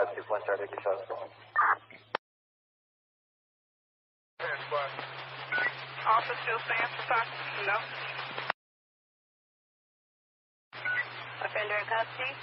2.30 because Officer still saying for talk? No. Offender in custody?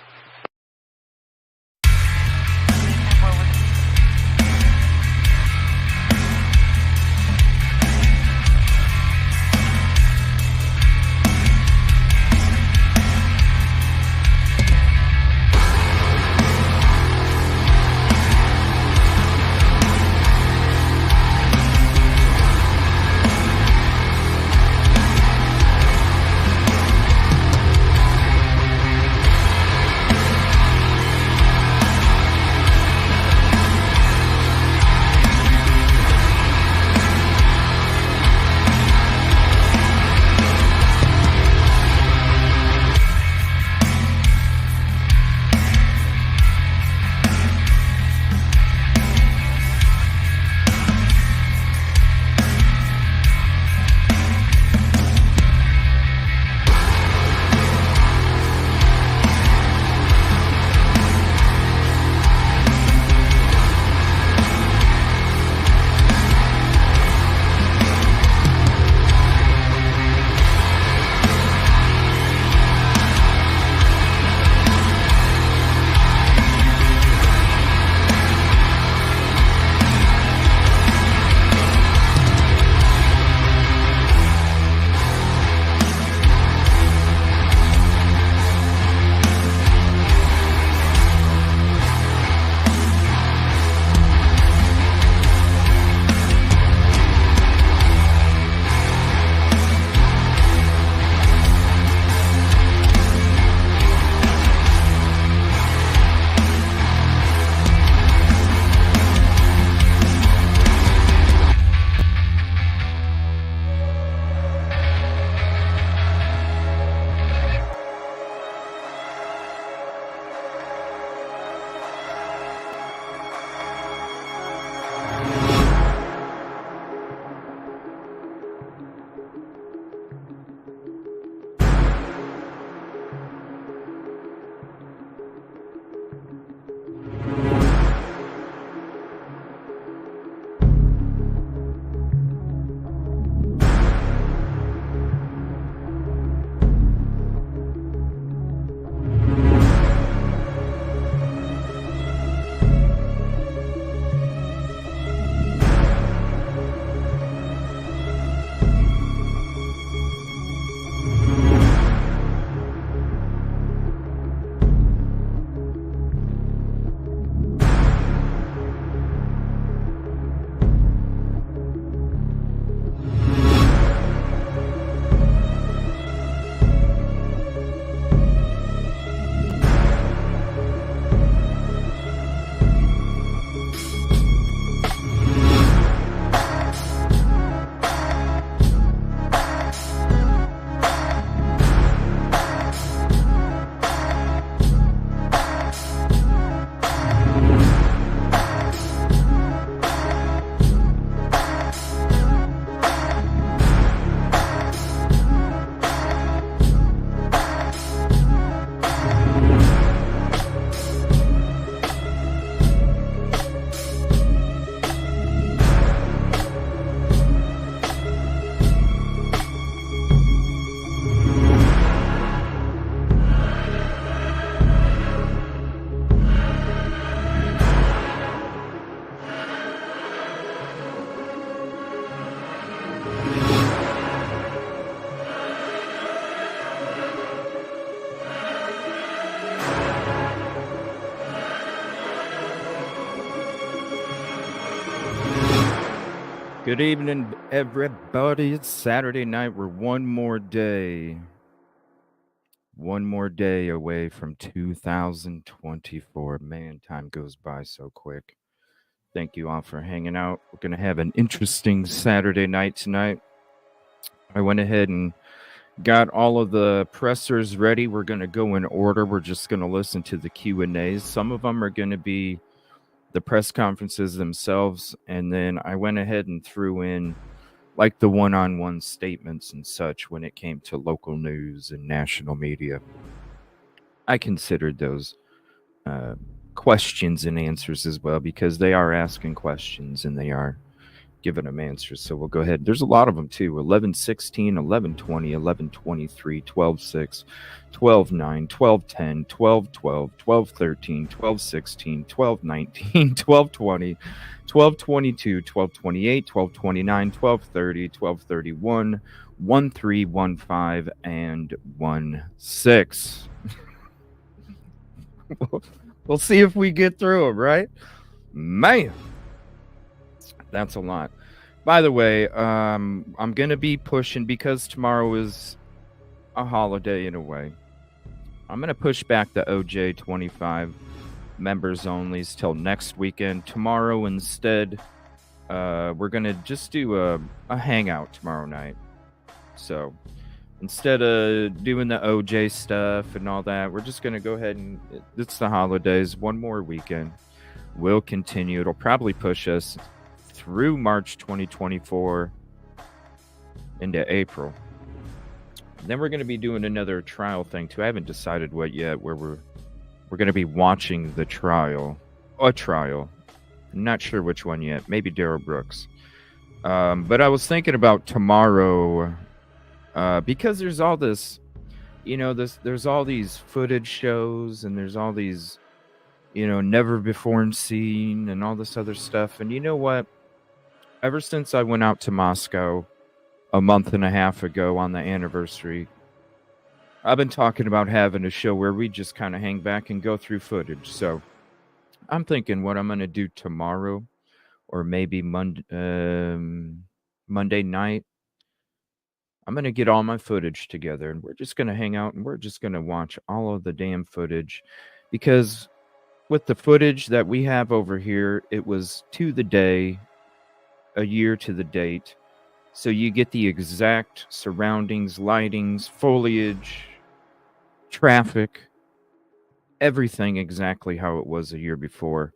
Good evening, everybody. It's Saturday night. We're one more day away from 2024. Man, time goes by so quick. Thank you all for hanging out. We're going to have an interesting Saturday night tonight. I went ahead and got all of the pressers ready. We're going to go in order. We're just going to listen to the Q&As. Some of them are going to be the press conferences themselves, and then I went ahead and threw in like the one-on-one statements and such when it came to local news and national media. I considered those questions and answers as well, because they are asking questions and they are giving them answers. So we'll go ahead. There's a lot of them too: 11, 16, 11, 20, 11, 23, 12, 6, 12, 9, 12, 10, 12, 12, 12, 13, 12, 16, 12, 19, 12, 20, 12, 22, 12, 28, 12, 29, 12, 30, 12, 31, 1, 3, 1, 5, and 1, 6. We'll see if we get through them, right? Man, that's a lot. By the way, I'm going to be pushing, because tomorrow is a holiday in a way. I'm going to push back the OJ25 members onlys till next weekend. Tomorrow instead, we're going to just do a hangout tomorrow night. So instead of doing the OJ stuff and all that, we're just going to go ahead and, it's the holidays, one more weekend. We'll continue. It'll probably push us through March 2024 into April. Then we're going to be doing another trial thing too. I haven't decided what yet, where we're going to be watching the trial. A trial. I'm not sure which one yet. Maybe Darryl Brooks. But I was thinking about tomorrow, because there's all this, there's all these footage shows, and there's all these, never before seen and all this other stuff. And you know what? Ever since I went out to Moscow a month and a half ago on the anniversary, I've been talking about having a show where we just kind of hang back and go through footage. So I'm thinking what I'm going to do tomorrow, or maybe Monday night, I'm going to get all my footage together, and we're just going to hang out, and we're just going to watch all of the damn footage. Because with the footage that we have over here, it was to the day, a year to the date. So you get the exact surroundings, lightings, foliage, traffic, everything exactly how it was a year before.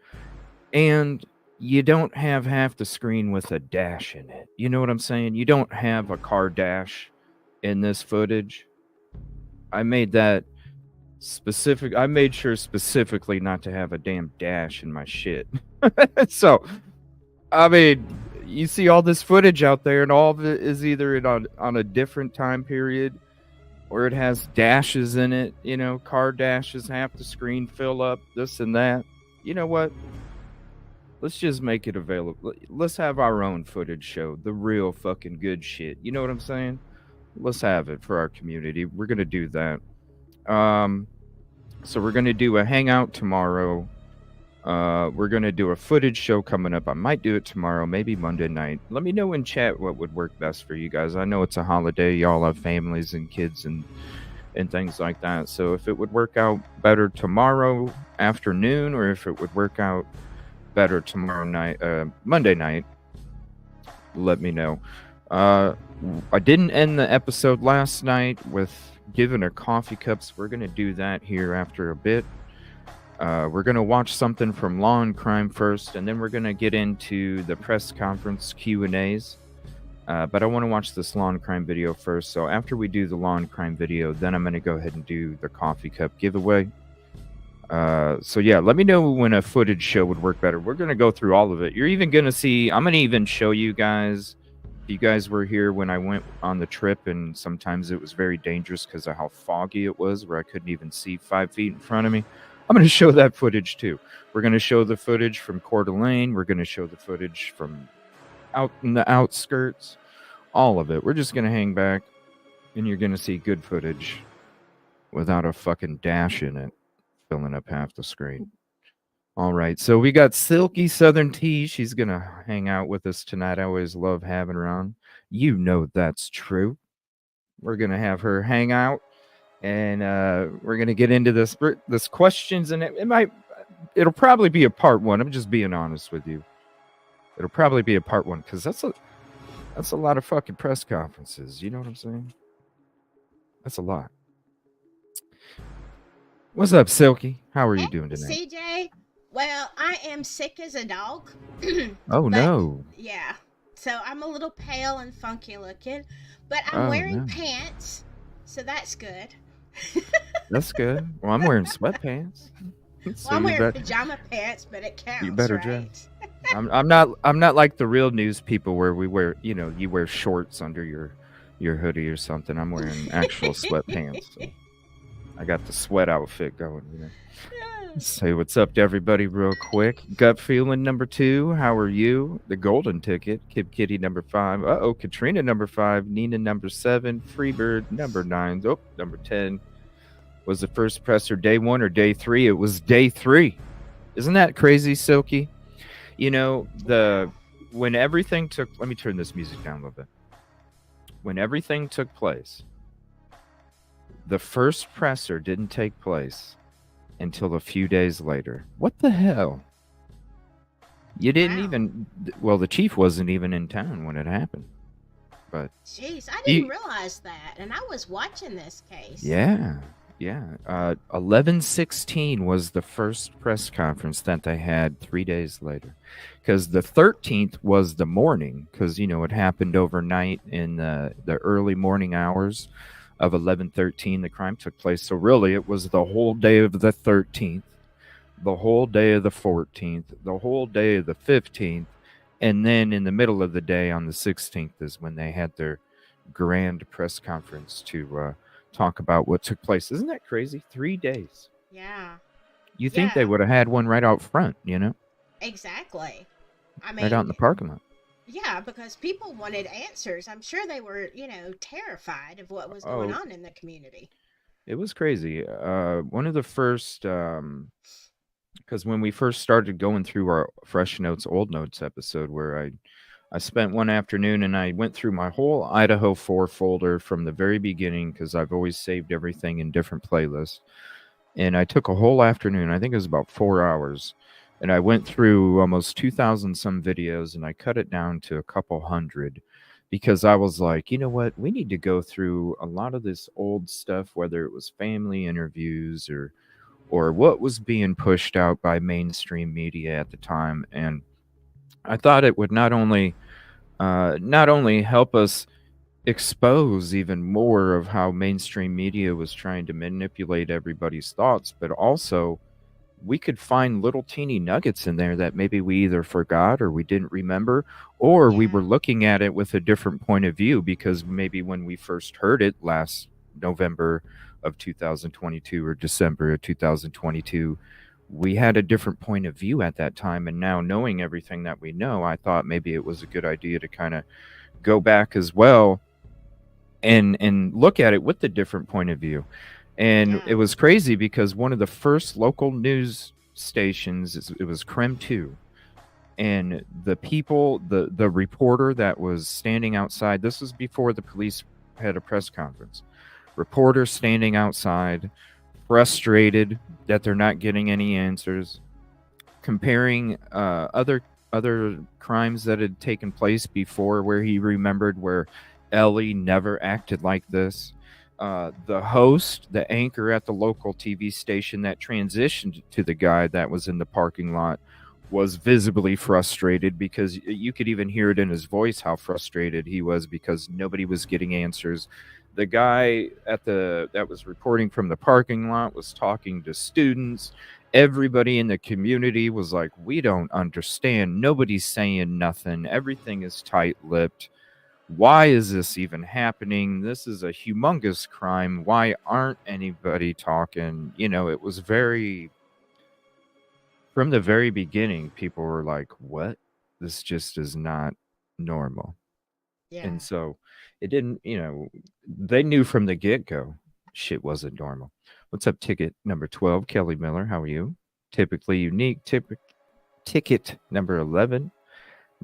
And you don't have half the screen with a dash in it. You know what I'm saying? You don't have a car dash in this footage. I made that specific. I made sure specifically not to have a damn dash in my shit. So, I mean, you see all this footage out there, and all of it is either on a different time period, or it has dashes in it, car dashes, half the screen fill up, this and that. You know what? Let's just make it available. Let's have our own footage show, the real fucking good shit. You know what I'm saying? Let's have it for our community. We're going to do that. So we're going to do a hangout tomorrow. We're going to do a footage show coming up. I might do it tomorrow, maybe Monday night. Let me know in chat what would work best for you guys. I know it's a holiday. Y'all have families and kids and things like that. So if it would work out better tomorrow afternoon, or if it would work out better tomorrow night, Monday night, let me know. I didn't end the episode last night with giving a coffee cups. We're going to do that here after a bit. We're going to watch something from Law and Crime first, and then we're going to get into the press conference Q&As. But I want to watch this Law and Crime video first. So after we do the Law and Crime video, then I'm going to go ahead and do the coffee cup giveaway. So yeah, let me know when a footage show would work better. We're going to go through all of it. You're even going to see, I'm going to even show you guys, if you guys were here when I went on the trip, and sometimes it was very dangerous because of how foggy it was, where I couldn't even see 5 feet in front of me. I'm going to show that footage too. We're going to show the footage from Coeur d'Alene. We're going to show the footage from out in the outskirts. All of it. We're just going to hang back, and you're going to see good footage without a fucking dash in it filling up half the screen. All right. So we got Silky Southern Tea. She's going to hang out with us tonight. I always love having her on. You know that's true. We're going to have her hang out. And we're gonna get into this questions, and it'll probably be a part one. I'm just being honest with you. It'll probably be a part one, because that's a lot of fucking press conferences. You know what I'm saying? That's a lot. What's up, Silky? How are you doing tonight? CJ, well, I am sick as a dog. Oh no. Yeah. So I'm a little pale and funky looking, but I'm wearing pants, so that's good. That's good. Well, I'm wearing sweatpants. Well, I'm wearing pajama pants, but it you counts, better right? dress. I'm not like the real news people where we wear, you wear shorts under your hoodie or something. I'm wearing actual sweatpants. So I got the sweat outfit going. Say what's up to everybody real quick. Gut feeling number 2. How are you? The golden ticket. Kid Kitty number 5. Uh-oh. Katrina number 5. Nina number 7. Freebird number 9. Oh, number 10. Was the first presser day 1 or day 3? It was day 3. Isn't that crazy, Silky? When everything took, let me turn this music down a little bit. When everything took place, the first presser didn't take place until a few days later. What the hell? You didn't even, well, the chief wasn't even in town when it happened. But jeez, I didn't realize that, and I was watching this case. Yeah. 11/16 was the first press conference that they had 3 days later, because the 13th was the morning, because it happened overnight in the early morning hours of 11/13. The crime took place, so really it was the whole day of the 13th, the whole day of the 14th, the whole day of the 15th, and then in the middle of the day on the 16th is when they had their grand press conference to talk about what took place. Isn't that crazy? 3 days. Yeah. You think they would have had one right out front, Exactly. I mean, right out in the parking lot. Yeah, because people wanted answers. I'm sure they were, terrified of what was going on in the community. It was crazy. One of the first, because when we first started going through our Fresh Notes, Old Notes episode, where I spent one afternoon and I went through my whole Idaho4 folder from the very beginning, because I've always saved everything in different playlists. And I took a whole afternoon, I think it was about 4 hours, and I went through almost 2,000 some videos, and I cut it down to a couple hundred, because I was like, you know what? We need to go through a lot of this old stuff, whether it was family interviews or what was being pushed out by mainstream media at the time. And I thought it would not only help us expose even more of how mainstream media was trying to manipulate everybody's thoughts, but also we could find little teeny nuggets in there that maybe we either forgot or we didn't remember, or we were looking at it with a different point of view, because maybe when we first heard it last November of 2022 or December of 2022, we had a different point of view at that time. And now, knowing everything that we know, I thought maybe it was a good idea to kind of go back as well and look at it with the different point of view. And it was crazy, because one of the first local news stations, it was Creme 2, and the people, the reporter that was standing outside, this was before the police had a press conference, reporter standing outside, frustrated that they're not getting any answers, comparing other crimes that had taken place before, where he remembered where Ellie never acted like this. The host, the anchor at the local TV station that transitioned to the guy that was in the parking lot, was visibly frustrated, because you could even hear it in his voice how frustrated he was, because nobody was getting answers. The guy that was reporting from the parking lot was talking to students. Everybody in the community was like, we don't understand. Nobody's saying nothing. Everything is tight-lipped. Why is this even happening? This is a humongous crime. Why aren't anybody talking? It was from the very beginning, people were like, what? This just is not normal. Yeah. And so it didn't, they knew from the get-go shit wasn't normal. What's up, ticket number 12? Kelly Miller, how are you? Typically unique, ticket number 11.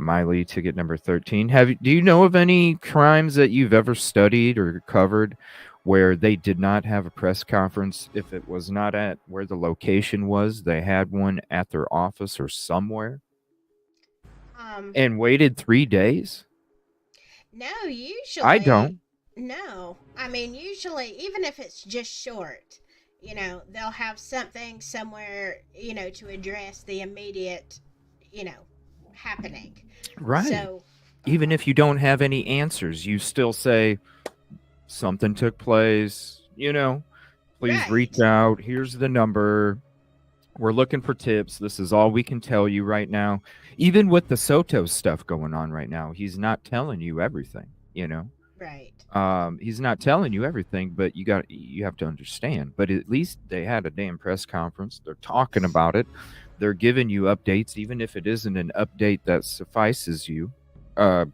Miley, ticket number 13. Do you know of any crimes that you've ever studied or covered where they did not have a press conference? If it was not at where the location was, they had one at their office or somewhere, and waited 3 days? No, usually. I don't. No. I mean, usually, even if it's just short, they'll have something somewhere, to address the immediate, happening. Right. So, even if you don't have any answers, you still say something took place, please reach out. Here's the number. We're looking for tips. This is all we can tell you right now. Even with the Soto stuff going on right now, he's not telling you everything, you know. Right. He's not telling you everything, but you have to understand. But at least they had a damn press conference. They're talking about it. They're giving you updates, even if it isn't an update that suffices you. Uh,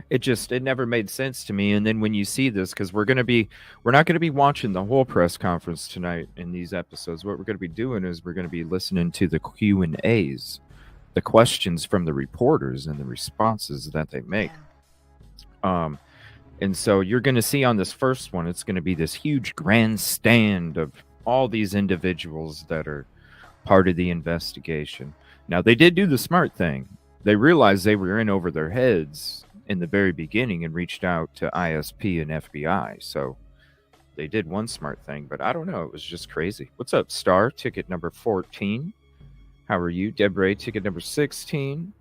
it never made sense to me. And then when you see this, because we're not going to be watching the whole press conference tonight in these episodes. What we're going to be doing is we're going to be listening to the Q&As, the questions from the reporters and the responses that they make. Yeah. And so you're going to see on this first one, it's going to be this huge grandstand of all these individuals that are part of the investigation. Now, they did do the smart thing. They realized they were in over their heads in the very beginning and reached out to ISP and FBI. So they did one smart thing, but I don't know. It was just crazy. What's up, Star? Ticket number 14. How are you? Debray, ticket number 16.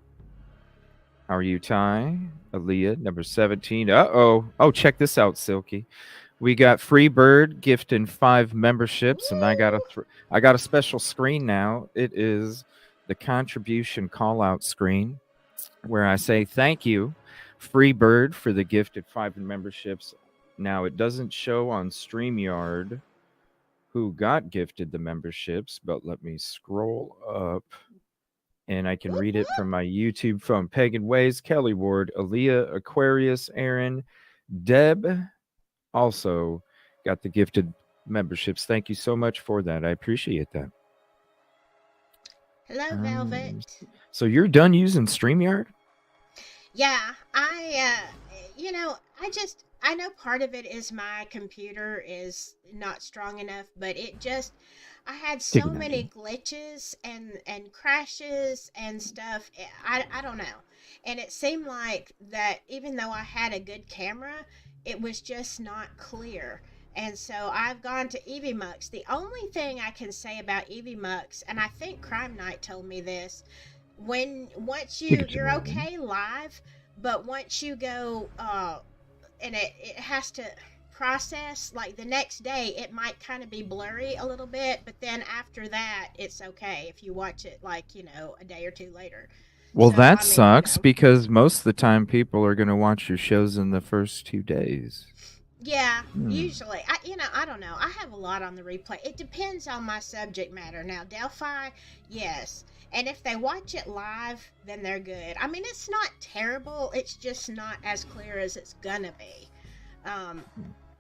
How are you, Ty? Aaliyah, number 17. Uh-oh. Oh, check this out, Silky. We got Freebird gifting 5 memberships, and I got a special screen now. It is the contribution call-out screen where I say thank you, Freebird, for the gifted 5 memberships. Now, it doesn't show on StreamYard who got gifted the memberships, but let me scroll up. And I can read it from my YouTube phone. Pagan Ways, Kelly Ward, Aaliyah, Aquarius, Aaron, Deb also got the gifted memberships. Thank you so much for that. I appreciate that. Hello, Velvet. So you're done using StreamYard? Yeah, I know part of it is my computer is not strong enough, but I had so many glitches and crashes and stuff. I don't know. And it seemed like that even though I had a good camera, it was just not clear. And so I've gone to EVMux. The only thing I can say about EVMux, and I think Crime Night told me this, you're okay live, but once you go and it has to process, like the next day it might kind of be blurry a little bit, but then after that it's okay if you watch it like a day or two later. Well, so, that sucks because most of the time people are going to watch your shows in the first 2 days. Yeah, usually. I don't know. I have a lot on the replay. It depends on my subject matter. Now, Delphi, yes. And if they watch it live, then they're good. I mean, it's not terrible. It's just not as clear as it's gonna be.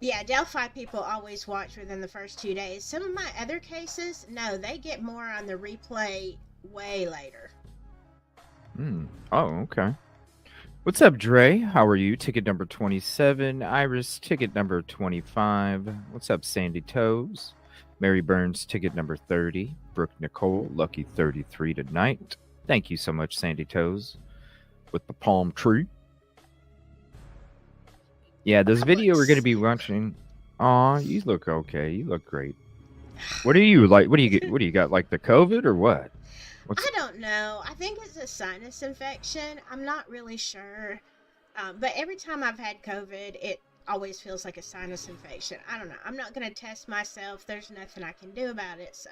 Yeah, Delphi people always watch within the first 2 days. Some of my other cases, no, they get more on the replay way later. Oh, okay. What's up, Dre? How are you? Ticket number 27. Iris, ticket number 25. What's up, Sandy Toes? Mary Burns, ticket number 30. Brooke Nicole, lucky 33 tonight. Thank you so much, Sandy Toes, with the palm tree. Yeah, this video we're going to be watching. Aw, you look okay. You look great. What are you like? What do you got, like the COVID or what? I don't know. I think it's a sinus infection. I'm not really sure. But every time I've had COVID, it always feels like a sinus infection. I don't know. I'm not going to test myself. There's nothing I can do about it. So,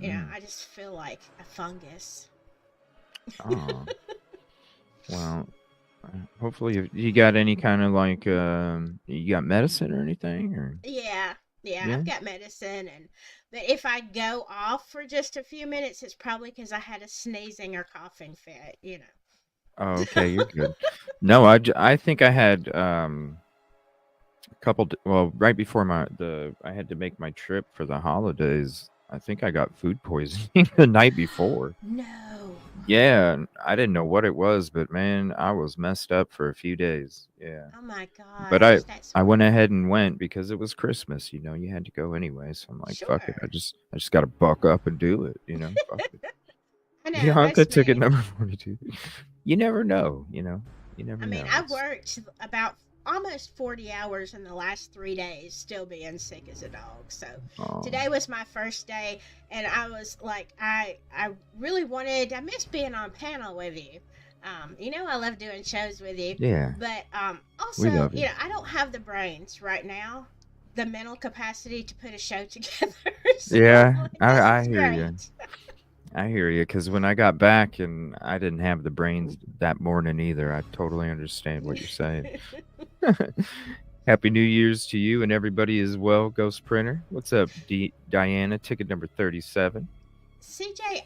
I just feel like a fungus. Oh. Well, hopefully you got any kind of like, you got medicine or anything? Or? Yeah, I've got medicine, but if I go off for just a few minutes, it's probably because I had a sneezing or coughing fit, Oh, okay, you're good. No, I think I had a couple. Right before I had to make my trip for the holidays. I think I got food poisoning the night before. No. Yeah, I didn't know what it was, but man, I was messed up for a few days. Yeah. Oh my god. But I went ahead and went because it was Christmas. You had to go anyway. So I'm like, sure. Fuck it. I just got to buck up and do it. Fuck it. I know. Bianca ticket number 42. You never know. You never know. I mean, I worked about almost 40 hours in the last 3 days, still being sick as a dog. So today was my first day, and I was like, I really I miss being on panel with you. I love doing shows with you. Yeah. But also, I don't have the brains right now the mental capacity to put a show together. So Yeah, this I is hear you. great. I hear you. Because when I got back and I didn't have the brains that morning either, I totally understand what you're saying. Happy New Year's to you and everybody as well, Ghost Printer. What's up, Diana? Ticket number 37. CJ,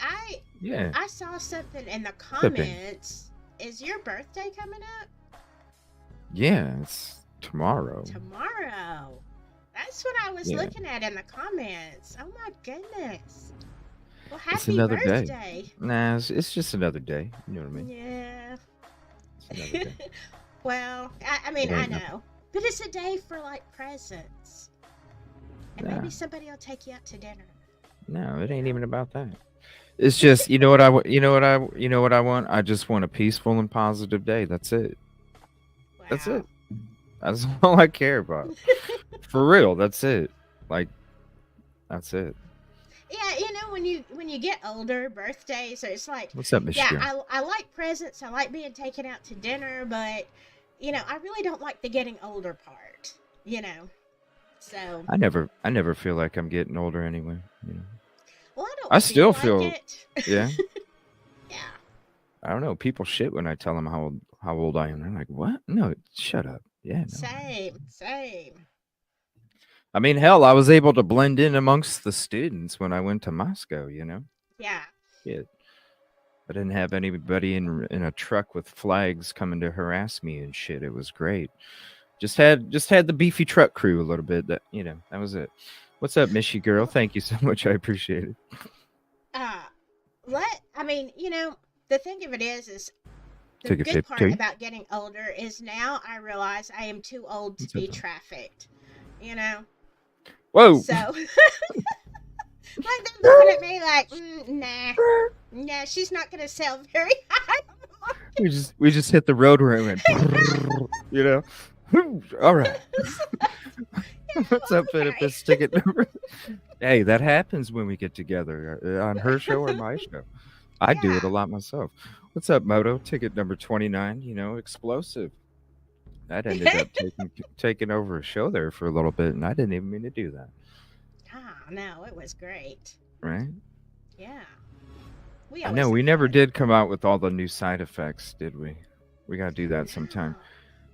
Yeah, I saw something in the flipping. comments. Is your birthday coming up? Yeah, it's tomorrow. Tomorrow. That's what I was Yeah, looking at in the comments. Oh my goodness. Well, it's happy another day. birthday. Nah, it's just another day. You know what I mean? Yeah. It's another day. Well, I It mean, I ain't nothing. know. But it's a day for like presents. And Nah, maybe somebody will take you out to dinner. no, it ain't even about that. It's just you know what you know what I want. I just want a peaceful and positive day. That's it. That's Wow. it. That's all I care about. For real, that's it. Like that's it. Yeah, when you get older, birthdays, so it's like, What's up, Miss yeah, Girl? I like presents. I like being taken out to dinner, but I really don't like the getting older part. You know. So, I never feel like I'm getting older anyway. You know, well, I don't I feel still like feel it. yeah. Yeah. I don't know. People shit when I tell them how old I am. They're like, "What? No, shut up." Yeah, no. Same, same. I mean, hell, I was able to blend in amongst the students when I went to Moscow. You know, Yeah. yeah. I didn't have anybody in a truck with flags coming to harass me and shit. It was great. Just had the beefy truck crew a little bit. That was it. What's up, Mishy girl? Well, Thank you so much. I appreciate it. uh, I mean, the thing of it is the Take a good part 52. about getting older is now I realize I am too old to What's up, be though? trafficked. You know. Whoa! So, like they're looking at me like, nah, she's not gonna sell very high. we just hit the road where it went. You know. All right. What's up, Okay. Benefits ticket number? Hey, that happens when we get together on her show or my show. I do it Yeah. a lot myself. What's up, Moto? Ticket number 29. You know, explosive. That ended up taking over a show there for a little bit, and I didn't even mean to do that. Oh no, it was great. Right? Yeah, we I know always we have never fun. did come out with all the new side effects, did we? We got to do that sometime. No,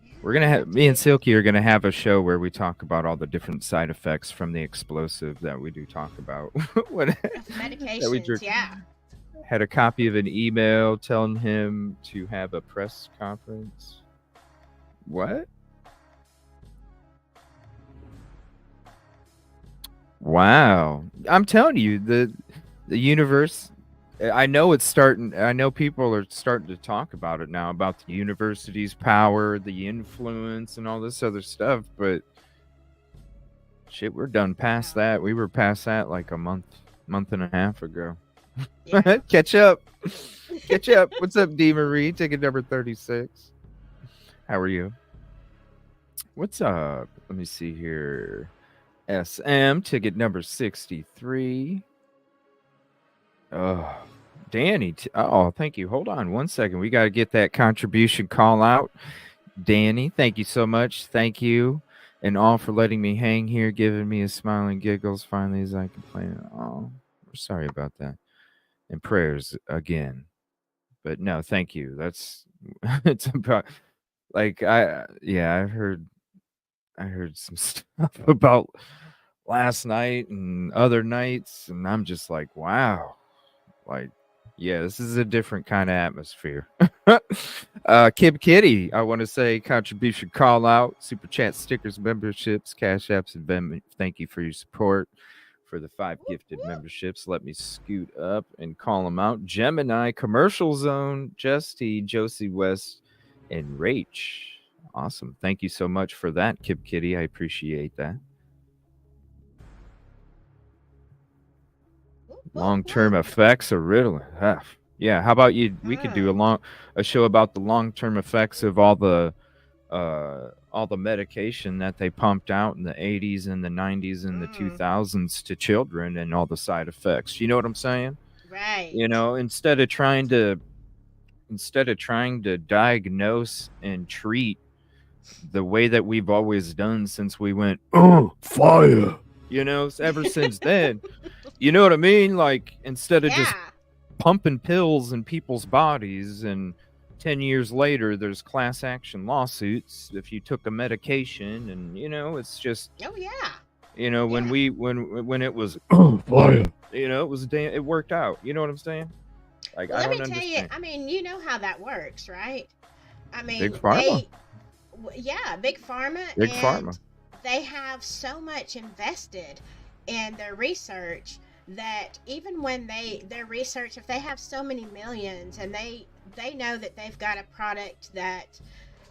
yeah, We're gonna we have have to me and do that. Silky are gonna have a show where we talk about all the different side effects from the explosive that we do talk about. What Of that we medications, jerk, yeah. had a copy of an email telling him to have a press conference. What? Wow. I'm telling you, the universe I know it's starting I know people are starting to talk about it now about the university's power, the influence and all this other stuff, but shit, we're done past Wow. that. We were past that like a month and a half ago. Yeah. Catch up. Catch up. What's up, D Marie? Ticket number 36. How are you? What's up? Let me see here. SM, ticket number 63. Oh, Danny. Oh, thank you. Hold on one second. We got to get that contribution call out. Danny, thank you so much. Thank you. And all for letting me hang here, giving me a smile and giggles finally as I complain. Oh, we're sorry about that. And prayers again. But no, thank you. That's it's about like I heard some stuff about last night and other nights, and I'm just like, wow. Like, yeah, this is a different kind of atmosphere. Kib Kitty, I want to say contribution call out, super chat, stickers, memberships, cash apps, and Venmo. Thank you for your support. For the 5 Whoop, gifted whoop. memberships, let me scoot up and call them out. Gemini, Commercial Zone, Justy, Josie West, and Rach. Awesome. Thank you so much for that, Kib Kitty. I appreciate that. Whoop, whoop, Long-term whoop. effects of Ritalin. Yeah, how about you? We could do Huh. a show about the long-term effects of all the medication that they pumped out in the 80s and the 90s and the Mm. 2000s to children and all the side effects. You know what I'm saying? You Right. know, instead of trying to diagnose and treat the way that we've always done since we went, oh, fire. Ever since then. You know what I mean? Like, instead of just Yeah. pumping pills in people's bodies, and 10 years later there's class action lawsuits if you took a medication, and it's just, Oh yeah. when Yeah. when it was, oh, fire, it was it worked out. You know what I'm saying? Like, Well, I let don't me tell you. understand. I mean, you know how that works, right? I Big mean, pharma. yeah, big pharma, Big and pharma. they have so much invested in their research that even when their research, if they have so many millions and they know that they've got a product that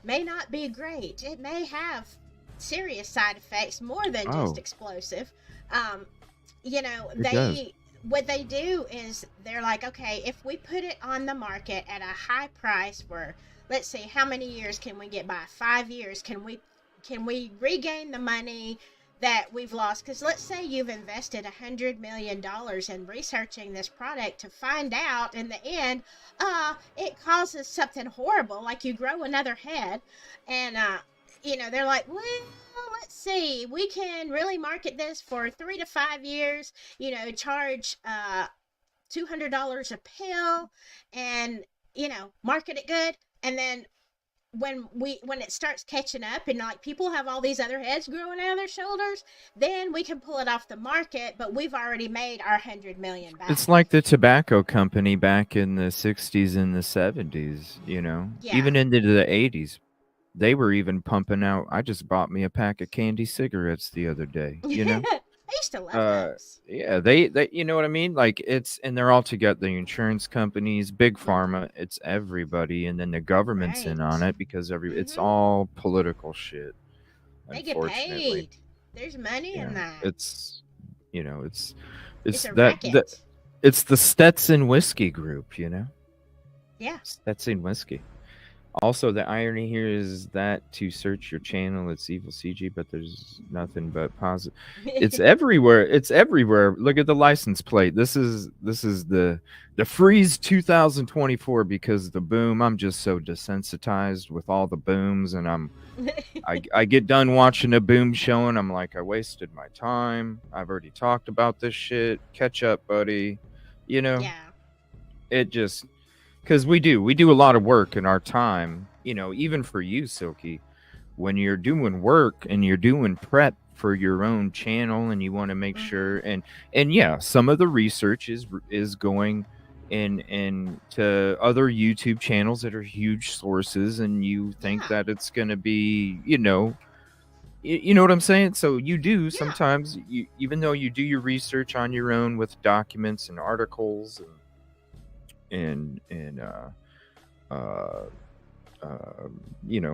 may not be great, it may have serious side effects more than just Oh, explosive. it does. They what they do is they're like, okay, if we put it on the market at a high price for, let's see, how many years can we get by? 5 years. Can we regain the money that we've lost? Because let's say you've invested $100 million in researching this product to find out in the end, it causes something horrible, like you grow another head, and they're like, well, let's see, we can really market this for 3 to 5 years, charge $200 a pill, and market it good, and then when it starts catching up and like people have all these other heads growing out of their shoulders, then we can pull it off the market, but we've already made our 100 million It's back. like the tobacco company back in the 60s and the 70s, Yeah. even into the 80s. They were even pumping out. I just bought me a pack of candy cigarettes the other day. I used to love Uh, those. yeah, they, you know what I mean? Like, and they're all together. The insurance companies, big Mm-hmm. pharma, it's everybody, and then the government's in on Right. it because it's Mm-hmm. all political shit. They get Unfortunately, paid. There's money in yeah, that. it's it's It's it's a that racket. it's the Stetson whiskey group. Yeah. Stetson whiskey. Also, the irony here is that to search your channel, it's Evil CG, but there's nothing but positive. It's everywhere. It's everywhere. Look at the license plate. This is the Freeze 2024 because the boom. I'm just so desensitized with all the booms, and I get done watching a boom show, and I'm like, I wasted my time. I've already talked about this shit. Catch up, buddy. You know, Yeah. it just because we do a lot of work in our time, even for you, Silky, when you're doing work and you're doing prep for your own channel, and you want to make Mm-hmm. sure, and yeah, some of the research is going in to other YouTube channels that are huge sources, and you think Yeah. that it's going to be, you know what I'm saying? So you do Yeah. sometimes, even though you do your research on your own with documents and articles and uh, uh,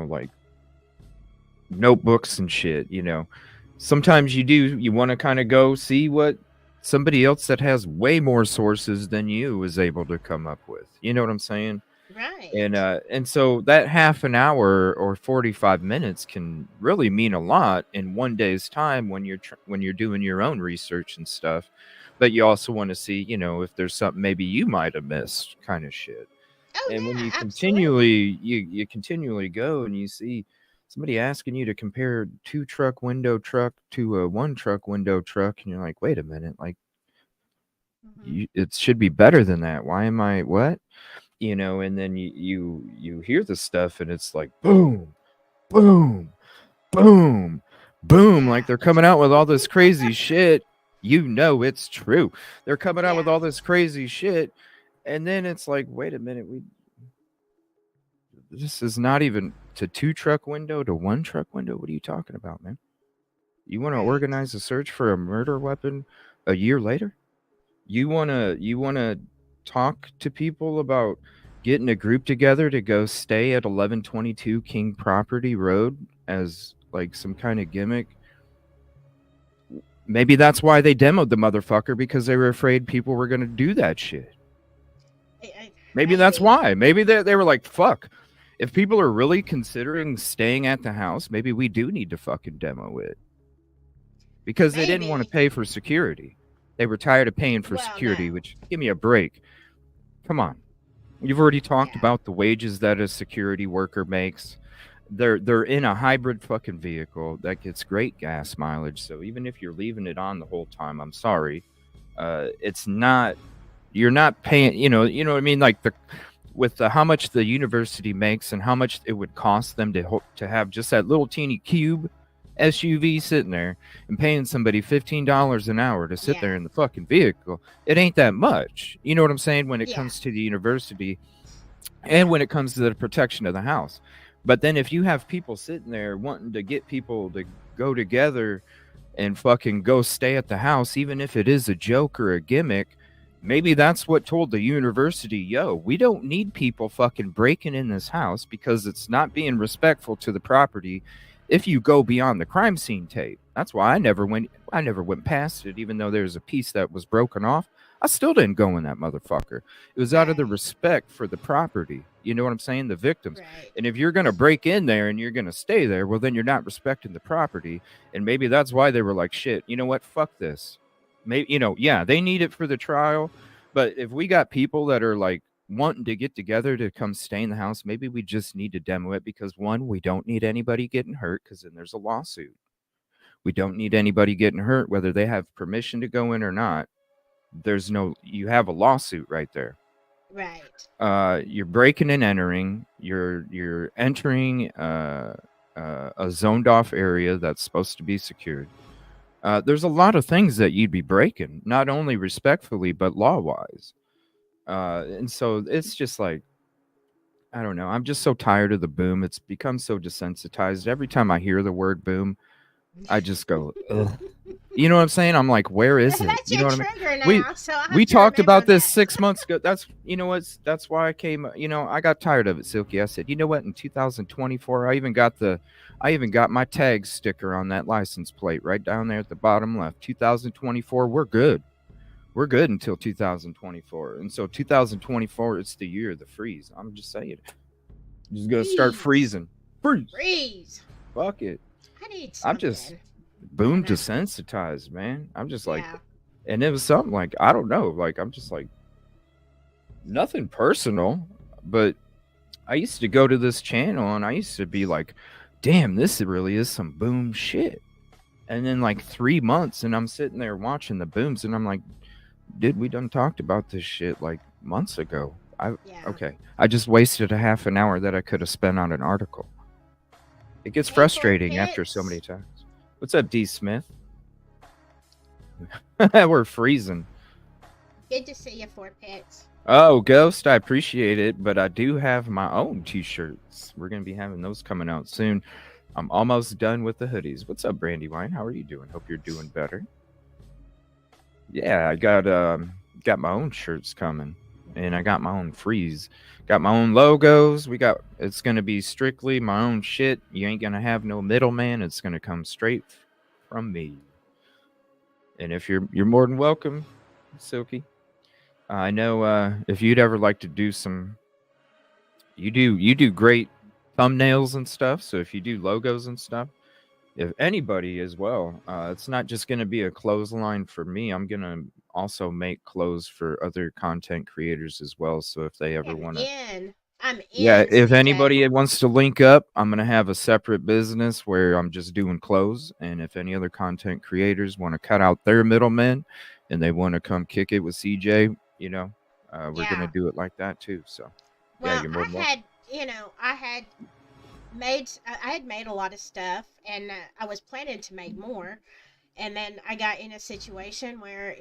like notebooks and shit. Sometimes you want to kind of go see what somebody else that has way more sources than you is able to come up with. You know what I'm saying? And Right. and so that half an hour or 45 minutes can really mean a lot in one day's time when when you're doing your own research and stuff. But you also want to see, if there's something maybe you might have missed, kind of shit. Oh And when yeah, you absolutely. continually go and you see somebody asking you to compare two truck window truck to a one truck window truck, and you're like, wait a minute, like, Mm-hmm. it should be better than that. Why am I what? And then you hear the stuff, and it's like boom, boom, boom, boom, like Yeah. they're coming out with all this crazy shit. It's true. They're coming out with Yeah. all this crazy shit, and then it's like, wait a minute, this is not even to two truck window to one truck window. What are you talking about, man? You want to Right. organize a search for a murder weapon a year later? You wanna talk to people about getting a group together to go stay at 1122 King Property Road as like some kind of gimmick? Maybe that's why they demoed the motherfucker, because they were afraid people were going to do that shit. Maybe that's Maybe. why. Maybe they were like, fuck. If people are really considering staying at the house, maybe we do need to fucking demo it. Because they didn't want to Maybe. pay for security. They were tired of paying for Well, security, no. which, give me a break. Come on. You've already talked Yeah. about the wages that a security worker makes. they're in a hybrid fucking vehicle that gets great gas mileage. So even if you're leaving it on the whole time, I'm sorry, it's not, you're not paying. You know what I mean? Like with the how much the university makes and how much it would cost them to have just that little teeny cube SUV sitting there and paying somebody $15 an hour to sit there Yeah. in the fucking vehicle. It ain't that much. You know what I'm saying? When it Yeah. comes to the university and when it comes to the protection of the house. But then if you have people sitting there wanting to get people to go together and fucking go stay at the house, even if it is a joke or a gimmick, maybe that's what told the university, yo, we don't need people fucking breaking in this house because it's not being respectful to the property if you go beyond the crime scene tape. That's why I never went past it, even though there's a piece that was broken off. I still didn't go in that motherfucker. It was out of the Right. respect for the property. You know what I'm saying? The victims. Right. And if you're going to break in there and you're going to stay there, well, then you're not respecting the property. And maybe that's why they were like, shit, you know what? Fuck this. Maybe, yeah, they need it for the trial. But if we got people that are like wanting to get together to come stay in the house, maybe we just need to demo it because one, we don't need anybody getting hurt because then there's a lawsuit. We don't need anybody getting hurt, whether they have permission to go in or not. You have a lawsuit right there. Right. You're breaking and entering. You're entering a zoned off area that's supposed to be secured. There's a lot of things that you'd be breaking, not only respectfully but law wise. And so it's just like, I don't know. I'm just so tired of the boom. It's become so desensitized. Every time I hear the word boom, I just go, ugh. You know what I'm saying? I'm like, where is it? That's You know your what I mean? trigger We now, so I have we to talked remember about this that. 6 months ago. That's why I came. I got tired of it, Silky. I said, you know what? In 2024, I even got my tag sticker on that license plate right down there at the bottom left. 2024, we're good. We're good until 2024, and so 2024, it's the year of the freeze. I'm just saying, just gonna start freezing. Freeze. Fuck it. I need I'm something. just boom know. desensitized, man. I'm just like, Yeah. and it was something like, I don't know, like I'm just like, nothing personal, but I used to go to this channel and I used to be like, damn, this really is some boom shit. And then like 3 months and I'm sitting there watching the booms and I'm like, dude, we done talked about this shit like months ago. Yeah. Okay, I just wasted a half an hour that I could have spent on an article. It gets Hey, frustrating after so many times. What's up, D Smith? We're freezing. Good to see you, 4Pits. Oh, Ghost, I appreciate it, but I do have my own t-shirts. We're going to be having those coming out soon. I'm almost done with the hoodies. What's up, Brandywine? How are you doing? Hope you're doing better. Yeah, I got my own shirts coming, and I got my own freeze. Got my own logos. It's going to be strictly my own shit. You ain't going to have no middleman. It's going to come straight from me. And if you're more than welcome, Silky. I know if you'd ever like to do some, you do great thumbnails and stuff. So if you do logos and stuff, if anybody as well, it's not just going to be a clothesline for me. I'm going to also make clothes for other content creators as well. So if they ever want to, I'm in. Yeah, if CJ. anybody wants to link up, I'm going to have a separate business where I'm just doing clothes. And if any other content creators want to cut out their middlemen and they want to come kick it with CJ, we're going to do it like that too. So, well, yeah, you're more than welcome. I had made a lot of stuff, and I was planning to make more, and then I got in a situation where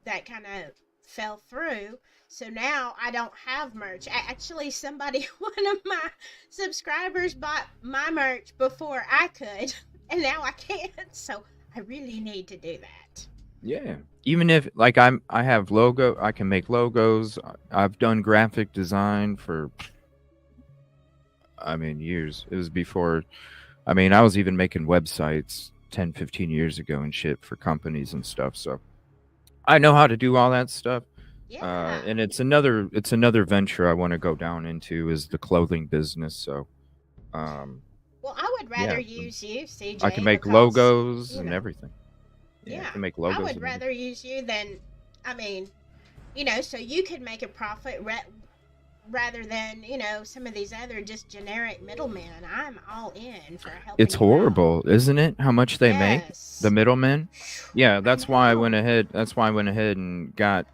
that kind of fell through. So now I don't have merch. Actually, one of my subscribers bought my merch before I could, and now I can't. So I really need to do that. Yeah. Even if like I have I can make logos. I've done graphic design for years. It was before I was even making websites 10, 15 years ago and shit for companies and stuff. So I know how to do all that stuff. Yeah. And it's another venture I want to go down into is the clothing business. So well, I would rather use you, CJ. I can make logos and everything. Yeah, I can make logos. I would rather use you than, so you could make a profit rather than, some of these other just generic middlemen. I'm all in for It's helping you out. horrible, isn't it? How much they make, the Yes. middlemen. Yeah, I that's why I went know. ahead. That's why I went ahead and got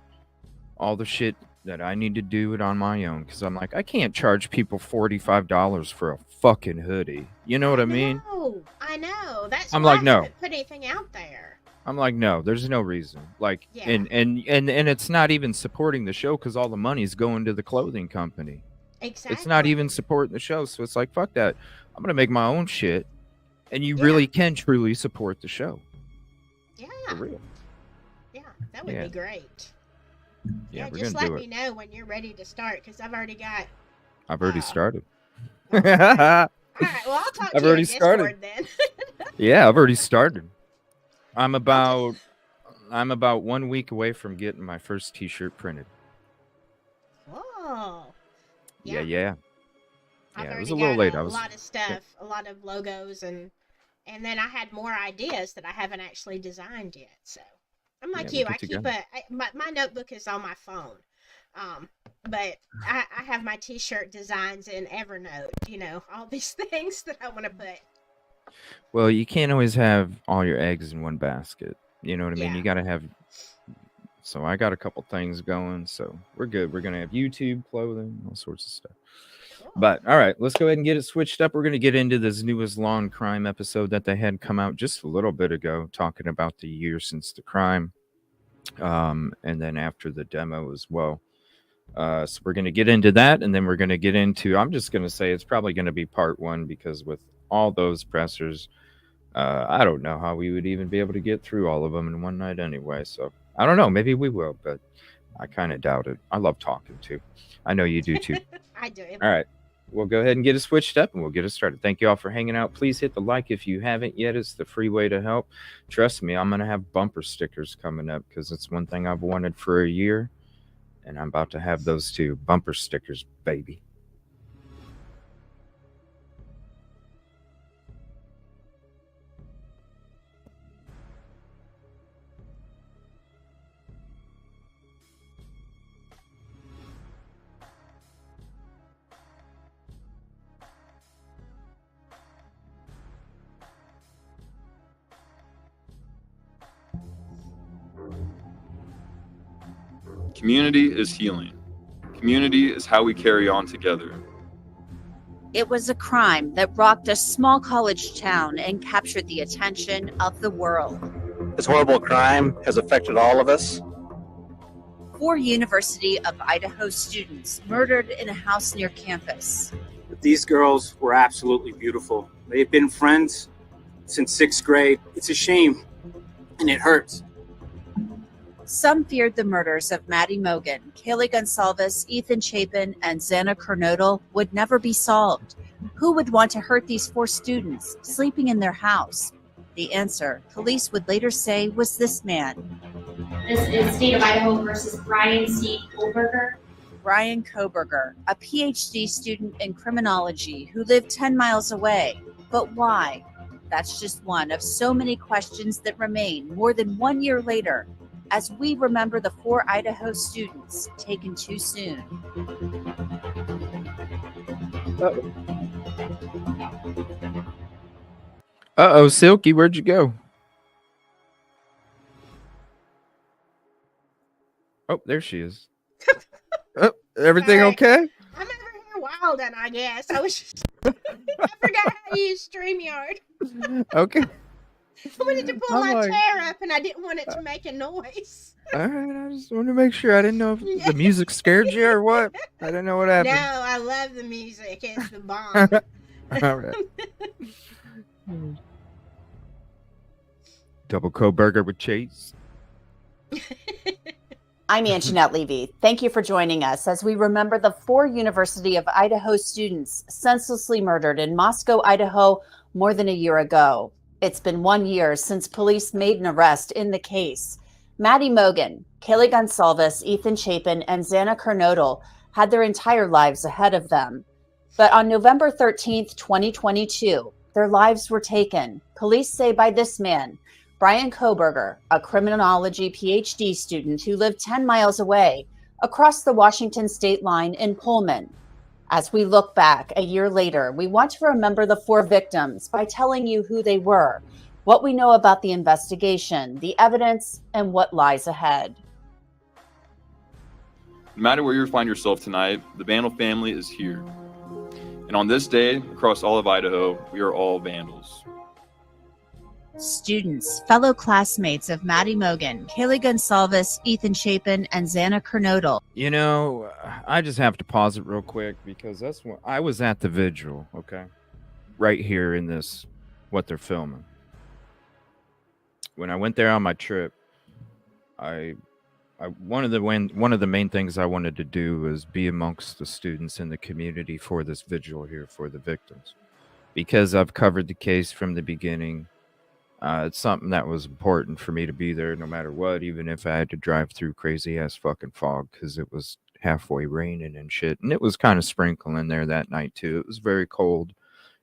all the shit that I need to do it on my own, because I'm like, I can't charge people $45 for a fucking hoodie. You know what I I mean? know. I know. That's I'm why like, I no. haven't put anything out there. I'm like, no, there's no reason. Like, Yeah, and it's not even supporting the show because all the money's going to the clothing company. It's not even exactly. supporting the show, so it's like, fuck that. I'm gonna make my own shit, and you Yeah, really can truly support the show for yeah, real. yeah. That would Yeah, be great. yeah, Yeah, we're just gonna let do it. me know when you're ready to start because I've already got. I've already Uh, started. all right. I've All right. Well, I'll talk to you already in started. Discord then. Yeah, I've already started. I'm I'll just. about I'm about 1 week away from getting my first T-shirt printed. Oh, Yeah, yeah. yeah, I've yeah. It was already a little got late. a I was. lot of Yeah, stuff, a lot of logos, and then I had more ideas that I haven't actually designed yet. So I'm yeah. like We'll you. get together. My notebook is on my phone, but I have my T-shirt designs in Evernote. All these things that I want to put. Well, you can't always have all your eggs in one basket. You know what I mean? Yeah. You got to have. So I got a couple things going. So we're good. We're gonna have YouTube, clothing, all sorts of stuff. Cool. But all right, let's go ahead and get it switched up. We're going to get into this newest Law and Crime episode that they had come out just a little bit ago, talking about the year since the crime, and then after the demo as well. So we're going to get into that, and then we're going to get into. I'm just going to say it's probably going to be part one because with all those pressers, I don't know how we would even be able to get through all of them in one night anyway. So I don't know. Maybe we will, but I kind of doubt it. I love talking too. I know you do too. I do. All right. We'll go ahead and get it switched up and we'll get it started. Thank you all for hanging out. Please hit the like if you haven't yet. It's the free way to help. Trust me, I'm going to have bumper stickers coming up because it's one thing I've wanted for a year. And I'm about to have those too. Bumper stickers, baby. Community is healing. Community is how we carry on together. It was a crime that rocked a small college town and captured the attention of the world. This horrible crime has affected all of us. 4 University of Idaho students murdered in a house near campus. These girls were absolutely beautiful. They've been friends since 6th grade. It's a shame, and it hurts. Some feared the murders of Maddie Mogan, Kaylee Gonsalves, Ethan Chapin, and Xana Kernodle would never be solved. Who would want to hurt these 4 students sleeping in their house? The answer, police would later say, was this man. This is State of Idaho versus Brian C. Kohlberger. Brian Kohlberger, a PhD student in criminology who lived 10 miles away. But why? That's just one of so many questions that remain more than 1 year later as we remember the 4 Idaho students taken too soon. Uh-oh, Silky, where'd you go? Oh, there she is. Oh, everything Sorry. okay? I'm over here wilding, I guess. I was just. I forgot how to use StreamYard. Okay. I wanted to pull my chair up and I didn't want it to make a noise. All right, I just wanted to make sure. I didn't know if the music scared you or what. I didn't know what No, happened. I love the music. It's the bomb. All right. Double Kohlberger with cheese. I'm Anjanette Levy. Thank you for joining us as we remember the 4 University of Idaho students senselessly murdered in Moscow, Idaho, more than a year ago. It's been 1 year since police made an arrest in the case. Maddie Mogan, Kaylee Gonsalves, Ethan Chapin, and Xana Kernodle had their entire lives ahead of them. But on November 13th, 2022, their lives were taken, police say, by this man, Brian Kohlberger, a criminology PhD student who lived 10 miles away, across the Washington state line in Pullman. As we look back a year later, we want to remember the 4 victims by telling you who they were, what we know about the investigation, the evidence, and what lies ahead. No matter where you find yourself tonight, the Vandal family is here. And on this day, across all of Idaho, we are all Vandals. Students, fellow classmates of Maddie Mogan, Kaylee Gonsalves, Ethan Chapin, and Xana Kernodle. You know, I just have to pause it real quick because that's when I was at the vigil, okay? Right here in this, what they're filming. When I went there on my trip, one of the main things I wanted to do was be amongst the students in the community for this vigil here for the victims, because I've covered the case from the beginning. It's something that was important for me to be there no matter what, even if I had to drive through crazy ass fucking fog because it was halfway raining and shit, and it was kind of sprinkling there that night too. It was very cold,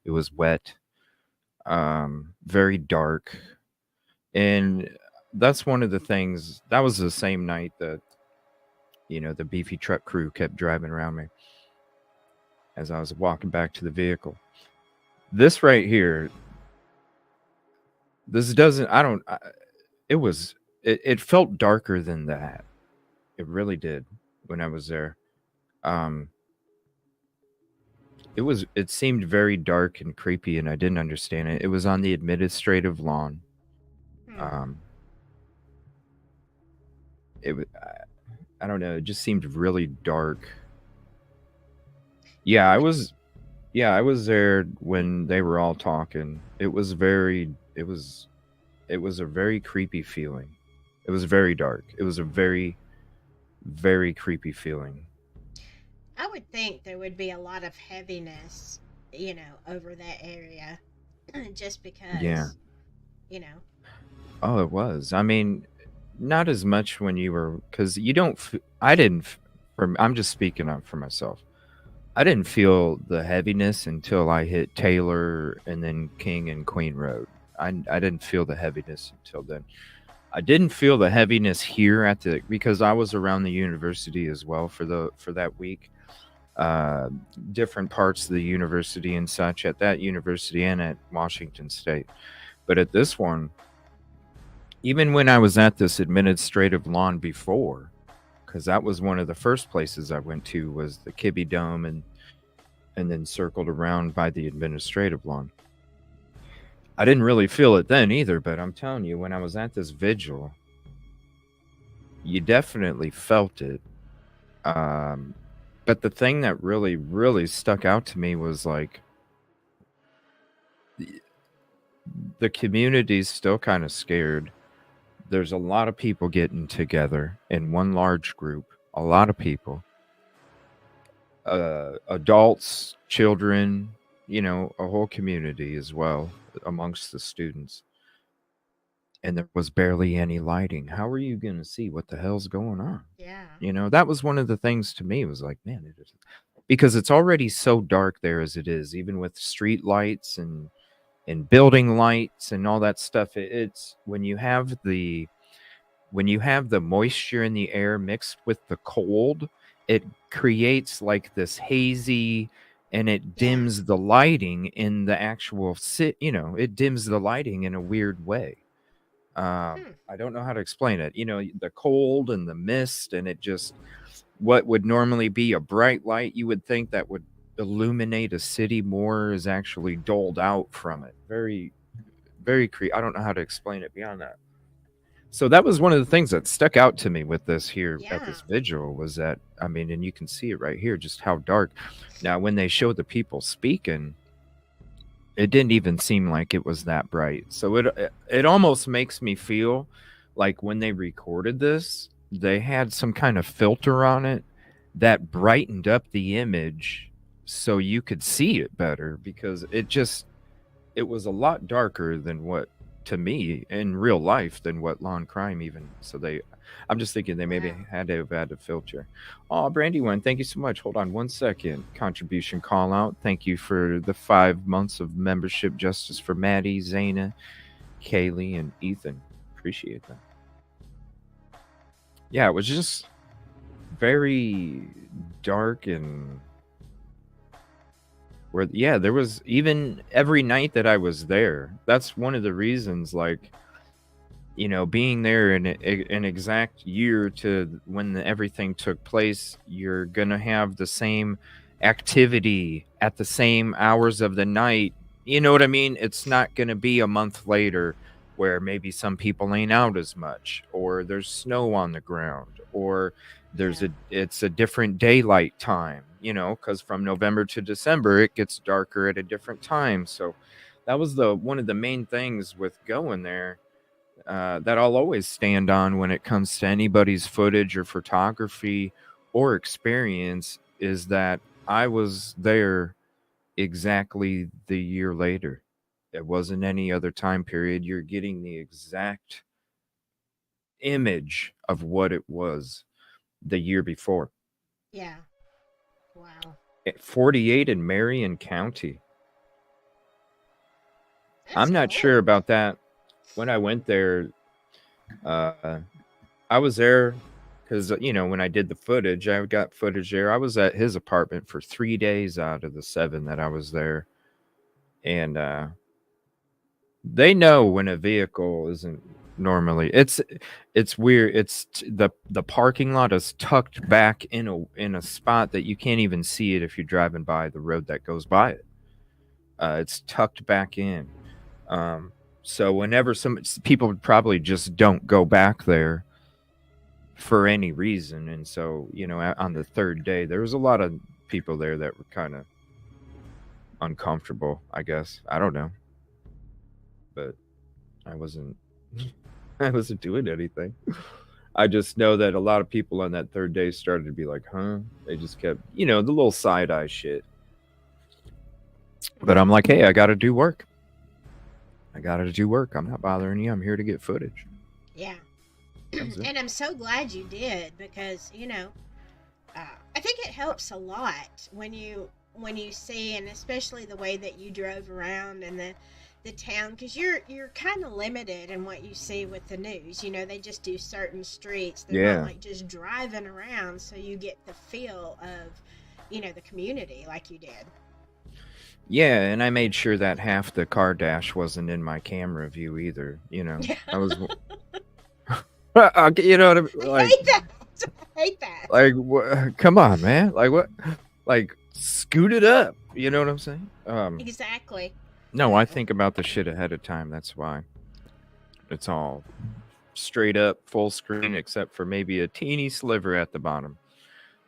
it was wet, very dark, and that's one of the things. That was the same night that, you know, the beefy truck crew kept driving around me as I was walking back to the vehicle. This right here, this doesn't, it felt darker than that. It really did when I was there. It seemed very dark and creepy, and I didn't understand it. It was on the administrative lawn. It was, I don't know, it just seemed really dark. I was there when they were all talking. It was a very creepy feeling. It was very dark. It was a very, very creepy feeling. I would think there would be a lot of heaviness, you know, over that area, just because, you know. Oh, it was. I mean, not as much when you were, because you don't, I'm just speaking up for myself. I didn't feel the heaviness until I hit Taylor and then King and Queen Road. I didn't feel the heaviness until then. I didn't feel the heaviness here because I was around the university as well for that week. Different parts of the university and such at that university and at Washington State. But at this one, even when I was at this administrative lawn before, because that was one of the first places I went to, was the Kibbe Dome, and then circled around by the administrative lawn. I didn't really feel it then either, but I'm telling you, when I was at this vigil, you definitely felt it. But the thing that really, really stuck out to me was like, the community's still kind of scared. There's a lot of people getting together in one large group, a lot of people, adults, children, you know, a whole community as well amongst the students. And there was barely any lighting. How are you going to see what the hell's going on? Yeah. You know, that was one of the things to me. It was like, man, it is, because it's already so dark there as it is, even with street lights and building lights and all that stuff. It's when you have the moisture in the air mixed with the cold, it creates like this hazy, and it dims the lighting in the actual it dims the lighting in a weird way. I don't know how to explain it. You know, the cold and the mist, and it just, what would normally be a bright light, you would think that would illuminate a city more, is actually doled out from it. Very, very creepy. I don't know how to explain it beyond that. So that was one of the things that stuck out to me with this here at this vigil, was that, I mean, and you can see it right here, just how dark. Now, when they showed the people speaking, it didn't even seem like it was that bright. So it almost makes me feel like when they recorded this, they had some kind of filter on it that brightened up the image so you could see it better, because it was a lot darker than what, to me, in real life, than what Lawn Crime even. So I'm just thinking they maybe had to have had a filter. Oh, Brandywine, thank you so much. Hold on one second. Contribution call out. Thank you for the 5 months of membership. Justice for Maddie, Xana, Kaylee, and Ethan. Appreciate that. Yeah, it was just, very dark, and where, yeah, there was even every night that I was there. That's one of the reasons, like, you know, being there in an exact year to when everything took place, you're gonna have the same activity at the same hours of the night. You know what I mean? It's not gonna be a month later where maybe some people ain't out as much, or there's snow on the ground, or there's it's a different daylight time, you know, because from November to December it gets darker at a different time. So that was the one of the main things with going there, that I'll always stand on when it comes to anybody's footage or photography or experience, is that I was there exactly the year later. It wasn't any other time period. You're getting the exact image of what it was the year before. Yeah. Wow. At 48 in Marion County. That's I'm not cool. sure about that. When I went there, I was there because, you know, when I did the footage, I got footage there. I was at his apartment for 3 days out of the 7 that I was there. And they know when a vehicle isn't normally, it's weird. It's the parking lot is tucked back in a spot that you can't even see it if you're driving by the road that goes by it. It's tucked back in. So whenever some people probably just don't go back there for any reason, and so, you know, on the third day there was a lot of people there that were kind of uncomfortable, I guess. I don't know, but I wasn't I wasn't doing anything. I just know that a lot of people on that third day started to be like, huh? They just kept, you know, the little side eye shit. But I'm like, hey, I gotta do work. I'm not bothering you. I'm here to get footage. Yeah. And I'm so glad you did, because, you know, I think it helps a lot when you see, and especially the way that you drove around and the town, because you're kind of limited in what you see with the news. You know, they just do certain streets. They're not like just driving around, so you get the feel of, you know, the community like you did. Yeah, and I made sure that half the car dash wasn't in my camera view either. You know, I was, you know what I mean? Like, I hate that. Like, come on, man. Like, what? Like, scoot it up. You know what I'm saying? Exactly. No, I think about the shit ahead of time. That's why. It's all straight up full screen, except for maybe a teeny sliver at the bottom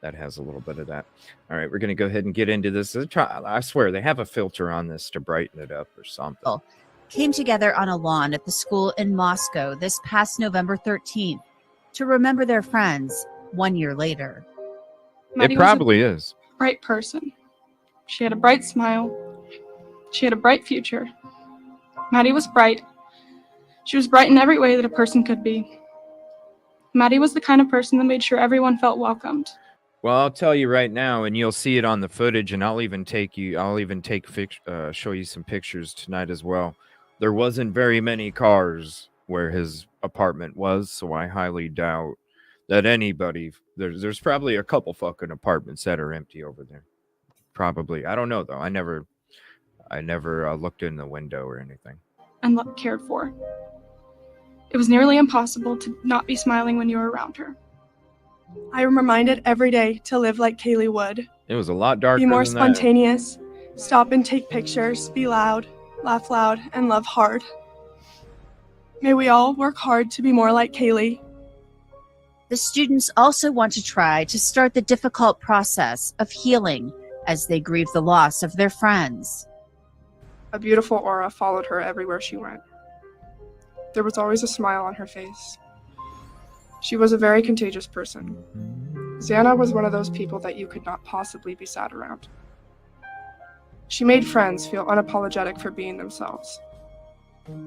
that has a little bit of that. All right, we're going to go ahead and get into this. I swear they have a filter on this to brighten it up or something. Came together on a lawn at the school in Moscow this past November 13th to remember their friends 1 year later. It probably is. Bright person. She had a bright smile. She had a bright future. Maddie was bright. She was bright in every way that a person could be. Maddie was the kind of person that made sure everyone felt welcomed. Well, I'll tell you right now, and you'll see it on the footage, and I'll even show you some pictures tonight as well. There wasn't very many cars where his apartment was, so I highly doubt that anybody, there's probably a couple fucking apartments that are empty over there. Probably. I don't know though. I never looked in the window or anything. And cared for. It was nearly impossible to not be smiling when you were around her. I am reminded every day to live like Kaylee would. It was a lot darker. Be more than spontaneous, stop and take pictures, be loud, laugh loud, and love hard. May we all work hard to be more like Kaylee. The students also want to try to start the difficult process of healing as they grieve the loss of their friends. A beautiful aura followed her everywhere she went. There was always a smile on her face. She was a very contagious person. Xana was one of those people that you could not possibly be sad around. She made friends feel unapologetic for being themselves.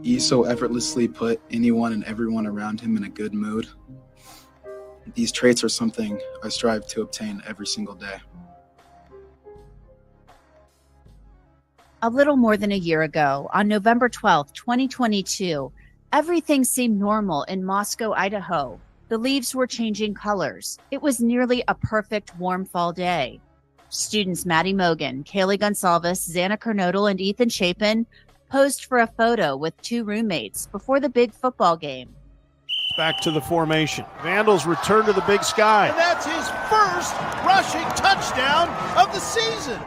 He so effortlessly put anyone and everyone around him in a good mood. These traits are something I strive to obtain every single day. A little more than a year ago, on November 12th, 2022, everything seemed normal in Moscow, Idaho. The leaves were changing colors. It was nearly a perfect warm fall day. Students Maddie Mogan, Kaylee Gonsalves, Xana Kernodle, and Ethan Chapin posed for a photo with 2 roommates before the big football game. Back to the formation. Vandals return to the Big Sky. And that's his first rushing touchdown of the season.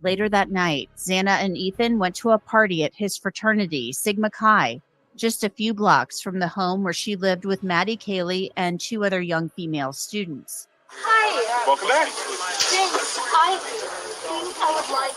Later that night, Xana and Ethan went to a party at his fraternity, Sigma Chi, just a few blocks from the home where she lived with Maddie, Kaylee, and 2 other young female students. Hi. Welcome back. Thanks. I think I would like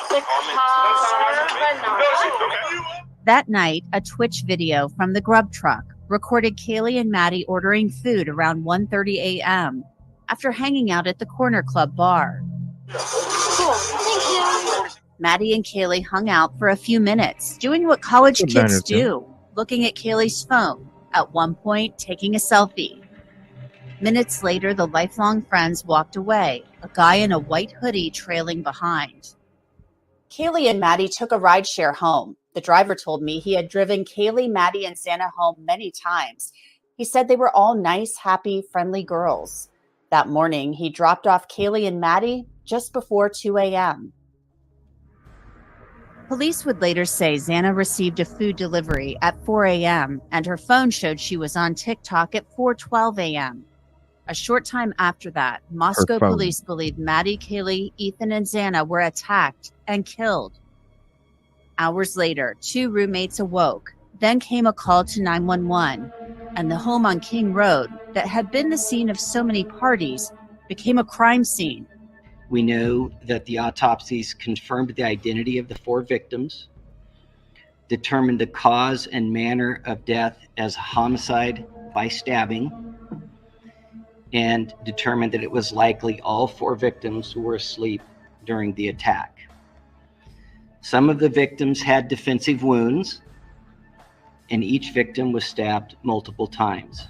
the carbonara. That night, a Twitch video from the Grub Truck recorded Kaylee and Maddie ordering food around 1:30 a.m. after hanging out at the Corner Club bar. Cool. Thank you. Maddie and Kaylee hung out for a few minutes, doing what college kids do, looking at Kaylee's phone, at one point taking a selfie. Minutes later, the lifelong friends walked away, a guy in a white hoodie trailing behind. Kaylee and Maddie took a rideshare home. The driver told me he had driven Kaylee, Maddie, and Xana home many times. He said they were all nice, happy, friendly girls. That morning, he dropped off Kaylee and Maddie just before 2 a.m. Police would later say Xana received a food delivery at 4 a.m. and her phone showed she was on TikTok at 4:12 a.m. A short time after that, Moscow police believe Maddie, Kaylee, Ethan, and Xana were attacked and killed. Hours later, 2 roommates awoke. Then came a call to 911, and the home on King Road that had been the scene of so many parties became a crime scene. We know that the autopsies confirmed the identity of the 4 victims, determined the cause and manner of death as homicide by stabbing, and determined that it was likely all 4 victims were asleep during the attack. Some of the victims had defensive wounds, and each victim was stabbed multiple times.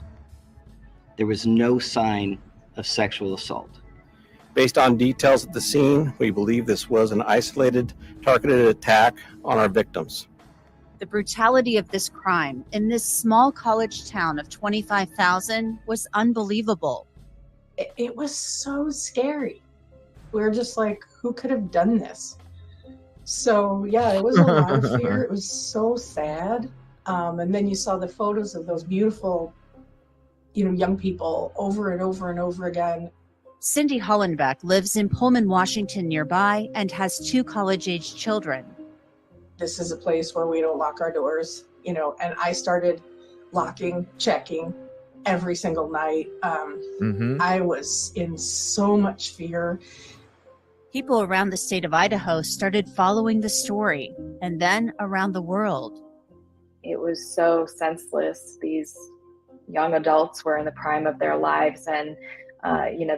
There was no sign of sexual assault. Based on details at the scene, we believe this was an isolated, targeted attack on our victims. The brutality of this crime in this small college town of 25,000 was unbelievable. It was so scary. We were just like, who could have done this? So yeah, it was a lot of fear. It was so sad. And then you saw the photos of those beautiful, young people over and over and over again. Cindy Hollenbeck lives in Pullman, Washington nearby and has 2 college-age children. This is a place where we don't lock our doors, and I started locking, checking every single night. I was in so much fear. People around the state of Idaho started following the story, and then around the world. It was so senseless. These young adults were in the prime of their lives, and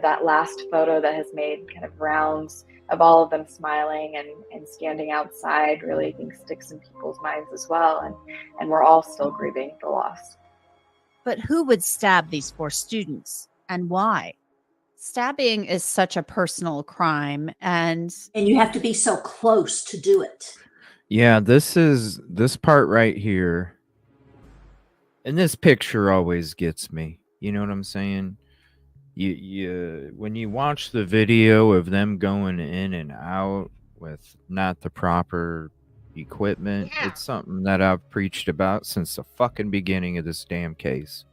that last photo that has made kind of rounds of all of them smiling and standing outside really, I think, sticks in people's minds as well. And we're all still grieving the loss. But who would stab these 4 students, and why? Stabbing is such a personal crime, and you have to be so close to do it. Yeah, this part right here. And this picture always gets me. You know what I'm saying? You when you watch the video of them going in and out with not the proper equipment, it's something that I've preached about since the fucking beginning of this damn case.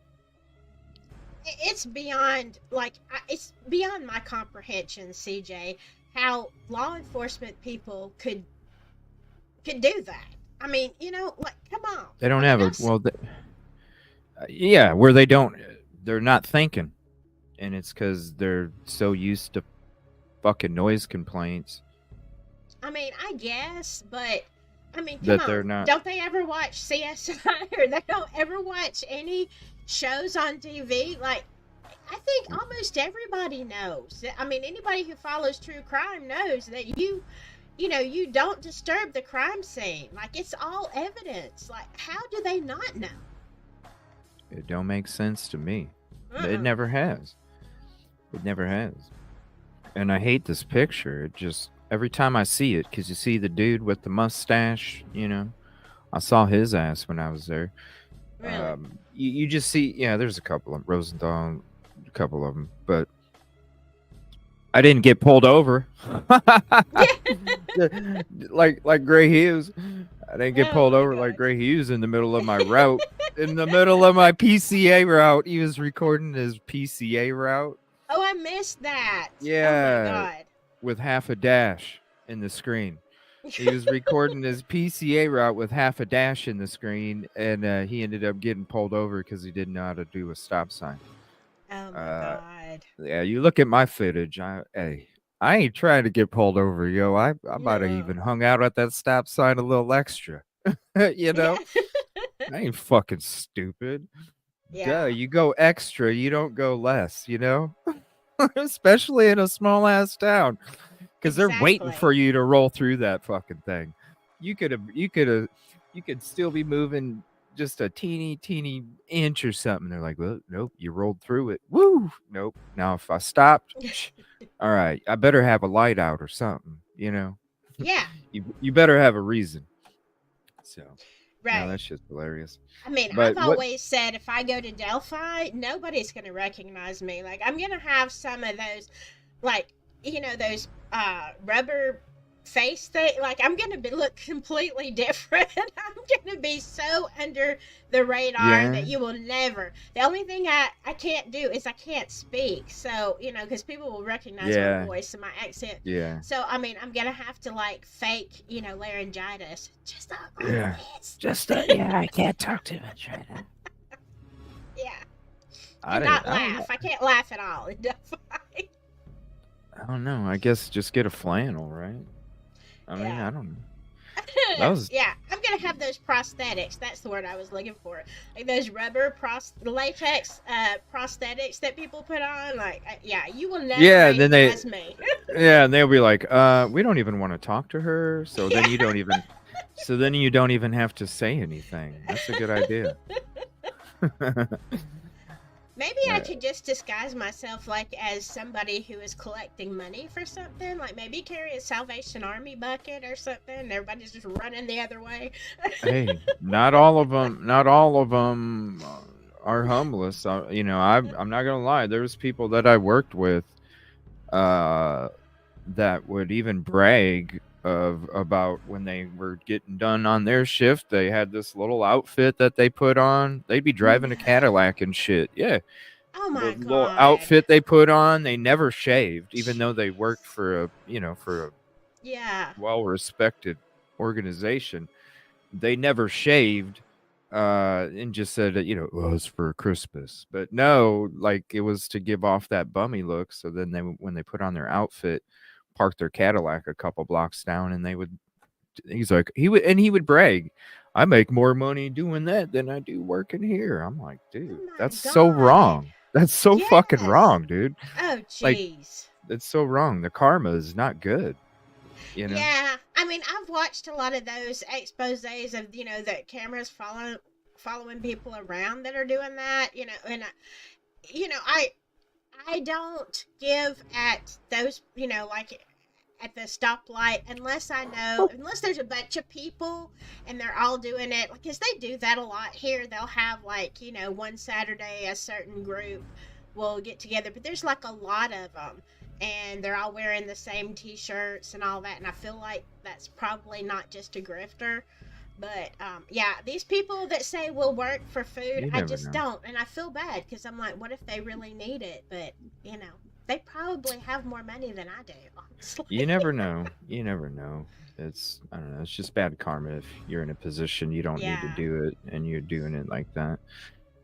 It's beyond, it's beyond my comprehension, CJ, how law enforcement people could do that. I mean, come on. They don't have where they're not thinking. And it's because they're so used to fucking noise complaints. I mean, I guess, but come that on. They're not. Don't they ever watch CSI or they don't ever watch any shows on TV? I think almost everybody knows. I mean, anybody who follows true crime knows that you don't disturb the crime scene. It's all evidence. How do they not know? It don't make sense to me. It never has. It never has. And I hate this picture. It just, every time I see it, because you see the dude with the mustache, I saw his ass when I was there. Really? You just see, yeah, there's a couple of Rosenthal, a couple of them, but I didn't get pulled over. like Gray Hughes. I didn't get pulled over like Gray Hughes in the middle of my route. In the middle of my PCA route, he was recording his PCA route. Oh, I missed that. Yeah. Oh my God. With half a dash in the screen. He was recording his PCA route with half a dash in the screen, and he ended up getting pulled over because he didn't know how to do a stop sign. Oh my God. Yeah, you look at my footage. I ain't trying to get pulled over, yo. I might have even hung out at that stop sign a little extra. You know? I ain't fucking stupid. Yeah. Duh, you go extra, you don't go less, you know? Especially in a small ass town. Because they're waiting for you to roll through that fucking thing. You could still be moving just a teeny inch or something. They're like, well, nope, you rolled through it. Woo! Nope. Now if I stopped, all right, I better have a light out or something, you know? Yeah. You better have a reason. So, right. No, that's just hilarious. I mean, I've always said if I go to Delphi, nobody's going to recognize me. Like, I'm going to have some of those, like, those rubber face thing. Like, I'm going to look completely different. I'm going to be so under the radar that you will never. The only thing I can't do is I can't speak. So, because people will recognize my voice and my accent. Yeah. So, I mean, I'm going to have to, like, fake, laryngitis. Just I can't talk too much right now. Yeah. I can't laugh at all. I don't know. I guess just get a flannel, right? I mean, I don't know. Yeah, I'm gonna have those prosthetics. That's the word I was looking for. Like those rubber latex prosthetics that people put on. Like, you will never recognize me. Yeah, and they'll be like, we don't even want to talk to her. So then you don't even. So then you don't even have to say anything. That's a good idea. Maybe I could just disguise myself like as somebody who is collecting money for something. Like maybe carry a Salvation Army bucket or something. And everybody's just running the other way. Hey, not all of them are homeless. I'm not gonna lie. There's people that I worked with that would even brag about when they were getting done on their shift. They had this little outfit that they put on. They'd be driving a Cadillac and shit. Yeah. Oh my God. Little outfit they put on. They never shaved, even though they worked for a well-respected organization. They never shaved and just said that, well, it's for Christmas. But no, like it was to give off that bummy look. So then when they put on their outfit, parked their Cadillac a couple blocks down, and he would brag, I make more money doing that than I do working here. I'm like, dude, that's so wrong. That's so fucking wrong, dude. Oh, jeez. Like, that's so wrong. The karma is not good. Yeah, I mean, I've watched a lot of those exposés of the cameras following people around that are doing that. And I don't give at those, like at the stoplight unless there's a bunch of people and they're all doing it, because they do that a lot here. They'll have like, one Saturday a certain group will get together, but there's like a lot of them and they're all wearing the same t-shirts and all that. And I feel like that's probably not just a grifter. But, these people that say we'll work for food, I just don't. And I feel bad because I'm like, what if they really need it? But, they probably have more money than I do, honestly. You never know. It's, I don't know, it's just bad karma if you're in a position you don't need to do it and you're doing it like that.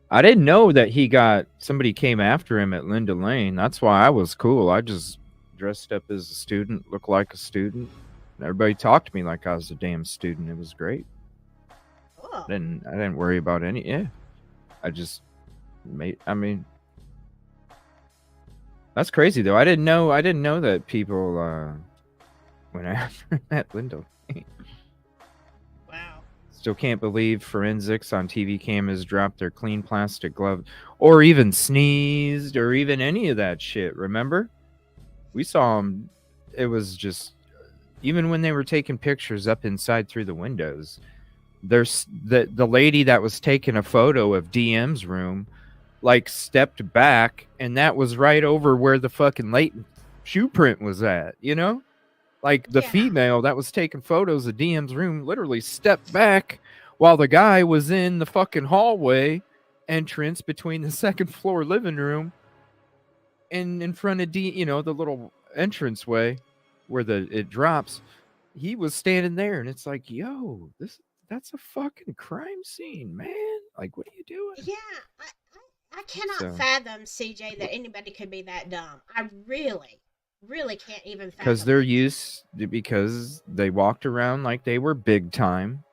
I didn't know that somebody came after him at Linda Lane. That's why I was cool. I just dressed up as a student, looked like a student. And everybody talked to me like I was a damn student. It was great. Cool. I didn't worry about any. Yeah, that's crazy though. I didn't know that people went after that Linda. Wow. Still can't believe forensics on TV cameras dropped their clean plastic glove, or even sneezed, or even any of that shit. Remember, we saw them. It was just, even when they were taking pictures up inside through the windows, there's the lady that was taking a photo of DM's room, like stepped back, and that was right over where the fucking latent shoe print was at, you know? Like the female that was taking photos of DM's room literally stepped back while the guy was in the fucking hallway entrance between the second floor living room and in front of the little entranceway where it drops. He was standing there, and it's like, yo, that's a fucking crime scene, man. Like, what are you doing? Yeah, I cannot fathom, CJ, that anybody could be that dumb. I really can't even fathom. Because they walked around like they were big time.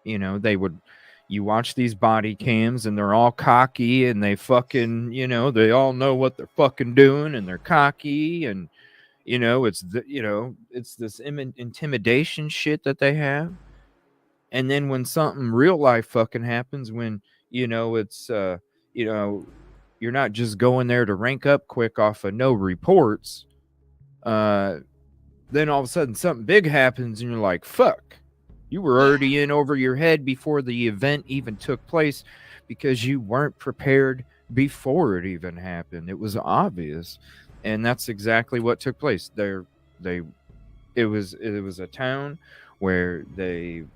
You watch these body cams, and they're all cocky, and they fucking, they all know what they're fucking doing, and they're cocky, and it's this intimidation shit that they have. And then when something real life fucking happens, when it's you're not just going there to rank up quick off of no reports, then all of a sudden something big happens, and you're like, fuck, you were already in over your head before the event even took place, because you weren't prepared before it even happened. It was obvious. And that's exactly what took place. It was a town where it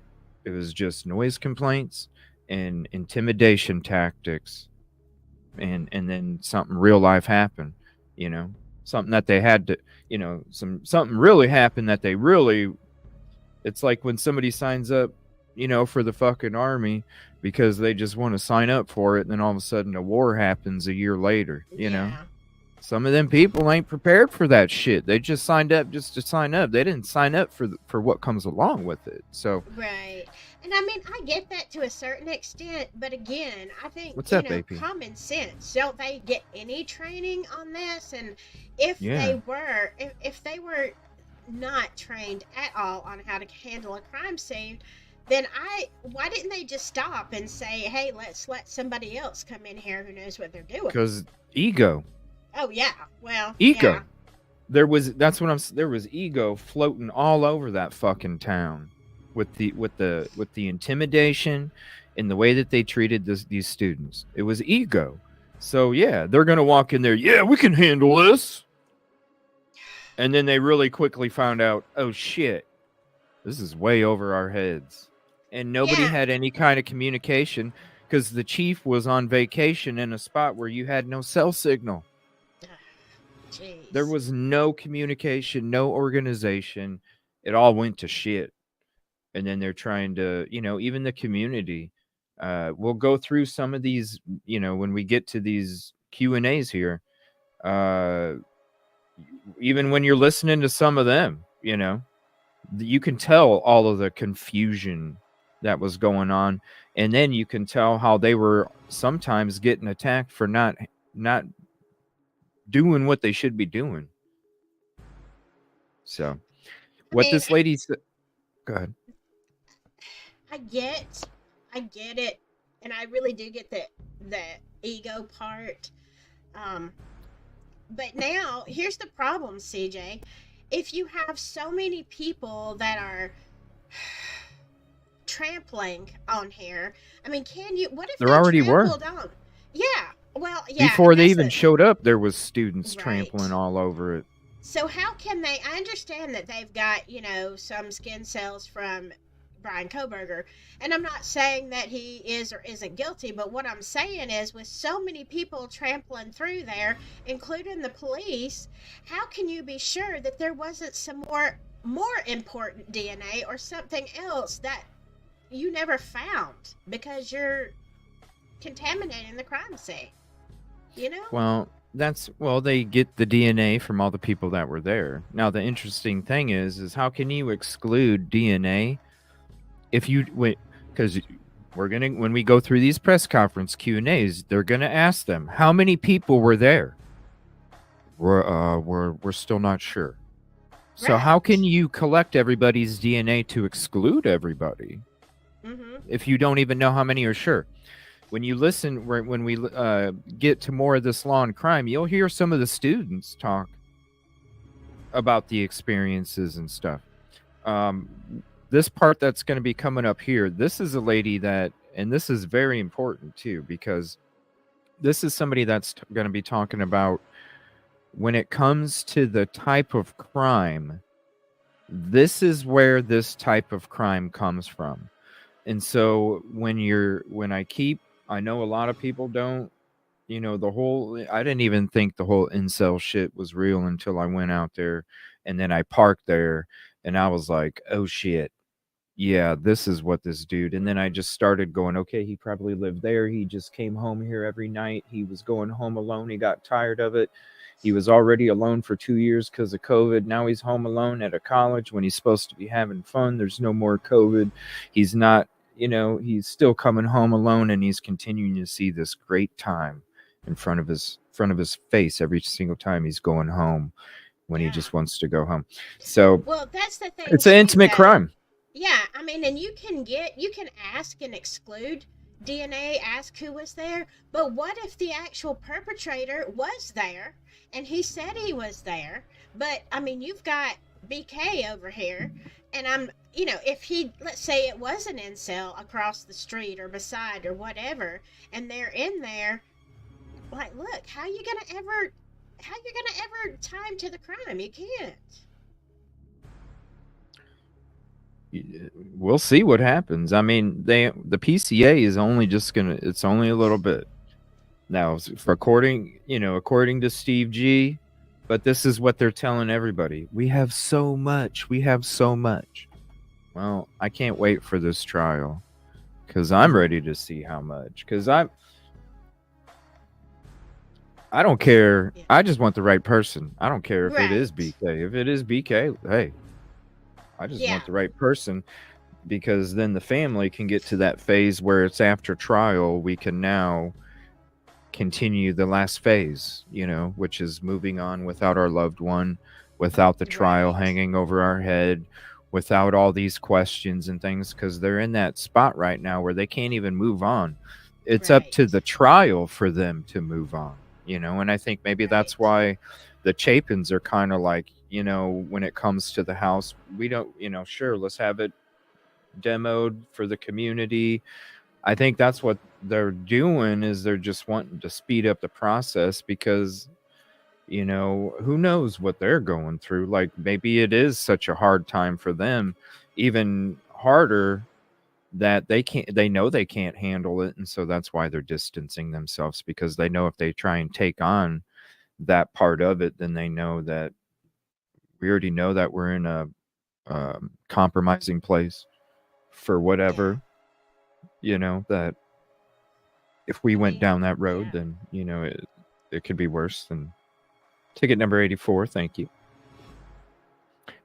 was just noise complaints and intimidation tactics, and then something real life happened, something that they had to, something really happened that they really. It's like when somebody signs up, for the fucking army because they just want to sign up for it, and then all of a sudden a war happens a year later, know. Some of them people ain't prepared for that shit. They just signed up just to sign up. They didn't sign up for what comes along with it. So right. And I mean, I get that to a certain extent, but again, I think common sense. Don't they get any training on this? And if they were not trained at all on how to handle a crime scene, then why didn't they just stop and say, hey, let's let somebody else come in here who knows what they're doing? Because ego. Oh yeah, well, ego. Yeah. There was ego floating all over that fucking town, with the intimidation and the way that they treated these students. It was ego. So yeah, they're gonna walk in there. Yeah, we can handle this. And then they really quickly found out, oh shit, this is way over our heads, and nobody had any kind of communication because the chief was on vacation in a spot where you had no cell signal. Jeez. There was no communication, no organization. It all went to shit. And then they're trying to, even the community. We'll go through some of these, when we get to these Q&As here. Even when you're listening to some of them, you can tell all of the confusion that was going on. And then you can tell how they were sometimes getting attacked for not doing what they should be doing. So this lady said, go ahead. I get it, and I really do get the ego part. But now here's the problem, CJ. If you have so many people that are trampling on here, I mean, what if there already were? On? Yeah. Well, yeah. Before they even showed up, there was students trampling all over it. So how can they? I understand that they've got, some skin cells from Brian Kohberger, and I'm not saying that he is or isn't guilty, but what I'm saying is, with so many people trampling through there, including the police, how can you be sure that there wasn't some more important DNA or something else that you never found because you're contaminating the crime scene? Well, they get the DNA from all the people that were there. Now, the interesting thing is how can you exclude DNA because when we go through these press conference Q&As, they're gonna ask them how many people were there. We're still not sure. So how can you collect everybody's DNA to exclude everybody if you don't even know how many are sure? When you listen, when we get to more of this law and crime, you'll hear some of the students talk about the experiences and stuff. this part that's going to be coming up here, this is a lady that, and this is very important too, because this is somebody that's going to be talking about when it comes to the type of crime, this is where this type of crime comes from. And so I know a lot of people don't, I didn't even think the whole incel shit was real until I went out there, and then I parked there and I was like, oh shit. Yeah, this is what this dude. And then I just started going, okay, he probably lived there. He just came home here every night. He was going home alone. He got tired of it. He was already alone for 2 years because of COVID. Now he's home alone at a college when he's supposed to be having fun. There's no more COVID. He's not, he's still coming home alone, and he's continuing to see this great time in front of his face every single time he's going home when he just wants to go home. So, well, that's the thing. It's an intimate crime. Yeah, I mean, and you can ask and exclude DNA, ask who was there, but what if the actual perpetrator was there and he said he was there? But I mean, you've got BK over here, and if he, let's say it was an incel across the street or beside or whatever, and they're in there, like, look, how you gonna ever tie him to the crime? You can't. We'll see what happens. I mean, the PCA is only it's only a little bit. Now, according to Steve G, but this is what they're telling everybody. We have so much. Well, I can't wait for this trial because I'm ready to see how much. Because I don't care. I just want the right person. I don't care if it is BK. If it is BK, hey, I just want the right person, because then the family can get to that phase where it's after trial. We can now continue the last phase, which is moving on without our loved one, without the trial hanging over our head, without all these questions and things, because they're in that spot right now where they can't even move on. It's up to the trial for them to move on, and I think maybe that's why the Chapins are kind of like, when it comes to the house, we don't, sure, let's have it demoed for the community. I think that's what they're doing, is they're just wanting to speed up the process because, who knows what they're going through. Like, maybe it is such a hard time for them, even harder, that they know they can't handle it. And so that's why they're distancing themselves, because they know if they try and take on that part of it, then they know that we already know that we're in a compromising place for whatever, that if we went down that road, then, it could be worse than ticket number 84. Thank you.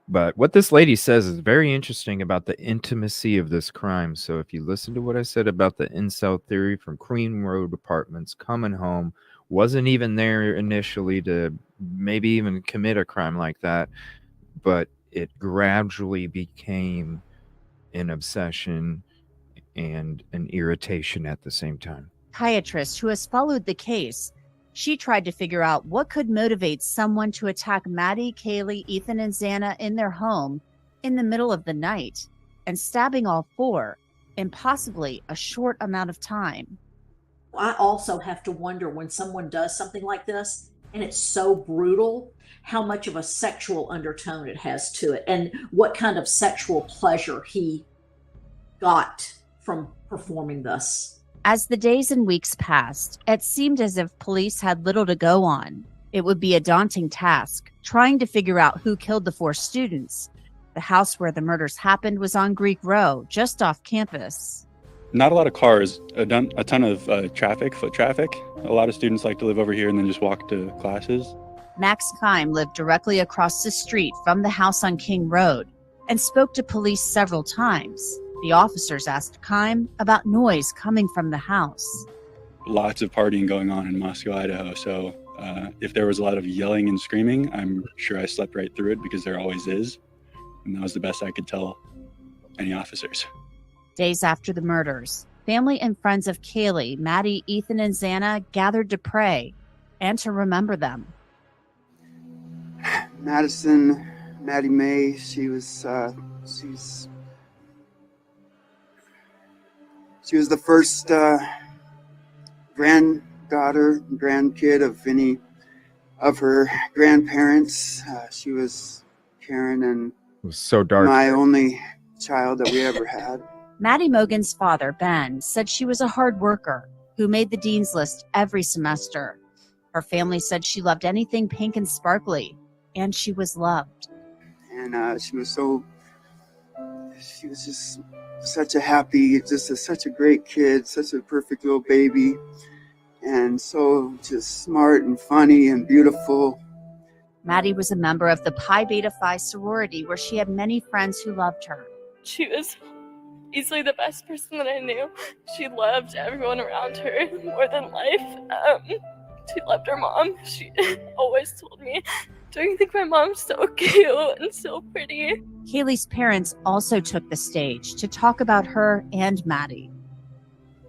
But what this lady says is very interesting about the intimacy of this crime. So if you listen to what I said about the incel theory from Queen Road Apartments, coming home, wasn't even there initially to maybe even commit a crime like that, but it gradually became an obsession and an irritation at the same time. Psychiatrist who has followed the case. She tried to figure out what could motivate someone to attack Maddie, Kaylee, Ethan, and Xana in their home in the middle of the night and stabbing all four in possibly a short amount of time. I also have to wonder, when someone does something like this and it's so brutal, how much of a sexual undertone it has to it, and what kind of sexual pleasure he got from performing this. As the days and weeks passed, it seemed as if police had little to go on. It would be a daunting task, trying to figure out who killed the four students. The house where the murders happened was on Greek Row, just off campus. Not a lot of cars, a ton of foot traffic. A lot of students like to live over here and then just walk to classes. Max Kime lived directly across the street from the house on King Road and spoke to police several times. The officers asked Kime about noise coming from the house. Lots of partying going on in Moscow, Idaho. So if there was a lot of yelling and screaming, I'm sure I slept right through it, because there always is. And that was the best I could tell any officers. Days after the murders, family and friends of Kaylee, Maddie, Ethan, and Xana gathered to pray and to remember them. Maddie May, she's She was the first granddaughter, grandkid of any of her grandparents. She was Karen and It was so dark. my only child that we ever had. Maddie Mogan's father, Ben, said she was a hard worker who made the dean's list every semester. Her family said she loved anything pink and sparkly, and she was loved. And she was just such a happy, such a great kid, such a perfect little baby, and so just smart and funny and beautiful. Maddie was a member of the Pi Beta Phi sorority where she had many friends who loved her. She was easily the best person that I knew. She loved everyone around her more than life. She loved her mom. She always told me, "Don't you think my mom's so cute and so pretty?" Kaylee's parents also took the stage to talk about her and Maddie.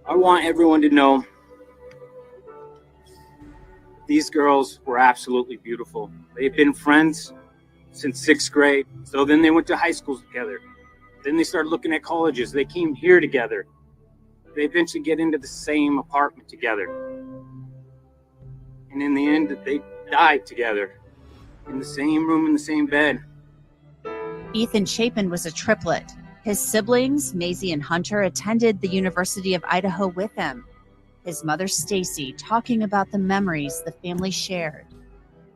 I want everyone to know these girls were absolutely beautiful. They've been friends since 6th grade. So then they went to high schools together. Then they started looking at colleges. They came here together. They eventually get into the same apartment together. And in the end, they died together in the same room, in the same bed. Ethan Chapin was a triplet. His siblings, Maisie and Hunter, attended the University of Idaho with him. His mother, Stacy, talking about the memories the family shared.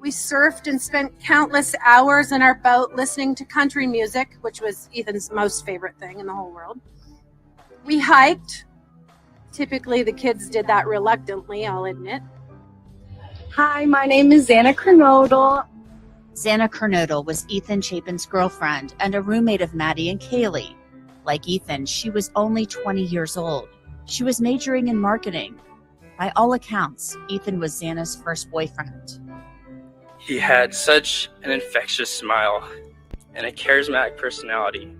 We surfed and spent countless hours in our boat listening to country music, which was Ethan's most favorite thing in the whole world. We hiked. Typically, the kids did that reluctantly, I'll admit. Hi, my name is Xana Kernodle. Xana Kernodle was Ethan Chapin's girlfriend and a roommate of Maddie and Kaylee. Like Ethan, she was only 20 years old. She was majoring in marketing. By all accounts, Ethan was Xana's first boyfriend. He had such an infectious smile and a charismatic personality.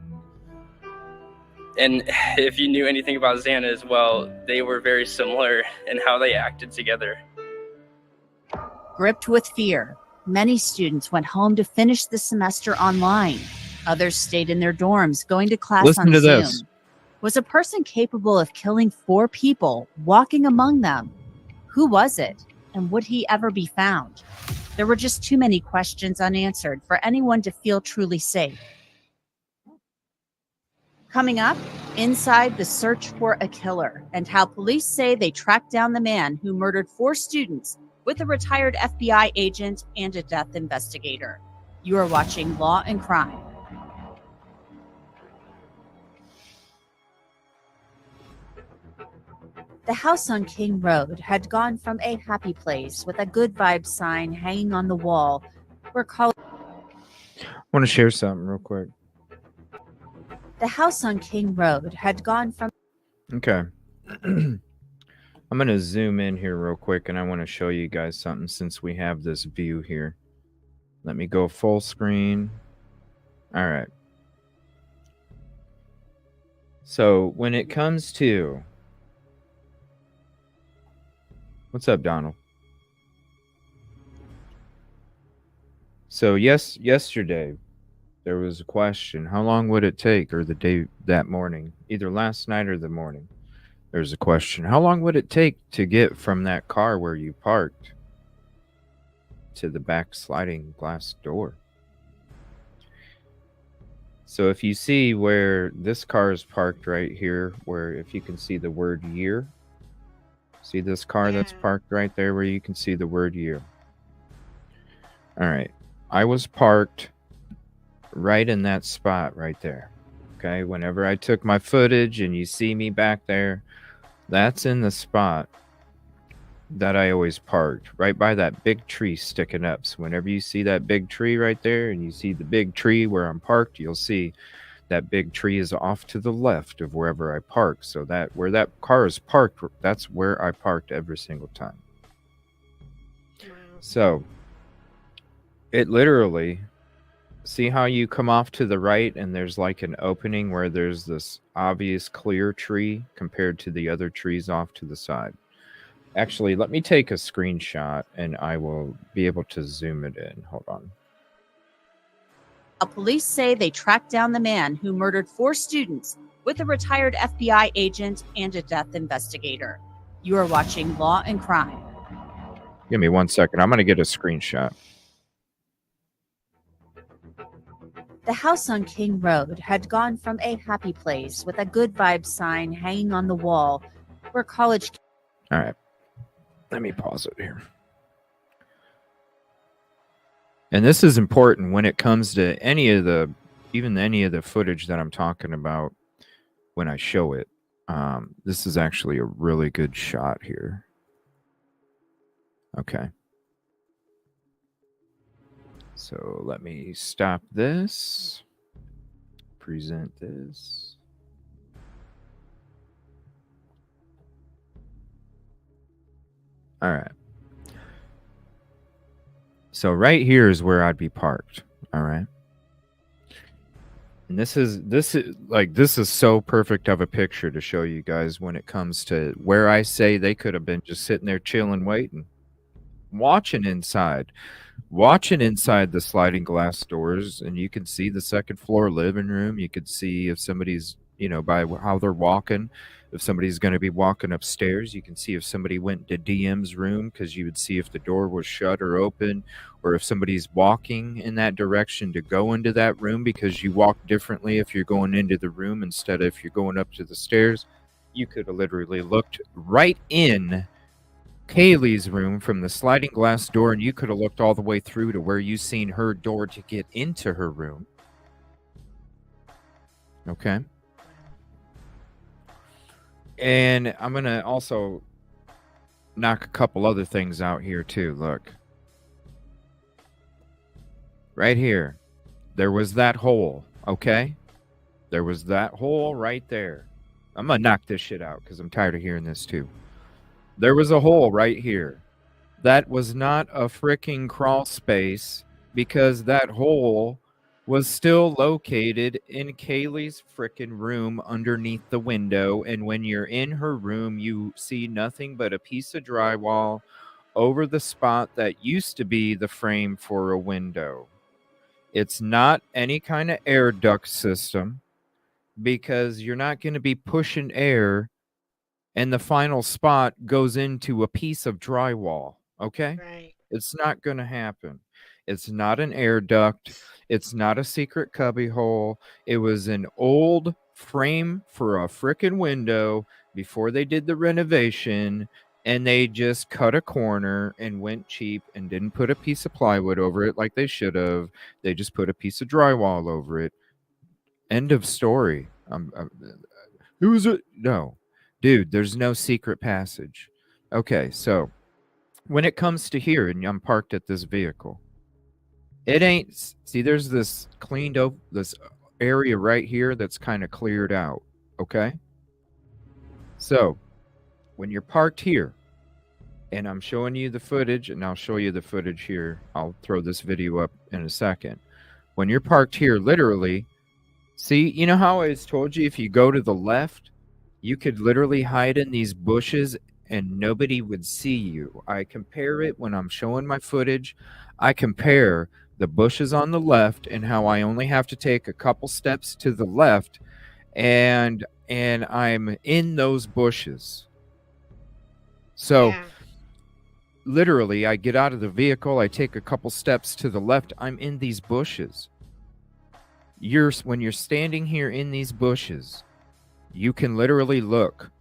And if you knew anything about Xana as well, they were very similar in how they acted together. Gripped with fear, many students went home to finish the semester online. Others stayed in their dorms, going to class Listen on to Zoom. this. Was a person capable of killing 4 people, walking among them? Who was it? And would he ever be found? There were just too many questions unanswered for anyone to feel truly safe. Coming up, inside the search for a killer and how police say they tracked down the man who murdered 4 students with a retired FBI agent and a death investigator. You are watching Law and Crime. The house on King Road had gone from a happy place with a good vibe sign hanging on the wall where college. I want to share something real quick. The house on King Road had gone from. Okay. I'm going to zoom in here real quick, and I want to show you guys something since we have this view here. Let me go full screen. All right. So when it comes to... What's up, Donald? So yesterday, there was a question. How long would it take, or the day that morning, either last night or the morning? There's a question. How long would it take to get from that car where you parked to the back sliding glass door? So if you see where this car is parked right here, where if you can see the word year, see this car that's parked right there where you can see the word year. All right. I was parked right in that spot right there. Okay. Whenever I took my footage and you see me back there, that's in the spot that I always parked, right by that big tree sticking up. So whenever you see that big tree right there and you see the big tree where I'm parked, you'll see that big tree is off to the left of wherever I park. So that where that car is parked, that's where I parked every single time. So it literally, see how you come off to the right and there's like an opening where there's this obvious clear tree compared to the other trees off to the side. Actually, let me take a screenshot and I will be able to zoom it in. Hold on. Police say they tracked down the man who murdered 4 students with a retired FBI agent and a death investigator. You are watching Law and Crime. Give me 1 second. I'm going to get a screenshot. The house on King Road had gone from a happy place with a good vibe sign hanging on the wall where college... All right. Let me pause it here. And this is important when it comes to even any of the footage that I'm talking about when I show it. This is actually a really good shot here. Okay. So let me stop this. Present this. All right. So right here is where I'd be parked. All right. And this is so perfect of a picture to show you guys when it comes to where I say they could have been just sitting there chilling, waiting, watching inside the sliding glass doors, and you can see the second floor living room. You could see if somebody's, by how they're walking, if somebody's going to be walking upstairs. You can see if somebody went to DM's room, because you would see if the door was shut or open, or if somebody's walking in that direction to go into that room, because you walk differently if you're going into the room instead of if you're going up to the stairs. You could have literally looked right in Kaylee's room from the sliding glass door, and you could have looked all the way through to where you seen her door to get into her room. Okay. And I'm going to also knock a couple other things out here too. Look. Right here. There was that hole, okay? There was that hole right there. I'm going to knock this shit out because I'm tired of hearing this too. There was a hole right here. That was not a freaking crawl space, because that hole was still located in Kaylee's freaking room underneath the window. And when you're in her room, you see nothing but a piece of drywall over the spot that used to be the frame for a window. It's not any kind of air duct system, because you're not going to be pushing air and the final spot goes into a piece of drywall, okay? Right. It's not going to happen. It's not an air duct. It's not a secret cubby hole. It was an old frame for a frickin' window before they did the renovation, and they just cut a corner and went cheap and didn't put a piece of plywood over it like they should have. They just put a piece of drywall over it. End of story. Who is it? No. Dude, there's no secret passage. Okay, so when it comes to here, and I'm parked at this vehicle, it ain't, see, there's this cleaned up, this area right here that's kind of cleared out, okay? So when you're parked here, and I'm showing you the footage, and I'll show you the footage here. I'll throw this video up in a second. When you're parked here, literally, see, you know how I told you if you go to the left, you could literally hide in these bushes and nobody would see you. I compare it when I'm showing my footage. I compare the bushes on the left and how I only have to take a couple steps to the left, and I'm in those bushes. So literally, I get out of the vehicle, I take a couple steps to the left, I'm in these bushes. When you're standing here in these bushes, you can literally look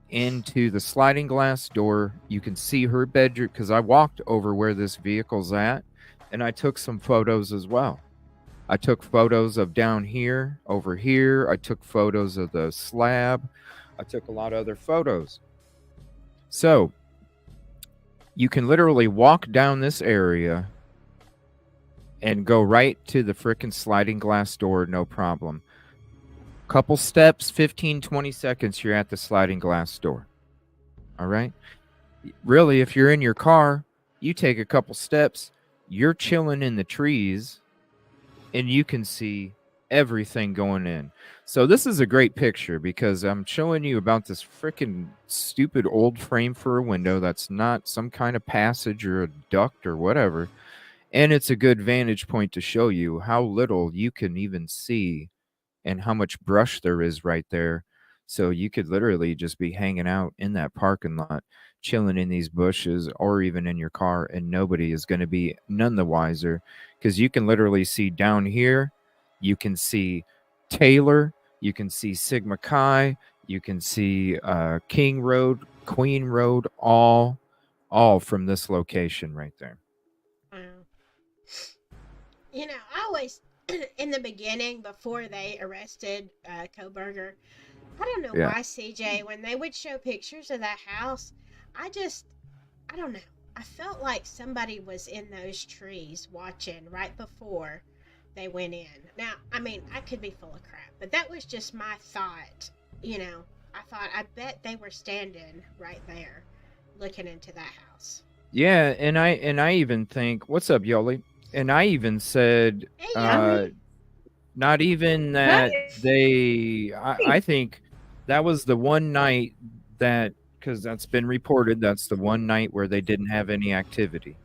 into the sliding glass door. You can see her bedroom, because I walked over where this vehicle's at, and I took some photos as well. I took photos of down here, over here. I took photos of the slab. I took a lot of other photos. So you can literally walk down this area and go right to the frickin' sliding glass door, no problem. Couple steps, 15, 20 seconds, you're at the sliding glass door. All right? Really, if you're in your car, you take a couple steps, you're chilling in the trees, and you can see everything going in. So this is a great picture, because I'm showing you about this freaking stupid old frame for a window that's not some kind of passage or a duct or whatever. And it's a good vantage point to show you how little you can even see and how much brush there is right there. So you could literally just be hanging out in that parking lot, chilling in these bushes or even in your car, and nobody is going to be none the wiser, because you can literally see down here, you can see Taylor, you can see Sigma Chi, you can see King Road, Queen Road, all from this location right there. You know, I always, in the beginning, before they arrested Koberger, I don't know Yeah. why, CJ, when they would show pictures of that house, I don't know. I felt like somebody was in those trees watching right before they went in. Now, I mean, I could be full of crap, but that was just my thought. You know, I thought, I bet they were standing right there looking into that house. Yeah, and I even think, what's up, Yolie? And I even said, not even that I think that was the one night that, because that's been reported, that's the one night where they didn't have any activity.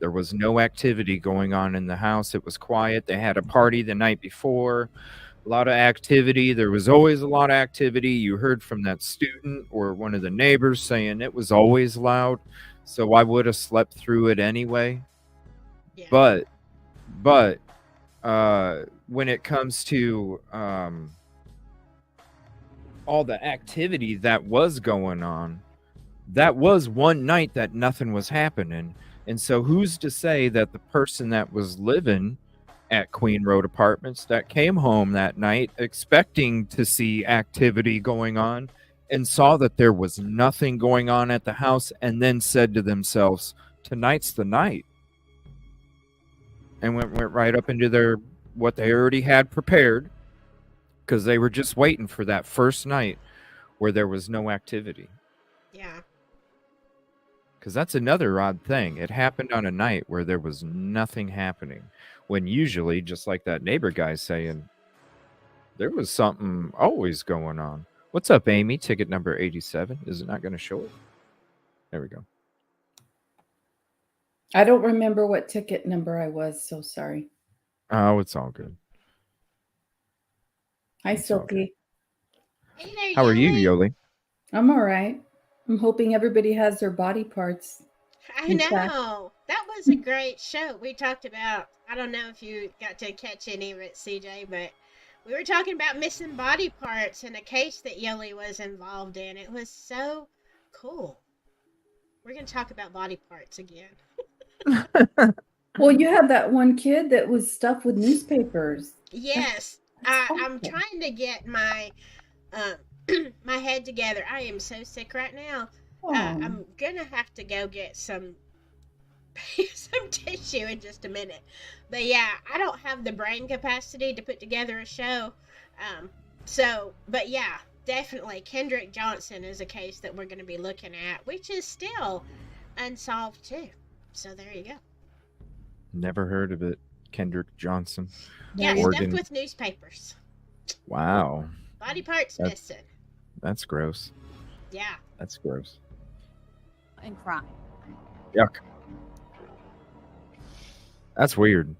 There was no activity going on in the house. It was quiet. They had a party the night before. A lot of activity. There was always a lot of activity. You heard from that student or one of the neighbors saying it was always loud. So I would have slept through it anyway. Yeah. But when it comes to all the activity that was going on, that was one night that nothing was happening. And so who's to say that the person that was living at Queen Road Apartments that came home that night expecting to see activity going on and saw that there was nothing going on at the house and then said to themselves, tonight's the night, and went right up into what they already had prepared, because they were just waiting for that first night where there was no activity. Yeah. Because that's another odd thing. It happened on a night where there was nothing happening, when usually, just like that neighbor guy saying, there was something always going on. What's up, Amy? Ticket number 87. Is it not going to show it? There we go. I don't remember what ticket number I was, so sorry. Oh, it's all good. Hi, Silky. Hey there, How are you, Yolie? I'm all right. I'm hoping everybody has their body parts. I know. That was a great show. We talked about, I don't know if you got to catch any of it, CJ, but we were talking about missing body parts in a case that Yolie was involved in. It was so cool. We're going to talk about body parts again. Well, you had that one kid that was stuffed with newspapers. Yes. I'm trying to get my my head together. I am so sick right now. I'm gonna have to go get some tissue in just a minute. But yeah, I don't have the brain capacity to put together a show. But yeah, definitely Kendrick Johnson is a case that we're gonna be looking at, which is still unsolved too. So there you go. Never heard of it. Kendrick Johnson. Yeah, stuffed with newspapers. Wow. Body parts missing. That's gross. Yeah. That's gross. And crime. Yuck. That's weird.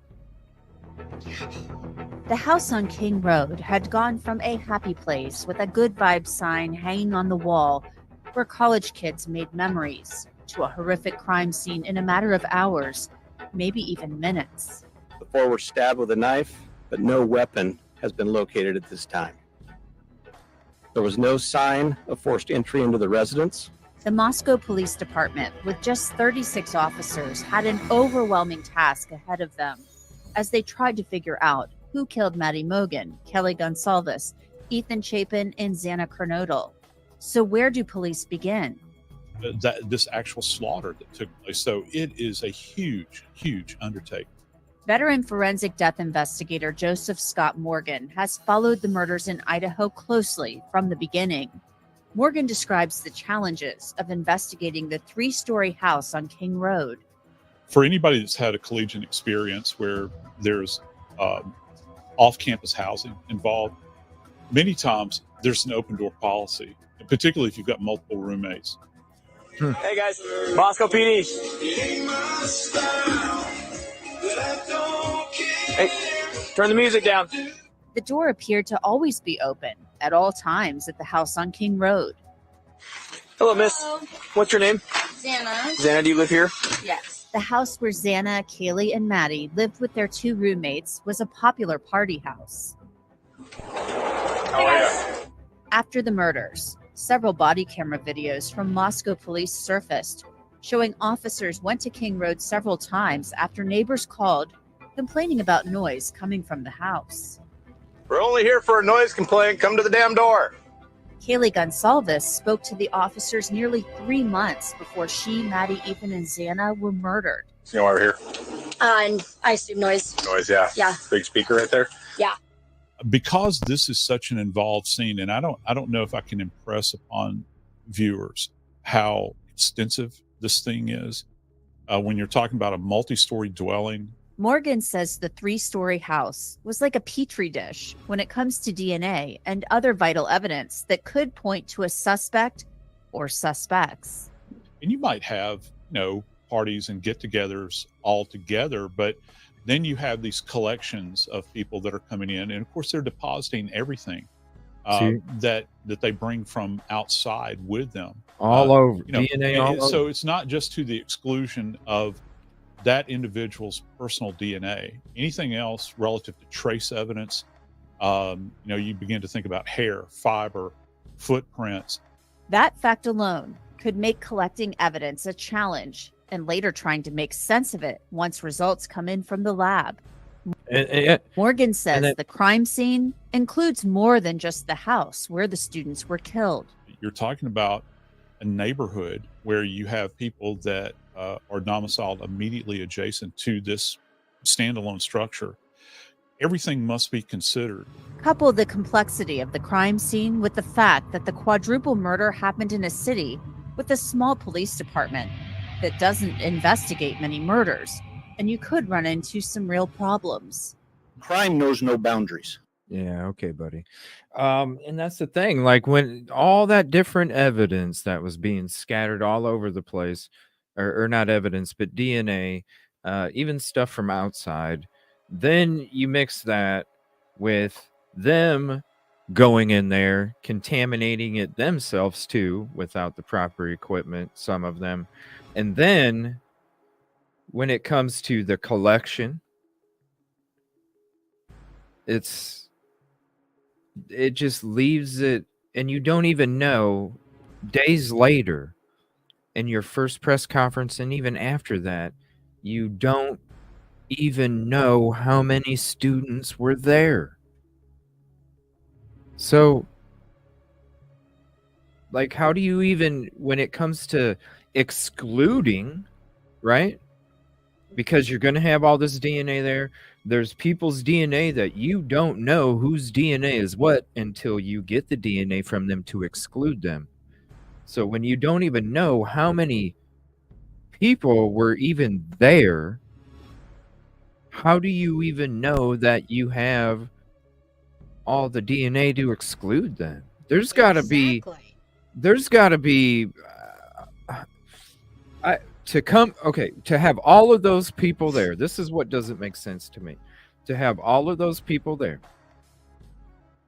The house on King Road had gone from a happy place with a good vibes sign hanging on the wall where college kids made memories to a horrific crime scene in a matter of hours, maybe even minutes. The four were stabbed with a knife, but no weapon has been located at this time. There was no sign of forced entry into the residence. The Moscow Police Department, with just 36 officers, had an overwhelming task ahead of them as they tried to figure out who killed Maddie Mogan, Kelly Gonsalves, Ethan Chapin, and Xana Kernodle. So where do police begin? This actual slaughter that took place. So it is a huge, huge undertaking. Veteran forensic death investigator Joseph Scott Morgan has followed the murders in Idaho closely from the beginning. Morgan describes the challenges of investigating the 3-story house on King Road. For anybody that's had a collegiate experience where there's off-campus housing involved, many times there's an open-door policy, particularly if you've got multiple roommates. Hey guys, Moscow PD. Hey, turn the music down. The door appeared to always be open at all times at the house on King Road. Hello, miss. What's your name? Xana. Xana, do you live here? Yes. The house where Xana, Kaylee, and Maddie lived with their 2 roommates was a popular party house. How are you? After the murders, several body camera videos from Moscow police surfaced, showing officers went to King Road several times after neighbors called, complaining about noise coming from the house. We're only here for a noise complaint. Come to the damn door. Kaylee Gonsalves spoke to the officers nearly 3 months before she, Maddie, Ethan, and Xana were murdered. You know why we're here? And I assume noise. Noise, yeah. Yeah. Big speaker right there. Yeah. Because this is such an involved scene, and I don't know if I can impress upon viewers how extensive this thing is. When you're talking about a multi-story dwelling. Morgan says the 3-story house was like a petri dish when it comes to DNA and other vital evidence that could point to a suspect or suspects. And you might have, parties and get-togethers all together, but then you have these collections of people that are coming in, and of course they're depositing everything that they bring from outside with them. All over DNA. All over. So it's not just to the exclusion of that individual's personal DNA. Anything else relative to trace evidence, you begin to think about hair, fiber, footprints. That fact alone could make collecting evidence a challenge, and later trying to make sense of it once results come in from the lab. Morgan says the crime scene includes more than just the house where the students were killed. You're talking about a neighborhood where you have people that are domiciled immediately adjacent to this standalone structure. Everything must be considered. Couple the complexity of the crime scene with the fact that the quadruple murder happened in a city with a small police department that doesn't investigate many murders, and you could run into some real problems. Crime knows no boundaries. Yeah, okay, buddy. And that's the thing, like when all that different evidence that was being scattered all over the place, or not evidence, but DNA, even stuff from outside, then you mix that with them going in there, contaminating it themselves too, without the proper equipment, some of them. And then when it comes to the collection, it just leaves it, and you don't even know days later in your first press conference, and even after that, you don't even know how many students were there. So, like, how do you even, when it comes to excluding, right? Because you're going to have all this DNA there. There's people's DNA that you don't know whose DNA is what until you get the DNA from them to exclude them. So when you don't even know how many people were even there, how do you even know that you have all the DNA to exclude them? There's got to be to have all of those people there. This is what doesn't make sense to me. To have all of those people there,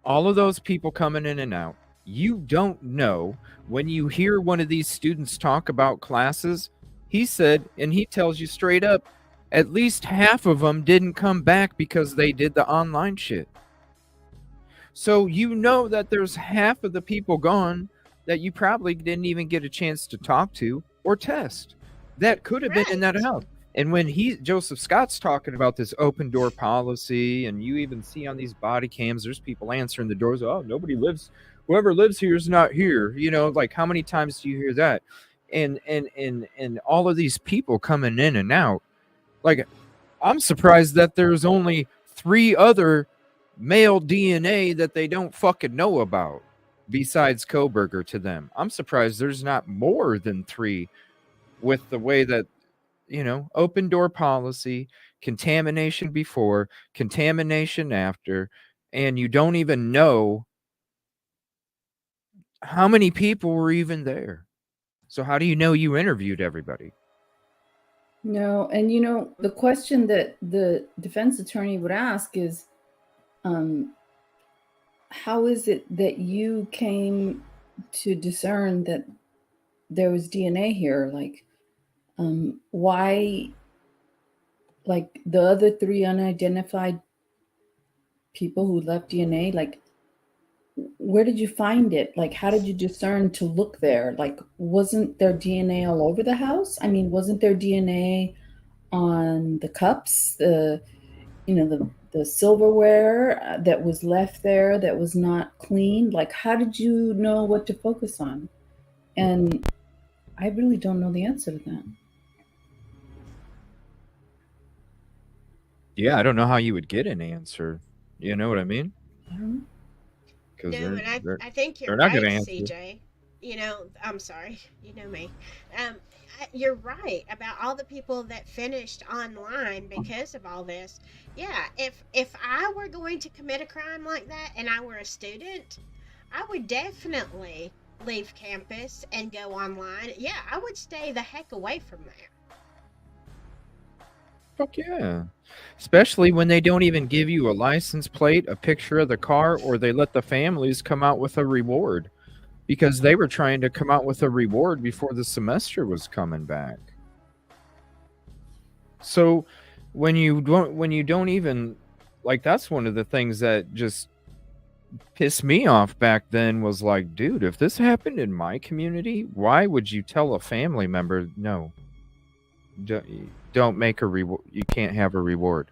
all of those people coming in and out, you don't know. When you hear one of these students talk about classes, he said, and he tells you straight up, at least half of them didn't come back because they did the online shit. So you know that there's half of the people gone that you probably didn't even get a chance to talk to or test. That could have been in that house. And when Joseph Scott's talking about this open door policy, and you even see on these body cams, there's people answering the doors. Oh, nobody lives. Whoever lives here is not here. Like how many times do you hear that? And all of these people coming in and out. Like, I'm surprised that there's only 3 other male DNA that they don't fucking know about besides Koberger to them. I'm surprised there's not more than 3 with the way that, open door policy, contamination before, contamination after, and you don't even know how many people were even there. So how do you know you interviewed everybody? No, and the question that the defense attorney would ask is, how is it that you came to discern that there was DNA here? Like, why, like the other 3 unidentified people who left DNA, like, where did you find it? Like, how did you discern to look there? Like, wasn't there DNA all over the house? I mean, wasn't there DNA on the cups, the silverware that was left there that was not cleaned? Like, how did you know what to focus on? And I really don't know the answer to that. Yeah, I don't know how you would get an answer. You know what I mean? Because No, and I think you're they're not going right, to answer. CJ. I'm sorry. You know me. You're right about all the people that finished online because of all this. Yeah, if I were going to commit a crime like that and I were a student, I would definitely leave campus and go online. Yeah, I would stay the heck away from there. Fuck yeah. Especially when they don't even give you a license plate, a picture of the car, or they let the families come out with a reward because they were trying to come out with a reward before the semester was coming back. So when you don't even, like, that's one of the things that just pissed me off back then was like, dude, if this happened in my community, why would you tell a family member, no, don't make a reward, you can't have a reward?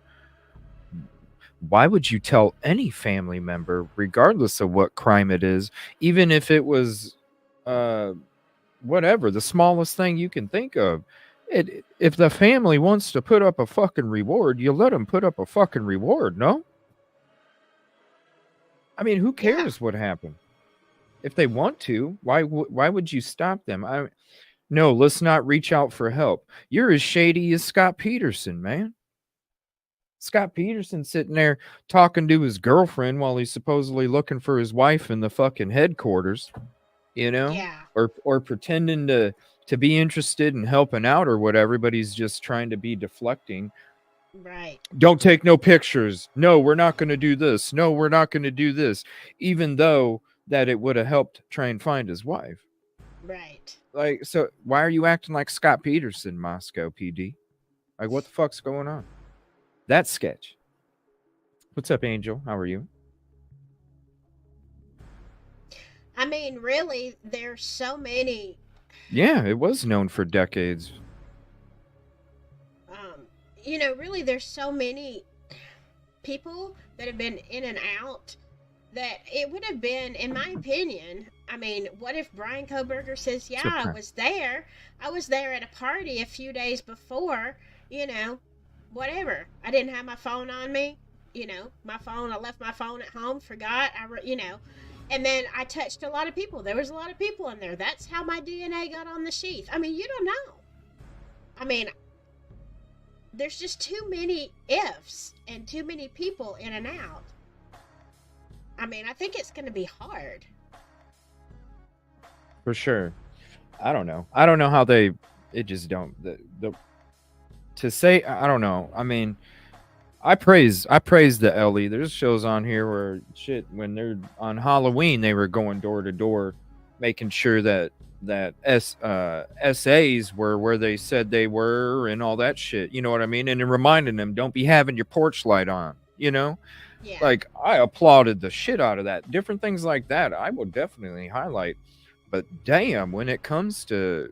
Why would you tell any family member, regardless of what crime it is, even if it was whatever, the smallest thing you can think of? If the family wants to put up a fucking reward, you let them put up a fucking reward, no? I mean, who cares what happened? If they want to, why would you stop them? No, let's not reach out for help. You're as shady as Scott Peterson, man. Scott Peterson sitting there talking to his girlfriend while he's supposedly looking for his wife in the fucking headquarters, Yeah. or pretending to be interested in helping out or whatever, but he's just trying to be deflecting. Right. Don't take no pictures. No, we're not going to do this. No, we're not going to do this. Even though that it would have helped try and find his wife. Right. Like, so why are you acting like Scott Peterson, Moscow PD? Like, what the fuck's going on? That's sketch. What's up, Angel? How are you? I mean, really, there's so many. Yeah, it was known for decades. Really, there's so many people that have been in and out that it would have been, in my opinion, I mean, what if Brian Koberger says, yeah, I was there at a party a few days before, whatever. I didn't have my phone on me, I left my phone at home, forgot, and then I touched a lot of people. There was a lot of people in there. That's how my DNA got on the sheath. I mean, you don't know. I mean, there's just too many ifs and too many people in and out. I mean, I think it's going to be hard. For sure. I don't know how it just don't, to say, I don't know. I mean, I praise the Ellie. There's shows on here where shit, when they're on Halloween, they were going door to door, making sure that SAs were where they said they were and all that shit. You know what I mean? And then reminding them, don't be having your porch light on, Yeah. Like, I applauded the shit out of that. Different things like that, I would definitely highlight. But damn, when it comes to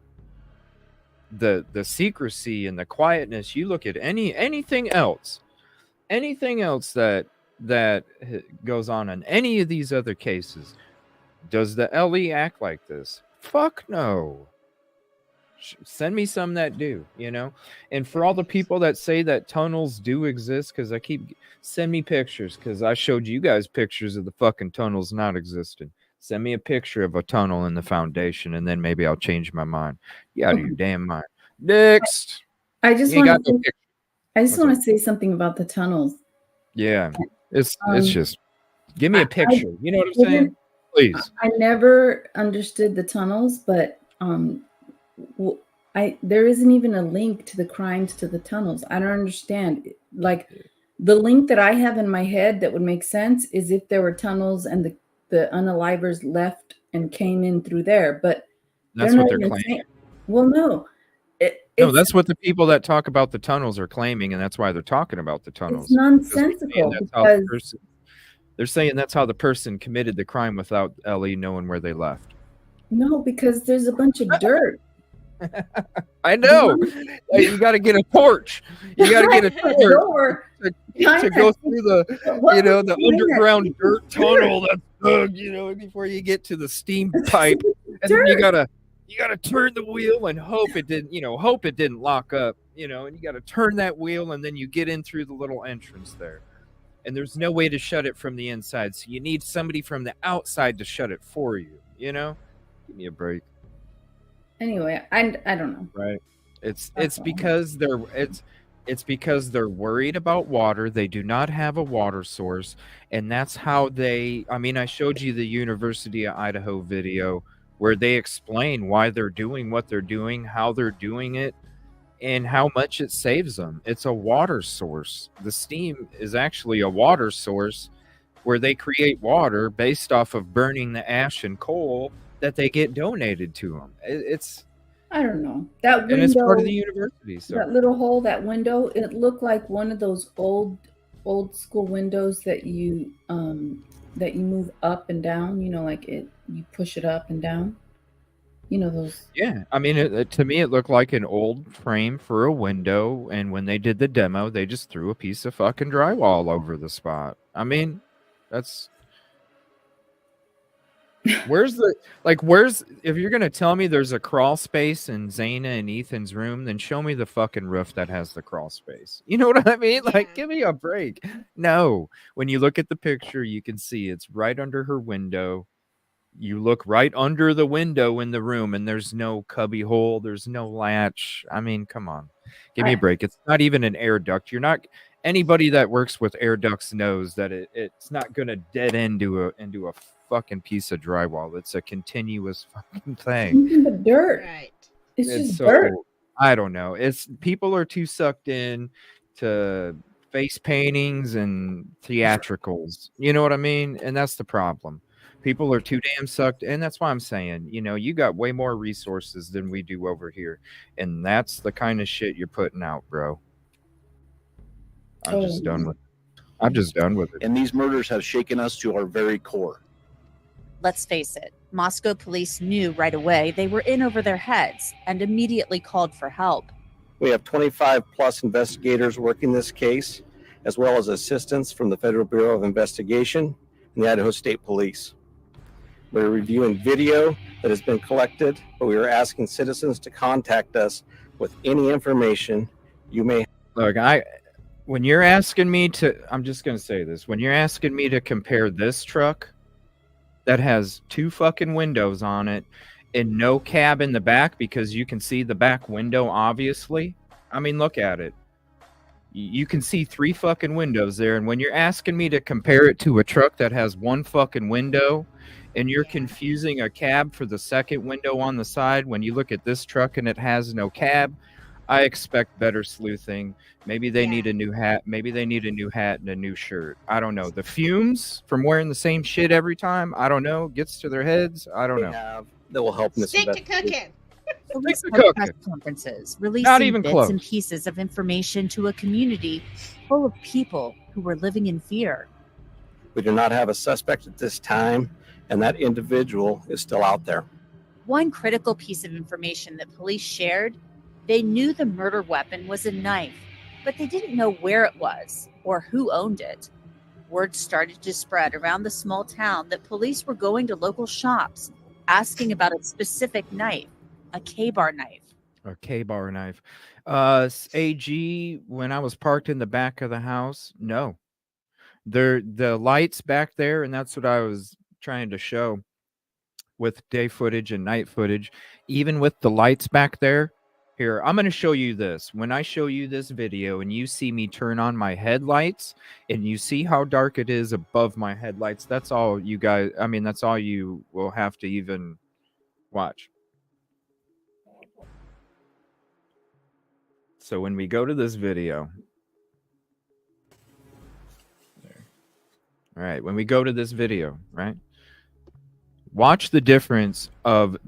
the secrecy and the quietness, you look at anything else that goes on in any of these other cases. Does the LE act like this? Fuck no. Send me some that do, And for all the people that say that tunnels do exist, because send me pictures, because I showed you guys pictures of the fucking tunnels not existing. Send me a picture of a tunnel in the foundation, and then maybe I'll change my mind. You out of your damn mind. Next. I just want to say something about the tunnels. Yeah, it's just, give me a picture. You know what I'm saying? Please. I never understood the tunnels, but there isn't even a link to the crimes to the tunnels. I don't understand. Like the link that I have in my head that would make sense is if there were tunnels and the unalivers left and came in through there, but That's what they're claiming. Well, no. No, that's what the people that talk about the tunnels are claiming, and that's why they're talking about the tunnels. It's nonsensical because they're saying that's how the person committed the crime without Ellie knowing where they left. No, because there's a bunch of dirt. I know. You got to get a torch. You got to get a torch to go through the underground dirt tunnel that's dug, before you get to the steam pipe. And then you gotta turn the wheel and hope it didn't lock up, and you gotta turn that wheel and then you get in through the little entrance there. And there's no way to shut it from the inside, so you need somebody from the outside to shut it for you. Give me a break. Anyway, I don't know. Right. It's because they're worried about water. They do not have a water source, and that's how I showed you the University of Idaho video where they explain why they're doing what they're doing, how they're doing it, and how much it saves them. It's a water source. The steam is actually a water source where they create water based off of burning the ash and coal that they get donated to them. I don't know. That window, and it's part of the university. So. That little hole, that window, it looked like one of those old school windows that you move up and down. You push it up and down. Those. Yeah, to me, it looked like an old frame for a window. And when they did the demo, they just threw a piece of fucking drywall over the spot. That's. If you're gonna tell me there's a crawl space in Zaina and Ethan's room, then show me the fucking roof that has the crawl space. You know what I mean? Give me a break. No, when you look at the picture, you can see it's right under her window. You look right under the window in the room, and there's no cubby hole. There's no latch. Come on, give me a break. It's not even an air duct. Anybody that works with air ducts knows that it's not gonna dead end into a fucking piece of drywall. It's a continuous fucking thing. Even the dirt. Right. It's just dirt. I don't know. People are too sucked in to face paintings and theatricals. You know what I mean? And that's the problem. People are too damn sucked, and that's why I'm saying, you got way more resources than we do over here, and that's the kind of shit you're putting out, bro. I'm just done with it. And these murders have shaken us to our very core. Let's face it, Moscow police knew right away they were in over their heads and immediately called for help. We have 25 plus investigators working this case, as well as assistance from the Federal Bureau of Investigation and the Idaho State Police. We're reviewing video that has been collected, but we are asking citizens to contact us with any information you may have. Look, when you're asking me to, I'm just going to say this. When you're asking me to compare this truck that has 2 fucking windows on it and no cab in the back because you can see the back window, obviously. Look at it. You can see 3 fucking windows there. And when you're asking me to compare it to a truck that has 1 fucking window and you're confusing a cab for the second window on the side, when you look at this truck and it has no cab, I expect better sleuthing. Maybe they need a new hat. Maybe they need a new hat and a new shirt. I don't know. The fumes from wearing the same shit every time, I don't know, gets to their heads. I don't know. That will help in this Stick to investigation. cooking. Police held press conferences, releasing bits and pieces of information to a community full of people who were living in fear. We do not have a suspect at this time, and that individual is still out there. One critical piece of information that police shared: they knew the murder weapon was a knife, but they didn't know where it was or who owned it. Word started to spread around the small town that police were going to local shops, asking about a specific knife, a K-bar knife. A K-bar knife. AG, when I was parked in the back of the house, no. The lights back there, and that's what I was trying to show with day footage and night footage. Even with the lights back there, here, I'm going to show you this. When I show you this video and you see me turn on my headlights and you see how dark it is above my headlights, that's all you guys, that's all you will have to even watch. So when we go to this video, all right, when we go to this video, right? Watch the difference of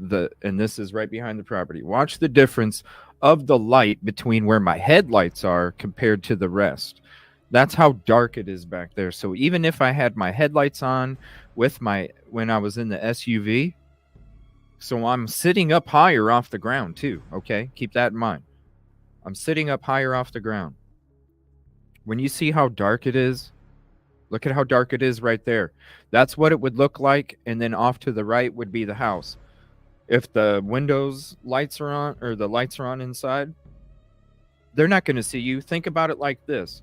and this is right behind the property. Watch the difference of the light between where my headlights are compared to the rest. That's how dark it is back there. So even if I had my headlights on when I was in the SUV, so I'm sitting up higher off the ground too, okay? Keep that in mind. I'm sitting up higher off the ground. When you see how dark it is, look at how dark it is right there. That's what it would look like, and then off to the right would be the house. If the windows lights are on, or the lights are on inside, they're not going to see you. Think about it like this.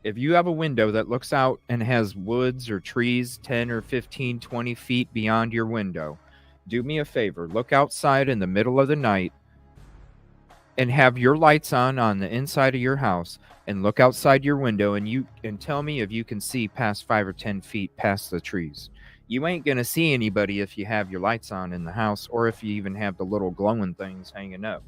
If you have a window that looks out and has woods or trees 10 or 15, 20 feet beyond your window, do me a favor. Look outside in the middle of the night and have your lights on the inside of your house, and look outside your window and tell me if you can see past 5 or 10 feet past the trees. You ain't going to see anybody if you have your lights on in the house, or if you even have the little glowing things hanging up.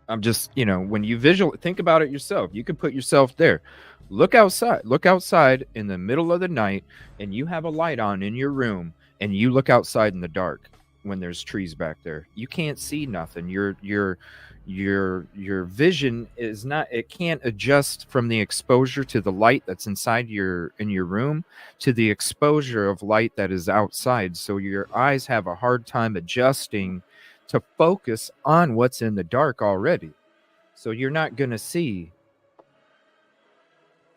I'm just, when you think about it yourself, you could put yourself there. Look outside in the middle of the night, and you have a light on in your room, and you look outside in the dark when there's trees back there. You can't see nothing. Your vision is not, it can't adjust from the exposure to the light that's in your room to the exposure of light that is outside. So your eyes have a hard time adjusting to focus on what's in the dark already. So you're not going to see.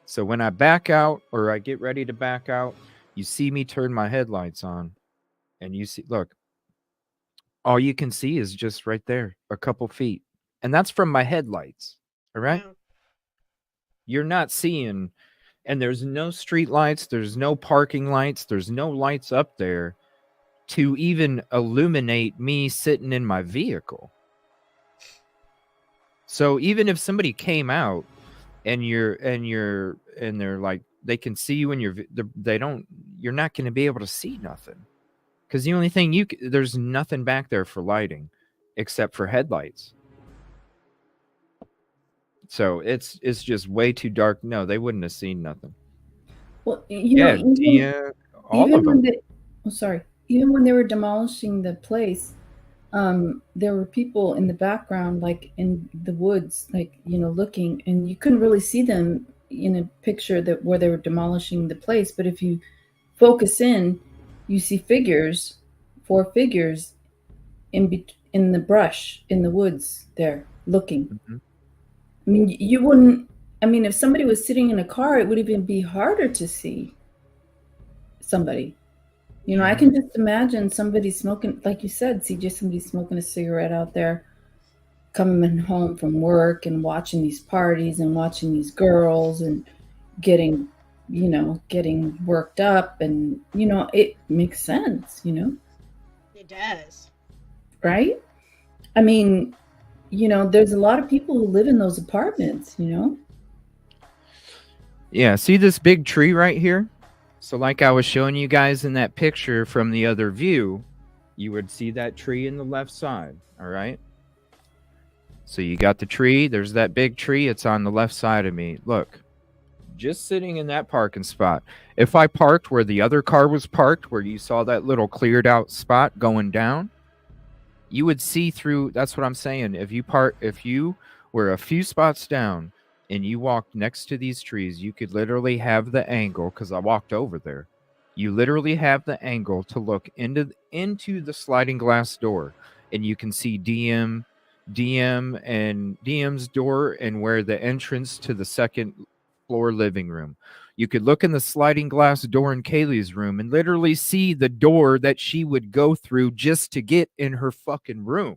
So when I back out, or I get ready to back out, you see me turn my headlights on, and you see, look, all you can see is just right there, a couple feet. And that's from my headlights. All right. Yeah. You're not seeing, and there's no street lights. There's no parking lights. There's no lights up there to even illuminate me sitting in my vehicle. So even if somebody came out and they're like, they can see you in you're not going to be able to see nothing. Because the only thing there's nothing back there for lighting except for headlights. So it's just way too dark. No, they wouldn't have seen nothing. Well, even of them. Even when they were demolishing the place, there were people in the background, like in the woods, like, looking, and you couldn't really see them in a picture where they were demolishing the place. But if you focus in, you see 4 figures in the brush, in the woods there, looking. Mm-hmm. I mean, you wouldn't, if somebody was sitting in a car, it would even be harder to see somebody. I can just imagine somebody smoking, like you said, somebody smoking a cigarette out there, coming home from work and watching these parties and watching these girls and getting worked up, and, it makes sense, It does. Right? There's a lot of people who live in those apartments, Yeah, see this big tree right here? So like I was showing you guys in that picture from the other view, you would see that tree in the left side, all right? So you got the tree, there's that big tree, it's on the left side of me. Look, just sitting in that parking spot. If I parked where the other car was parked, where you saw that little cleared out spot going down, you would see through. That's what I'm saying. If you were a few spots down and you walked next to these trees, you could literally have the angle, because I walked over there. You literally have the angle to look into the sliding glass door, and you can see DM and DM's door, and where the entrance to the second floor living room. You could look in the sliding glass door in Kaylee's room and literally see the door that she would go through just to get in her fucking room.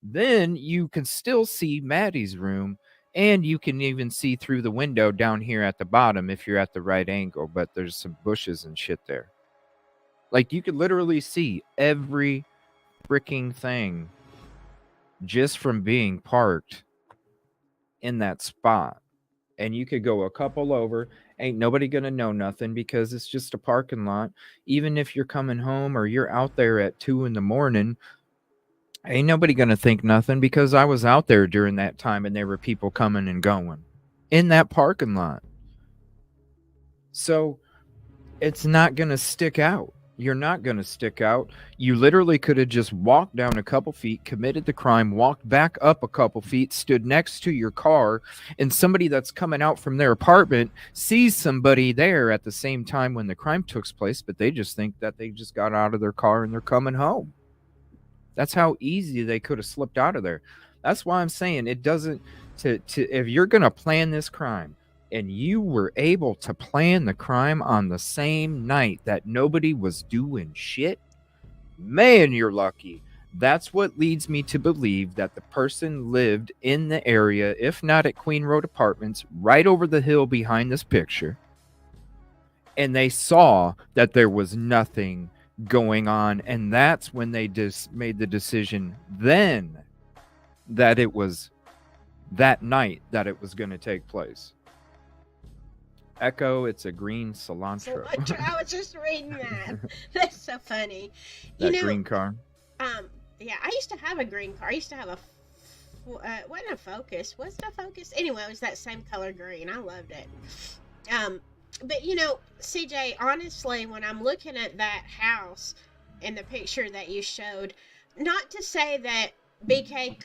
Then you can still see Maddie's room, and you can even see through the window down here at the bottom if you're at the right angle, but there's some bushes and shit there. Like, you could literally see every freaking thing just from being parked in that spot. And you could go a couple over. Ain't nobody gonna know nothing, because it's just a parking lot. Even if you're coming home or you're out there at 2 a.m, Ain't nobody gonna think nothing because I was out there during that time and there were people coming and going in that parking lot. So it's not gonna stick out. You're not gonna stick out. You literally could have just walked down a couple feet, committed the crime, walked back up a couple feet, stood next to your car, and somebody that's coming out from their apartment sees somebody there at the same time when the crime took place, but they just think that they just got out of their car and they're coming home. That's how easy they could have slipped out of there. That's why I'm saying it doesn't if you're going to plan this crime and you were able to plan the crime on the same night that nobody was doing shit, man, you're lucky. That's what leads me to believe that the person lived in the area, if not at Queen Road Apartments, right over the hill behind this picture. And they saw that there was nothing going on, and that's when they just made the decision then that it was that night that it was going to take place. Echo, it's a green cilantro. I was just reading that. That's so funny. That green car. Yeah, I used to have a green car. I used to have a wasn't a Focus. Was it a Focus? Anyway, it was that same color green. I loved it. But CJ, honestly, when I'm looking at that house in the picture that you showed, not to say that BK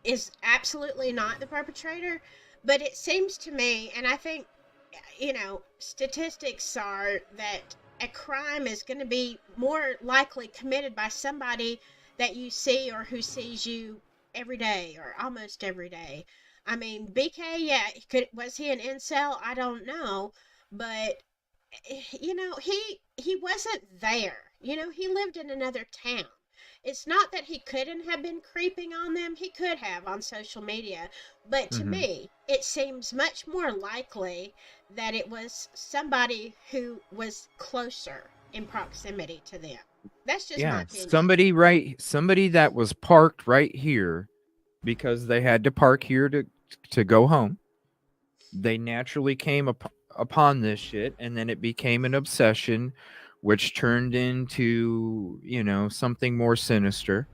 is absolutely not the perpetrator, but it seems to me, and I think, statistics are that a crime is going to be more likely committed by somebody that you see or who sees you every day or almost every day. I mean, BK, yeah, was he an incel? I don't know. But, he wasn't there. He lived in another town. It's not that he couldn't have been creeping on them. He could have on social media. But to me, it seems much more likely that it was somebody who was closer in proximity to them. That's just my opinion. Somebody that was parked right here because they had to park here to go home. They naturally came upon this shit, and then it became an obsession, which turned into, something more sinister.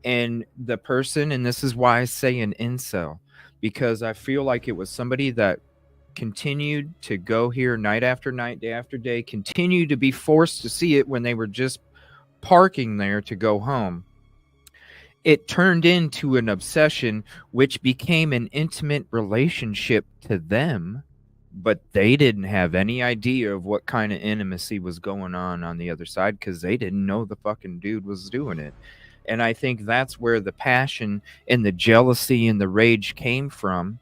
And the person, and this is why I say an incel, because I feel like it was somebody that continued to go here night after night, day after day, continued to be forced to see it when they were just parking there to go home. It turned into an obsession, which became an intimate relationship to them, but they didn't have any idea of what kind of intimacy was going on the other side because they didn't know the fucking dude was doing it. And I think that's where the passion and the jealousy and the rage came from,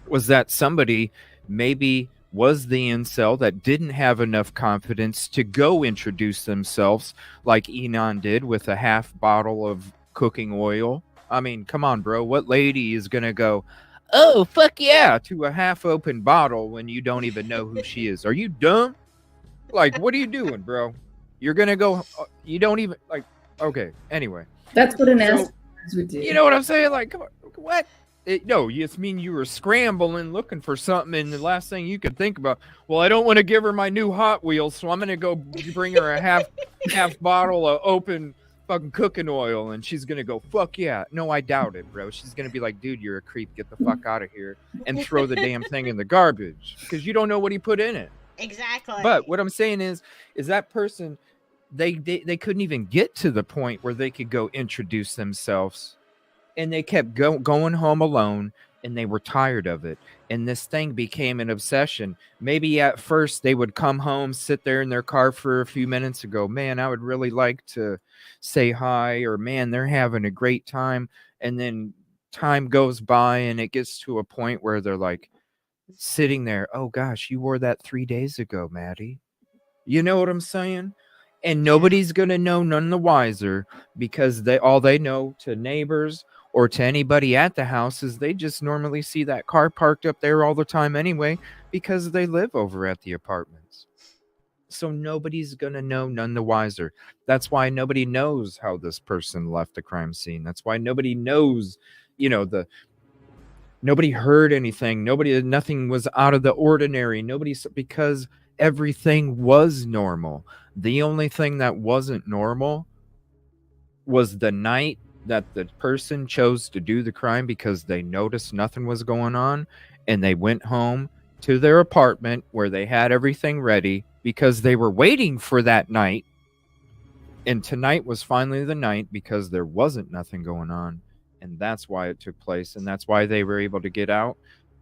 was that somebody maybe was the incel that didn't have enough confidence to go introduce themselves like Enon did with a half bottle of cooking oil. I mean, come on, bro. What lady is going to go, oh, fuck yeah, to a half open bottle when you don't even know who she is? Are you dumb? Like, what are you doing, bro? You're going to go, you don't even, like, okay, anyway. That's what an ass would do. You know what I'm saying? Like, come on, what? No, it's mean you were scrambling looking for something, and the last thing you could think about, well, I don't want to give her my new Hot Wheels, so I'm going to go bring her a half bottle of open fucking cooking oil, and she's gonna go, fuck yeah. No, I doubt it, bro. She's gonna be like, dude, you're a creep, get the fuck out of here, and throw the damn thing in the garbage because you don't know what he put in it. Exactly. But what I'm saying is that person, they couldn't even get to the point where they could go introduce themselves, and they kept going home alone, and they were tired of it, and this thing became an obsession. Maybe at first they would come home, sit there in their car for a few minutes and go, man, I would really like to say hi, or man, they're having a great time. And then time goes by and it gets to a point where they're like sitting there, oh gosh, you wore that 3 days ago, Maddie. You know what I'm saying? And nobody's gonna know none the wiser, because all they know to neighbors or to anybody at the house is they just normally see that car parked up there all the time anyway, because they live over at the apartments. So nobody's gonna know none the wiser. That's why nobody knows how this person left the crime scene. That's why nobody knows, nobody heard anything. Nothing was out of the ordinary. Because everything was normal. The only thing that wasn't normal was the night that the person chose to do the crime because they noticed nothing was going on, and they went home to their apartment where they had everything ready because they were waiting for that night. And tonight was finally the night because there wasn't nothing going on. And that's why it took place. And that's why they were able to get out.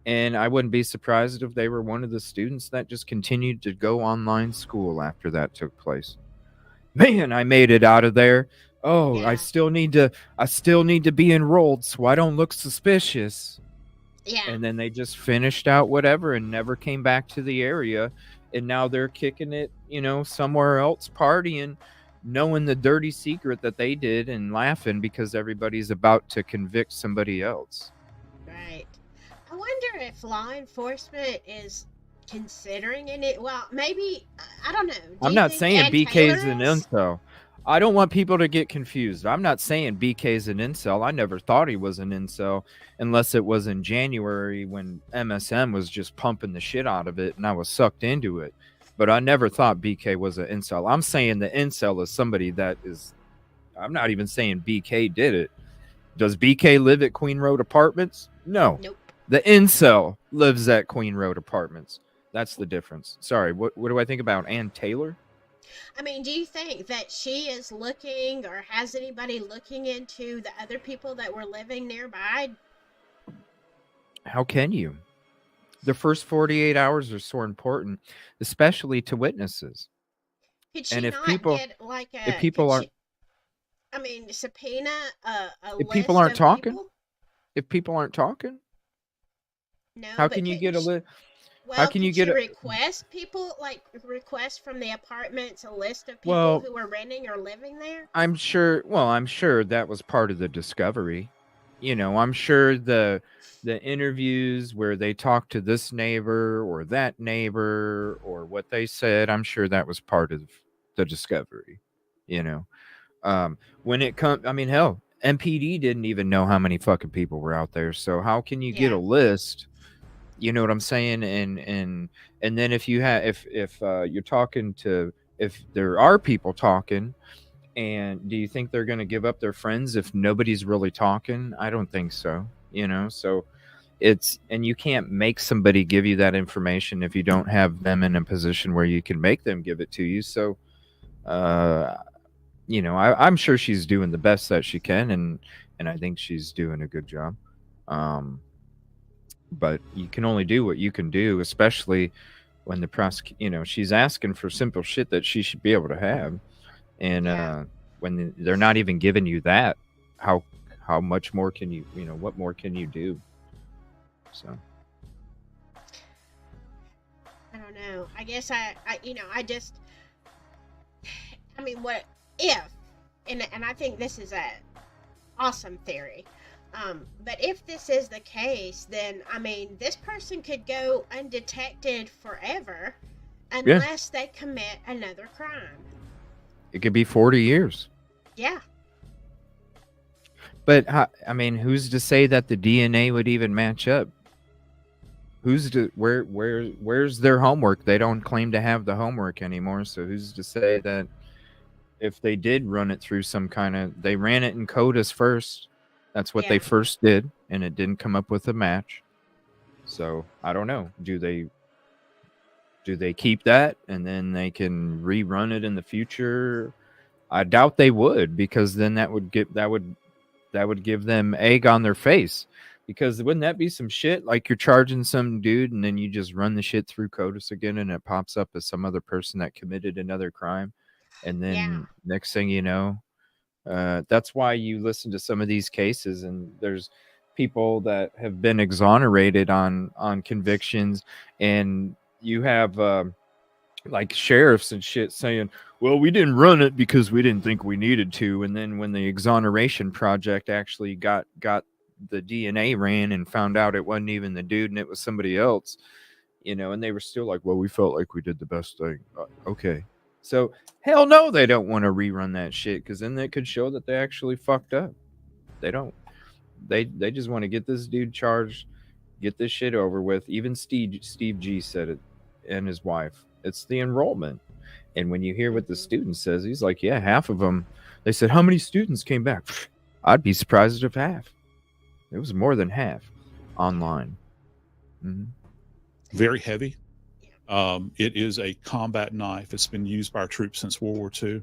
And I wouldn't be surprised if they were one of the students that just continued to go online school after that took place. Man, I made it out of there. Oh, Yeah. I still need to be enrolled so I don't look suspicious. Yeah. And then they just finished out whatever and never came back to the area. And now they're kicking it, somewhere else, partying, knowing the dirty secret that they did and laughing because everybody's about to convict somebody else. Right. I wonder if law enforcement is considering it. Well, maybe, I don't know. I'm not saying BK's an incel. I don't want people to get confused. I'm not saying BK's an incel. I never thought he was an incel unless it was in January when MSM was just pumping the shit out of it and I was sucked into it. But I never thought BK was an incel. I'm saying the incel is somebody that is... I'm not even saying BK did it. Does BK live at Queen Road Apartments? No. Nope. The incel lives at Queen Road Apartments. That's the difference. Sorry, what do I think about Ann Taylor? I mean, do you think that she is looking, or has anybody looking into the other people that were living nearby? How can you? The first 48 hours are so important, especially to witnesses. Could she And if not people, get like a? if people aren't, subpoena a if list people aren't of talking, people? if people aren't talking, No, how but can you get a list? Well, How can you get she a? request people, like request from the apartments a list of people Well, who were renting or living there? I'm sure. Well, I'm sure that was part of the discovery. I'm sure the interviews where they talked to this neighbor or that neighbor or what they said, I'm sure that was part of the discovery. When it comes, I mean, hell, MPD didn't even know how many fucking people were out there. So how can you get a list? You know what I'm saying? And then if you have, if you're talking to, if there are people talking, and do you think they're going to give up their friends if nobody's really talking? I don't think so. So and you can't make somebody give you that information if you don't have them in a position where you can make them give it to you. So, I'm sure she's doing the best that she can, and I think she's doing a good job. But you can only do what you can do, especially when the she's asking for simple shit that she should be able to have. And when they're not even giving you that, how much more can you, what more can you do? So I don't know. I guess what if, and I think this is a awesome theory. But if this is the case, then this person could go undetected forever unless they commit another crime. It could be 40 years. Yeah. But who's to say that the DNA would even match up? Where's their homework? They don't claim to have the homework anymore. So who's to say that if they did run it through they ran it in CODIS first. That's what they first did, and it didn't come up with a match. So I don't know. Do they keep that and then they can rerun it in the future? I doubt they would, because then that would give them egg on their face. Because wouldn't that be some shit? Like you're charging some dude and then you just run the shit through CODIS again and it pops up as some other person that committed another crime. And then next thing you know, that's why you listen to some of these cases and there's people that have been exonerated on convictions, and you have like sheriffs and shit saying, well, we didn't run it because we didn't think we needed to. And then when the exoneration project actually got the DNA ran and found out it wasn't even the dude and it was somebody else, and they were still like, well, we felt like we did the best thing. Okay. So hell no, they don't want to rerun that shit, because then that could show that they actually fucked up. They don't. They just want to get this dude charged, get this shit over with. Even Steve G said it, and his wife. It's the enrollment. And when you hear what the student says, he's like, yeah, half of them They said, how many students came back? I'd be surprised if half. It was more than half online. Mm-hmm. Very heavy. It is a combat knife. It's been used by our troops since World War II,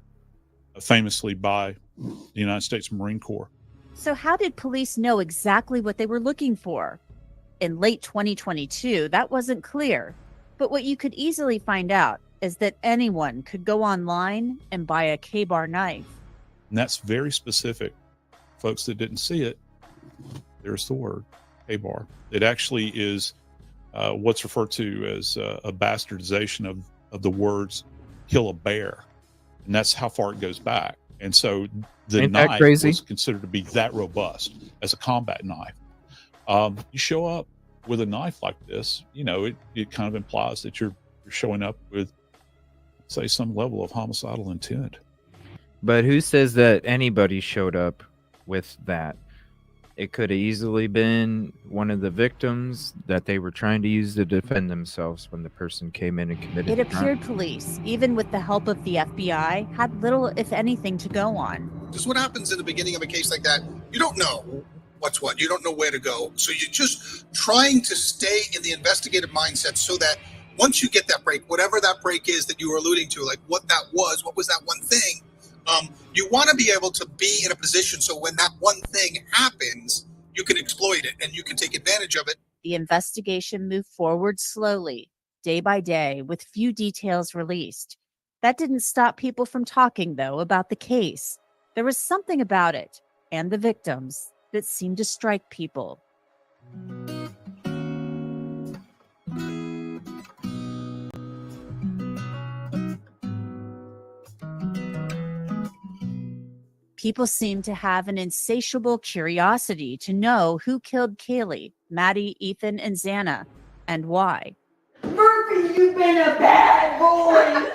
famously by the United States Marine Corps. So how did police know exactly what they were looking for? In late 2022, that wasn't clear. But what you could easily find out is that anyone could go online and buy a K-bar knife. And that's very specific. Folks that didn't see it, there's the word, K-bar. It actually is what's referred to as a bastardization of the words kill a bear. And that's how far it goes back. And so the knife was considered to be that robust as a combat knife. You show up with a knife like this, it kind of implies that you're showing up with, say, some level of homicidal intent. But who says that anybody showed up with that? It could have easily been one of the victims that they were trying to use to defend themselves when the person came in and committed It the crime. appeared police, even with the help of the FBI, had little, if anything, to go on. Just what happens in the beginning of a case like that, you don't know what's what. You don't know where to go. So you're just trying to stay in the investigative mindset so that once you get that break, whatever that break is that you were alluding to, like what that was, what was that one thing, you want to be able to be in a position so when that one thing happens, you can exploit it and you can take advantage of it. The investigation moved forward slowly, day by day, with few details released. That didn't stop people from talking, though, about the case. There was something about it, and the victims, that seemed to strike people. People seem to have an insatiable curiosity to know who killed Kaylee, Maddie, Ethan, and Xana, and why. Murphy, you've been a bad boy!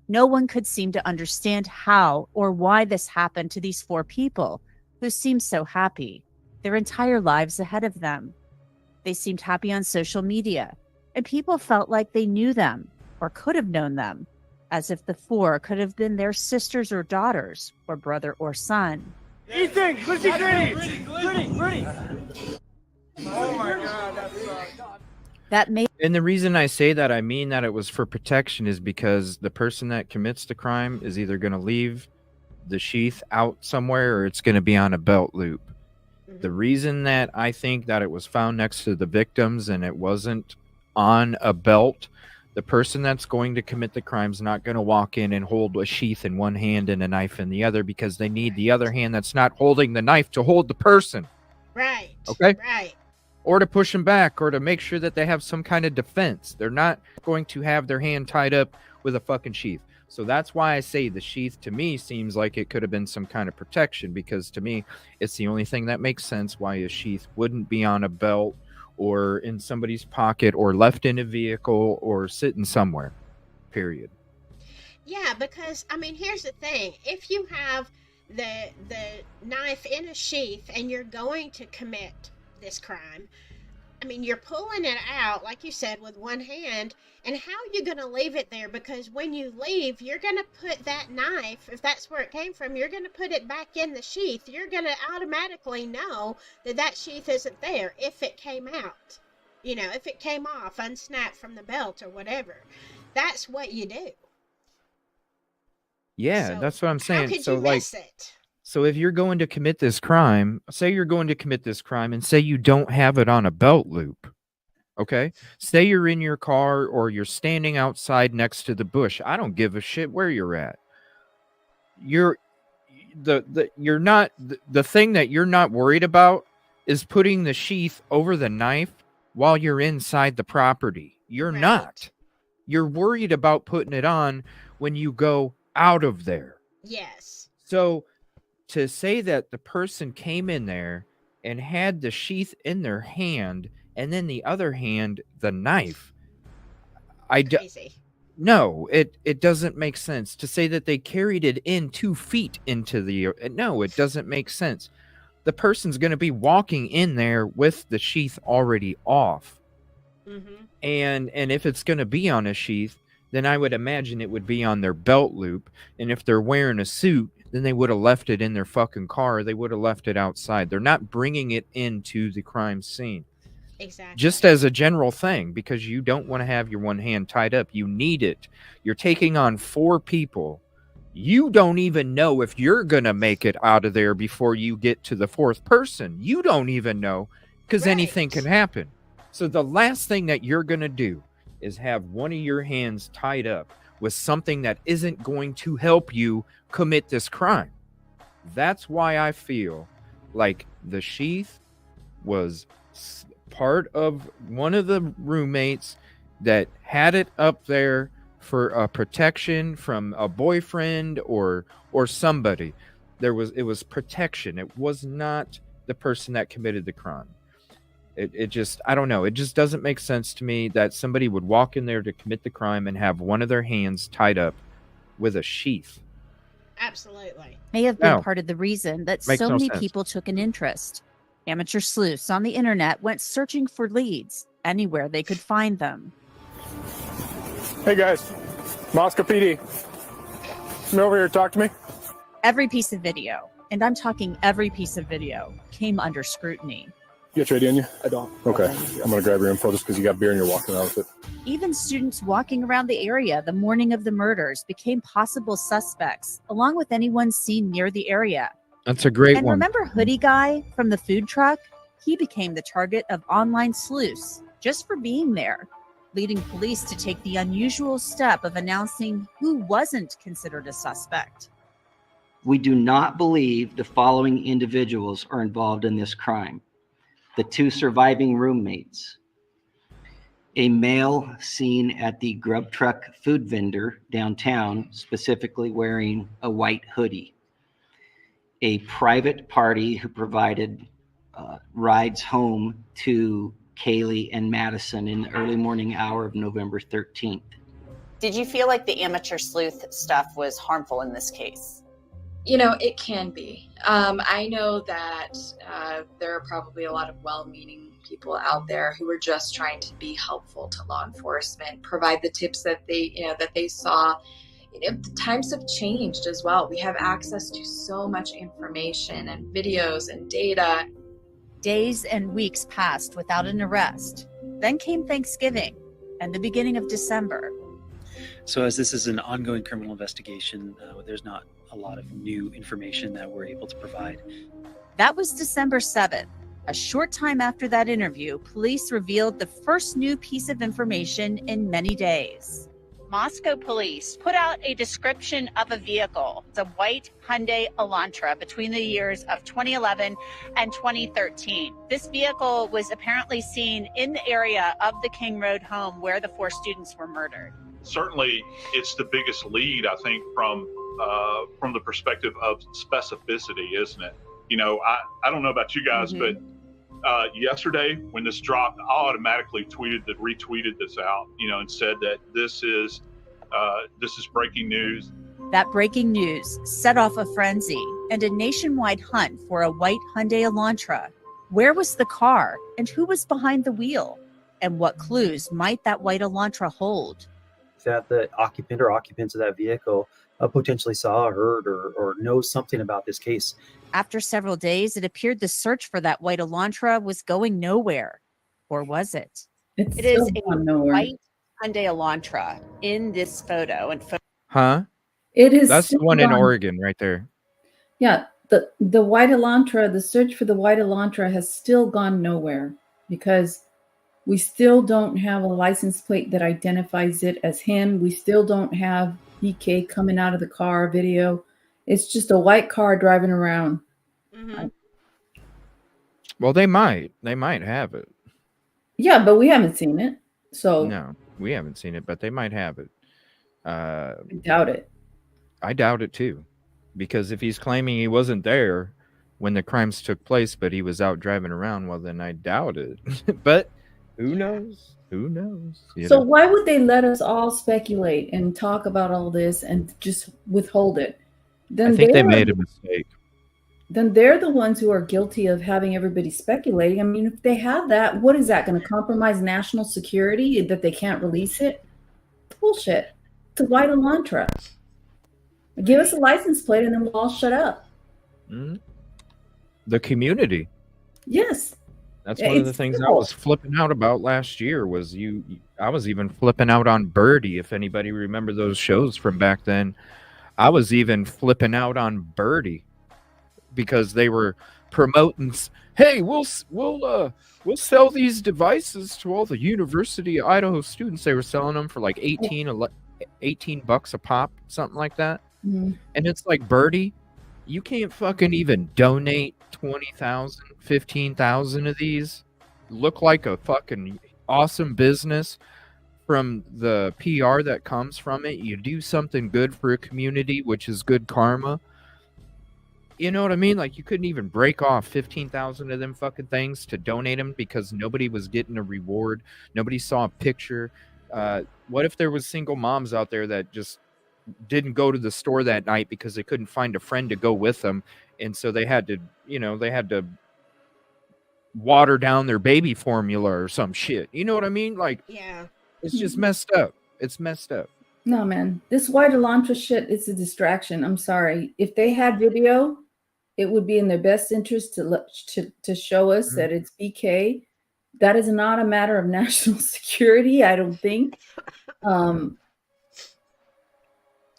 No one could seem to understand how or why this happened to these four people, who seemed so happy, their entire lives ahead of them. They seemed happy on social media, and people felt like they knew them, or could have known them, as if the four could have been their sisters or daughters, or brother or son. Ethan, let's be gritty! Gritty! Oh my God, That made. And the reason I say that, I mean that it was for protection, is because the person that commits the crime is either going to leave the sheath out somewhere or it's going to be on a belt loop. The reason that I think that it was found next to the victims and it wasn't on a belt, the person that's going to commit the crime is not going to walk in and hold a sheath in one hand and a knife in the other, because they need the other hand that's not holding the knife to hold the person. Right. Okay? Right. Or to push them back, or to make sure that they have some kind of defense. They're not going to have their hand tied up with a fucking sheath. So that's why I say the sheath to me seems like it could have been some kind of protection, because to me, it's the only thing that makes sense why a sheath wouldn't be on a belt or in somebody's pocket or left in a vehicle or sitting somewhere, period. Yeah, because, I mean, here's the thing. If you have the knife in a sheath and you're going to commit this crime, I mean, you're pulling it out, like you said, with one hand, and how are you going to leave it there? Because when you leave, you're going to put that knife, if that's where it came from, you're going to put it back in the sheath. You're going to automatically know that that sheath isn't there if it came out. You know, if it came off, unsnapped from the belt or whatever. That's what you do. Yeah, So, that's what I'm saying. How could So, you like, miss it? so if you're going to commit this crime, say you're going to commit this crime and say you don't have it on a belt loop, okay? Say you're in your car or you're standing outside next to the bush. I don't give a shit where you're at. The thing that you're not worried about is putting the sheath over the knife while you're inside the property. You're not. You're worried about putting it on when you go out of there. Yes. So to say that the person came in there and had the sheath in their hand and then the other hand the knife, Crazy. No, it doesn't make sense. To say that they carried it in 2 feet into the, no, it doesn't make sense. The person's going to be walking in there with the sheath already off. Mm-hmm. And if it's going to be on a sheath, then I would imagine it would be on their belt loop. And if they're wearing a suit, then they would have left it in their fucking car. They would have left it outside. They're not bringing it into the crime scene. Exactly. Just as a general thing, because you don't want to have your one hand tied up. You need it. You're taking on 4 people. You don't even know if you're going to make it out of there before you get to the 4th person. You don't even know, because anything can happen. So the last thing that you're going to do is have one of your hands tied up with something that isn't going to help you commit this crime. That's why I feel like the sheath was part of one of the roommates that had it up there for protection from a boyfriend or somebody. It was protection. It was not the person that committed the crime. It just, I don't know. It just doesn't make sense to me that somebody would walk in there to commit the crime and have one of their hands tied up with a sheath. Absolutely. May have been part of the reason that so many people took an interest. Amateur sleuths on the internet went searching for leads anywhere they could find them. Hey guys, Moscow PD. Come over here, talk to me. Every piece of video, and I'm talking every piece of video, came under scrutiny. You got your ID on you? I don't. Okay, I'm gonna grab your info just because you got beer and you're walking around with it. Even students walking around the area the morning of the murders became possible suspects, along with anyone seen near the area. That's a great one. And remember Hoodie Guy from the food truck? He became the target of online sleuths just for being there, leading police to take the unusual step of announcing who wasn't considered a suspect. We do not believe the following individuals are involved in this crime. The 2 surviving roommates, a male seen at the grub truck food vendor downtown, specifically wearing a white hoodie, a private party who provided rides home to Kaylee and Madison in the early morning hour of November 13th. Did you feel like the amateur sleuth stuff was harmful in this case? You know, it can be. I know that there are probably a lot of well-meaning people out there who are just trying to be helpful to law enforcement, provide the tips that they saw. The times have changed as well. We have access to so much information and videos and data. Days and weeks passed without an arrest. Then came Thanksgiving and the beginning of December. So as this is an ongoing criminal investigation, there's not a lot of new information that we're able to provide. That was December 7th. A short time after that interview, police revealed the first new piece of information in many days. Moscow police put out a description of a vehicle. It's a white Hyundai Elantra between the years of 2011 and 2013. This vehicle was apparently seen in the area of the King Road home where the 4 students were murdered. Certainly, it's the biggest lead, I think, from the perspective of specificity, isn't it? You know, I don't know about you guys, but yesterday when this dropped, I automatically retweeted this out, and said that this is breaking news. That breaking news set off a frenzy and a nationwide hunt for a white Hyundai Elantra. Where was the car and who was behind the wheel? And what clues might that white Elantra hold? That the occupant or occupants of that vehicle potentially saw, heard, or knows something about this case. After several days, it appeared the search for that white Elantra was going nowhere. Or was it? It is a white Hyundai Elantra in this photo. Huh? It is. That's the one in Oregon right there. Yeah, the white Elantra, the search for the white Elantra has still gone nowhere because we still don't have a license plate that identifies it as him. We still don't have BK coming out of the car video. It's just a white car driving around. Mm-hmm. Well, they might have it. Yeah, but we haven't seen it. So no, we haven't seen it, but they might have it. I doubt it. I doubt it too, because if he's claiming he wasn't there when the crimes took place, but he was out driving around, well, then I doubt it. But who knows? Who knows? So why would they let us all speculate and talk about all this and just withhold it? Then I think they made a mistake. Then they're the ones who are guilty of having everybody speculating. I mean, if they have that, what is that going to compromise national security that they can't release it? Bullshit. It's a white Elantra. Give us a license plate and then we'll all shut up. The community. Yes. That's one of the things I was flipping out about last year was I was even flipping out on Birdie. If anybody remember those shows from back then, I was even flipping out on Birdie because they were promoting, hey, we'll sell these devices to all the University of Idaho students. They were selling them for like $18 a pop, something like that. Mm-hmm. And it's like, Birdie, you can't fucking even donate 20,000, 15,000 of these. Look like a fucking awesome business from the PR that comes from it. You do something good for a community, which is good karma. You know what I mean? Like, you couldn't even break off 15,000 of them fucking things to donate them because nobody was getting a reward. Nobody saw a picture. What if there was single moms out there that just didn't go to the store that night because they couldn't find a friend to go with them, and so they had to water down their baby formula or some shit. You know what I mean? Like, yeah, it's just messed up. It's messed up. No, man, this white Elantra shit is a distraction. I'm sorry. If they had video, it would be in their best interest to show us that it's BK. That is not a matter of national security, I don't think.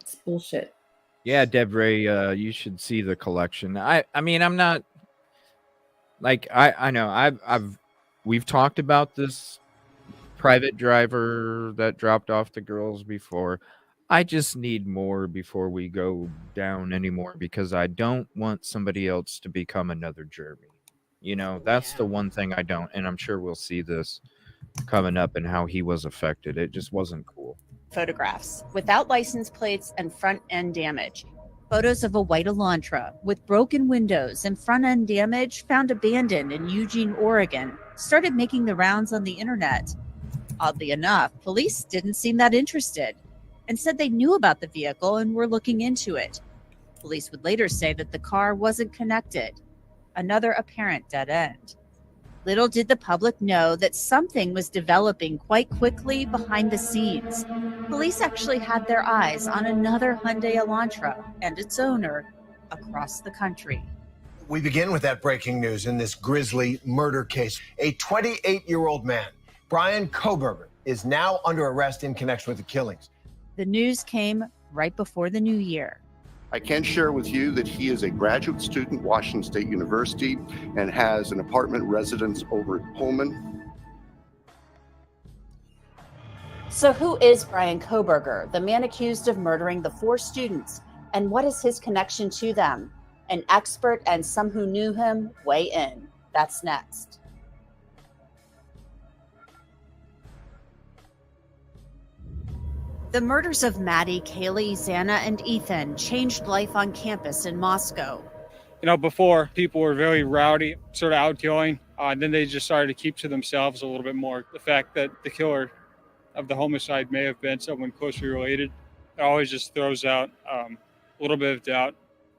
It's bullshit. Yeah, Debre, you should see the collection. I mean, I'm not like I know we've talked about this private driver that dropped off the girls before. I just need more before we go down anymore because I don't want somebody else to become another Jeremy. You know, that's the one thing I don't, and I'm sure we'll see this coming up and how he was affected. It just wasn't cool. Photographs without license plates and front end damage. Photos of a white Elantra with broken windows and front end damage found abandoned in Eugene, Oregon, started making the rounds on the internet. Oddly enough, police didn't seem that interested and said they knew about the vehicle and were looking into it. Police would later say that the car wasn't connected. Another apparent dead end. Little did the public know that something was developing quite quickly behind the scenes. Police actually had their eyes on another Hyundai Elantra and its owner across the country. We begin with that breaking news in this grisly murder case. A 28-year-old man, Brian Koberger, is now under arrest in connection with the killings. The news came right before the new year. I can share with you that he is a graduate student at Washington State University and has an apartment residence over at Pullman. So who is Brian Koberger, the man accused of murdering the 4 students, and what is his connection to them? An expert and some who knew him weigh in. That's next. The murders of Maddie, Kaylee, Xana, and Ethan changed life on campus in Moscow. You know, before people were very rowdy, sort of outgoing. Then they just started to keep to themselves a little bit more. The fact that the killer of the homicide may have been someone closely related, it always just throws out a little bit of doubt.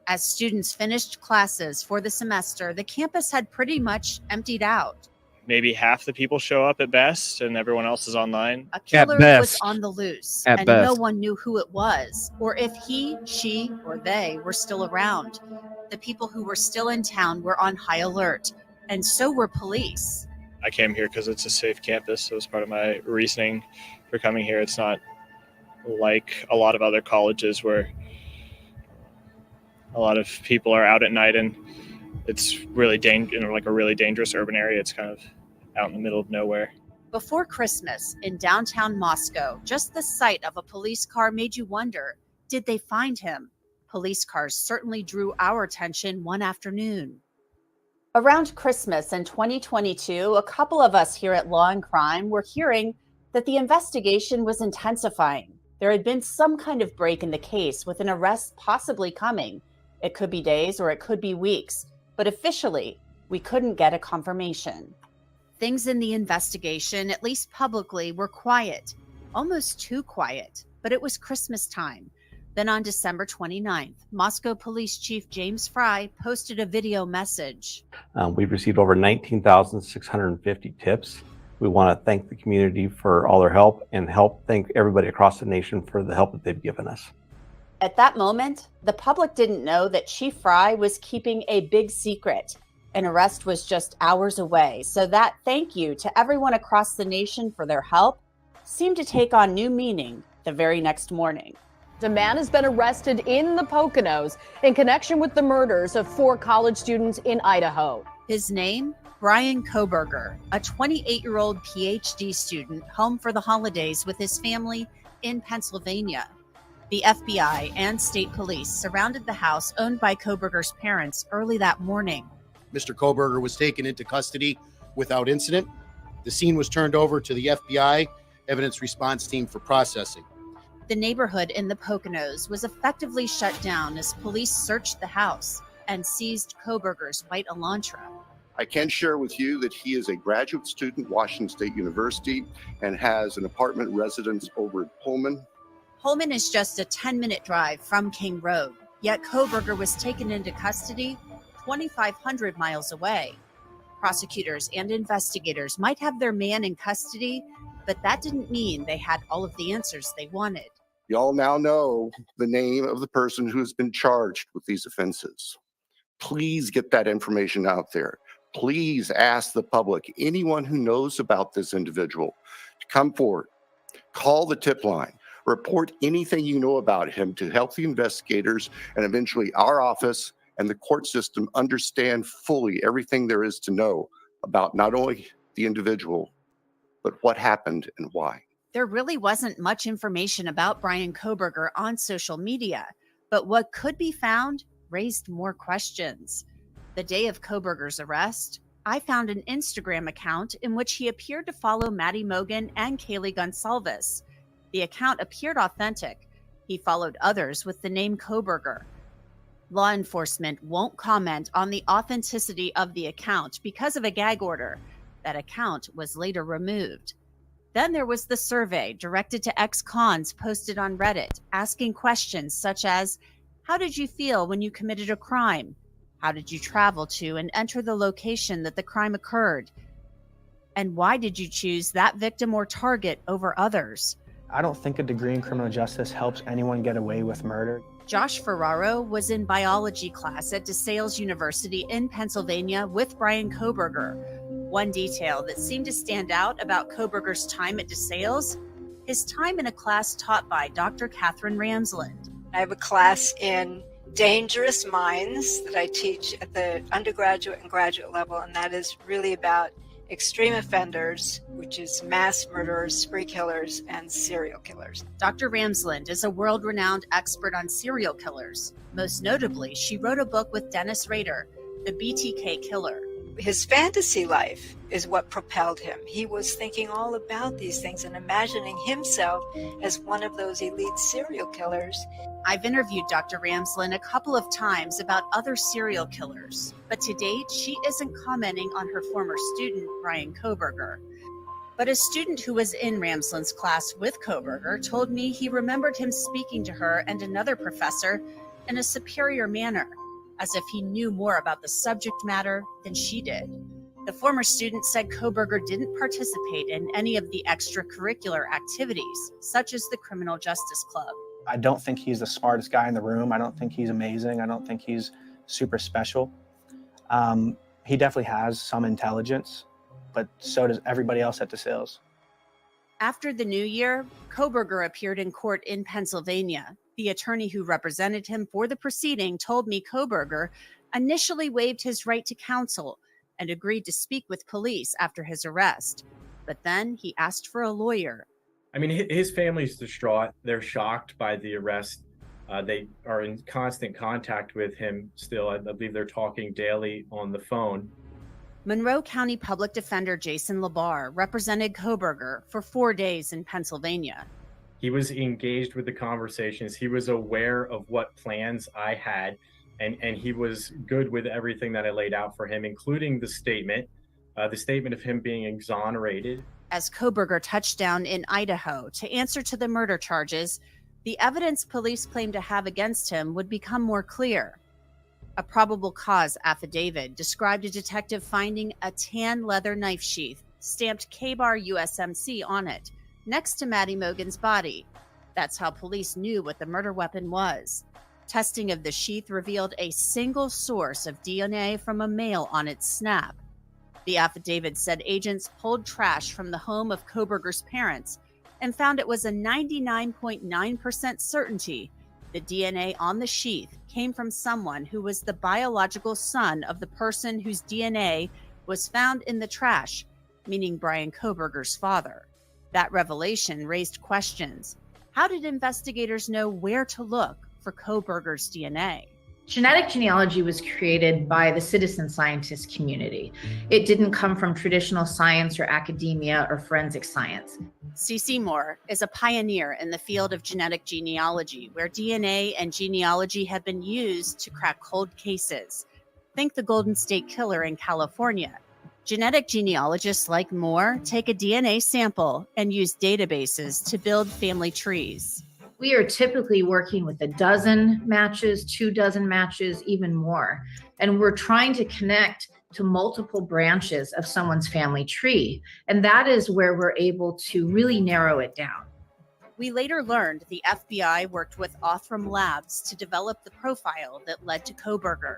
As students finished classes for the semester, the campus had pretty much emptied out. Maybe half the people show up at best and everyone else is online. A killer was on the loose, and no one knew who it was, or if he, she, or they were still around. The people who were still in town were on high alert, and so were police. I came here because it's a safe campus, so it's part of my reasoning for coming here. It's not like a lot of other colleges where a lot of people are out at night and it's really like a really dangerous urban area. It's kind of out in the middle of nowhere. Before Christmas in downtown Moscow, just the sight of a police car made you wonder, did they find him? Police cars certainly drew our attention one afternoon. Around Christmas in 2022, a couple of us here at Law and Crime were hearing that the investigation was intensifying. There had been some kind of break in the case with an arrest possibly coming. It could be days or it could be weeks. But officially, we couldn't get a confirmation. Things in the investigation, at least publicly, were quiet, almost too quiet, but it was Christmas time. Then on December 29th, Moscow Police Chief James Fry posted a video message. We've received over 19,650 tips. We want to thank the community for all their help and thank everybody across the nation for the help that they've given us. At that moment, the public didn't know that Chief Fry was keeping a big secret. An arrest was just hours away, so that thank you to everyone across the nation for their help seemed to take on new meaning the very next morning. A man has been arrested in the Poconos in connection with the murders of 4 college students in Idaho. His name, Brian Kohberger, a 28-year-old PhD student home for the holidays with his family in Pennsylvania. The FBI and state police surrounded the house owned by Kohberger's parents early that morning. Mr. Kohberger was taken into custody without incident. The scene was turned over to the FBI Evidence Response Team for processing. The neighborhood in the Poconos was effectively shut down as police searched the house and seized Kohberger's white Elantra. I can share with you that he is a graduate student at Washington State University and has an apartment residence over at Pullman. Pullman is just a 10-minute drive from King Road, yet Kohberger was taken into custody 2,500 miles away. Prosecutors and investigators might have their man in custody, but that didn't mean they had all of the answers they wanted. Y'all now know the name of the person who has been charged with these offenses. Please get that information out there. Please ask the public, anyone who knows about this individual, to come forward. Call the tip line. Report anything you know about him to help the investigators and eventually our office and the court system understand fully everything there is to know about not only the individual, but what happened and why. There really wasn't much information about Brian Kohberger on social media, but what could be found raised more questions. The day of Kohberger's arrest, I found an Instagram account in which he appeared to follow Maddie Mogen and Kaylee Gonsalves. The account appeared authentic. He followed others with the name Kohberger. Law enforcement won't comment on the authenticity of the account because of a gag order. That account was later removed. Then there was the survey directed to ex-cons posted on Reddit, asking questions such as, how did you feel when you committed a crime? How did you travel to and enter the location that the crime occurred? And why did you choose that victim or target over others? I don't think a degree in criminal justice helps anyone get away with murder. Josh Ferraro was in biology class at DeSales University in Pennsylvania with Brian Kohberger. One detail that seemed to stand out about Kohberger's time at DeSales, his time in a class taught by Dr. Catherine Ramsland. I have a class in dangerous minds that I teach at the undergraduate and graduate level, and that is really about extreme offenders, which is mass murderers, spree killers, and serial killers. Dr. Ramsland is a world-renowned expert on serial killers. Most notably, she wrote a book with Dennis Rader, The BTK Killer. His fantasy life is what propelled him. He was thinking all about these things and imagining himself as one of those elite serial killers. I've interviewed Dr. Ramsland a couple of times about other serial killers, but to date, she isn't commenting on her former student, Brian Kohberger. But a student who was in Ramsland's class with Kohberger told me he remembered him speaking to her and another professor in a superior manner, as if he knew more about the subject matter than she did. The former student said Kohberger didn't participate in any of the extracurricular activities, such as the Criminal Justice Club. I don't think he's the smartest guy in the room. I don't think he's amazing. I don't think he's super special. He definitely has some intelligence, but so does everybody else at DeSales. After the new year, Kohberger appeared in court in Pennsylvania. The attorney who represented him for the proceeding told me Kohberger initially waived his right to counsel and agreed to speak with police after his arrest. But then he asked for a lawyer. I mean, his family's distraught. They're shocked by the arrest. They are in constant contact with him still. I believe they're talking daily on the phone. Monroe County Public Defender Jason Labar represented Kohberger for 4 days in Pennsylvania. He was engaged with the conversations. He was aware of what plans I had, and he was good with everything that I laid out for him, including the statement of him being exonerated. As Kohberger touched down in Idaho to answer to the murder charges, the evidence police claimed to have against him would become more clear. A probable cause affidavit described a detective finding a tan leather knife sheath stamped K-Bar USMC on it, next to Maddie Mogen's body. That's how police knew what the murder weapon was. Testing of the sheath revealed a single source of DNA from a male on its snap. The affidavit said agents pulled trash from the home of Koberger's parents and found it was a 99.9% certainty the DNA on the sheath came from someone who was the biological son of the person whose DNA was found in the trash, meaning Brian Koberger's father. That revelation raised questions. How did investigators know where to look for Koberger's DNA? Genetic genealogy was created by the citizen scientist community. It didn't come from traditional science or academia or forensic science. C.C. Moore is a pioneer in the field of genetic genealogy, where DNA and genealogy have been used to crack cold cases. Think the Golden State Killer in California. Genetic genealogists like Moore take a DNA sample and use databases to build family trees. We are typically working with a dozen matches, 24 matches, even more. And we're trying to connect to multiple branches of someone's family tree. And that is where we're able to really narrow it down. We later learned the FBI worked with Othram Labs to develop the profile that led to Koberger.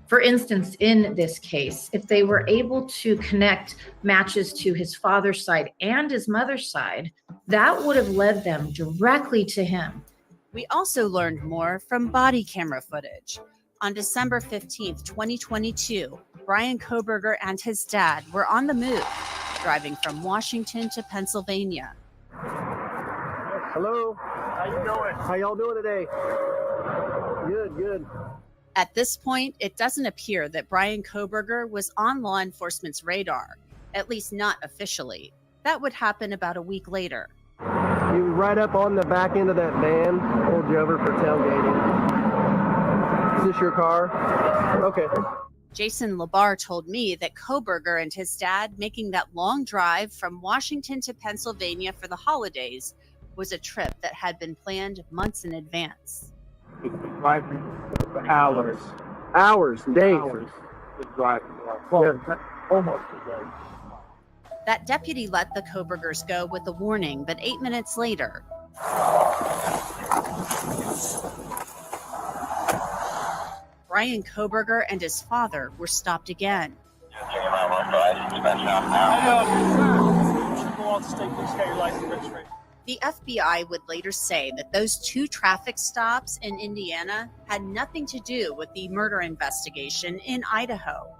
For instance, in this case, if they were able to connect matches to his father's side and his mother's side, that would have led them directly to him. We also learned more from body camera footage. On December 15th, 2022, Brian Koberger and his dad were on the move, driving from Washington to Pennsylvania. Hello. How you doing? How y'all doing today? Good, good. At this point, it doesn't appear that Brian Koberger was on law enforcement's radar, at least not officially. That would happen about a week later. He was right up on the back end of that van, pulled you over for tailgating. Is this your car? Okay. Jason Labar told me that Koberger and his dad making that long drive from Washington to Pennsylvania for the holidays was a trip that had been planned months in advance. Driving for hours. Hours, days. Hours. Driving. Well, almost a day. That deputy let the Kobergers go with a warning, but 8 minutes later, Brian Koberger and his father were stopped again. The FBI would later say that those 2 traffic stops in Indiana had nothing to do with the murder investigation in Idaho.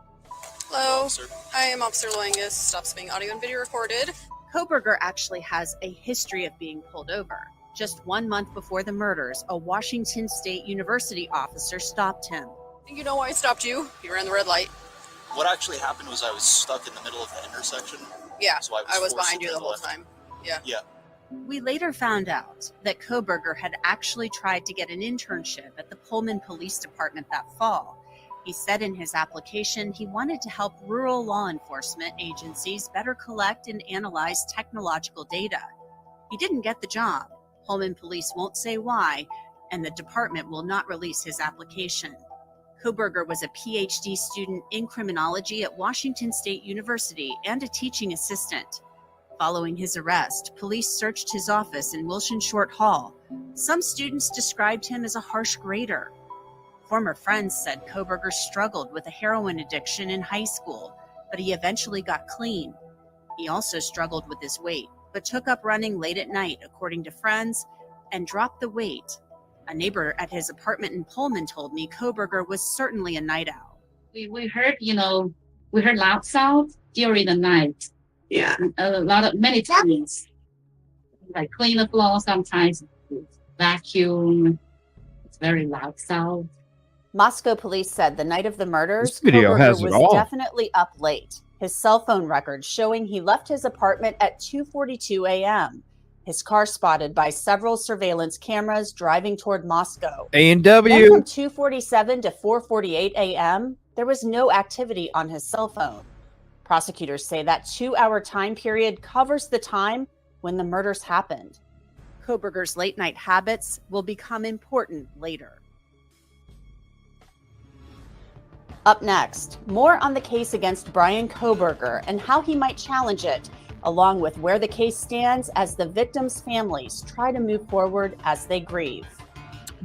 Hello, I am Officer Langus. Stops being audio and video recorded. Koberger actually has a history of being pulled over. Just 1 month before the murders, a Washington State University officer stopped him. You know why I stopped you? You ran the red light. What actually happened was I was stuck in the middle of the intersection. Yeah, so I was behind you the whole time. Yeah. Yeah. We later found out that Koberger had actually tried to get an internship at the Pullman Police Department that fall. He said in his application he wanted to help rural law enforcement agencies better collect and analyze technological data. He didn't get the job. Pullman Police won't say why, and the department will not release his application. Koberger was a PhD student in criminology at Washington State University and a teaching assistant. Following his arrest, police searched his office in Wilson Short Hall. Some students described him as a harsh grader. Former friends said Koberger struggled with a heroin addiction in high school, but he eventually got clean. He also struggled with his weight, but took up running late at night, according to friends, and dropped the weight. A neighbor at his apartment in Pullman told me Koberger was certainly a night owl. We heard, we heard loud sounds during the night. Yeah. Many times. Like clean the floor, sometimes vacuum. It's very loud sound. Moscow police said the night of the murders, This video Koberger has it was all. definitely up late. His cell phone records showing he left his apartment at 2:42 a.m. His car spotted by several surveillance cameras driving toward Moscow. A&W. Then from 2:47 to 4:48 a.m., there was no activity on his cell phone. Prosecutors say that 2-hour time period covers the time when the murders happened. Koberger's late night habits will become important later. Up next, more on the case against Brian Koberger and how he might challenge it, along with where the case stands as the victims' families try to move forward as they grieve.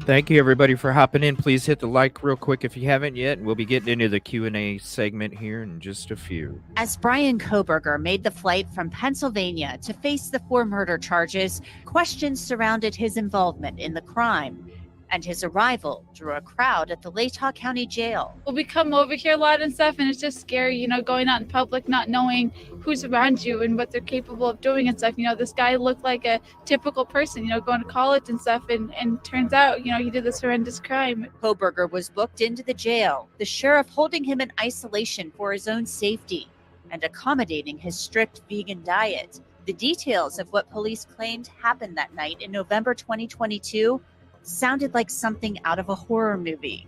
Thank you, everybody, for hopping in. Please hit the like real quick if you haven't yet. We'll be getting into the Q&A segment here in just a few. As Brian Kohberger made the flight from Pennsylvania to face the 4 murder charges, questions surrounded his involvement in the crime. And his arrival drew a crowd at the Latah County Jail. Well, we come over here a lot and stuff, and it's just scary, going out in public, not knowing who's around you and what they're capable of doing and stuff. This guy looked like a typical person, going to college and stuff, and turns out, he did this horrendous crime. Kohberger was booked into the jail, the sheriff holding him in isolation for his own safety and accommodating his strict vegan diet. The details of what police claimed happened that night in November 2022 sounded like something out of a horror movie.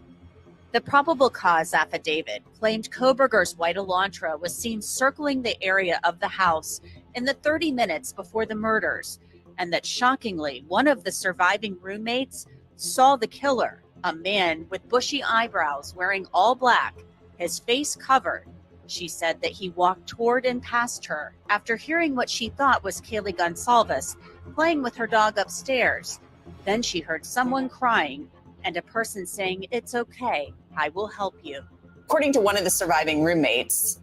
The probable cause affidavit claimed Kohberger's white Elantra was seen circling the area of the house in the 30 minutes before the murders, and that shockingly, one of the surviving roommates saw the killer, a man with bushy eyebrows wearing all black, his face covered. She said that he walked toward and past her after hearing what she thought was Kaylee Gonsalves playing with her dog upstairs. Then she heard someone crying and a person saying, "It's okay, I will help you." According to one of the surviving roommates,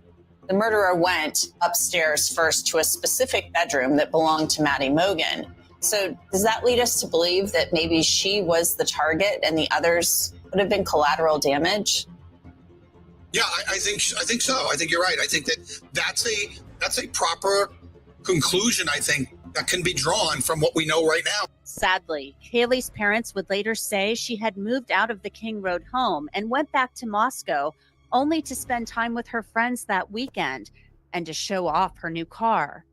the murderer went upstairs first to a specific bedroom that belonged to Maddie Mogen. So does that lead us to believe that maybe she was the target and the others would have been collateral damage? Yeah, I think so. I think you're right. I think that's a proper conclusion, I think, that can be drawn from what we know right now. Sadly, Kaylee's parents would later say she had moved out of the King Road home and went back to Moscow only to spend time with her friends that weekend and to show off her new car.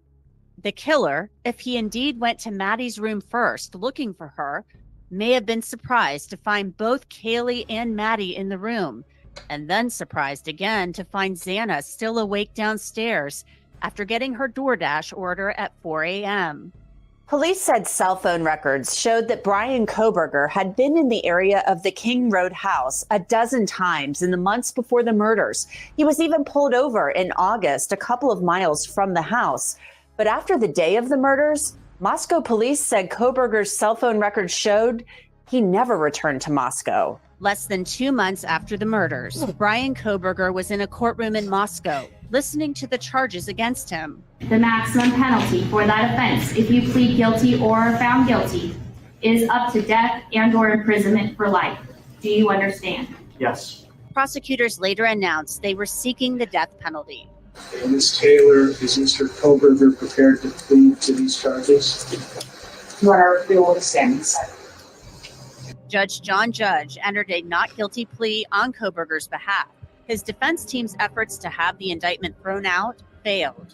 The killer, if he indeed went to Maddie's room first looking for her, may have been surprised to find both Kaylee and Maddie in the room, and then surprised again to find Xana still awake downstairs after getting her DoorDash order at 4 a.m. Police said cell phone records showed that Brian Kohberger had been in the area of the King Road house a dozen times in the months before the murders. He was even pulled over in August, a couple of miles from the house. But after the day of the murders, Moscow police said Kohberger's cell phone records showed he never returned to Moscow. Less than 2 months after the murders, Brian Kohberger was in a courtroom in Moscow, listening to the charges against him. The maximum penalty for that offense, if you plead guilty or are found guilty, is up to death and/or imprisonment for life. Do you understand? Yes. Prosecutors later announced they were seeking the death penalty. Ms. Taylor, is Mr. Kohberger prepared to plead to these charges? You are reviewed with a standing side. Judge John Judge entered a not guilty plea on Kohberger's behalf. His defense team's efforts to have the indictment thrown out failed.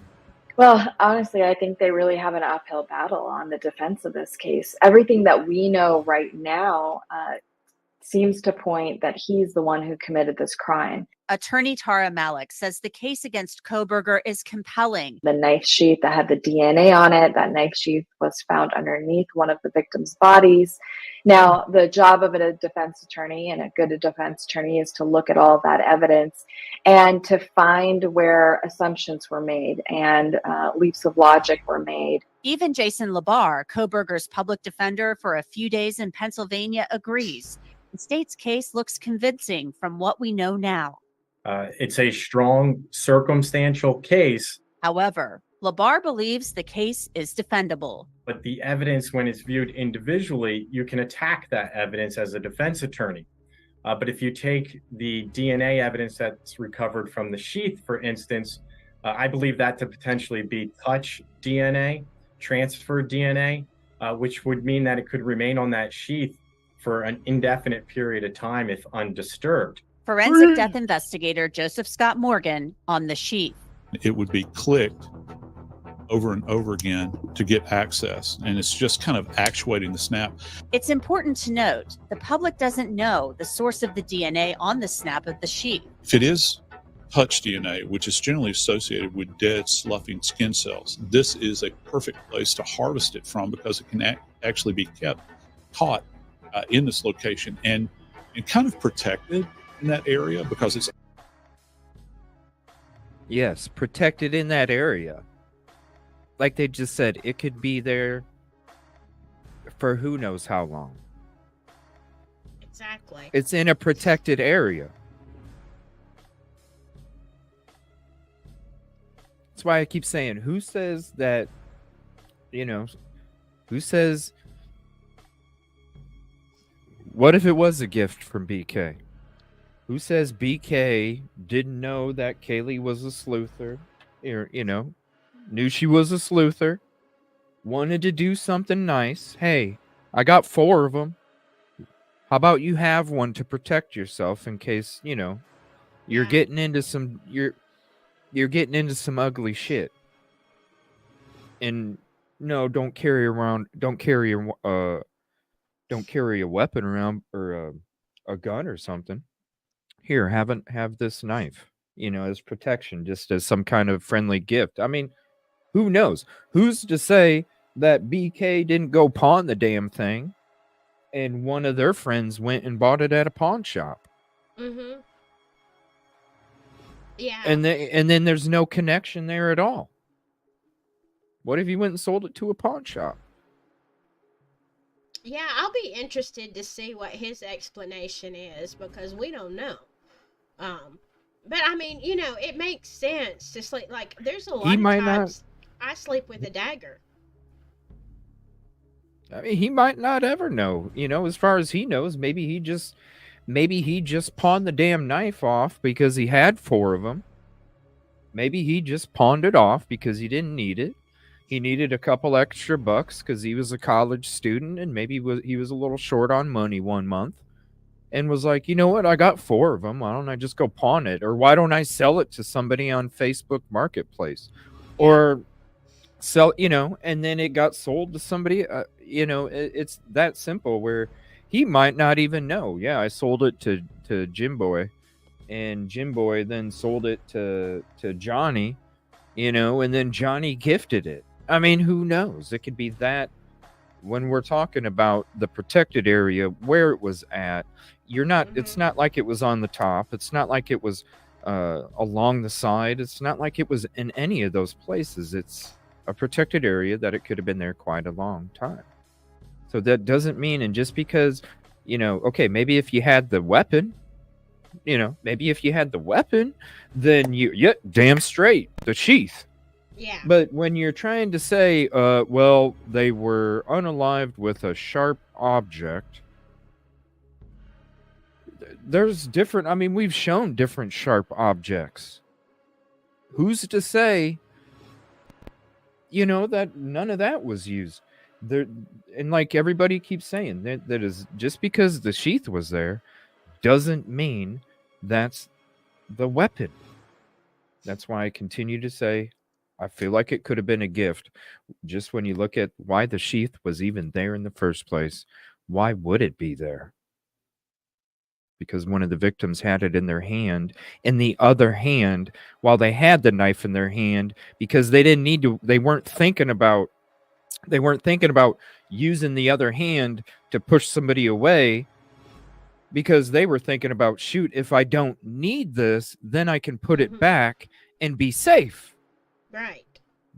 Well, honestly, I think they really have an uphill battle on the defense of this case. Everything that we know right now seems to point that he's the one who committed this crime. Attorney Tara Malik says the case against Kohberger is compelling. The knife sheath that had the DNA on it, that knife sheath was found underneath one of the victim's bodies. Now, the job of a defense attorney and a good defense attorney is to look at all that evidence and to find where assumptions were made and leaps of logic were made. Even Jason Labar, Kohberger's public defender for a few days in Pennsylvania, agrees. The state's case looks convincing from what we know now. It's a strong circumstantial case. However, Labar believes the case is defendable. But the evidence, when it's viewed individually, you can attack that evidence as a defense attorney. But if you take the DNA evidence that's recovered from the sheath, for instance, I believe that to potentially be touch DNA, transfer DNA, which would mean that it could remain on that sheath for an indefinite period of time if undisturbed. Forensic death investigator Joseph Scott Morgan on the sheath. It would be clicked over and over again to get access, and it's just kind of actuating the snap. It's important to note the public doesn't know the source of the DNA on the snap of the sheath. If it is touch DNA, which is generally associated with dead, sloughing skin cells, this is a perfect place to harvest it from because it can actually be caught in this location and kind of protected in that area because it's... Yes, protected in that area. like they just said, it could be there for who knows how long. Exactly. It's in a protected area. That's why I keep saying, who says that, who says, what if it was a gift from BK? Who says BK didn't know that Kaylee was a sleuther? Or, knew she was a sleuther, wanted to do something nice. Hey, I got 4 of them. How about you have one to protect yourself in case, you're getting into some you're getting into some ugly shit. And no, don't carry a weapon around or a gun or something. Here, have this knife, as protection, just as some kind of friendly gift. I mean, who knows? Who's to say that BK didn't go pawn the damn thing and one of their friends went and bought it at a pawn shop? Mm-hmm. Yeah. And then there's no connection there at all. What if you went and sold it to a pawn shop? Yeah, I'll be interested to see what his explanation is because we don't know. But I mean, it makes sense to sleep. Like, there's a lot of times I sleep with a dagger. I mean, he might not ever know. As far as he knows, maybe he just pawned the damn knife off because he had 4 of them. Maybe he just pawned it off because he didn't need it. He needed a couple extra bucks because he was a college student, and maybe he was a little short on money one month, and was like, you know what? I got 4 of them. Why don't I just go pawn it? Or why don't I sell it to somebody on Facebook Marketplace? Or sell, and then it got sold to somebody. It's that simple where he might not even know. Yeah, I sold it to Jim Boy, and Jim Boy then sold it to Johnny, and then Johnny gifted it. I mean, who knows? It could be that. When we're talking about the protected area where it was at, it's not like it was on the top. It's not like it was along the side. It's not like it was in any of those places. It's a protected area that it could have been there quite a long time. So that doesn't mean, and just because, okay, maybe if you had the weapon, then damn straight, the sheath. Yeah. But when you're trying to say, well, they were unalived with a sharp object, there's different, I mean, we've shown different sharp objects. Who's to say, that none of that was used? There, and like everybody keeps saying, that is just because the sheath was there doesn't mean that's the weapon. That's why I continue to say, I feel like it could have been a gift. Just when you look at why the sheath was even there in the first place, why would it be there? Because one of the victims had it in their hand. In the other hand, while they had the knife in their hand, because they didn't need to, they weren't thinking about using the other hand to push somebody away, because they were thinking about, shoot, if I don't need this, then I can put it back and be safe. Right.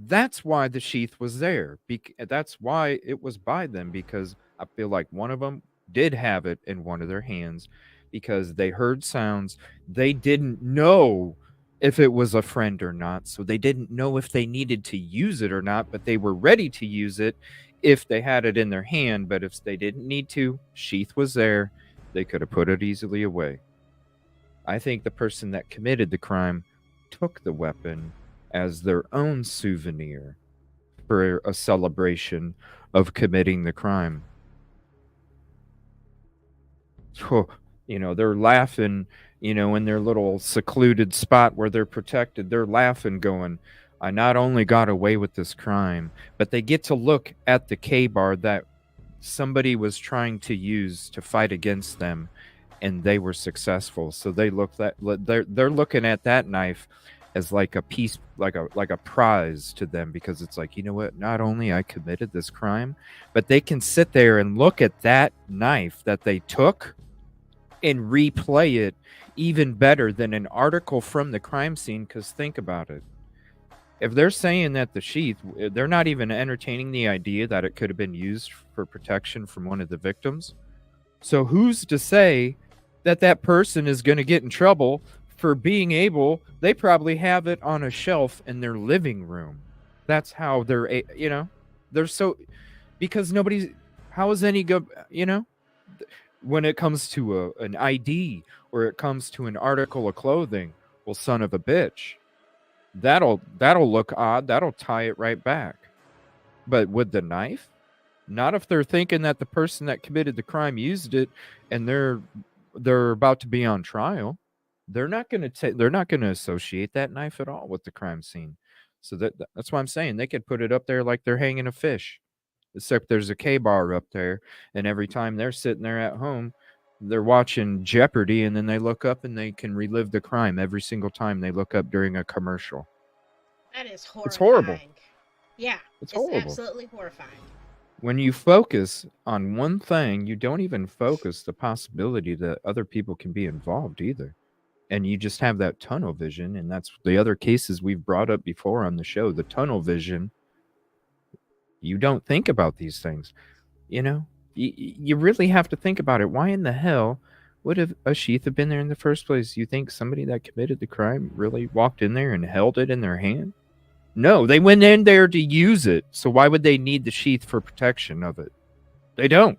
That's why the sheath was there. That's why it was by them, because I feel like one of them did have it in one of their hands because they heard sounds. They didn't know if it was a friend or not, so they didn't know if they needed to use it or not, but they were ready to use it if they had it in their hand. But if they didn't need to, sheath was there. They could have put it easily away. I think the person that committed the crime took the weapon as their own souvenir for a celebration of committing the crime. So, they're laughing, in their little secluded spot where they're protected. They're laughing, going, I not only got away with this crime, but they get to look at the K-bar that somebody was trying to use to fight against them, and they were successful. So they're looking at that knife as like a piece, like a prize to them, because it's like, you know what? Not only I committed this crime, but they can sit there and look at that knife that they took and replay it even better than an article from the crime scene. Because think about it. If they're saying that the sheath, they're not even entertaining the idea that it could have been used for protection from one of the victims. So who's to say that that person is going to get in trouble for being able, they probably have it on a shelf in their living room. That's how they're, they're so, because nobody's, how is any go, when it comes to an ID or it comes to an article of clothing, well, son of a bitch, that'll look odd. That'll tie it right back. But with the knife, not if they're thinking that the person that committed the crime used it and they're about to be on trial. They're not going to associate that knife at all with the crime scene. So that's why I'm saying they could put it up there like they're hanging a fish, except there's a K-bar up there, and every time they're sitting there at home, they're watching Jeopardy, and then they look up and they can relive the crime every single time they look up during a commercial. That is horrifying. It's horrible. Yeah, it's horrible. Absolutely horrifying. When you focus on one thing, you don't even focus the possibility that other people can be involved either. And you just have that tunnel vision, and that's the other cases we've brought up before on the show, the tunnel vision. You don't think about these things. You really have to think about it. Why in the hell would a sheath have been there in the first place? You think somebody that committed the crime really walked in there and held it in their hand? No, they went in there to use it. So why would they need the sheath for protection of it? They don't.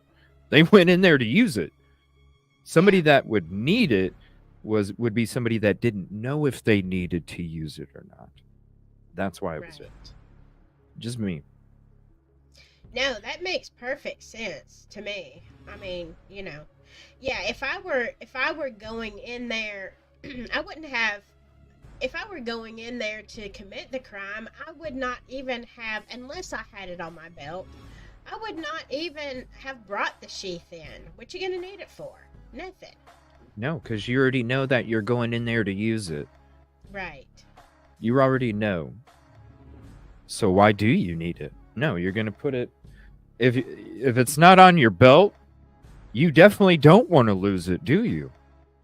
They went in there to use it. Somebody that would need it would be somebody that didn't know if they needed to use it or not. That's why it was it. Just me. No, that makes perfect sense to me. I mean, yeah, if I were going in there, I wouldn't have. If I were going in there to commit the crime, I would not even have, unless I had it on my belt, I would not even have brought the sheath in. What you gonna need it for? Nothing. No, because you already know that you're going in there to use it. Right. You already know. So why do you need it? No, you're gonna put it. If it's not on your belt, you definitely don't want to lose it, do you?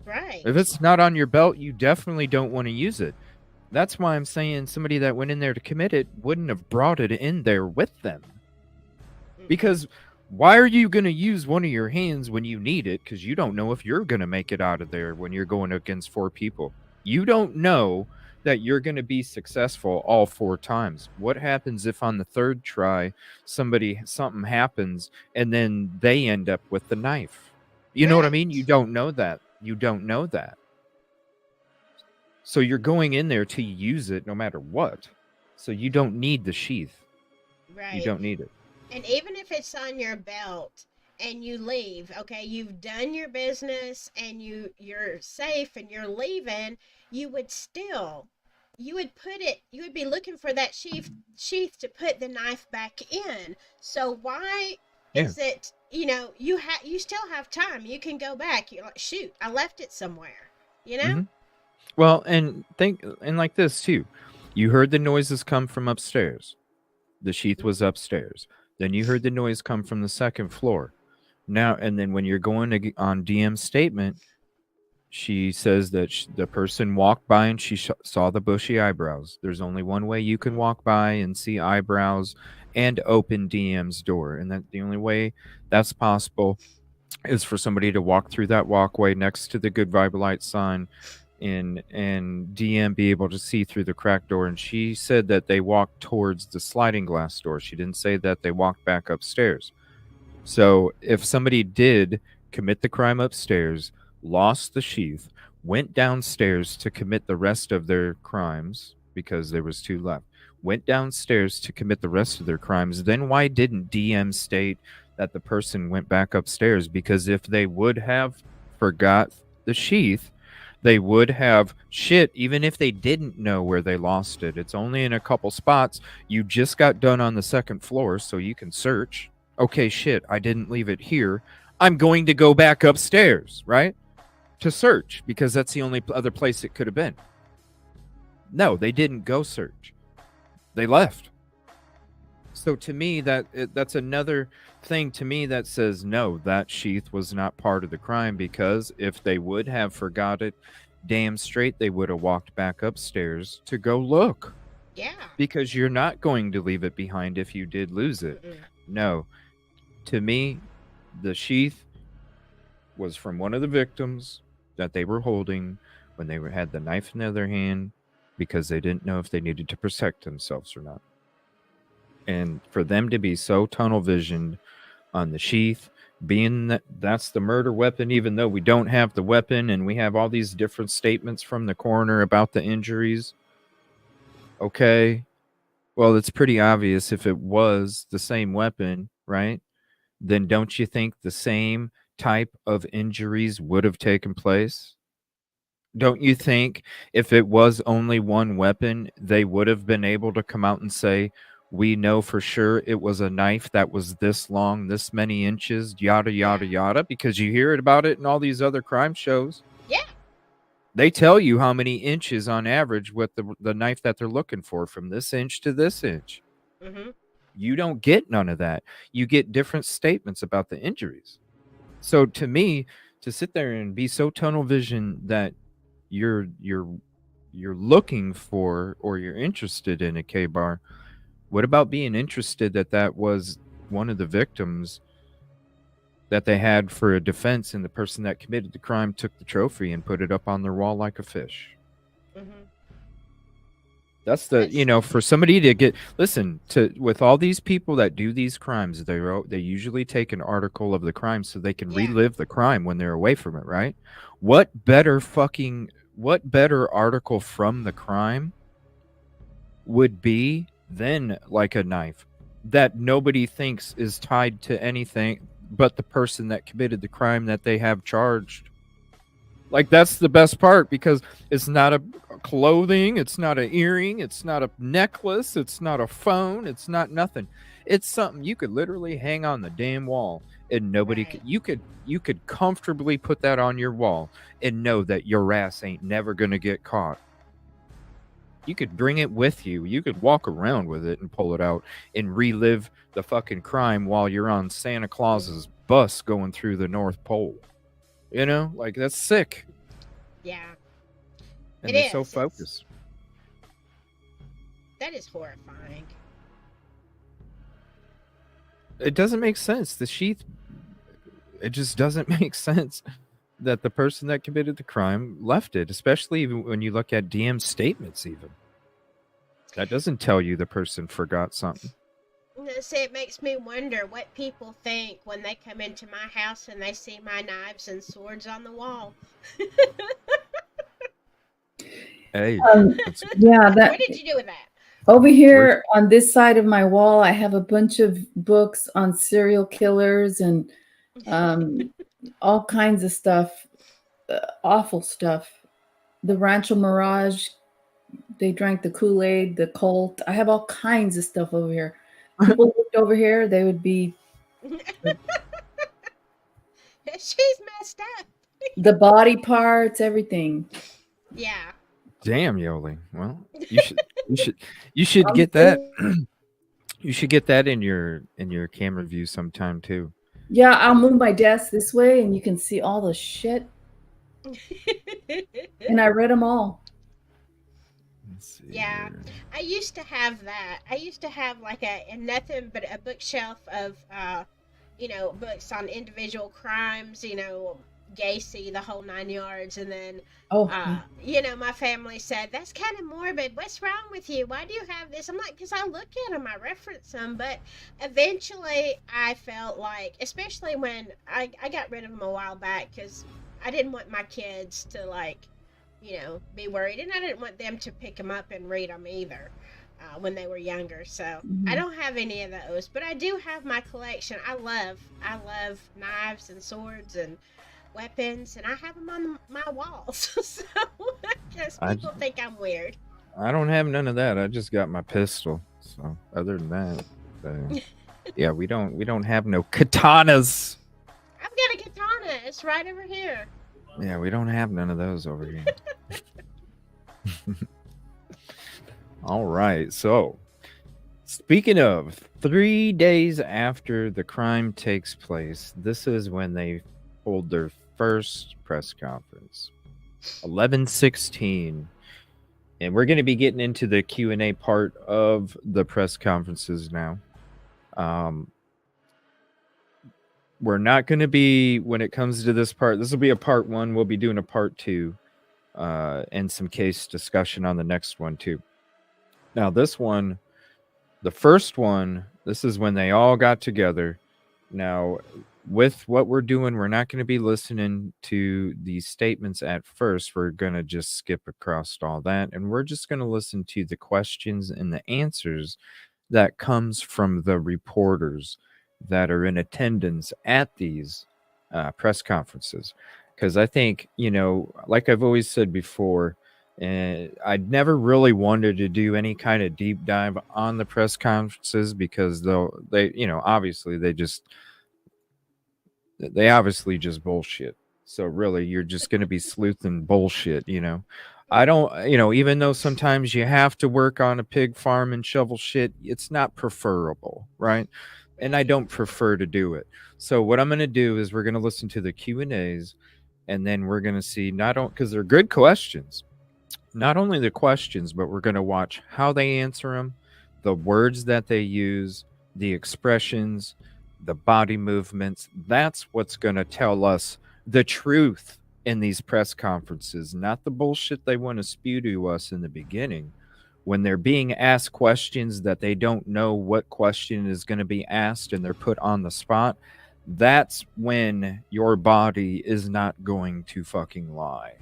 Right. If it's not on your belt, you definitely don't want to use it. That's why I'm saying somebody that went in there to commit it wouldn't have brought it in there with them. Because why are you going to use one of your hands when you need it? Because you don't know if you're going to make it out of there when you're going against 4 people. You don't know that you're going to be successful all 4 times. What happens if on the 3rd try something happens and then they end up with the knife? You know what I mean? You don't know that. You don't know that. So you're going in there to use it no matter what. So you don't need the sheath. Right. You don't need it. And even if it's on your belt and you leave, okay, you've done your business and you're safe and you're leaving, you would be looking for that sheath to put the knife back in. So why is it, you still have time. You can go back. You're like, shoot, I left it somewhere, Mm-hmm. Well, and like this too. You heard the noises come from upstairs. The sheath was upstairs. Then you heard the noise come from the 2nd floor. Now, and then when you're going on DM's statement, she says that the person walked by and she saw the bushy eyebrows. There's only one way you can walk by and see eyebrows and open DM's door. And that the only way that's possible is for somebody to walk through that walkway next to the Good Vibe Light sign and DM be able to see through the cracked door. And she said that they walked towards the sliding glass door. She didn't say that they walked back upstairs. So if somebody did commit the crime upstairs, lost the sheath, went downstairs to commit the rest of their crimes because there was 2 left, went downstairs to commit the rest of their crimes, then why didn't DM state that the person went back upstairs? Because if they would have forgot the sheath, they would have even if they didn't know where they lost it. It's only in a couple spots. You just got done on the 2nd floor, so you can search. Okay, I didn't leave it here. I'm going to go back upstairs, right? To search, because that's the only other place it could have been. No, they didn't go search. They left. So to me, that's another thing to me that says, no, that sheath was not part of the crime, because if they would have forgot it, damn straight they would have walked back upstairs to go look. Yeah. Because you're not going to leave it behind if you did lose it. No. To me, the sheath was from one of the victims that they were holding when they had the knife in their hand because they didn't know if they needed to protect themselves or not. And for them to be so tunnel visioned on the sheath, being that that's the murder weapon, even though we don't have the weapon and we have all these different statements from the coroner about the injuries. Okay. Well, it's pretty obvious if it was the same weapon, right? Then don't you think the same type of injuries would have taken place? Don't you think if it was only one weapon, they would have been able to come out and say, we know for sure it was a knife that was this long, this many inches, yada, yada, yada, because you hear about it in all these other crime shows. Yeah. They tell you how many inches on average with the knife that they're looking for, from this inch to this inch. Mm-hmm. You don't get none of that. You get different statements about the injuries. So to me, to sit there and be so tunnel vision that you're looking for or you're interested in a K-bar, what about being interested that was one of the victims that they had for a defense, and the person that committed the crime took the trophy and put it up on their wall like a fish? Mm-hmm. That's for somebody to get, with all these people that do these crimes, they usually take an article of the crime so they can relive the crime when they're away from it, right? What better article from the crime would be than like a knife that nobody thinks is tied to anything but the person that committed the crime that they have charged? Like, that's the best part, because it's not a clothing, it's not an earring, it's not a necklace, it's not a phone, it's not nothing. It's something you could literally hang on the damn wall and nobody could. You could comfortably put that on your wall and know that your ass ain't never gonna get caught. You could bring it with you. You could walk around with it and pull it out and relive the fucking crime while you're on Santa Claus's bus going through the North Pole. You know, like, that's sick. Yeah. And they're so focused. That is horrifying. It doesn't make sense. The sheath, it just doesn't make sense that the person that committed the crime left it, especially when you look at DM's statements even. That doesn't tell you the person forgot something. See, it makes me wonder what people think when they come into my house and they see my knives and swords on the wall. Hey. Yeah. What did you do with that? Over here on this side of my wall, I have a bunch of books on serial killers and all kinds of stuff, awful stuff. The Rancho Mirage, they drank the Kool-Aid, the cult. I have all kinds of stuff over here. People looked over here, they would be. She's messed up. The body parts, everything. Yeah. Damn, Yolie. Well, you should get that. You should get that in your camera view sometime too. Yeah, I'll move my desk this way and you can see all the shit. And I read them all. Yeah, I used to have that. I used to have like nothing but a bookshelf of, books on individual crimes, Gacy, the whole 9 yards. And then, my family said, that's kind of morbid. What's wrong with you? Why do you have this? I'm like, because I look at them, I reference them. But eventually I felt like, especially when I got rid of them a while back, because I didn't want my kids to, be worried. And I didn't want them to pick them up and read them either when they were younger. So I don't have any of those. But I do have my collection. I love knives and swords and weapons, and I have them on my walls. So I guess people think I'm weird. I don't have none of that. I just got my pistol. So other than that, yeah, we don't have no katanas. I've got a katana. It's right over here. Yeah, we don't have none of those over here. All right. So, speaking of 3 days after the crime takes place, this is when they hold their first press conference. 11/16. And we're going to be getting into the Q&A part of the press conferences now. We're not going to be, when it comes to this part, this will be a part 1. We'll be doing a part 2 and some case discussion on the next one too. Now this one, the first one, this is when they all got together. Now, with what we're doing, we're not going to be listening to these statements at first. We're going to just skip across all that, and we're just going to listen to the questions and the answers that comes from the reporters that are in attendance at these press conferences. Because I think, like I've always said before, and I'd never really wanted to do any kind of deep dive on the press conferences because obviously they obviously just bullshit. So really, you're just going to be sleuthing bullshit, I don't, even though sometimes you have to work on a pig farm and shovel shit, it's not preferable, right? And I don't prefer to do it. So what I'm going to do is we're going to listen to the Q&As, and then we're going to see because they're good questions. Not only the questions, but we're going to watch how they answer them, the words that they use, the expressions, the body movements. That's what's going to tell us the truth in these press conferences, not the bullshit they want to spew to us in the beginning. When they're being asked questions that they don't know what question is going to be asked and they're put on the spot, that's when your body is not going to fucking lie,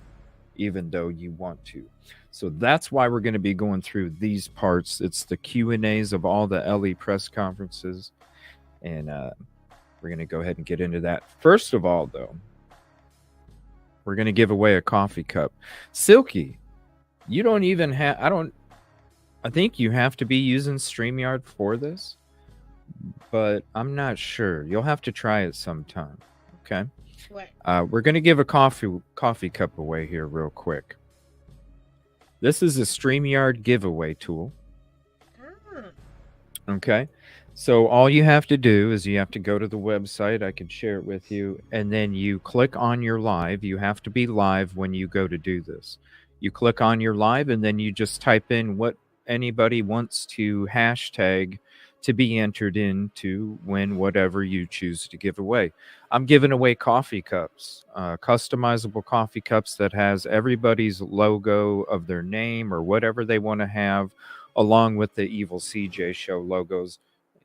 even though you want to. So that's why we're going to be going through these parts. It's the Q&As of all the LE press conferences. And we're going to go ahead and get into that. First of all, though, we're going to give away a coffee cup. Silky, you don't even have... I think you have to be using StreamYard for this, but I'm not sure. You'll have to try it sometime. Okay? We're going to give a coffee cup away here real quick. This is a StreamYard giveaway tool. Okay? So all you have to do is you have to go to the website. I can share it with you. And then you click on your live. You have to be live when you go to do this. You click on your live, and then you just type in what anybody wants to hashtag to be entered in to win whatever you choose to give away. I'm giving away coffee cups, customizable coffee cups that has everybody's logo of their name or whatever they want to have, along with the Evil CJ Show logos,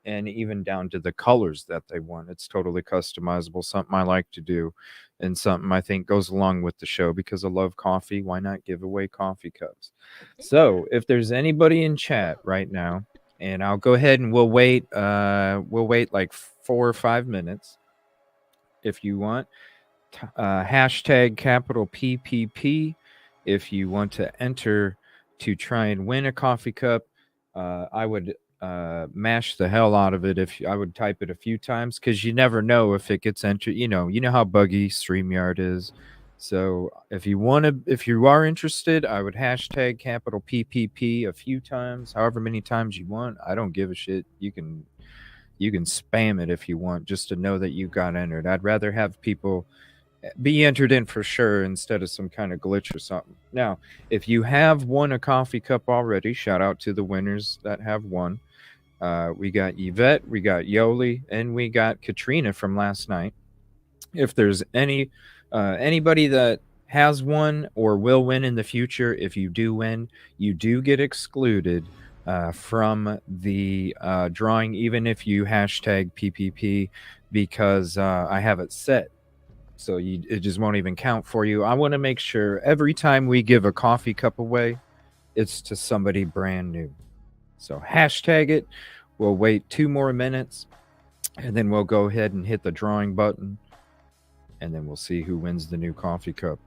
and even down to the colors that they want. It's totally customizable, something I like to do, and something I think goes along with the show because I love coffee. Why not give away coffee cups? So if there's anybody in chat right now, and I'll go ahead and we'll wait like 4 or 5 minutes if you want. Hashtag capital PPP if you want to enter to try and win a coffee cup. I would mash the hell out of it if I would type it a few times, because you never know if it gets entered. You know how buggy StreamYard is. So if you are interested, I would hashtag capital PPP a few times, however many times you want. I don't give a shit. You can spam it if you want, just to know that you got entered. I'd rather have people be entered in for sure instead of some kind of glitch or something. Now, if you have won a coffee cup already, shout out to the winners that have won. We got Yvette, we got Yolie, and we got Katrina from last night. If there's anybody that has won or will win in the future, if you do win, you do get excluded from the drawing, even if you hashtag PPP, because I have it set. So it just won't even count for you. I want to make sure every time we give a coffee cup away, it's to somebody brand new. So hashtag it. We'll wait 2 more minutes, and then we'll go ahead and hit the drawing button, and then we'll see who wins the new coffee cup.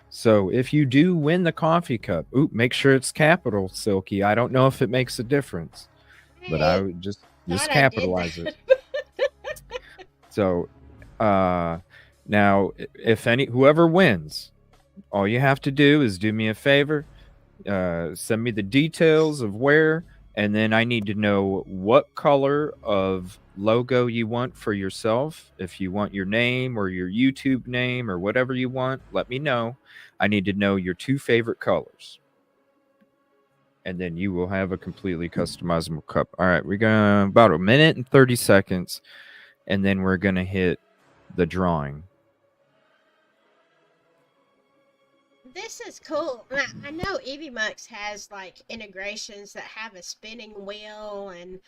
So if you do win the coffee cup, make sure it's capital, Silky. I don't know if it makes a difference, but I would just capitalize it. So now, if whoever wins, all you have to do is do me a favor, send me the details of where, and then I need to know what color of logo you want for yourself. If you want your name or your YouTube name or whatever you want, let me know. I need to know your 2 favorite colors. and then you will have a completely customizable cup. All right, we're going to about 1 minute and 30 seconds, and then we're going to hit the drawing. This is cool. I know EVMux has like integrations that have a spinning wheel and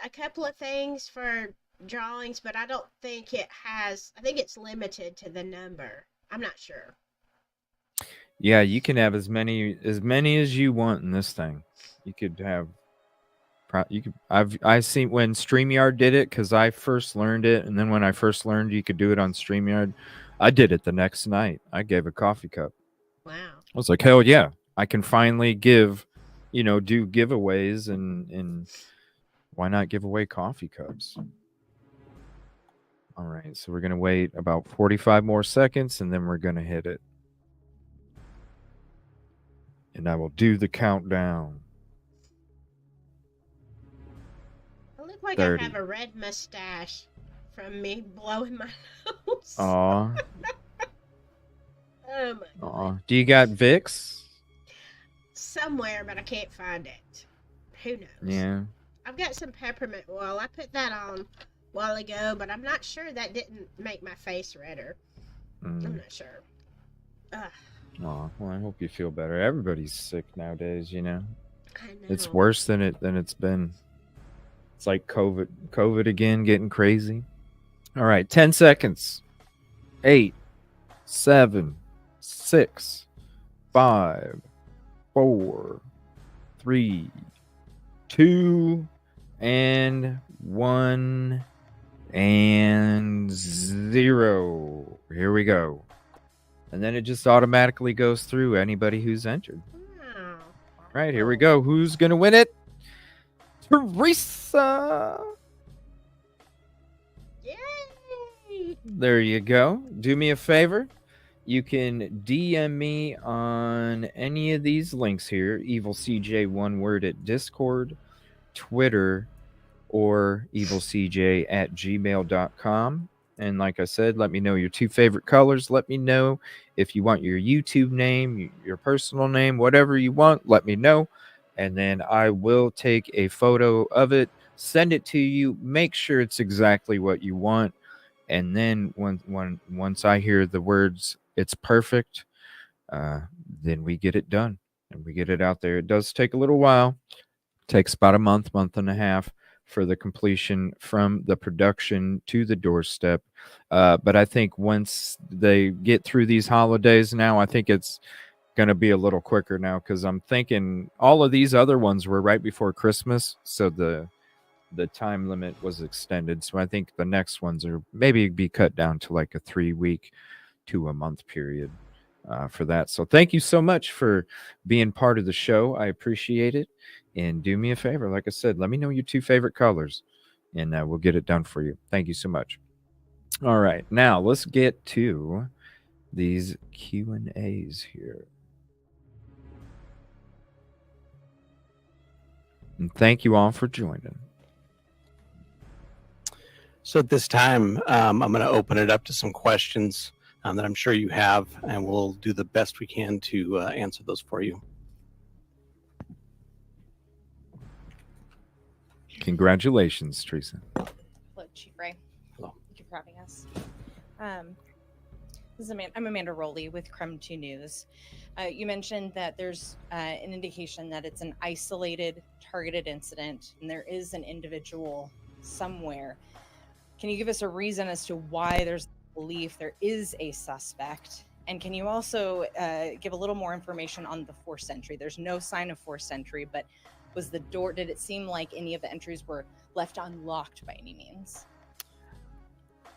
a couple of things for drawings, but I don't think it has. I think it's limited to the number. I'm not sure. Yeah, you can have as many as you want in this thing. You could have. I've seen when StreamYard did it, because I first learned it, and then when I first learned you could do it on StreamYard, I did it the next night. I gave a coffee cup. Wow. I was like, hell yeah, I can finally give, do giveaways, and why not give away coffee cups? All right, so we're going to wait about 45 more seconds, and then we're going to hit it. And I will do the countdown. I look like 30. I have a red mustache from me blowing my nose. Aw. Oh my God. Do you got Vicks? Somewhere, but I can't find it. Who knows? Yeah. I've got some peppermint oil. I put that on a while ago, but I'm not sure that didn't make my face redder. I'm not sure. Ugh. Oh, well, I hope you feel better. Everybody's sick nowadays, I know. It's worse than it's been. It's like COVID again, getting crazy. All right, 10 seconds. 8, 7, 6, 5, 4, 3, 2, and 1, and 0. Here we go. And then it just automatically goes through anybody who's entered. Wow. All right, here we go. Who's going to win it? Teresa. Yay! There you go. Do me a favor. You can DM me on any of these links here. EvilCJ, one word, at Discord, Twitter, or evilcj@gmail.com. And like I said, let me know your 2 favorite colors. Let me know if you want your YouTube name, your personal name, whatever you want. Let me know. And then I will take a photo of it, send it to you, make sure it's exactly what you want. And then once I hear the words, it's perfect, then we get it done and we get it out there. It does take a little while. It takes about a month and a half for the completion from the production to the doorstep. But I think once they get through these holidays now, I think it's going to be a little quicker now, because I'm thinking all of these other ones were right before Christmas. So the time limit was extended. So I think the next ones are maybe be cut down to like a 3-week to a month period for that. So thank you so much for being part of the show. I appreciate it. And do me a favor, like I said, let me know your 2 favorite colors, and we'll get it done for you. Thank you so much. All right, now let's get to these Q&As here. And thank you all for joining. So at this time, I'm going to open it up to some questions that I'm sure you have, and we'll do the best we can to answer those for you. Congratulations, Teresa. Hello, Chief Ray. Hello. Thank you for having us. I'm Amanda Rowley with Creme 2 News. You mentioned that there's an indication that it's an isolated, targeted incident, and there is an individual somewhere. Can you give us a reason as to why there's belief there is a suspect? And can you also give a little more information on the forced entry? There's no sign of forced entry, but was the door, did it seem like any of the entries were left unlocked by any means?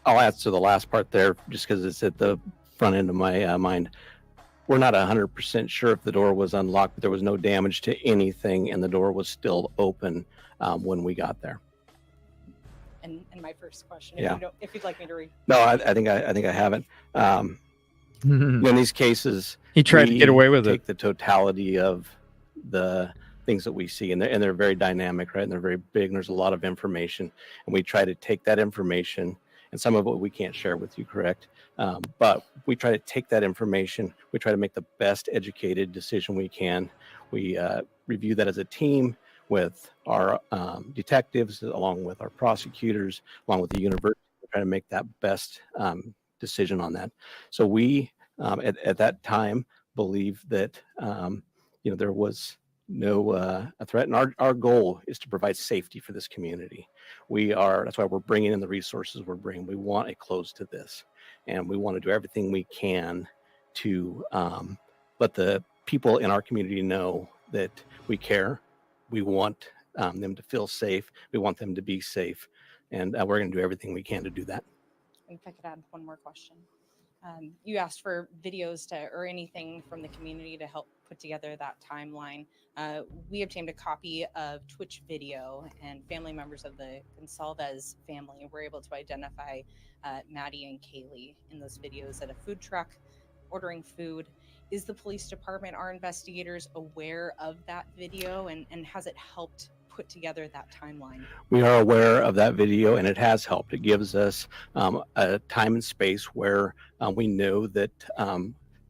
I'll answer the last part there just because it's at the front end of my mind. We're not 100% sure if the door was unlocked, but there was no damage to anything, and the door was still open when we got there. And my first question, Yeah. if you'd like me to read. No, I think I haven't. In these cases, He tried to get away with take the totality of the things that we see, and they're very dynamic, right? And they're very big, and there's a lot of information, and we try to take that information, and some of it we can't share with you, correct? But we try to take that information, we try to make the best educated decision we can. We review that as a team with our detectives, along with our prosecutors, along with the university, to try to make that best decision on that. So we, at that time, believe that there was no a threat, and our goal is to provide safety for this community. That's why we're bringing in the resources we're bringing. We want a close to this, and we want to do everything we can to let the people in our community know that we care. We want them to feel safe. We want them to be safe, and we're going to do everything we can to do that. If I could add one more question. You asked for videos or anything from the community to help put together that timeline. We obtained a copy of Twitch video, and family members of the Gonsalves family were able to identify Maddie and Kaylee in those videos at a food truck ordering food. Is the police department, our investigators, aware of that video, and has it helped put together that timeline? We are aware of that video, and it has helped. It gives us a time and space where we know that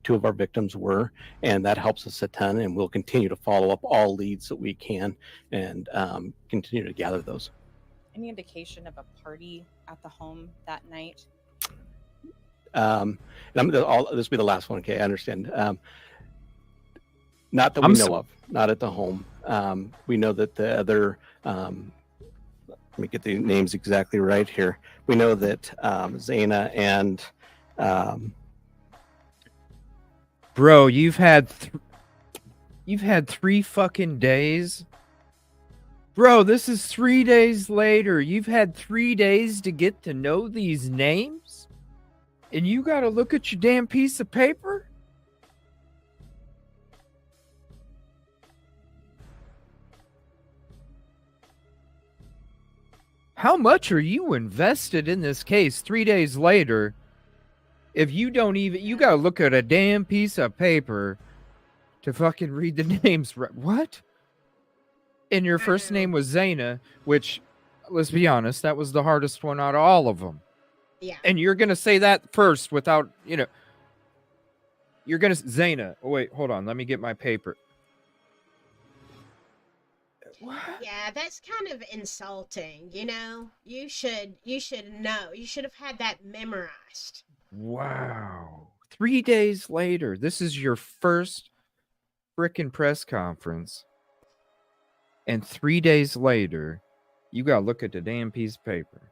two of our victims were, and that helps us a ton, and we'll continue to follow up all leads that we can and continue to gather those. Any indication of a party at the home that night? And this will be the last one. Okay, I understand. Not that we know of, not at the home. We know that the other, let me get the names exactly right here. We know that Zaina and bro, you've had 3 fucking days. Bro, this is 3 days later. You've had 3 days to get to know these names? And you got to look at your damn piece of paper? How much are you invested in this case 3 days later? If you don't even, you got to look at a damn piece of paper to fucking read the names. What? And your first name was Zaina, which, let's be honest, that was the hardest one out of all of them. Yeah. And you're going to say that first without, you're going to, Zaina. Oh, wait, hold on. Let me get my paper. What? Yeah, that's kind of insulting, You should know. You should have had that memorized. Wow. 3 days later, this is your first frickin' press conference. And 3 days later, you got to look at the damn piece of paper.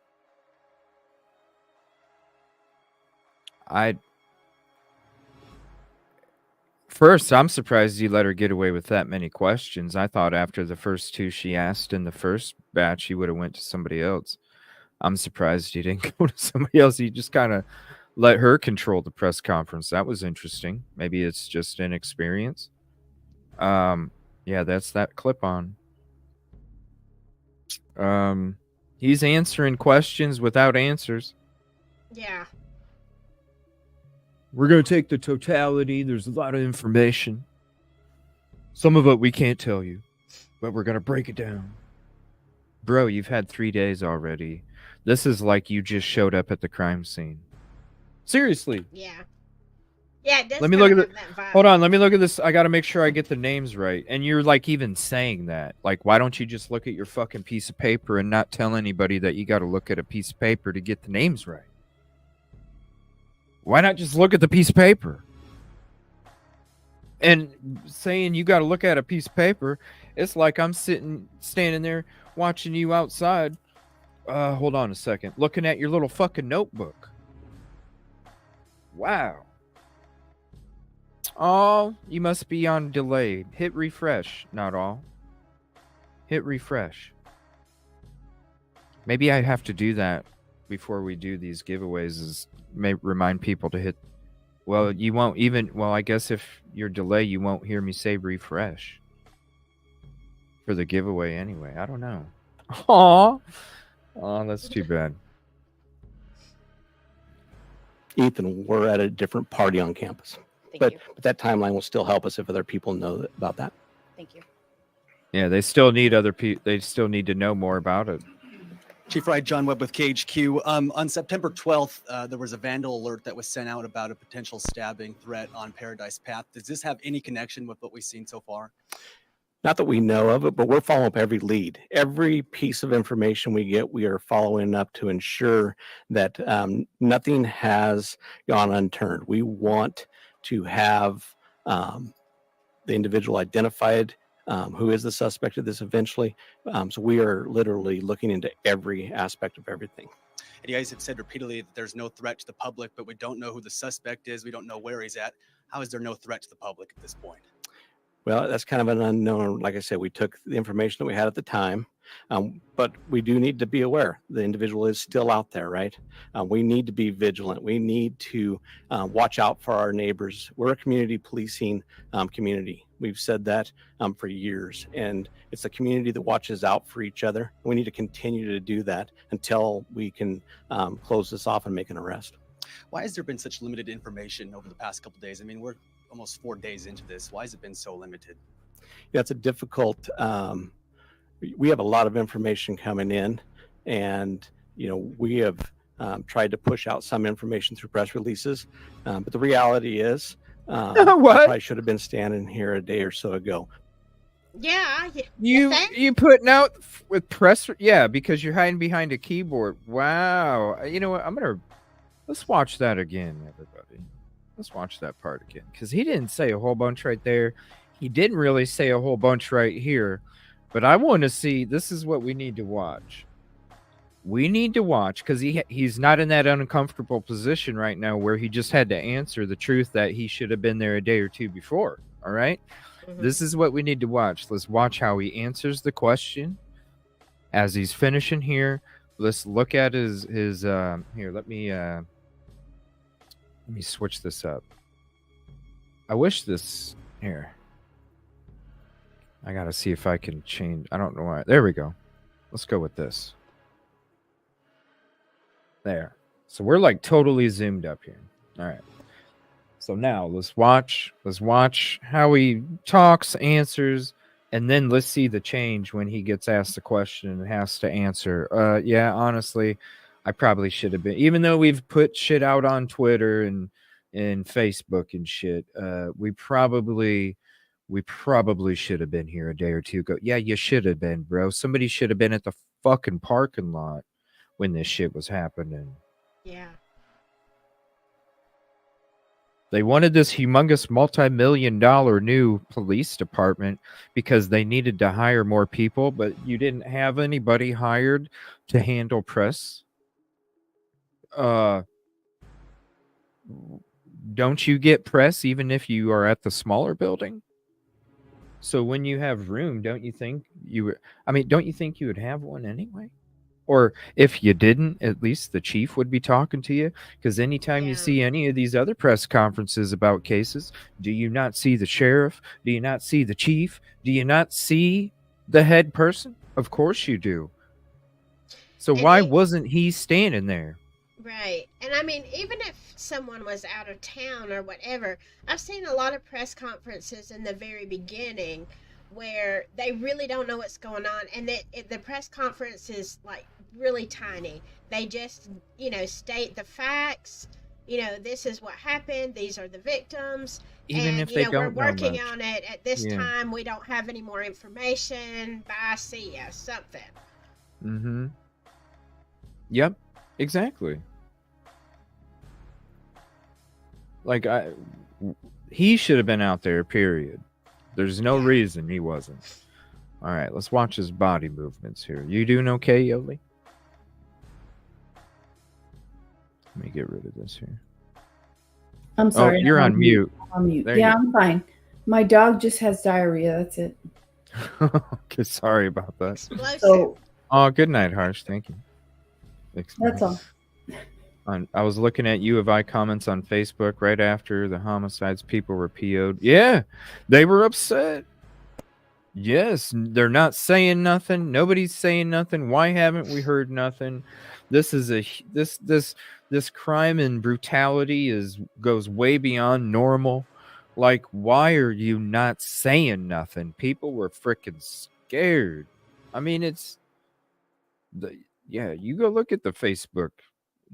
First, I'm surprised you let her get away with that many questions. I thought after the first 2 she asked in the first batch, he would have went to somebody else. I'm surprised he didn't go to somebody else. He just kind of let her control the press conference. That was interesting. Maybe it's just inexperience. Yeah, that's that clip on. He's answering questions without answers. Yeah. We're going to take the totality. There's a lot of information. Some of it we can't tell you, but we're going to break it down. Bro, you've had 3 days already. This is like you just showed up at the crime scene. Seriously. Yeah. Yeah, it does. Let me look at it. Hold on. Let me look at this. I got to make sure I get the names right. And you're like even saying that. Like, why don't you just look at your fucking piece of paper and not tell anybody that you got to look at a piece of paper to get the names right? Why not just look at the piece of paper? And saying you got to look at a piece of paper, it's like I'm standing there watching you outside. Hold on a second. Looking at your little fucking notebook. Wow. Oh, you must be on delayed. Hit refresh. Not all. Hit refresh. Maybe I have to do that before we do these giveaways, is may remind people to hit. Well, you won't even. Well, I guess if you're delayed, you won't hear me say refresh for the giveaway anyway. I don't know. Oh, that's too bad. Ethan, we're at a different party on campus. But that timeline will still help us if other people know about that. Thank you. Yeah, they still need other people. They still need to know more about it. Chief Wright, John Webb with KHQ. On September 12th, there was a vandal alert that was sent out about a potential stabbing threat on Paradise Path. Does this have any connection with what we've seen so far? Not that we know of it, but we're following up every lead. Every piece of information we get, we are following up to ensure that nothing has gone unturned. We want to have the individual identified, who is the suspect of this eventually. So we are literally looking into every aspect of everything. And you guys have said repeatedly that there's no threat to the public, but we don't know who the suspect is. We don't know where he's at. How is there no threat to the public at this point? Well, that's kind of an unknown. Like I said, we took the information that we had at the time, but we do need to be aware the individual is still out there, right? We need to be vigilant. We need to watch out for our neighbors. We're a community policing community. We've said that for years, and it's a community that watches out for each other. We need to continue to do that until we can close this off and make an arrest. Why has there been such limited information over the past couple of days? I mean, we're almost 4 days into this. Why has it been so limited? Yeah, it's a difficult. We have a lot of information coming in, and we have tried to push out some information through press releases, but the reality is, I probably should have been standing here a day or so ago. Yeah, you putting out with press? Yeah, because you're hiding behind a keyboard. Wow. You know what? Let's watch that again, everybody. Let's watch that part again, because he didn't say a whole bunch right there. He didn't really say a whole bunch right here, but I want to see. This is what we need to watch. We need to watch, because he's not in that uncomfortable position right now where he just had to answer the truth that he should have been there a day or two before. All right. Mm-hmm. This is what we need to watch. Let's watch how he answers the question as he's finishing here. Let's look at his here. Let me switch this up. I wish this here. I gotta see if I can change. I don't know why. There we go. Let's go with this. There. So we're like totally zoomed up here. All right. So now let's watch how he talks, answers, and then let's see the change when he gets asked the question and has to answer. Yeah, honestly, I probably should have been, even though we've put shit out on Twitter and Facebook and shit, we probably should have been here a day or two ago. Yeah, you should have been, bro. Somebody should have been at the fucking parking lot when this shit was happening. Yeah. They wanted this humongous multi-million-dollar new police department because they needed to hire more people, but you didn't have anybody hired to handle press. Don't you get press even if you are at the smaller building? So when you have room, don't you think you would have one anyway? Or if you didn't, at least the chief would be talking to you. Because anytime you see any of these other press conferences about cases, do you not see the sheriff? Do you not see the chief? Do you not see the head person? Of course you do. So why wasn't he standing there? Right. And I mean, even if someone was out of town or whatever, I've seen a lot of press conferences in the very beginning where they really don't know what's going on, and the press conference is like really tiny. They just, state the facts. This is what happened. These are the victims. Even if they don't we're working know much. on it at this time. We don't have any more information. Bye, see ya, something. Mm-hmm. Yep, exactly. Like he should have been out there, period. There's no reason he wasn't. All right, let's watch his body movements here. You doing okay, Yolie? Let me get rid of this here. I'm sorry. Oh, you're on mute. I'm on mute. Yeah, I'm fine. My dog just has diarrhea. That's it. Okay, sorry about that. So, good night, Harsh. Thank you. That's all. I was looking at U of I comments on Facebook right after the homicides. People were PO'd. Yeah, they were upset. Yes, they're not saying nothing. Nobody's saying nothing. Why haven't we heard nothing? This is this crime and brutality goes way beyond normal. Like, why are you not saying nothing? People were freaking scared. I mean, you go look at the Facebook.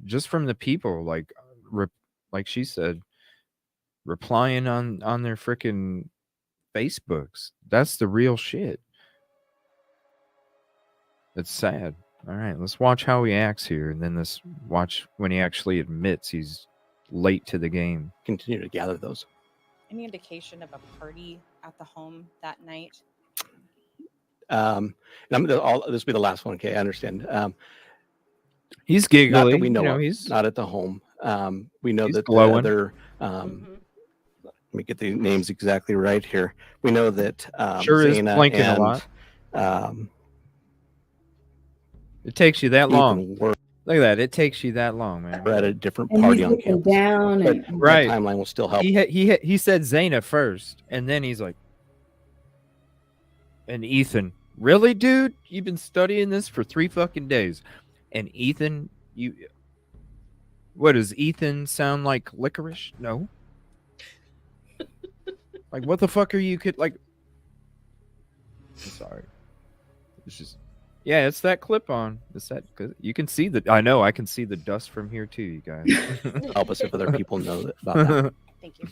Just from the people, like she said, replying on their freaking Facebooks. That's the real shit. It's sad. All right, let's watch how he acts here, and then let's watch when he actually admits he's late to the game. Continue to gather those. Any indication of a party at the home that night? And this will be the last one. Okay, I understand. He's giggly. Not that we know of. He's not at the home. We know that glowing. the other. Let me get the names exactly right here. We know that sure is Zana blinking and, a lot. It takes you that long. Look at that. It takes you that long, man. We're at a different And party he's on looking campus. down But and Right. that timeline will still help. He said Zana first, and then he's like, and Ethan, really, dude? You've been studying this for 3 fucking days, and Ethan, what does Ethan sound like? Licorice? No. Like, what the fuck are you like? I'm sorry. It's just. Yeah, it's that clip on. It's that you can see I know I can see the dust from here too, you guys. Help us if other people know about that. Thank you.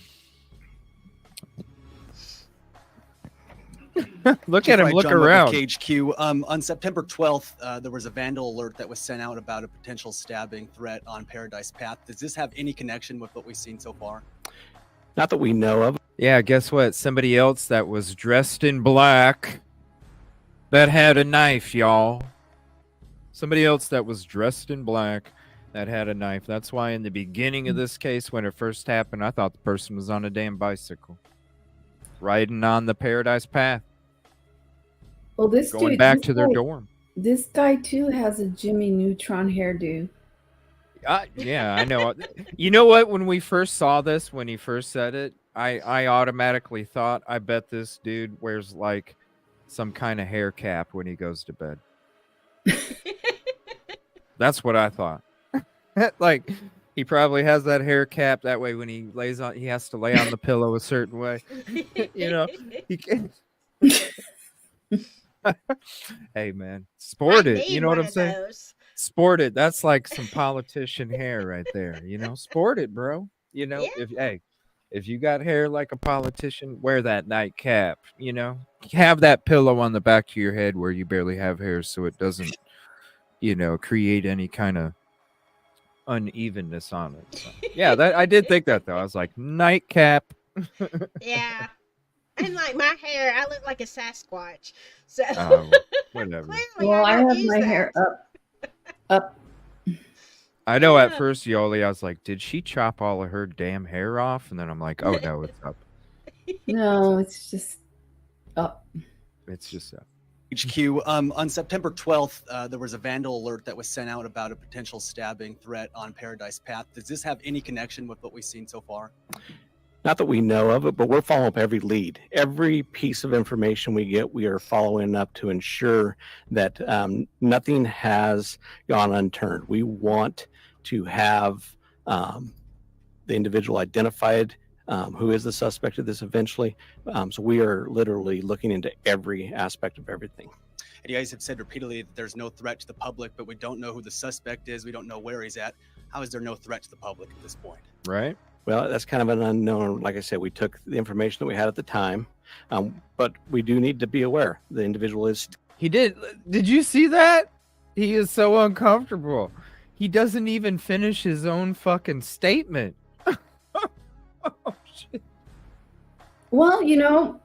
Look at him. Look around. KHQ. On September 12th, there was a vandal alert that was sent out about a potential stabbing threat on Paradise Path. Does this have any connection with what we've seen so far? Not that we know of. Yeah, guess what? Somebody else that was dressed in black that had a knife, y'all. Somebody else that was dressed in black that had a knife. That's why in the beginning of this case, when it first happened, I thought the person was on a damn bicycle. Riding on the Paradise Path. Well, this going dude, back this to their guy- dorm. This guy too has a Jimmy Neutron hairdo. Yeah, I know. You know what? When we first saw this, when he first said it, I automatically thought, I bet this dude wears like some kind of hair cap when he goes to bed. That's what I thought. Like, he probably has that hair cap. That way, when he lays on, he has to lay on the pillow a certain way. You know, he can. Hey, man, sport it. You know what I'm saying? Sport it. That's like some politician hair right there. You know, sport it, bro. You know, if you got hair like a politician, wear that nightcap. You know, have that pillow on the back of your head where you barely have hair, so it doesn't, you know, create any kind of unevenness on it. So, yeah, that I did think that though. I was like, nightcap. Yeah. And like my hair, I look like a Sasquatch. So whatever. Well, I have my hair up. I know at first, Yolie, I was like, did she chop all of her damn hair off? And then I'm like, oh no, it's up. No, it's just up. It's just up. HQ. On September 12th, there was a vandal alert that was sent out about a potential stabbing threat on Paradise Path. Does this have any connection with what we've seen so far? Not that we know of it, but we're following up every lead. Every piece of information we get, we are following up to ensure that nothing has gone unturned. We want to have the individual identified, who is the suspect of this eventually. So we are literally looking into every aspect of everything. And you guys have said repeatedly that there's no threat to the public, but we don't know who the suspect is. We don't know where he's at. How is there no threat to the public at this point? Right. Well, that's kind of an unknown. Like I said, we took the information that we had at the time, but we do need to be aware the individual is. He did. Did you see that? He is so uncomfortable. He doesn't even finish his own fucking statement. Oh, shit. Well, you know,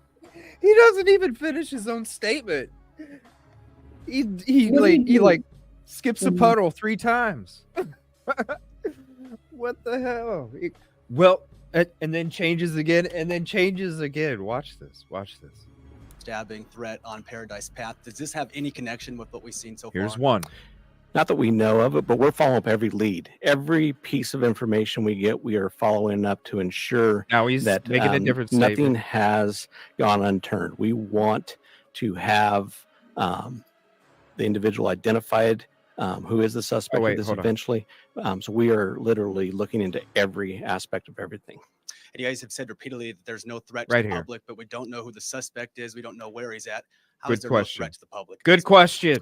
he doesn't even finish his own statement. He skips a puddle 3 times. What the hell? Well, and then changes again, and then changes again. Watch this. Watch this. Stabbing threat on Paradise Path. Does this have any connection with what we've seen so far? Here's one. Not that we know of it, but we're following up every lead. Every piece of information we get, we are following up to ensure now he's that making a different nothing statement. has gone unturned. We want to have the individual identified, who is the suspect of this eventually. So we are literally looking into every aspect of everything. And you guys have said repeatedly that there's no threat Right to the here. public, but we don't know who the suspect is. We don't know where he's at. How Good is there question. no threat to the public? Good question.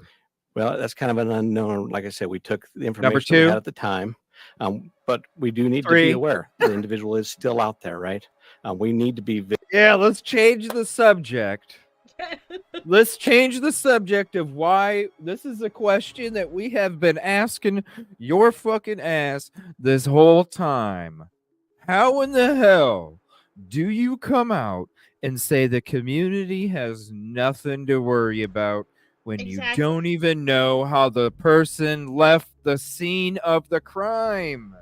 Well, that's kind of an unknown. Like I said, we took the information Number that we 2. had at the time, But we do need to be aware the individual is still out there, right? We need to be. Yeah, let's change the subject. Let's change the subject of why this is a question that we have been asking your fucking ass this whole time. How in the hell do you come out and say the community has nothing to worry about when you don't even know how the person left the scene of the crime?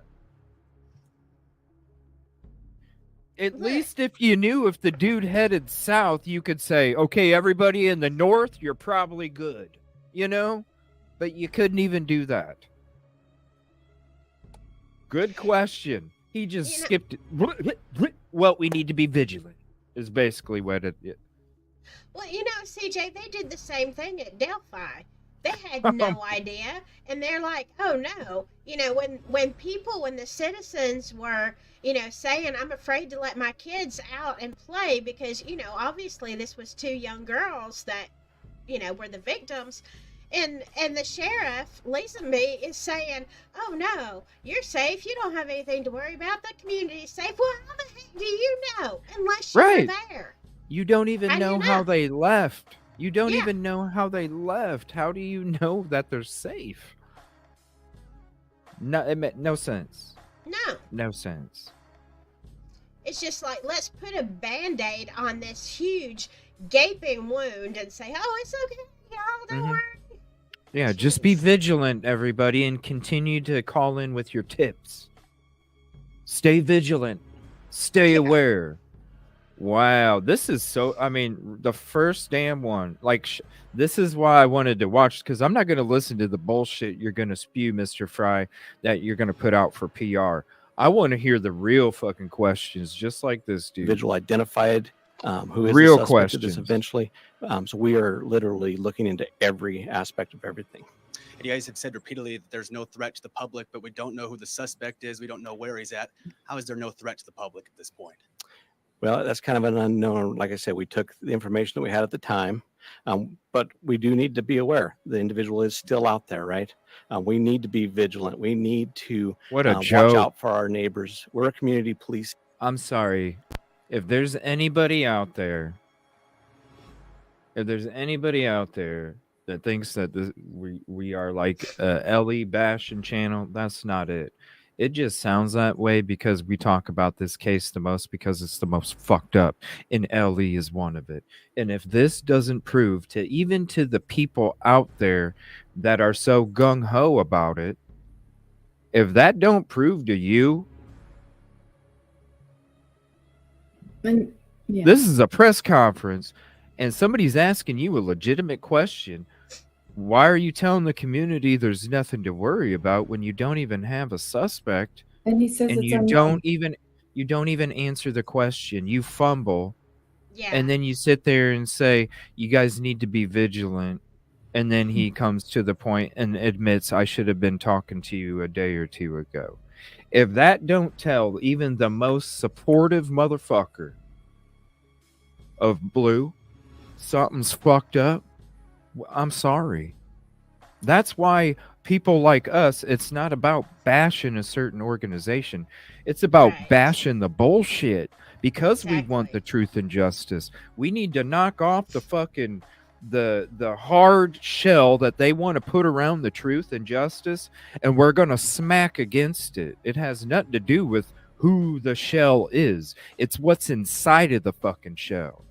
At least if you knew if the dude headed south, you could say, okay, everybody in the north, you're probably good, you know? But you couldn't even do that. Good question. He just skipped it. Well, we need to be vigilant, is basically what it is. Well, CJ, they did the same thing at Delphi. They had no idea, and they're like, oh no, when the citizens were, saying, I'm afraid to let my kids out and play because, obviously this was 2 young girls that, were the victims. And the sheriff, Lazenby, is saying, oh no, you're safe. You don't have anything to worry about. The community's safe. Well, how the heck do you know? Unless you were there. You don't even know how they left. You don't even know how they left. How do you know that they're safe? No, it made no sense. No sense. It's just like, let's put a Band-Aid on this huge gaping wound and say, oh, it's okay, y'all, don't worry. Yeah, just be vigilant, everybody, and continue to call in with your tips. Stay vigilant. Stay aware. Wow, this is so, the first damn one, this is why I wanted to watch, because I'm not going to listen to the bullshit you're going to spew, Mr. Fry, that you're going to put out for PR. I want to hear the real fucking questions, just like this dude. Individual identified, who is real the suspect of this eventually. So we are literally looking into every aspect of everything. And you guys have said repeatedly that there's no threat to the public, but we don't know who the suspect is. We don't know where he's at. How is there no threat to the public at this point? Well, that's kind of an unknown. Like I said, we took the information that we had at the time, but we do need to be aware the individual is still out there, right? We need to be vigilant. We need to watch out for our neighbors. We're a community police. I'm sorry. If there's anybody out there that thinks that we are like Ellie bashing channel, that's not it. It just sounds that way because we talk about this case the most because it's the most fucked up, and LE is one of it. And if this doesn't prove to even to the people out there that are so gung-ho about it, if that don't prove to you, this is a press conference and somebody's asking you a legitimate question. Why are you telling the community there's nothing to worry about when you don't even have a suspect? And he says and it's you unknown. don't even answer the question. You fumble. Yeah. And then you sit there and say, you guys need to be vigilant. And then he comes to the point and admits, I should have been talking to you a day or 2 ago. If that don't tell even the most supportive motherfucker of blue, something's fucked up, I'm sorry. That's why people like us, it's not about bashing a certain organization. It's about bashing the bullshit because we want the truth and justice. We need to knock off the fucking the hard shell that they want to put around the truth and justice, and we're going to smack against it. It has nothing to do with who the shell is. It's what's inside of the fucking shell.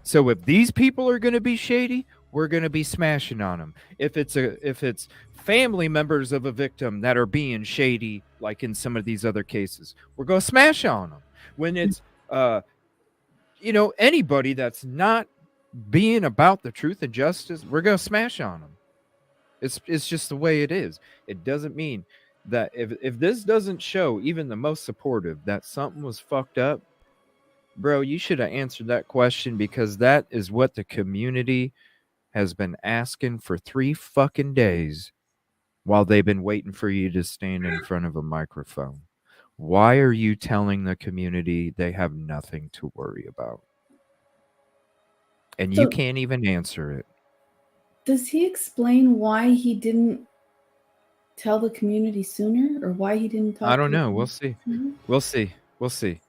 So if these people are going to be shady, we're going to be smashing on them. If it's family members of a victim that are being shady, like in some of these other cases, we're going to smash on them. When it's anybody that's not being about the truth and justice, we're going to smash on them. It's just the way it is. It doesn't mean that if this doesn't show even the most supportive that something was fucked up, bro, you should have answered that question, because that is what the community has been asking for 3 fucking days while they've been waiting for you to stand in front of a microphone. Why are you telling the community they have nothing to worry about? And you can't even answer it. Does he explain why he didn't tell the community sooner, or why he didn't talk? I don't to know. the We'll see. sooner? We'll see. We'll see.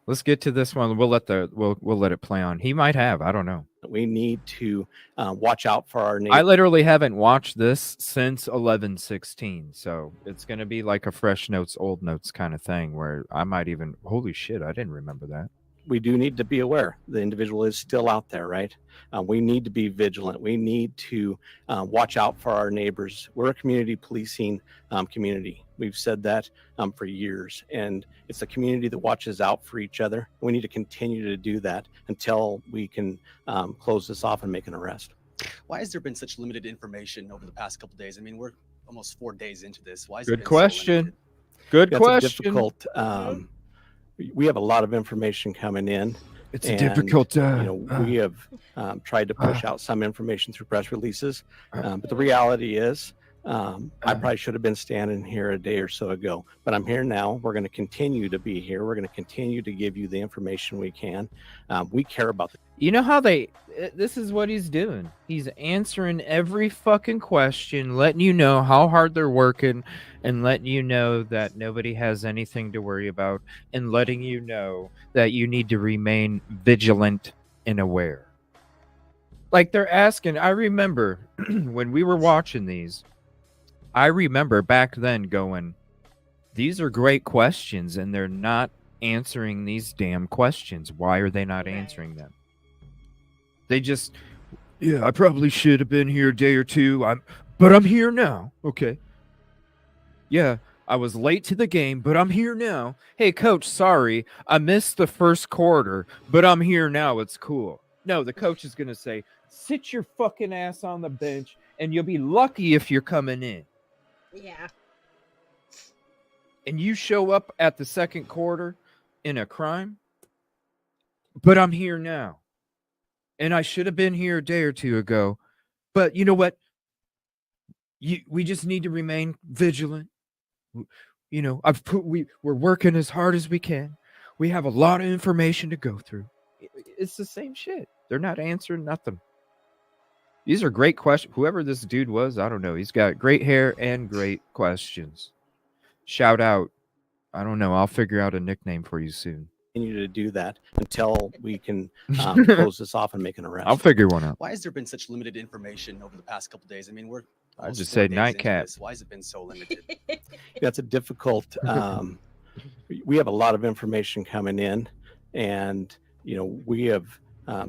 Let's get to this one. We'll let it play on. He might have. I don't know. We need to watch out for our I neighbors. literally haven't watched this since 11/16, so it's gonna be like a fresh notes, old notes kind of thing where I might even. Holy shit! I didn't remember that. We do need to be aware the individual is still out there, right? We need to be vigilant. We need to watch out for our neighbors. We're a community policing community. We've said that for years, and it's a community that watches out for each other. We need to continue to do that until we can close this off and make an arrest. Why has there been such limited information over the past couple of days? I mean, we're almost 4 days into this. Why is Good it been question. So Good question. Difficult. We have a lot of information coming in. It's difficult. We have tried to push out some information through press releases, but the reality is, I probably should have been standing here a day or so ago, but I'm here now. We're going to continue to be here. We're going to continue to give you the information we can. We care about the. You know how this is what he's doing. He's answering every fucking question, letting you know how hard they're working, and letting you know that nobody has anything to worry about, and letting you know that you need to remain vigilant and aware. Like they're asking, I remember when we were watching these, I remember back then going, these are great questions, and they're not answering these damn questions. Why are they not answering them? They just, I probably should have been here a day or two. But I'm here now. Okay. Yeah, I was late to the game, but I'm here now. Hey, coach, sorry, I missed the first quarter, but I'm here now. It's cool. No, the coach is going to say, sit your fucking ass on the bench, and you'll be lucky if you're coming in. Yeah. And you show up at the second quarter in a crime, but I'm here now. And I should have been here a day or two ago. But you know what? We just need to remain vigilant. You know, we're working as hard as we can. We have a lot of information to go through. It's the same shit. They're not answering nothing. These are great questions. Whoever this dude was, I don't know. He's got great hair and great questions. Shout out. I don't know. I'll figure out a nickname for you soon. Continue to do that until we can close this off and make an arrest. I'll figure one out. Why has there been such limited information over the past couple of days? I mean, we're. I just said nightcap. Why has it been so limited? That's a difficult. We have a lot of information coming in, and we have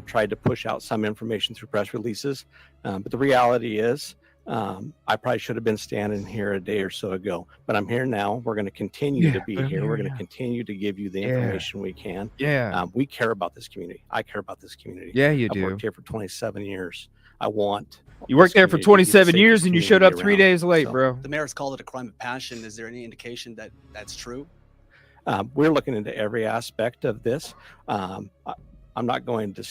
tried to push out some information through press releases, but the reality is, I probably should have been standing here a day or so ago, but I'm here now. We're going to continue to be here. We're going to continue to give you the information we can. Yeah. We care about this community. I care about this community. Yeah, you I've do. worked here for 27 years. I want. You worked there for 27 years and you showed up 3 days late, bro. The mayor's called it a crime of passion. Is there any indication that that's true? We're looking into every aspect of this. I'm not going to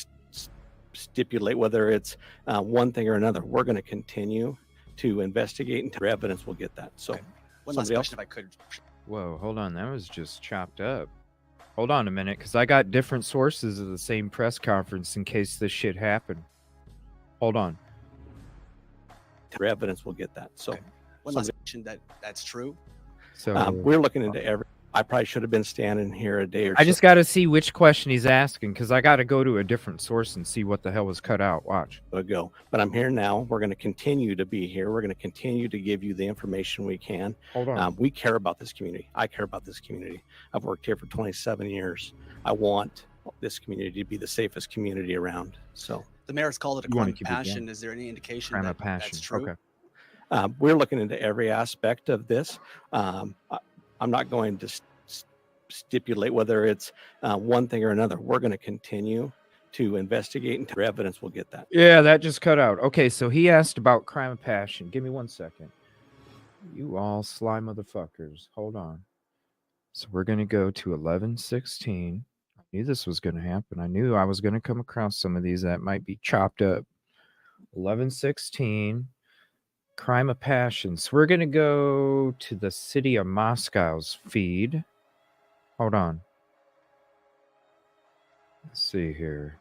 stipulate whether it's one thing or another. We're going to continue to investigate until evidence will get that. So, one last question, if I could. Whoa, hold on. That was just chopped up. Hold on a minute, because I got different sources of the same press conference in case this shit happened. Hold on. Evidence will get that. So, one last question, that's true. So we're looking into every. I probably should have been standing here a day or so. I just got to see which question he's asking, because I got to go to a different source and see what the hell was cut out. Watch. Ago, but I'm here now. We're going to continue to be here. We're going to continue to give you the information we can. Hold on. We care about this community. I care about this community. I've worked here for 27 years. I want this community to be the safest community around. So the mayor's called it a crime of passion. Is there any indication that that's true? Okay. We're looking into every aspect of this. I'm not going to stipulate whether it's one thing or another. We're going to continue to investigate until evidence will get that. Yeah, that just cut out. Okay, so he asked about crime of passion. Give me 1 second. You all sly motherfuckers. Hold on. So we're going to go to 11/16. I knew this was going to happen. I knew I was going to come across some of these that might be chopped up. 11/16. Crime of passion. So we're going to go to the city of Moscow's feed. Hold on. Let's see here.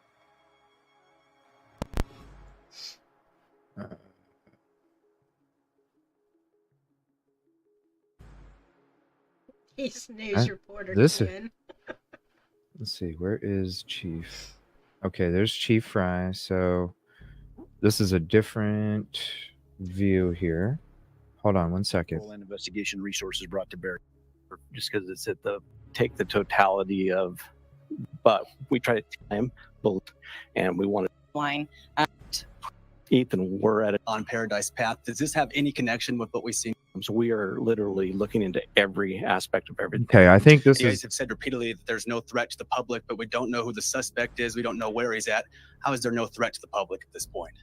He's news reporter This is. again. Let's see. Where is Chief? Okay, there's Chief Fry. So this is a different view here. Hold on one second. Investigation resources brought to bear, just because it's at the take the totality of, but we try to time both, and we want to line. Ethan, we're at it on Paradise Path. Does this have any connection with what we've seen? So we are literally looking into every aspect of everything. Okay, I think this You guys is. have said repeatedly that there's no threat to the public, but we don't know who the suspect is. We don't know where he's at. How is there no threat to the public at this point?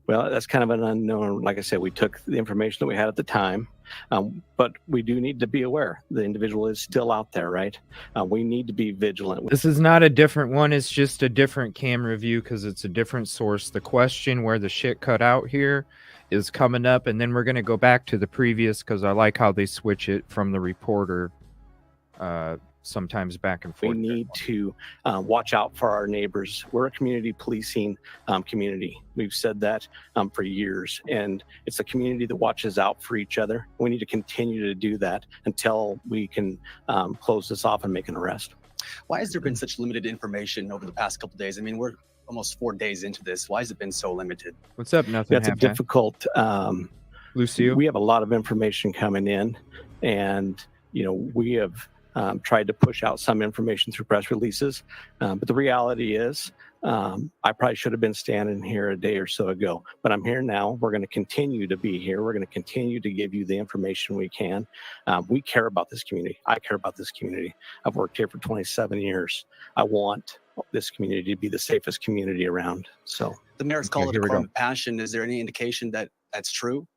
Well, that's kind of an unknown. Like I said, we took the information that we had at the time, but we do need to be aware the individual is still out there, right? We need to be vigilant. This is not a different one. It's just a different camera view because it's a different source. The question where the shit cut out here is coming up, and then we're going to go back to the previous because I like how they switch it from the reporter sometimes back and forth. We need to watch out for our neighbors. We're a community policing community. We've said that for years, and it's a community that watches out for each other. We need to continue to do that until we can close this off and make an arrest. Why has there been such limited information over the past couple of days? I mean, we're almost 4 days into this. Why has it been so limited? What's up? Nothing. That's a difficult. Lucio, we have a lot of information coming in, and we have tried to push out some information through press releases, but the reality is I probably should have been standing here a day or so ago, but I'm here now. We're going to continue to be here. We're going to continue to give you the information we can. We care about this community. I care about this community. I've worked here for 27 years. I want this community to be the safest community around. So the mayor's called it a crime of passion. Is there any indication that that's true?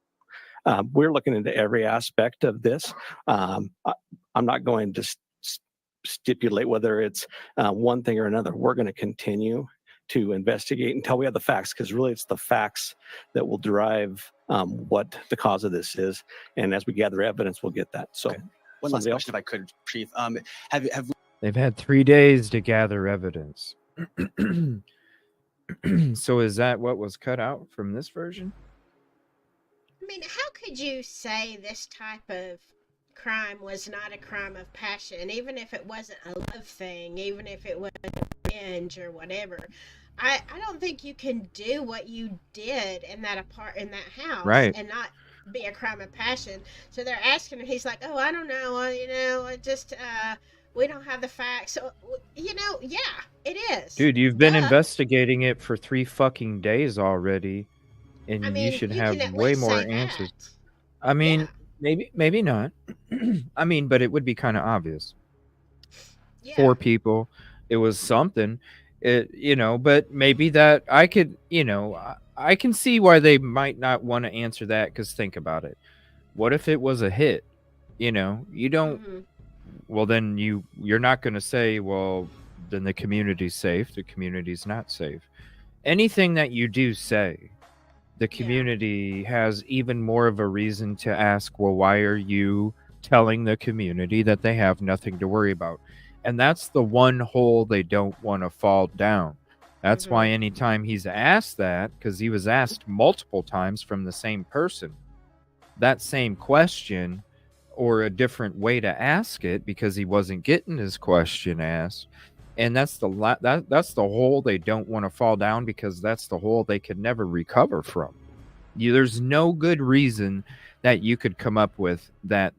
We're looking into every aspect of this. I'm not going to stipulate whether it's one thing or another. We're going to continue to investigate until we have the facts, because really it's the facts that will drive what the cause of this is. And as we gather evidence, we'll get that. So, one last question, if I could, Chief. They've had 3 days to gather evidence. So is that what was cut out from this version? I mean, how could you say this type of crime was not a crime of passion, even if it wasn't a love thing, even if it was revenge or whatever? I don't think you can do what you did in that house, right, and not be a crime of passion. So they're asking him, he's like, oh, I don't know, just we don't have the facts. So, yeah, it is. Dude, you've been investigating it for 3 fucking days already, and you should have way more answers. I mean, maybe not. I mean, but it would be kind of obvious. Yeah. 4 people, it was something. But maybe that I could, I can see why they might not want to answer that, because think about it. What if it was a hit? You don't. Mm-hmm. Well, then you're not going to say, well, then the community's safe. The community's not safe. Anything that you do say, the community has even more of a reason to ask, well, why are you telling the community that they have nothing to worry about? And that's the one hole they don't want to fall down. That's why anytime he's asked that, because he was asked multiple times from the same person, that same question, or a different way to ask it, because he wasn't getting his question asked. And that's the hole they don't want to fall down, because that's the hole they could never recover from. There's no good reason that you could come up with that.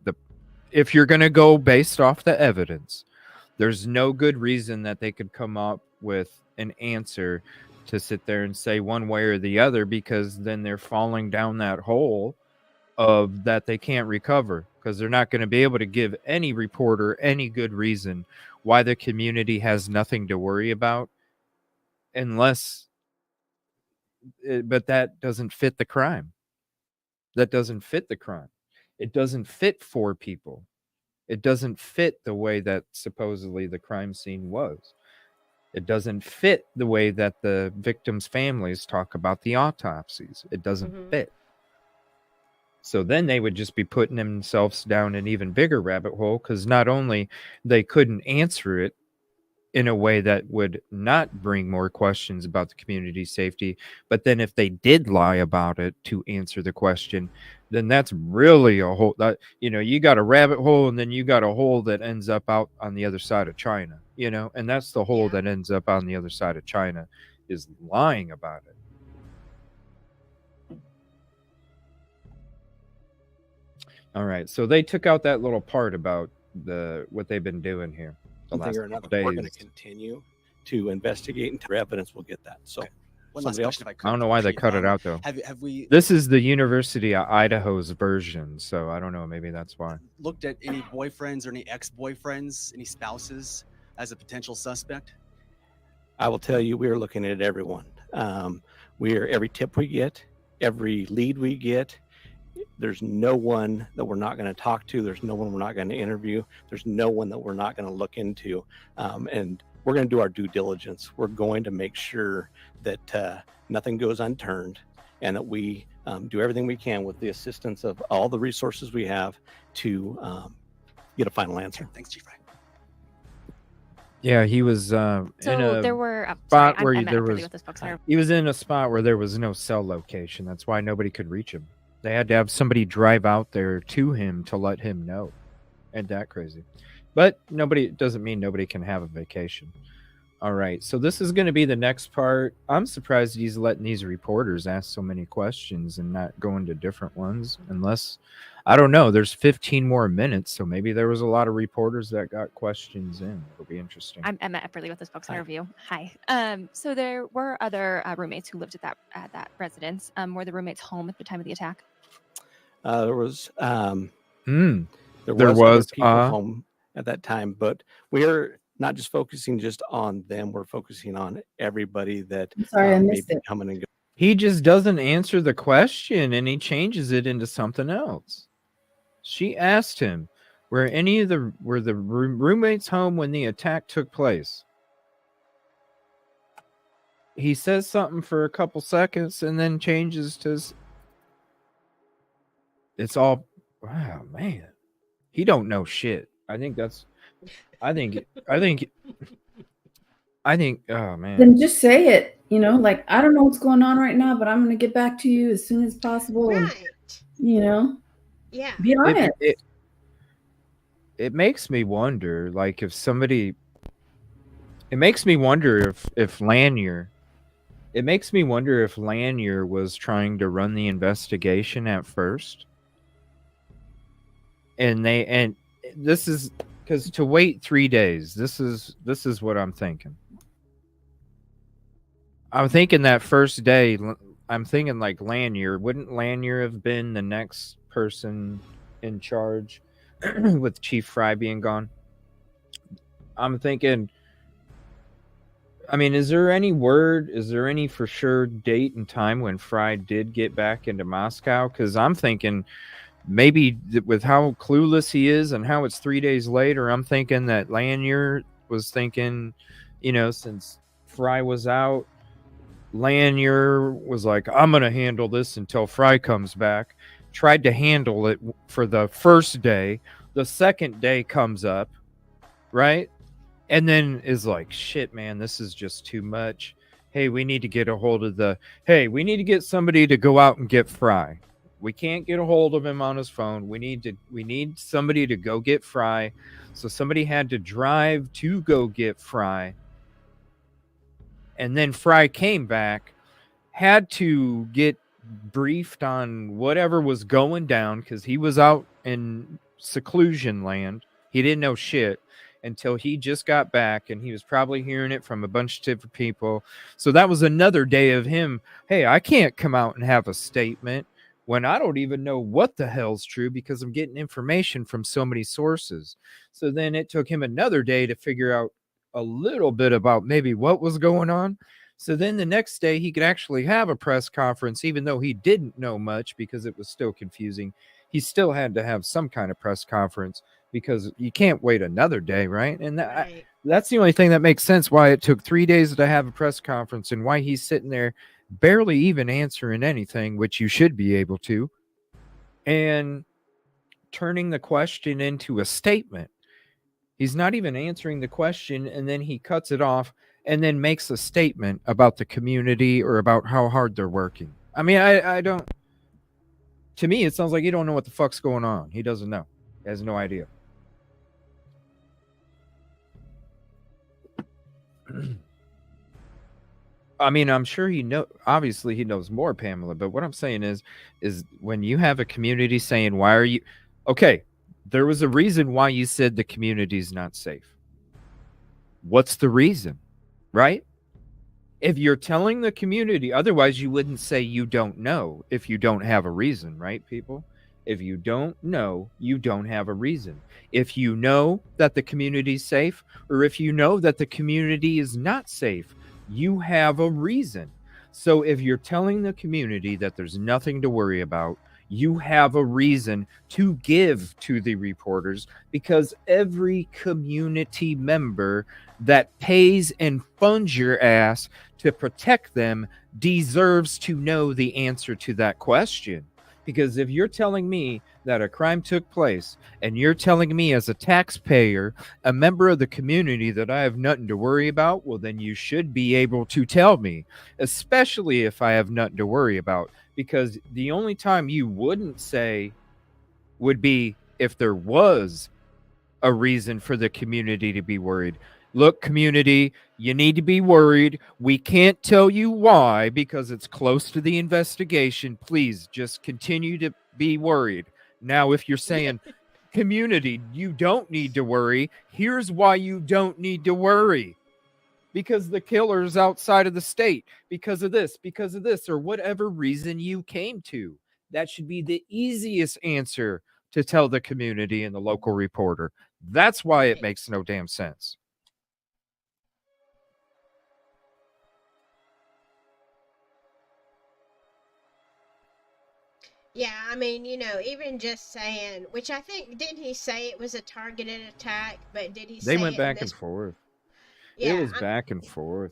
If you're going to go based off the evidence, there's no good reason that they could come up with an answer to sit there and say one way or the other, because then they're falling down that hole of that they can't recover, because they're not going to be able to give any reporter any good reason why the community has nothing to worry about, but that doesn't fit the crime. That doesn't fit the crime. It doesn't fit 4 people. It doesn't fit the way that supposedly the crime scene was. It doesn't fit the way that the victims' families talk about the autopsies. It doesn't fit. So then they would just be putting themselves down an even bigger rabbit hole, because not only they couldn't answer it, in a way that would not bring more questions about the community safety. But then if they did lie about it to answer the question, then that's really a hole that, you got a rabbit hole, and then you got a hole that ends up out on the other side of China, and that's the hole that ends up on the other side of China, is lying about it. All right. So they took out that little part about what they've been doing here. One thing or another, we're going to continue to investigate until evidence will get that. So, One last question, if I could. I don't know why they cut it out, though. Have we This is the University of Idaho's version, so I don't know. Maybe that's why. looked at any boyfriends or any ex-boyfriends, any spouses as a potential suspect? I will tell you, we are looking at everyone. Every tip we get, every lead we get, there's no one that we're not going to talk to. There's no one we're not going to interview. There's no one that we're not going to look into. And we're going to do our due diligence. We're going to make sure that nothing goes unturned, and that we do everything we can with the assistance of all the resources we have to get a final answer. Thanks, Chief. Yeah, he was in a there were spot sorry, where I'm there not was. with this book, sorry. He was in a spot where there was no cell location. That's why nobody could reach him. They had to have somebody drive out there to him to let him know. Ain't that crazy? But doesn't mean nobody can have a vacation. All right, so this is going to be the next part. I'm surprised he's letting these reporters ask so many questions and not go into different ones, unless, I don't know, there's 15 more minutes, so maybe there was a lot of reporters that got questions in. It'll be interesting. I'm Emma Epperly with this Books on Review. Hi. So there were other roommates who lived at that residence. Were the roommates home at the time of the attack? There was other was people home at that time, but we're not just focusing just on them. We're focusing on everybody that Sorry, I may missed be it. coming and go. He just doesn't answer the question, and he changes it into something else. She asked him, were the roommates home when the attack took place? He says something for a couple seconds and then changes to it's all, wow, man. He don't know shit. I think, oh man. Then just say it. Like, I don't know what's going on right now, but I'm going to get back to you as soon as possible. Right. And, Yeah. be honest. It makes me wonder, like, if somebody, it makes me wonder if Lanier was trying to run the investigation at first. And this is because to wait 3 days, this is what I'm thinking. I'm thinking that first day, I'm thinking like Lanier. Wouldn't Lanier have been the next person in charge with Chief Fry being gone? I'm thinking, I mean, is there any for sure date and time when Fry did get back into Moscow? Because I'm thinking maybe with how clueless he is and how it's 3 days later, I'm thinking that Lanier was thinking, since Fry was out, Lanier was like, I'm going to handle this until Fry comes back. Tried to handle it for the first day. The second day comes up, right? And then is like, shit, man, this is just too much. Hey, we need to get a hold of we need to get somebody to go out and get Fry. We can't get a hold of him on his phone. We need somebody to go get Fry. So somebody had to drive to go get Fry. And then Fry came back, had to get briefed on whatever was going down because he was out in seclusion land. He didn't know shit until he just got back, and he was probably hearing it from a bunch of different people. So that was another day of him, hey, I can't come out and have a statement when I don't even know what the hell's true because I'm getting information from so many sources. So then it took him another day to figure out a little bit about maybe what was going on. So then the next day he could actually have a press conference, even though he didn't know much because it was still confusing. He still had to have some kind of press conference because you can't wait another day, right? And that's the only thing that makes sense why it took 3 days to have a press conference and why he's sitting there barely even answering anything, which you should be able to, and turning the question into a statement. He's not even answering the question, and then he cuts it off and then makes a statement about the community or about how hard they're working. I mean, I don't. To me, it sounds like he don't know what the fuck's going on. He doesn't know. He has no idea. I mean, I'm sure obviously he knows more, Pamela, but what I'm saying is when you have a community saying, why are you, okay, there was a reason why you said the community's not safe. What's the reason, right? If you're telling the community, otherwise you wouldn't say you don't know if you don't have a reason, right, people? If you don't know, you don't have a reason. If you know that the community's safe, or if you know that the community is not safe, you have a reason. So if you're telling the community that there's nothing to worry about, you have a reason to give to the reporters, because every community member that pays and funds your ass to protect them deserves to know the answer to that question. Because if you're telling me that a crime took place and you're telling me as a taxpayer, a member of the community, that I have nothing to worry about, well, then you should be able to tell me, especially if I have nothing to worry about. Because the only time you wouldn't say would be if there was a reason for the community to be worried. Look, community, you need to be worried. We can't tell you why because it's close to the investigation. Please just continue to be worried. Now, if you're saying, community, you don't need to worry, here's why you don't need to worry. Because the killer's outside of the state, because of this, or whatever reason you came to. That should be the easiest answer to tell the community and the local reporter. That's why it makes no damn sense. Yeah, I mean, even just saying, which I think, didn't he say it was a targeted attack? But did he say They went it back and forth. Yeah, it was back and forth.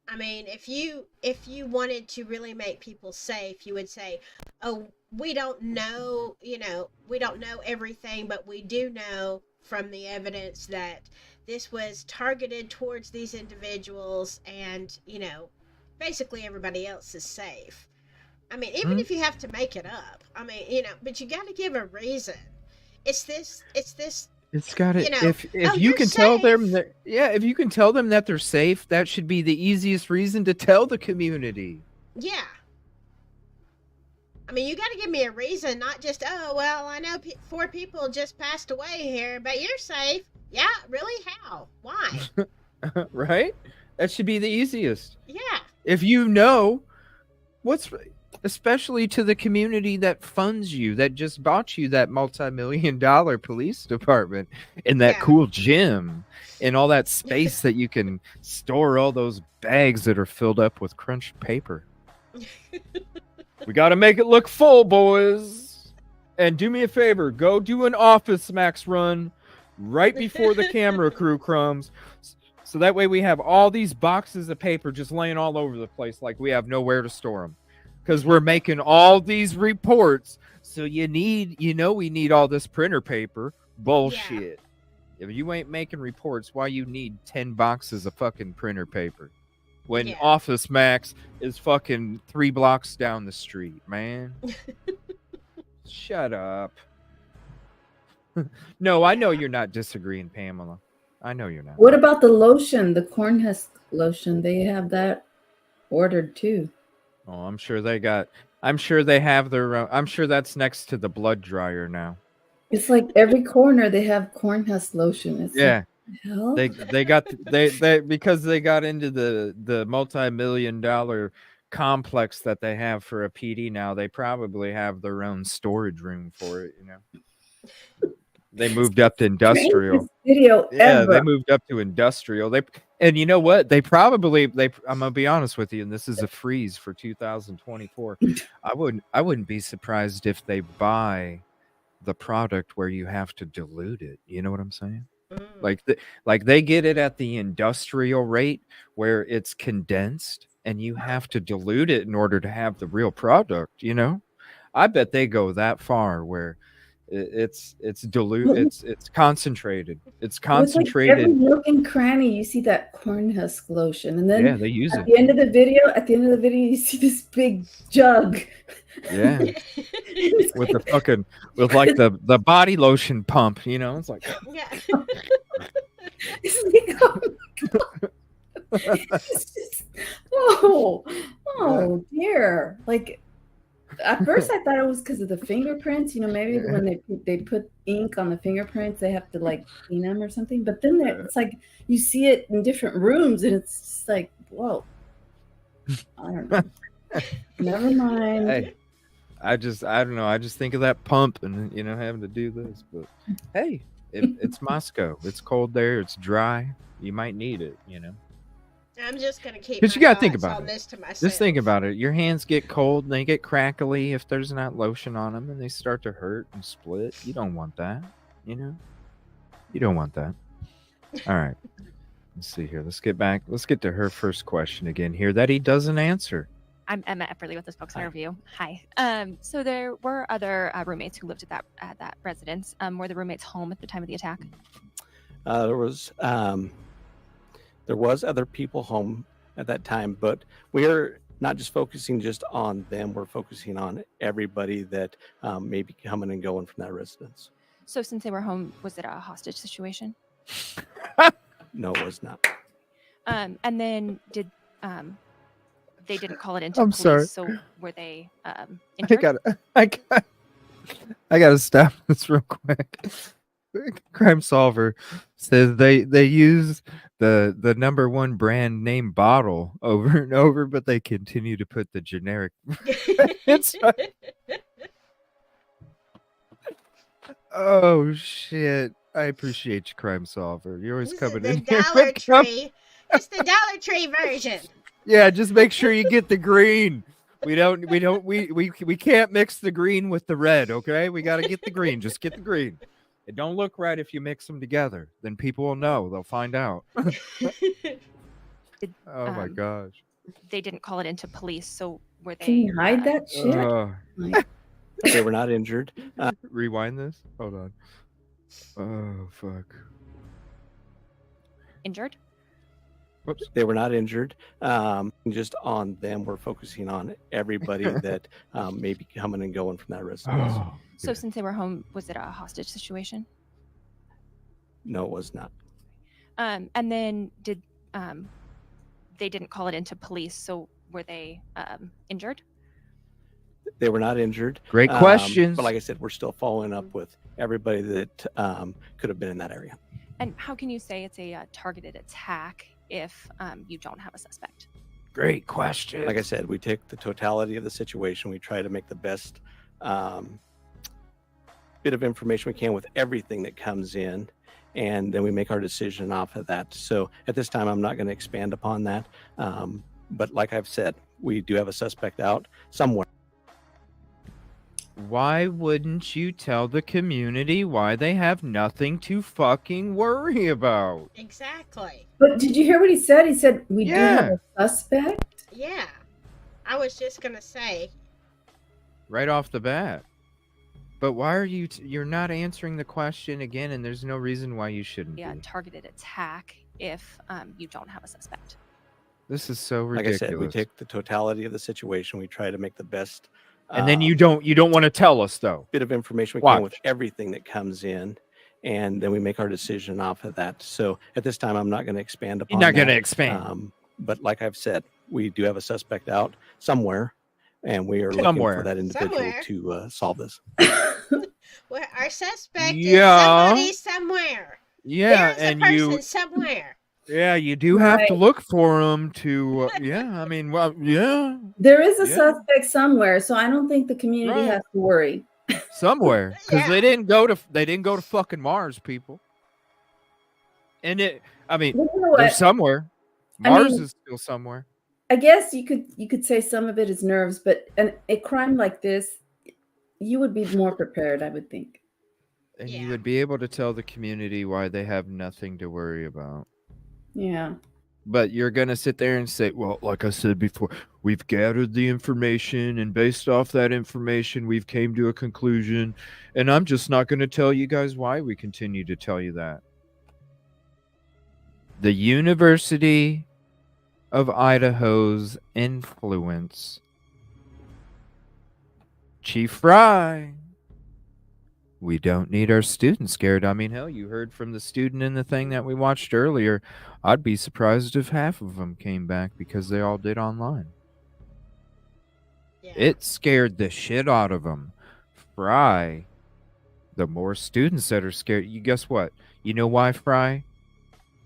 I mean, if you wanted to really make people safe, you would say, "Oh, we don't know, we don't know everything, but we do know from the evidence that this was targeted towards these individuals, and basically everybody else is safe." I mean, even if you have to make it up, I mean, but you got to give a reason. It's this. It's got to, if "Oh, you you're can tell safe." them that, if you can tell them that they're safe, that should be the easiest reason to tell the community. Yeah. I mean, you got to give me a reason, not just, "Oh, well, I know 4 people just passed away here, but you're safe." Yeah, really? How? Why? Right? That should be the easiest. Yeah. If you know especially to the community that funds you, that just bought you that multi-million-dollar police department and that cool gym and all that space that you can store all those bags that are filled up with crunched paper. We got to make it look full, boys. And do me a favor, go do an Office Max run right before the camera crew comes. So that way we have all these boxes of paper just laying all over the place like we have nowhere to store them. Because we're making all these reports. So we need all this printer paper. Bullshit. Yeah. If you ain't making reports, why you need 10 boxes of fucking printer paper? When Office Max is fucking 3 blocks down the street, man. Shut up. No, I know you're not disagreeing, Pamela. I know you're not. What about the lotion, the corn husk lotion? They have that ordered too. Oh, I'm sure they have their own. I'm sure that's next to the blood dryer now. It's like every corner they have corn husk lotion. It's yeah. Like, They got they because they got into the multi-million-dollar complex that they have for a PD now. They probably have their own storage room for it, They moved up to industrial. They moved up to industrial. And you know what? I'm gonna be honest with you, and this is a freeze for 2024. I wouldn't be surprised if they buy the product where you have to dilute it. You know what I'm saying? Like they get it at the industrial rate where it's condensed and you have to dilute it in order to have the real product, I bet they go that far where It's it's concentrated. It's It's like concentrated. every nook and cranny, you see that corn husk lotion, and then Yeah, they use at it. the end of the video, you see this big jug. Yeah. With the fucking like the body lotion pump, you know, it's like Yeah. It's like, oh my God. It's just, oh dear. Like at first I thought it was because of the fingerprints, you know, maybe when they put ink on the fingerprints, they have to like clean them or something. But then it's like you see it in different rooms and it's just like, whoa. I don't know. Never mind. Hey, I don't know. I just think of that pump and, you know, having to do this. But hey, it's Moscow. It's cold there. It's dry. You might need it, you know. I'm just gonna keep. Because you gotta think thoughts about on it. this to myself. Just think about it. Your hands get cold and they get crackly if there's not lotion on them, and they start to hurt and split. You don't want that, you know. You don't want that. All right. Let's see here. Let's get to her first question again here that he doesn't answer. I'm Emma Epperly with the Spokes Interview. Hi. So there were other roommates who lived at that residence. Were the roommates home at the time of the attack? There was other people home at that time, but we're not just focusing just on them. We're focusing on everybody that may be coming and going from that residence. So since they were home, was it a hostage situation? No, it was not. And then they didn't call it into I'm police, sorry. so were they injured? I gotta stop this real quick. Crime Solver says they use the #1 brand name bottle over and over, but they continue to put the generic. Oh shit! I appreciate you, Crime Solver. You're always coming in here. Dollar Tree. It's the Dollar Tree version. Yeah, just make sure you get the green. We can't mix the green with the red, okay? We got to get the green. Just get the green. It don't look right if you mix them together. Then people will know. They'll find out. Oh my gosh. They didn't call it into police, so were they? Can you hide that shit? They were not injured. Rewind this. Hold on. Oh fuck. Injured? Whoops. They were not injured. Just on them. We're focusing on everybody that may be coming and going from that residence. So since they were home, was it a hostage situation? No, it was not. And then they didn't call it into police, so were they injured? They were not injured. Great questions. But like I said, we're still following up with everybody that could have been in that area. And how can you say it's a targeted attack if you don't have a suspect? Great question. Like I said, we take the totality of the situation. We try to make the best bit of information we can with everything that comes in, and then we make our decision off of that. So at this time, I'm not going to expand upon that. But like I've said, we do have a suspect out somewhere. Why wouldn't you tell the community why they have nothing to fucking worry about? Exactly. But did you hear what he said? He said we do have a suspect. Yeah. I was just gonna say. Right off the bat. But why are you're not answering the question again, and there's no reason why you shouldn't be. Targeted attack if you don't have a suspect. This is so Like ridiculous. I said, we take the totality of the situation. We try to make the best. And then you don't want to tell us though. Bit of information we Watch. can with everything that comes in, and then we make our decision off of that. So at this time, I'm not going to expand upon. You're not going to that. expand. But like I've said, we do have a suspect out somewhere, and we are looking for that individual to solve this. Well, our suspect is Yeah. somebody somewhere. Yeah, There's and a person you somewhere. Yeah, you do have to look for them to yeah, I mean, well, yeah. There is a suspect somewhere, so I don't think the community has to worry. Somewhere, because they didn't go to fucking Mars, people. And I mean, Well, you know they're what? somewhere. I Mars mean- is still somewhere. I guess you could say some of it is nerves, but a crime like this, you would be more prepared, I would think. And you would be able to tell the community why they have nothing to worry about. Yeah. But you're going to sit there and say, well, like I said before, we've gathered the information, and based off that information, we've came to a conclusion. And I'm just not going to tell you guys why we continue to tell you that. The University of Idaho's influence. Chief Fry. We don't need our students scared. I mean, hell, you heard from the student in the thing that we watched earlier. I'd be surprised if half of them came back because they all did online. Yeah. It scared the shit out of them. Fry, the more students that are scared, you guess what? You know why Fry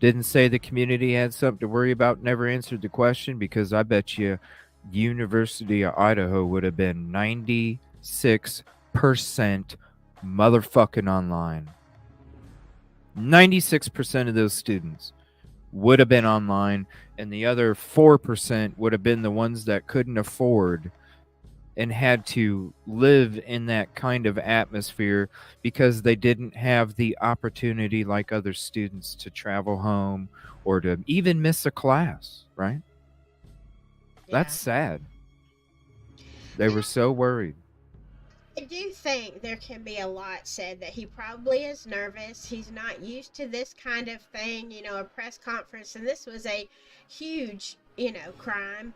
didn't say the community had something to worry about, never answered the question? Because I bet you University of Idaho would have been 96% motherfucking online. 96% of those students would have been online, and the other 4% would have been the ones that couldn't afford and had to live in that kind of atmosphere because they didn't have the opportunity like other students to travel home or to even miss a class, right? Yeah. That's sad. They were so worried. I do think there can be a lot said that he probably is nervous. He's not used to this kind of thing, a press conference, and this was a huge, crime.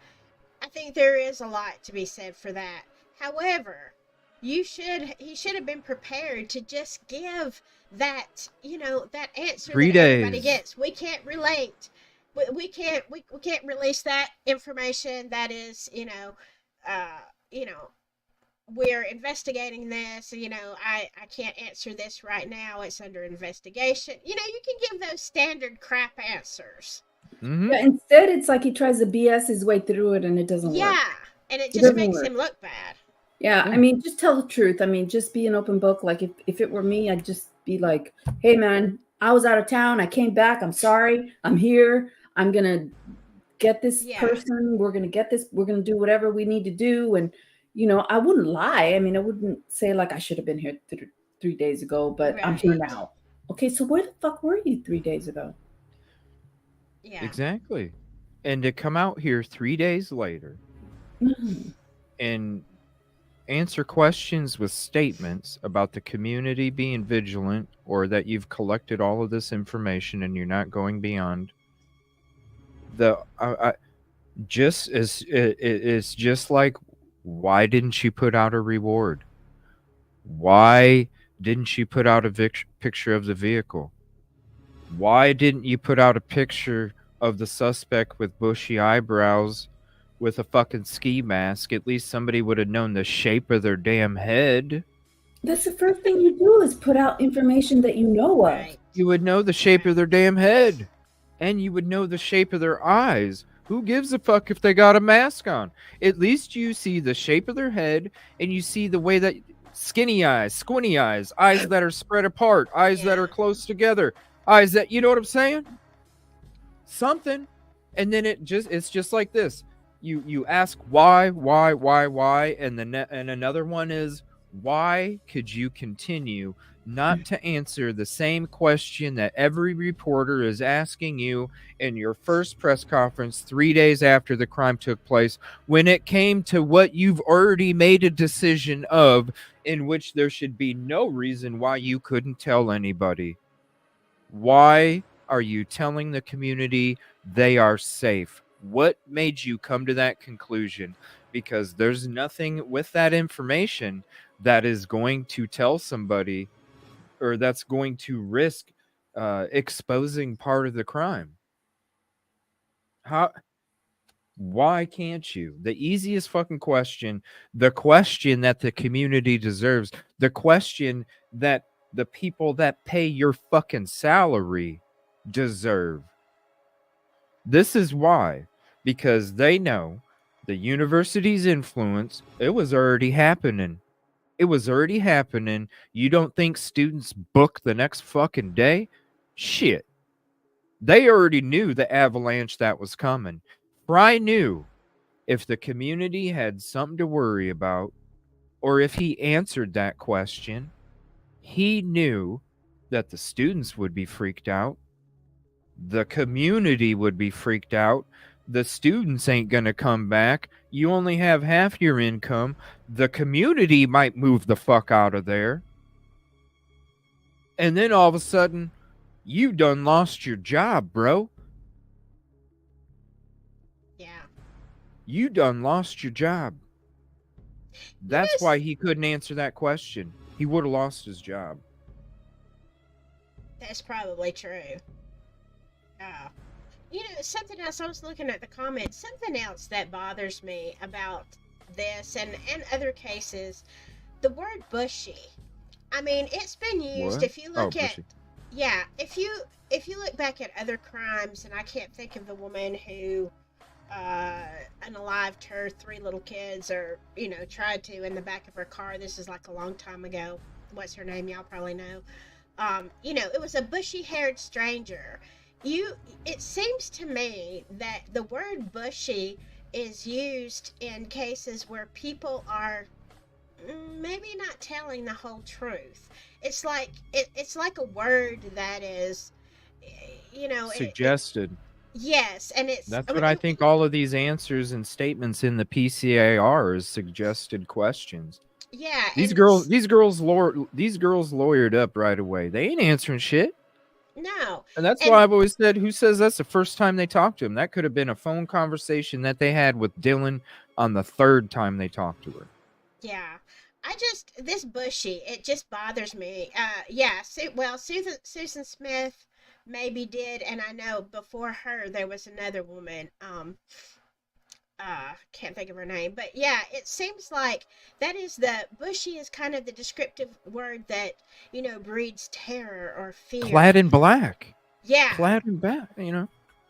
I think there is a lot to be said for that. However, he should have been prepared to just give that, that answer 3 that days. Everybody gets. We can't relate. We can't release that information that is, we're investigating this, I can't answer this right now. It's under investigation. You can give those standard crap answers. Mm-hmm. Yeah, instead, it's like he tries to BS his way through it and it doesn't work. Yeah, and it just makes him look bad. Yeah, I mean, just tell the truth. I mean, just be an open book. Like, if it were me, I'd just be like, hey, man, I was out of town. I came back. I'm sorry. I'm here. I'm going to get this person. We're going to get this. We're going to do whatever we need to do. And, I wouldn't lie. I mean, I wouldn't say, like, I should have been here 3 days ago, but I'm here now. Okay, so where the fuck were you 3 days ago? Yeah. Exactly. And to come out here 3 days later and answer questions with statements about the community being vigilant or that you've collected all of this information and you're not going beyond it's just like, why didn't you put out a reward? Why didn't you put out a picture of the vehicle? Why didn't you put out a picture of the suspect with bushy eyebrows with a fucking ski mask? At least somebody would have known the shape of their damn head. That's the first thing you do is put out information that you know of. You would know the shape of their damn head. And you would know the shape of their eyes. Who gives a fuck if they got a mask on? At least you see the shape of their head and you see the way that skinny eyes, squinty eyes that are spread apart, eyes that are close together, eyes that, you know what I'm saying? Something. And then it's just like this. You ask why, and and another one is, why could you continue not to answer the same question that every reporter is asking you in your first press conference 3 days after the crime took place, when it came to what you've already made a decision of, in which there should be no reason why you couldn't tell anybody? Why are you telling the community they are safe? What made you come to that conclusion? Because there's nothing with that information that is going to tell somebody or that's going to risk exposing part of the crime. Why can't you? The easiest fucking question, the question that the community deserves, the question that the people that pay your fucking salary deserve. This is why, because they know the university's influence, it was already happening. It was already happening. You don't think students book the next fucking day? Shit. They already knew the avalanche that was coming. Fry knew if the community had something to worry about, or if he answered that question, he knew that the students would be freaked out. The community would be freaked out. The students ain't going to come back. You only have half your income. The community might move the fuck out of there. And then all of a sudden, you done lost your job, bro. Yeah. You done lost your job. That's why he couldn't answer that question. He would have lost his job. That's probably true. Something else, I was looking at the comments, something else that bothers me about this and other cases, the word bushy. I mean, it's been used, What? if you look at, bushy. yeah, if you look back at other crimes, and I can't think of the woman who unalived her 3 little kids, or, tried to in the back of her car. This is like a long time ago. What's her name? Y'all probably know. It was a bushy-haired stranger. It seems to me that the word bushy is used in cases where people are maybe not telling the whole truth. It's like it's like a word that is, Suggested. Yes, and That's what I think all of these answers and statements in the PCA are, is suggested questions. Yeah. These girls lawyered up right away. They ain't answering shit. No. And that's why I've always said, who says that's the first time they talked to him? That could have been a phone conversation that they had with Dylan on the 3rd time they talked to her. Yeah. This bushy, it just bothers me. Susan Smith maybe did, and I know before her there was another woman, can't think of her name, but yeah, it seems like that is bushy is kind of the descriptive word that, breeds terror or fear. Clad in black. Yeah. Clad in black,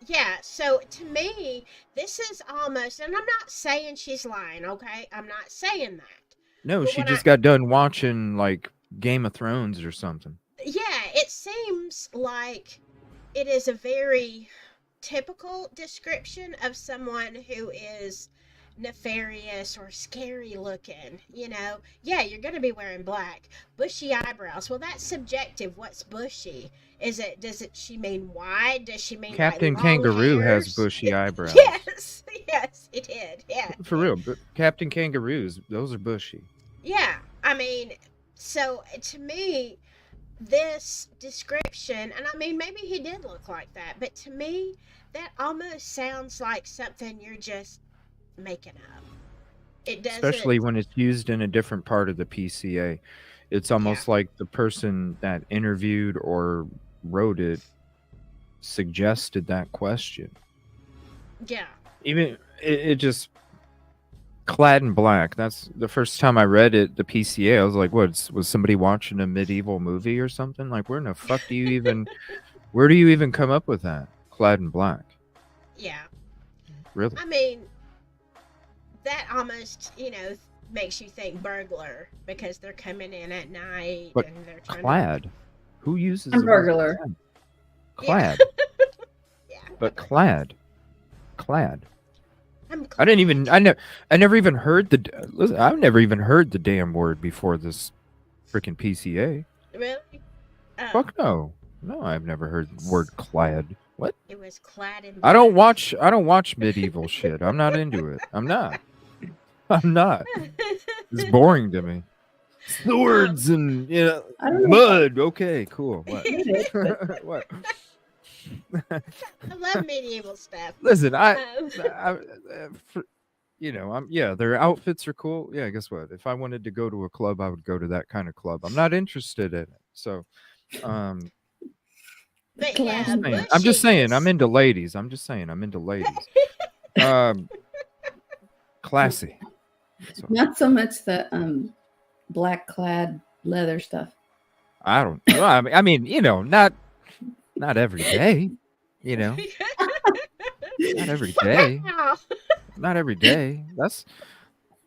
Yeah, so to me, this is almost, and I'm not saying she's lying, okay? I'm not saying that. No, But she when just got done watching, like, Game of Thrones or something. Yeah, it seems like it is a very typical description of someone who is nefarious or scary looking. Yeah, you're gonna be wearing black, bushy eyebrows. Well, that's subjective. What's bushy? Does she mean wide? Does she mean Captain like long Kangaroo hairs? has bushy eyebrows. Yes, it did. Yeah, For real, but Captain Kangaroos, those are bushy. yeah. I mean, so to me, this description, and I mean, maybe he did look like that, but to me, that almost sounds like something you're just making up. It doesn't. Especially when it's used in a different part of the PCA. It's almost like the person that interviewed or wrote it suggested that question. Yeah. Even it just clad in black. That's the first time I read it. The PCA, I was like, "What? Was somebody watching a medieval movie or something? Like, where in the fuck do you even? Where do you even come up with that? Clad in black." Yeah. Really? I mean, that almost, makes you think burglar because they're coming in at night But and they're trying clad. Who uses A the word burglar. clad? But clad. I never even heard listen, I've never even heard the damn word before this freaking PCA. Really? Fuck no. No, I've never heard the word clad. What? It was clad in black. I don't watch medieval shit. I'm not into it. I'm not. It's boring to me. Swords and mud. Okay, cool. What? What? I love medieval stuff. Listen, their outfits are cool. Yeah, guess what? If I wanted to go to a club, I would go to that kind of club. I'm not interested in it. So, but yeah, I'm just saying, I'm into ladies. Classy. Not so much the black clad leather stuff. I don't know. I mean, not every day. Not every day. Wow. Not every day. That's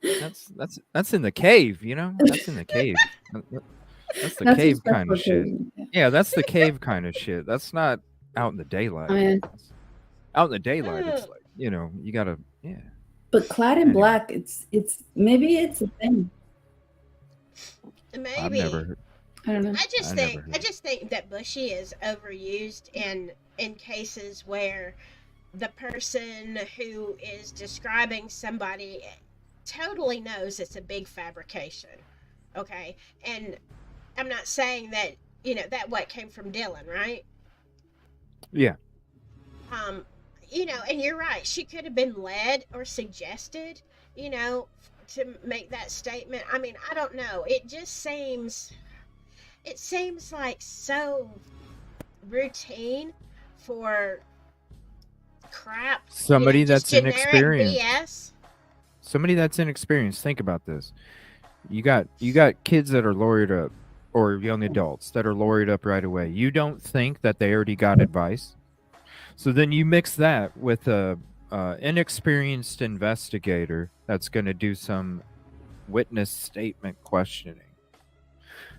in the cave, That's in the cave. That's the cave kind of shit. Yeah, that's the cave kind of shit. That's not out in the daylight. Out in the daylight, it's like, you gotta, yeah. But clad in black, maybe it's a thing. Maybe. I've never heard. I don't know. I just think that Bushy is overused in cases where the person who is describing somebody totally knows it's a big fabrication. Okay? And I'm not saying that, that what came from Dylan, right? Yeah. And you're right. She could have been led or suggested, to make that statement. I mean, I don't know. It seems like so routine for crap. Somebody Just that's generic inexperienced. BS. Somebody that's inexperienced. Think about this. You got kids that are lawyered up, or young adults that are lawyered up right away. You don't think that they already got advice? So then you mix that with a inexperienced investigator that's going to do some witness statement questioning.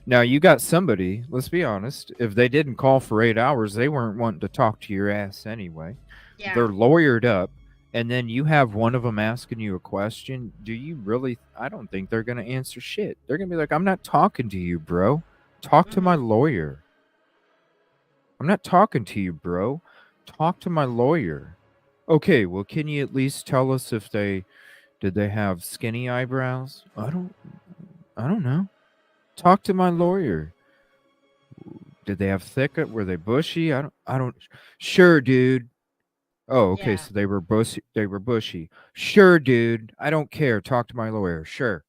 Now you got somebody, let's be honest, if they didn't call for 8 hours, they weren't wanting to talk to your ass anyway. Yeah. They're lawyered up, and then you have one of them asking you a question. Do you really? I don't think they're going to answer shit. They're going to be like, I'm not talking to you, bro. Talk to my lawyer. I'm not talking to you, bro. Talk to my lawyer. Okay, well, can you at least tell us if did they have skinny eyebrows? I don't know. Talk to my lawyer. Did they have thick? Were they bushy? I don't. Sure, dude. Oh, okay. Yeah. So they were bushy. They were bushy. Sure, dude. I don't care. Talk to my lawyer. Sure.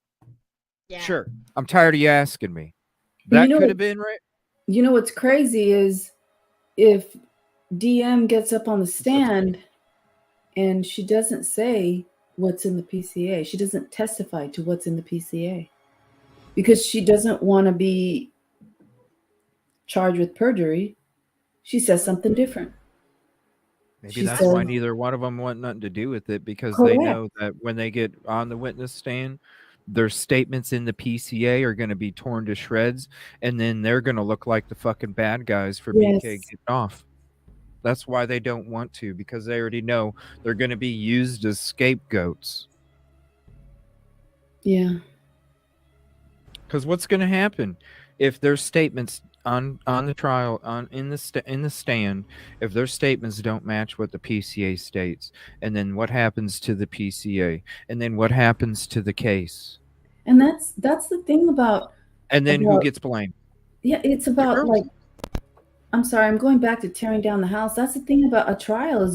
Yeah. Sure. I'm tired of you asking me. But That could have been right. You know what's crazy is if DM gets up on the stand and she doesn't say what's in the PCA. She doesn't testify to what's in the PCA because she doesn't want to be charged with perjury. She says something different. Maybe that's why neither one of them want nothing to do with it, because they know that when they get on the witness stand, their statements in the PCA are going to be torn to shreds, and then they're going to look like the fucking bad guys for BK getting off. That's why they don't want to, because they already know they're going to be used as scapegoats. Yeah. Because what's going to happen if their statements on the trial, in the stand, if their statements don't match what the PCA states, and then what happens to the PCA, and then what happens to the case? And that's the thing about. And then who gets blamed? Yeah, it's about like. I'm sorry, I'm going back to tearing down the house. That's the thing about a trial is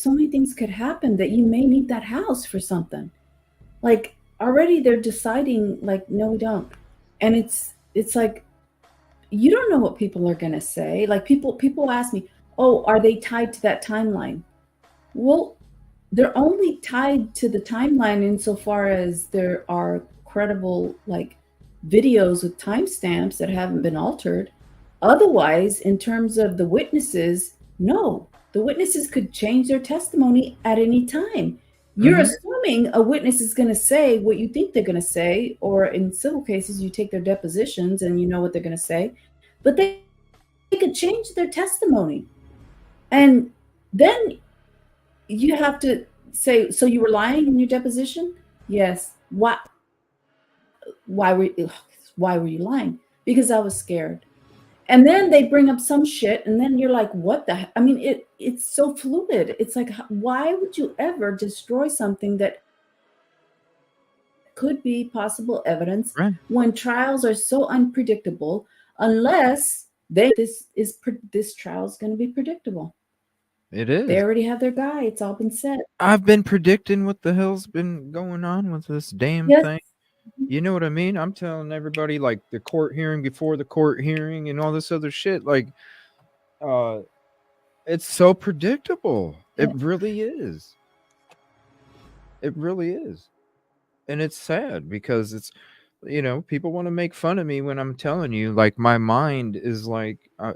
so many things could happen that you may need that house for something. Like already they're deciding like, no, we don't. And it's like, you don't know what people are going to say. Like people ask me, oh, are they tied to that timeline? Well, they're only tied to the timeline insofar as there are credible like videos with timestamps that haven't been altered. Otherwise, in terms of the witnesses, no, the witnesses could change their testimony at any time. You're assuming a witness is going to say what you think they're going to say, or in civil cases, you take their depositions and you know what they're going to say, but they could change their testimony. And then you have to say, so you were lying in your deposition? Yes. Why were you lying? Because I was scared. And then they bring up some shit, and then you're like, what the? I mean, it's so fluid. It's like, why would you ever destroy something that could be possible evidence when trials are so unpredictable? Unless this trial is going to be predictable. It is. They already have their guy. It's all been set. I've been predicting what the hell's been going on with this damn thing. You know what I mean? I'm telling everybody, like the court hearing before the court hearing and all this other shit. Like, it's so predictable. It really is. It really is. And it's sad because it's, people want to make fun of me when I'm telling you, like, my mind is like I'm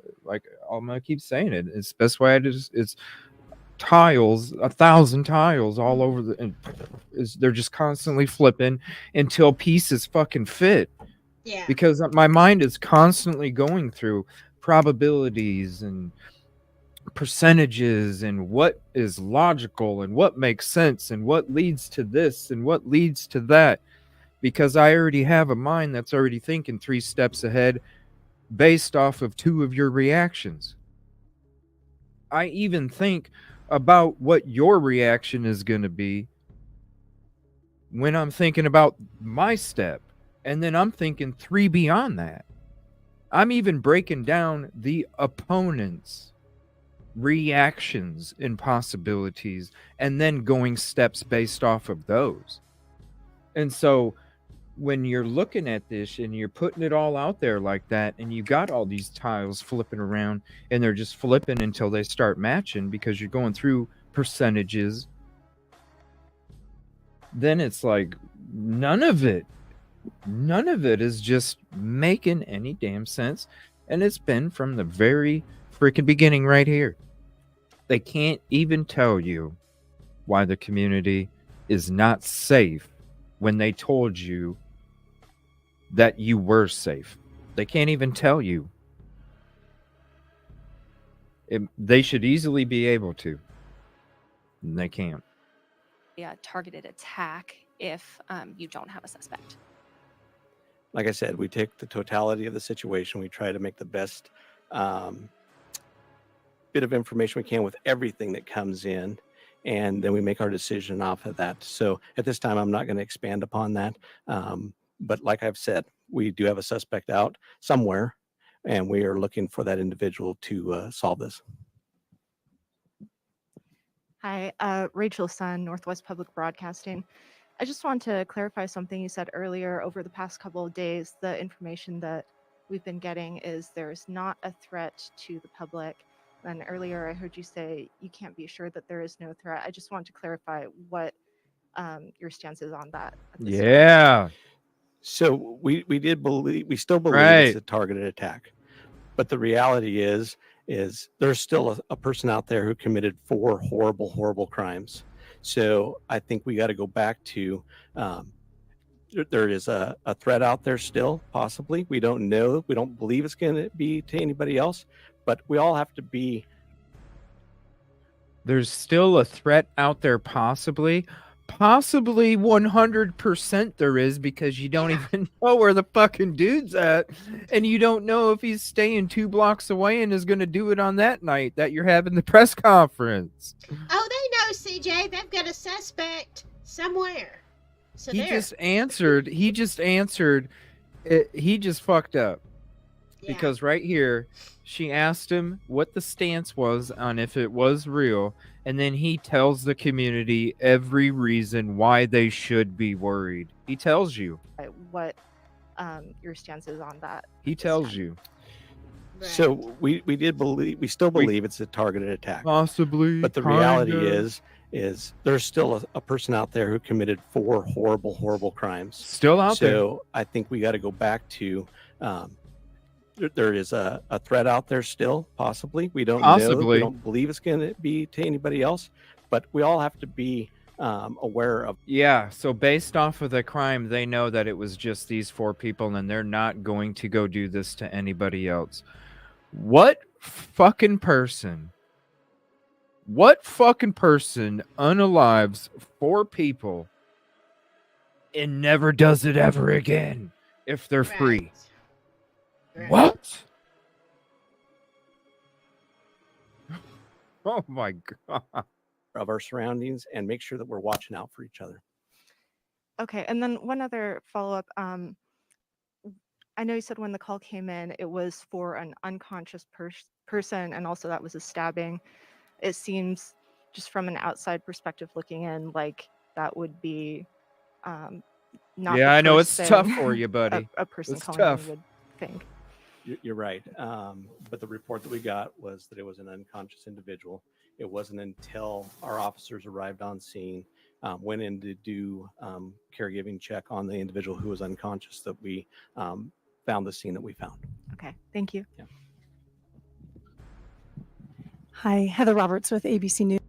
going to keep saying it. It's the best way it's tiles, 1,000 tiles all over and they're just constantly flipping until pieces fucking fit. Yeah. Because my mind is constantly going through probabilities and percentages and what is logical and what makes sense and what leads to this and what leads to that, because I already have a mind that's already thinking 3 steps ahead based off of two of your reactions. I even think about what your reaction is going to be when I'm thinking about my step. And then I'm thinking 3 beyond that. I'm even breaking down the opponent's reactions and possibilities and then going steps based off of those. And so when you're looking at this and you're putting it all out there like that, and you got all these tiles flipping around and they're just flipping until they start matching because you're going through percentages, then it's like none of it is just making any damn sense. And it's been from the very freaking beginning right here. They can't even tell you why the community is not safe when they told you that you were safe. They can't even tell you. They should easily be able to. And they can't. Yeah, targeted attack if you don't have a suspect. Like I said, we take the totality of the situation. We try to make the best bit of information we can with everything that comes in, and then we make our decision off of that. So at this time, I'm not going to expand upon that. But like I've said, we do have a suspect out somewhere, and we are looking for that individual to solve this. Hi, Rachel Sun, Northwest Public Broadcasting. I just want to clarify something you said earlier. Over the past couple of days, the information that we've been getting is there's not a threat to the public. And earlier I heard you say you can't be sure that there is no threat. I just want to clarify what your stance is on that. Yeah. So we still believe Right. it's a targeted attack. But the reality is there's still a person out there who committed 4 horrible, horrible crimes. So I think we got to go back to there is a threat out there still, possibly. We don't know. We don't believe it's going to be to anybody else. But we all have to be. There's still a threat out there, possibly 100% there is, because you don't even know where the fucking dude's at, and you don't know if he's staying 2 blocks away and is going to do it on that night that you're having the press conference. Oh, they know, CJ. They've got a suspect somewhere. So He just answered. He just fucked up. Because right here, she asked him what the stance was on if it was real, and then he tells the community every reason why they should be worried. He tells you. What your stance is on that. He tells you. So we still believe it's a targeted attack. Possibly. But the reality is there's still a person out there who committed 4 horrible, horrible crimes. Still out there. So I think we got to go back to there is a threat out there still, possibly. We don't know. We don't believe it's going to be to anybody else. But we all have to be aware of. Yeah, so based off of the crime, they know that it was just these 4 people, and they're not going to go do this to anybody else. What fucking person unalives 4 people and never does it ever again if they're free? What? Oh my God. Of our surroundings and make sure that we're watching out for each other. Okay, and then one other follow-up. I know you said when the call came in, it was for an unconscious person, and also that was a stabbing. It seems, just from an outside perspective looking in, like that would be not. Yeah, I know it's tough for you, buddy. A person it's calling tough. in would think. You're right. But the report that we got was that it was an unconscious individual. It wasn't until our officers arrived on scene, went in to do caregiving check on the individual who was unconscious, that we found the scene that we found. Okay, thank you. Yeah. Hi, Heather Roberts with ABC News.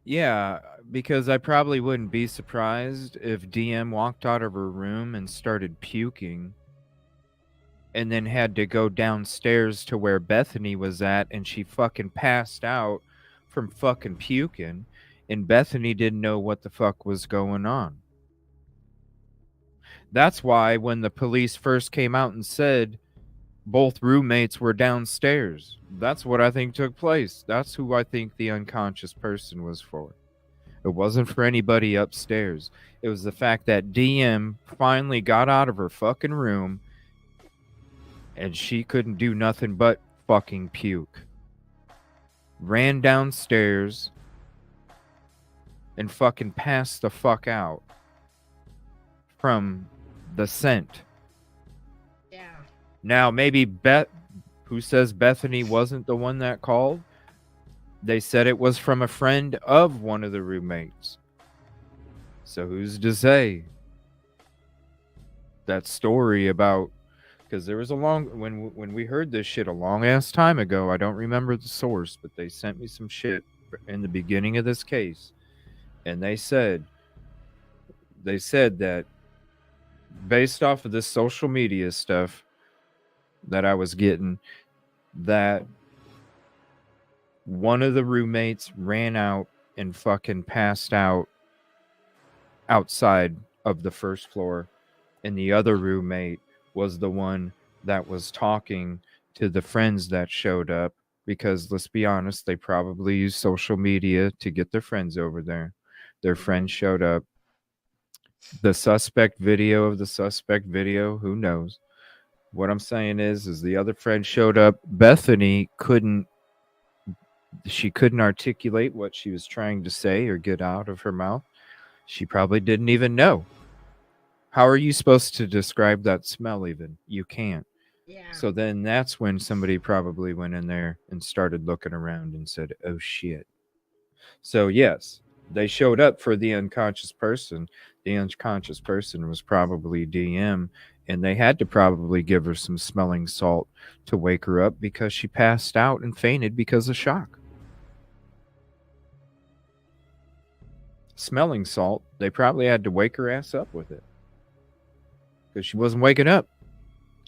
Yeah, because I probably wouldn't be surprised if DM walked out of her room and started puking, and then had to go downstairs to where Bethany was at, and she fucking passed out from fucking puking, and Bethany didn't know what the fuck was going on. That's why when the police first came out and said both roommates were downstairs. That's what I think took place. That's who I think the unconscious person was for. It wasn't for anybody upstairs. It was the fact that DM finally got out of her fucking room and she couldn't do nothing but fucking puke. Ran downstairs and fucking passed the fuck out from the scent. Yeah. Now, maybe who says Bethany wasn't the one that called? They said it was from a friend of one of the roommates. So who's to say? That story about, because there was a long, when we heard this shit a long ass time ago, I don't remember the source, but they sent me some shit in the beginning of this case. And they said that based off of this social media stuff that I was getting, that one of the roommates ran out and fucking passed out outside of the first floor, and the other roommate was the one that was talking to the friends that showed up, because let's be honest, they probably used social media to get their friends over there. Their friends showed up. The suspect video of the suspect video, who knows? What I'm saying is the other friend showed up. Bethany couldn't articulate what she was trying to say or get out of her mouth. She probably didn't even know. How are you supposed to describe that smell even? You can't. Yeah. So then that's when somebody probably went in there and started looking around and said, oh shit. So yes, they showed up for the unconscious person. The unconscious person was probably DM, and they had to probably give her some smelling salt to wake her up because she passed out and fainted because of shock. Smelling salt, they probably had to wake her ass up with it because she wasn't waking up.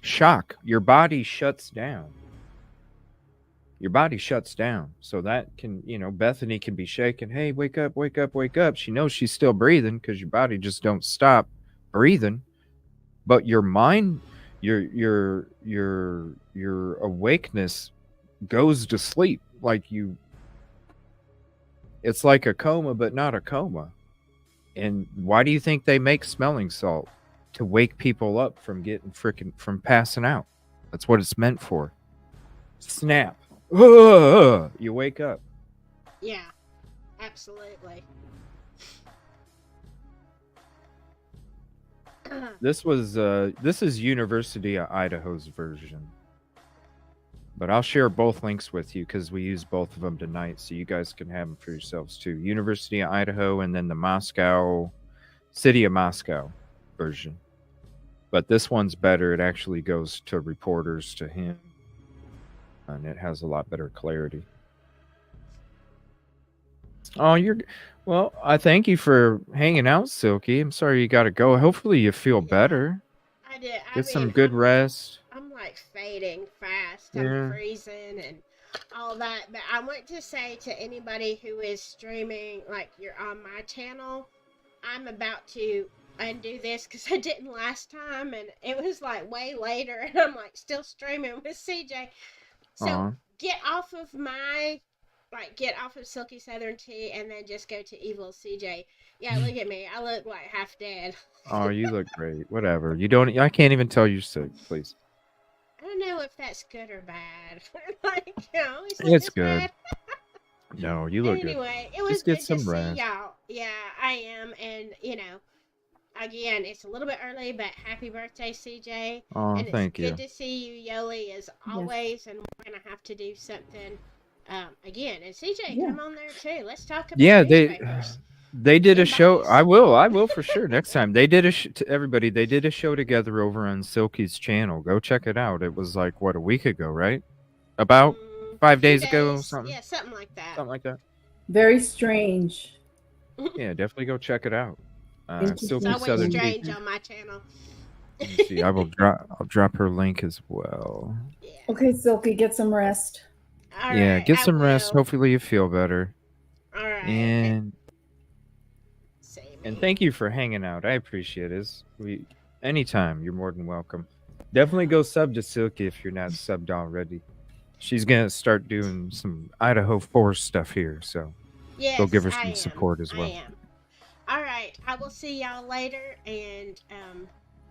Shock. Your body shuts down. Your body shuts down. So that can, Bethany can be shaking. Hey, wake up, wake up, wake up. She knows she's still breathing because your body just don't stop breathing. But your mind, your awakeness goes to sleep. It's like a coma, but not a coma. And why do you think they make smelling salt? To wake people up from from passing out. That's what it's meant for. Snap. You wake up. Yeah, absolutely. This is University of Idaho's version. But I'll share both links with you because we use both of them tonight, so you guys can have them for yourselves too. University of Idaho and then the City of Moscow version. But this one's better. It actually goes to reporters, to him. And it has a lot better clarity. Oh, well, I thank you for hanging out, Silky. I'm sorry you got to go. Hopefully you feel better. I did. Get some good rest. I'm like fading fast. Yeah. I'm freezing and all that. But I want to say to anybody who is streaming, like you're on my channel, I'm about to undo this because I didn't last time, and it was like way later, and I'm like still streaming with CJ. So get off of Silky Southern Tea and then just go to Evil CJ. Yeah, look at me. I look like half dead. Oh, you look great. Whatever. I can't even tell you're sick, please. I don't know if that's good or bad. It's good. Bad. No, you look anyway, good. Anyway, it was just good get some to rest. see y'all. Yeah, I am. And, again, it's a little bit early, but happy birthday, CJ. Oh, and thank you. It's good to see you, Yolie, as always. Yes. And we're going to have to do something again. And CJ, come on there, too. Let's talk about newspapers. They did a show. I will for sure next time. They did everybody. They did a show together over on Silky's channel. Go check it out. It was like a week ago, right? About 5 days ago, something. Yeah, something like that. Something like that. Very strange. Yeah, definitely go check it out. It's always strange on my channel. Let me see. I'll drop her link as well. Yeah. Okay, Silky, get some rest. All yeah, right, get some rest. Hopefully you feel better. All right. And thank you for hanging out. I appreciate it. Anytime, you're more than welcome. Definitely go sub to Silky if you're not subbed already. She's gonna start doing some Idaho4 stuff here, so Yes, go give her I some am. support as well. I am. All right, I will see y'all later, and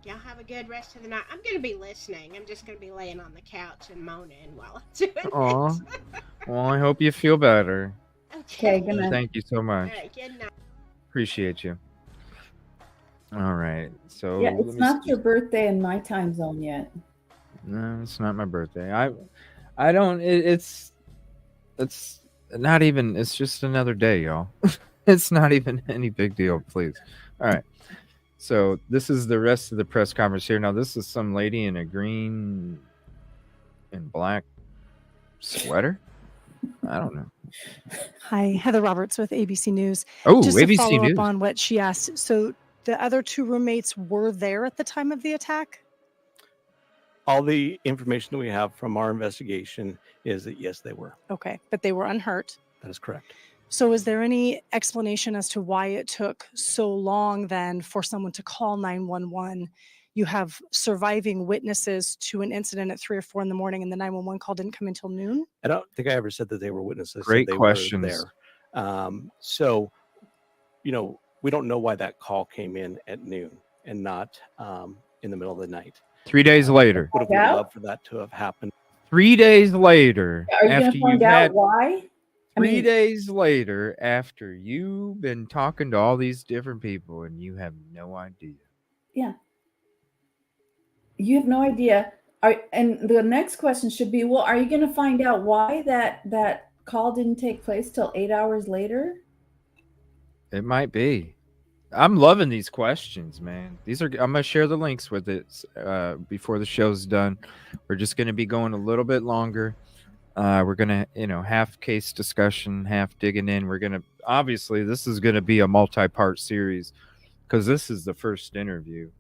y'all have a good rest of the night. I'm gonna be listening. I'm just gonna be laying on the couch and moaning while I'm doing Aw. it. Well, I hope you feel better. Okay. good night. Thank you so much. All right, good night. Appreciate you. All right, so Yeah, let it's me not see. your birthday in my time zone yet. No, it's not my birthday. I don't. It's not even. It's just another day, y'all. It's not even any big deal. Please. All right. So this is the rest of the press conference here. Now this is some lady in a green and black sweater. I don't know. Hi, Heather Roberts with ABC News. Oh, Just to ABC follow News. up on what she asked. So the other two roommates were there at the time of the attack? All the information that we have from our investigation is that yes, they were. Okay, but they were unhurt. That is correct. So is there any explanation as to why it took so long then for someone to call 911? You have surviving witnesses to an incident at 3 or 4 in the morning, and the 911 call didn't come until noon? I don't think I ever said that they were witnesses. Great Said they questions. were there. So, we don't know why that call came in at noon and not in the middle of the night. 3 days later. Would have loved for that to have happened. 3 days later, Are you after going to find you've out had why? 3 days later, after you've been talking to all these different people and you have no idea. Yeah. You have no idea. And the next question should be, well, are you going to find out why that call didn't take place till 8 hours later? It might be. I'm loving these questions, man. I'm gonna share the links with it before the show's done. We're just gonna be going a little bit longer. We're gonna, half case discussion, half digging in. We're gonna obviously this is gonna be a multi-part series because this is the first interview,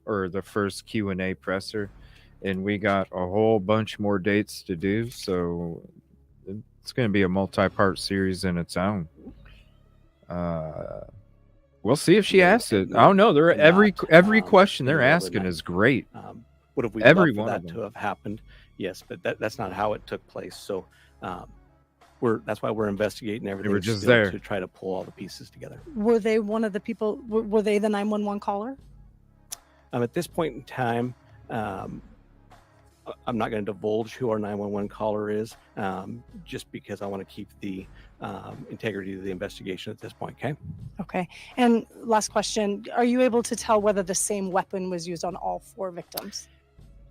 or the first Q&A presser, and we got a whole bunch more dates to do. So it's gonna be a multi-part series in its own. We'll see if she asks it. I don't know. Every question they're asking is great. Would have we Every loved for one of that them. to have happened? Yes, but that's not how it took place. So that's why we're investigating everything. were just still there. to try to pull all the pieces together. Were they one of the people, were they the 911 caller? At this point in time, I'm not going to divulge who our 911 caller is, just because I want to keep the integrity of the investigation at this point. Okay. Okay. And last question, are you able to tell whether the same weapon was used on all 4 victims?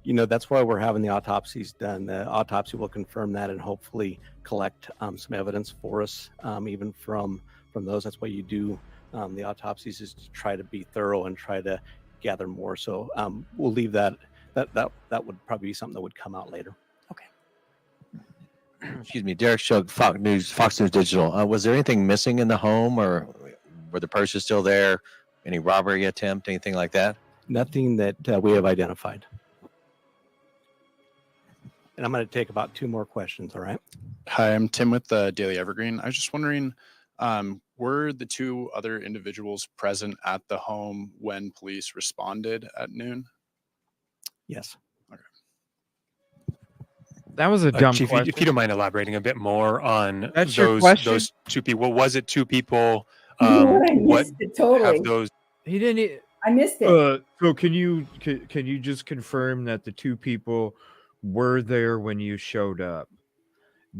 That's why we're having the autopsies done. The autopsy will confirm that and hopefully collect some evidence for us, even from those. That's why you do the autopsies, is to try to be thorough and try to gather more. So we'll leave that would probably be something that would come out later. Excuse me, Derek Shug, Fox News Digital. Was there anything missing in the home, or were the purses still there? Any robbery attempt, anything like that? Nothing that we have identified. And I'm going to take about 2 more questions. All right. Hi, I'm Tim with the Daily Evergreen. I was just wondering, were the 2 other individuals present at the home when police responded at noon? Yes. That was a dumb Chief, question. if you don't mind elaborating a bit more on That's your question? those 2 people. Was it 2 people? I missed it totally. Have those? He didn't. I missed it. So can you just confirm that the 2 people were there when you showed up?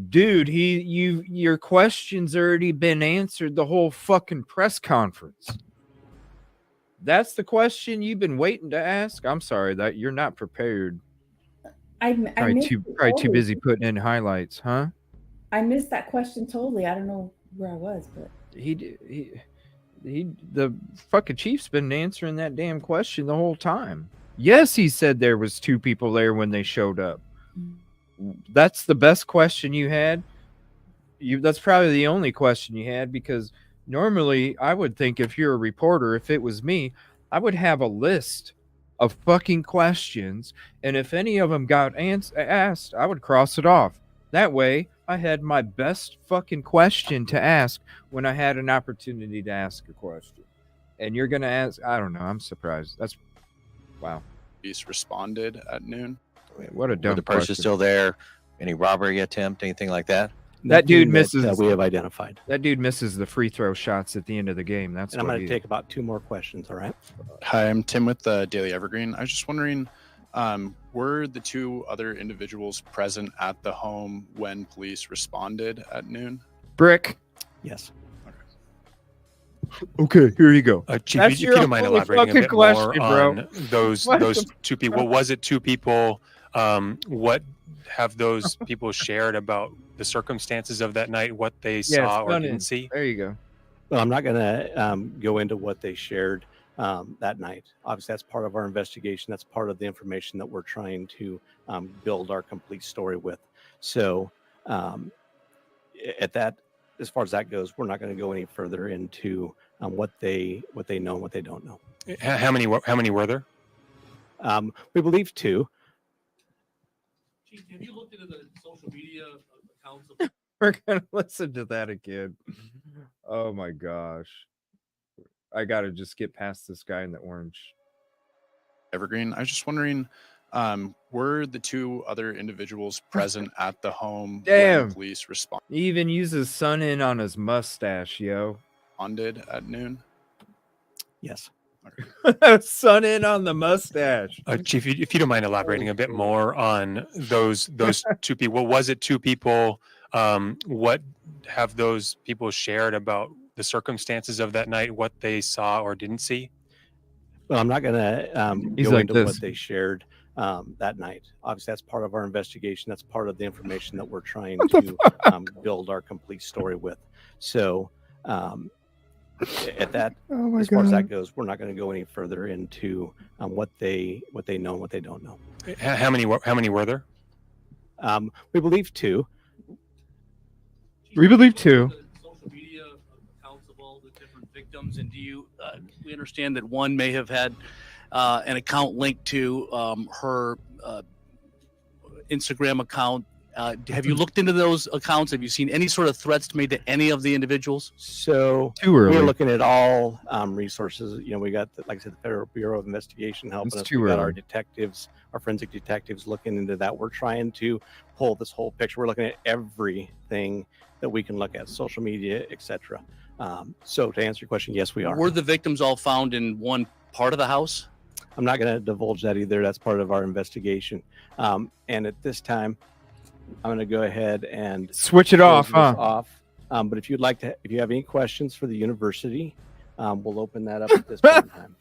Dude, your question's already been answered the whole fucking press conference. That's the question you've been waiting to ask? I'm sorry that you're not prepared. I missed it Probably too totally. busy putting in highlights, huh? I missed that question totally. I don't know where I was, but The fucking chief's been answering that damn question the whole time. Yes, he said there was 2 people there when they showed up. That's the best question you had. That's probably the only question you had, because normally I would think if you're a reporter, if it was me, I would have a list of fucking questions, and if any of them got asked, I would cross it off. That way, I had my best fucking question to ask when I had an opportunity to ask a question. And you're gonna ask? I don't know. I'm surprised. Wow. police responded at noon? What a Were dumb the purses question. still there? Any robbery attempt? Anything like that? That dude Nothing misses. that we have identified. That dude misses the free throw shots at the end of the game. That's And I'm what going he to take about 2 more questions. All right. Hi, I'm Tim with the Daily Evergreen. I was just wondering, were the 2 other individuals present at the home when police responded at noon? Brick. Yes. Okay, here you go. Chief, That's if your you don't mind only elaborating a fucking bit question, more bro. on those What those the 2 people. What was it 2 people? What have those people shared about the circumstances of that night? What they saw or didn't see? There you go. Well, I'm not going to go into what they shared that night. Obviously, that's part of our investigation. That's part of the information that we're trying to build our complete story with. So, at that, as far as that goes, we're not going to go any further into what they know and what they don't know. How many were there? We believe 2. Chief, have you looked into the social media accounts of We're gonna listen to that again. Oh my gosh. I gotta just get past this guy in the orange. Evergreen. I was just wondering, were the 2 other individuals present at the home Damn. when police He even uses sun in on his mustache, yo. responded at noon? Yes. Sun in on the mustache. Chief, if you don't mind elaborating a bit more on those 2 people. What was it 2 people? What have those people shared about the circumstances of that night? What they saw or didn't see? Well, I'm not going to He's go like into this. what they shared that night. Obviously, that's part of our investigation. That's part of the information that we're trying to build our complete story with. So, at that, as far as that goes, we're not going to go any further into what they know and what they don't know. How many were there? We believe 2. We believe 2. social media accounts of all the different victims? And do you, we understand that one may have had an account linked to her Instagram account. Have you looked into those accounts? Have you seen any sort of threats made to any of the individuals? So Too early. we're looking at all resources. You know, we got, like I said, the Federal Bureau of Investigation helping It's us. too We got early. our detectives, our forensic detectives looking into that. We're trying to pull this whole picture. We're looking at everything that we can look at, social media, etc. So to answer your question, yes, we are. Were the victims all found in one part of the house? I'm not going to divulge that either. That's part of our investigation. And at this time, I'm going to go ahead and Switch it close off, this huh? off. But if you'd like to, if you have any questions for the university, we'll open that up at this point in time.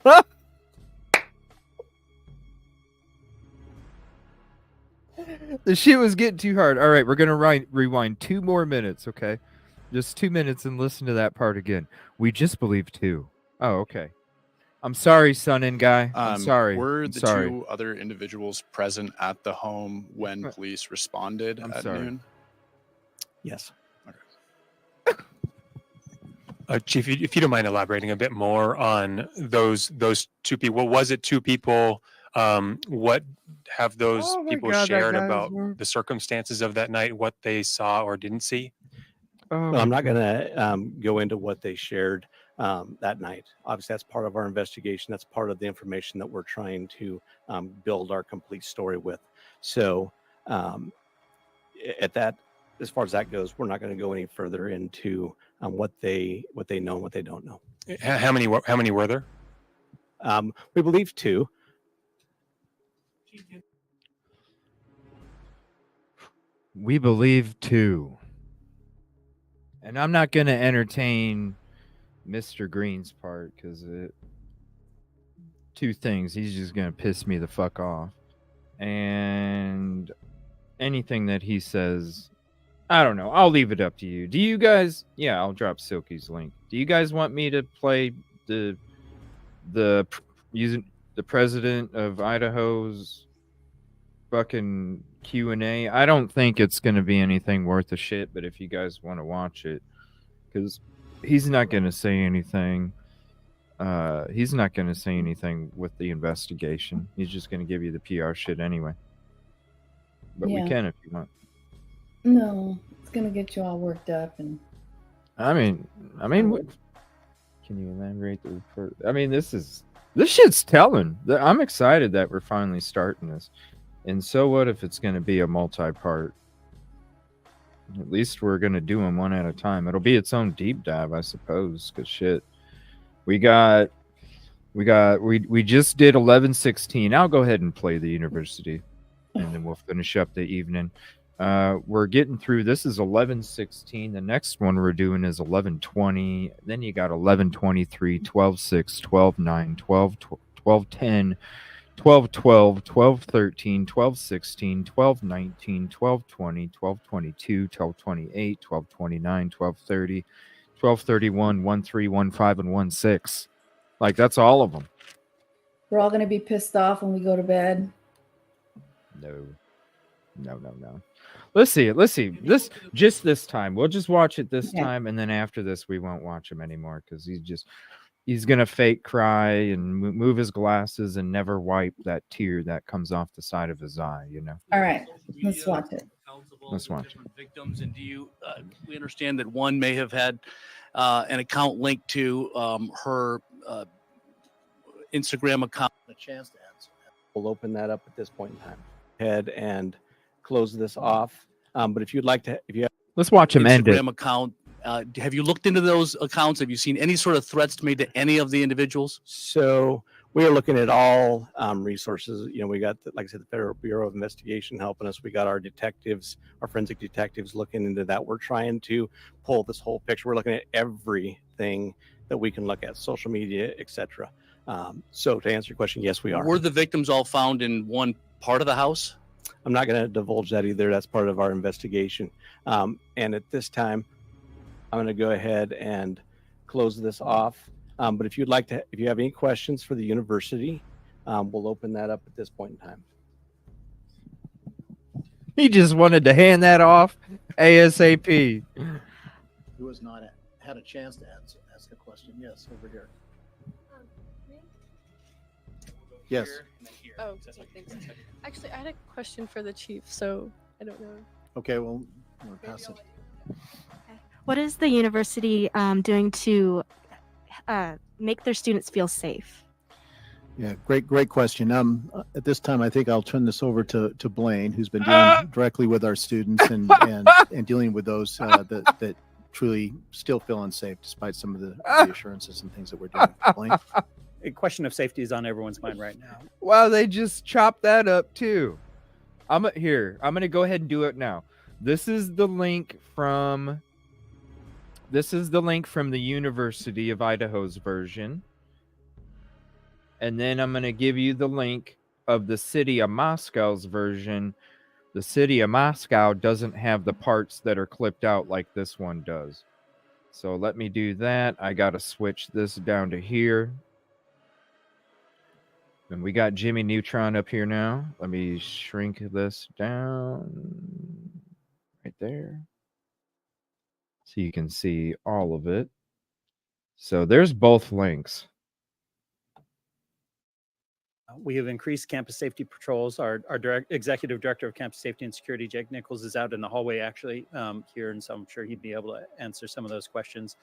The shit was getting too hard. All right, we're gonna rewind 2 more minutes, okay? Just 2 minutes and listen to that part again. We just believe 2. Oh, okay. I'm sorry, Sun In guy. I'm sorry. Were I'm the sorry. 2 other individuals present at the home when police responded I'm at sorry. noon? Yes. Chief, if you don't mind elaborating a bit more on those 2 people. What was it 2 people? What have those Oh my people God, that shared guy's about work. the circumstances of that night? What they saw or didn't see? Well, I'm not going to go into what they shared that night. Obviously, that's part of our investigation. That's part of the information that we're trying to build our complete story with. So, at that, as far as that goes, we're not going to go any further into what they know and what they don't know. How many were there? We believe 2. We believe 2. And I'm not going to entertain Mr. Green's part because 2 things. He's just going to piss me the fuck off. And anything that he says, I don't know. I'll leave it up to you. Do you guys? Yeah, I'll drop Silky's link. Do you guys want me to play using the president of Idaho's fucking Q&A? I don't think it's going to be anything worth a shit, but if you guys want to watch it, because he's not going to say anything. He's not going to say anything with the investigation. He's just going to give you the PR shit anyway. But we Yeah. can if you want. No, it's gonna get you all worked up and I mean, what, can you elaborate the report? I mean, this is This shit's telling. I'm excited that we're finally starting this. And so what if it's going to be a multi-part? At least we're going to do them one at a time. It'll be its own deep dive, I suppose, because shit. We just did 1116. I'll go ahead and play the university, and then we'll finish up the evening. We're getting through. This is 1116. The next one we're doing is 1120. Then you got 1123, 12:6, 12:9, 12:10, 12:12, 12:13, 12:16, 12:19, 12:20, 12:22, 12:28, 12:29, 12:30, 12:31, 13, 15, and 16. Like, that's all of them. We're all going to be pissed off when we go to bed. No. Let's see. This time. We'll just watch it this time, and then after this, we won't watch him anymore because he's gonna fake cry and move his glasses and never wipe that tear that comes off the side of his eye. All right, let's watch it. Let's watch it. Victims, and do you? We understand that one may have had an account linked to her Instagram account. A chance to answer that. We'll open that up at this point in time. Head and close this off. But if you'd like to, let's watch him end it. Instagram account. Have you looked into those accounts? Have you seen any sort of threats made to any of the individuals? So we are looking at all resources. We got, like I said, the Federal Bureau of Investigation helping us. We got our detectives, our forensic detectives looking into that. We're trying to pull this whole picture. We're looking at everything that we can look at, social media, etc. So to answer your question, yes, we are. Were the victims all found in one part of the house? I'm not going to divulge that either. That's part of our investigation. And at this time, I'm going to go ahead and close this off. But if you have any questions for the university, we'll open that up at this point in time. He just wanted to hand that off ASAP. Who has not had a chance to ask a question? Yes, over here. Yes. Oh, thanks. Actually, I had a question for the chief, so I don't know. Okay, well, I'm going to pass it. What is the university doing to make their students feel safe? Yeah, great question. At this time, I think I'll turn this over to Blaine, who's been dealing directly with our students and dealing with those that truly still feel unsafe despite some of the reassurances and things that we're doing. Blaine? A question of safety is on everyone's mind right now. Wow, they just chopped that up too. I'm going to go ahead and do it now. This is the link from the University of Idaho's version. And then I'm going to give you the link of the City of Moscow's version. The City of Moscow doesn't have the parts that are clipped out like this one does. So let me do that. I got to switch this down to here. And we got Jimmy Neutron up here now. Let me shrink this down right there, so you can see all of it. So there's both links. We have increased campus safety patrols. Our executive director of campus safety and security, Jake Nichols, is out in the hallway actually here, and so I'm sure he'd be able to answer some of those questions.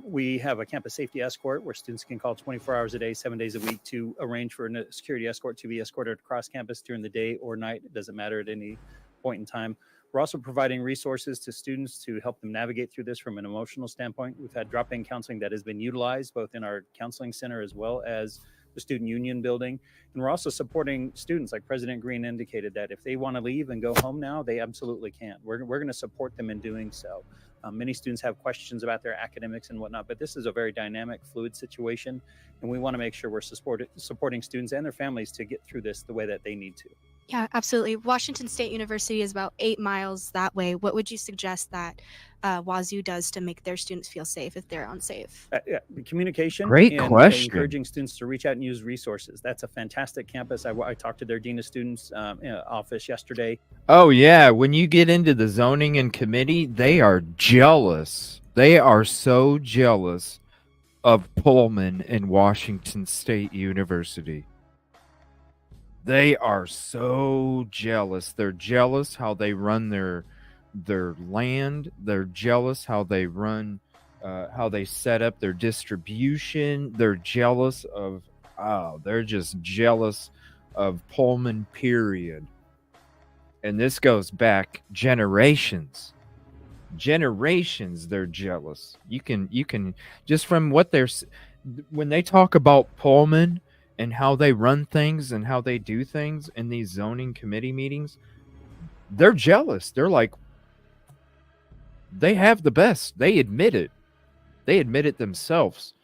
We have a campus safety escort where students can call 24 hours a day, 7 days a week to arrange for a security escort to be escorted across campus during the day or night. It doesn't matter at any point in time. We're also providing resources to students to help them navigate through this from an emotional standpoint. We've had drop-in counseling that has been utilized both in our counseling center as well as the student union building. And we're also supporting students, like President Green indicated, that if they want to leave and go home now, they absolutely can. We're going to support them in doing so. Many students have questions about their academics and whatnot, but this is a very dynamic, fluid situation, and we want to make sure we're supporting students and their families to get through this the way that they need to. Yeah, absolutely. Washington State University is about 8 miles that way. What would you suggest that Wazoo does to make their students feel safe if they're unsafe? Communication. Great question. Encouraging students to reach out and use resources. That's a fantastic campus. I talked to their dean of students office yesterday. Oh yeah, when you get into the zoning and committee, they are jealous. They are so jealous of Pullman and Washington State University. They are so jealous. They're jealous how they run their land. They're jealous how they run, how they set up their distribution. They're jealous of Oh, they're just jealous of Pullman, period. And this goes back generations. Generations they're jealous. You can just from what they're when they talk about Pullman and how they run things and how they do things in these zoning committee meetings, they're jealous. They're like, they have the best. They admit it. They admit it themselves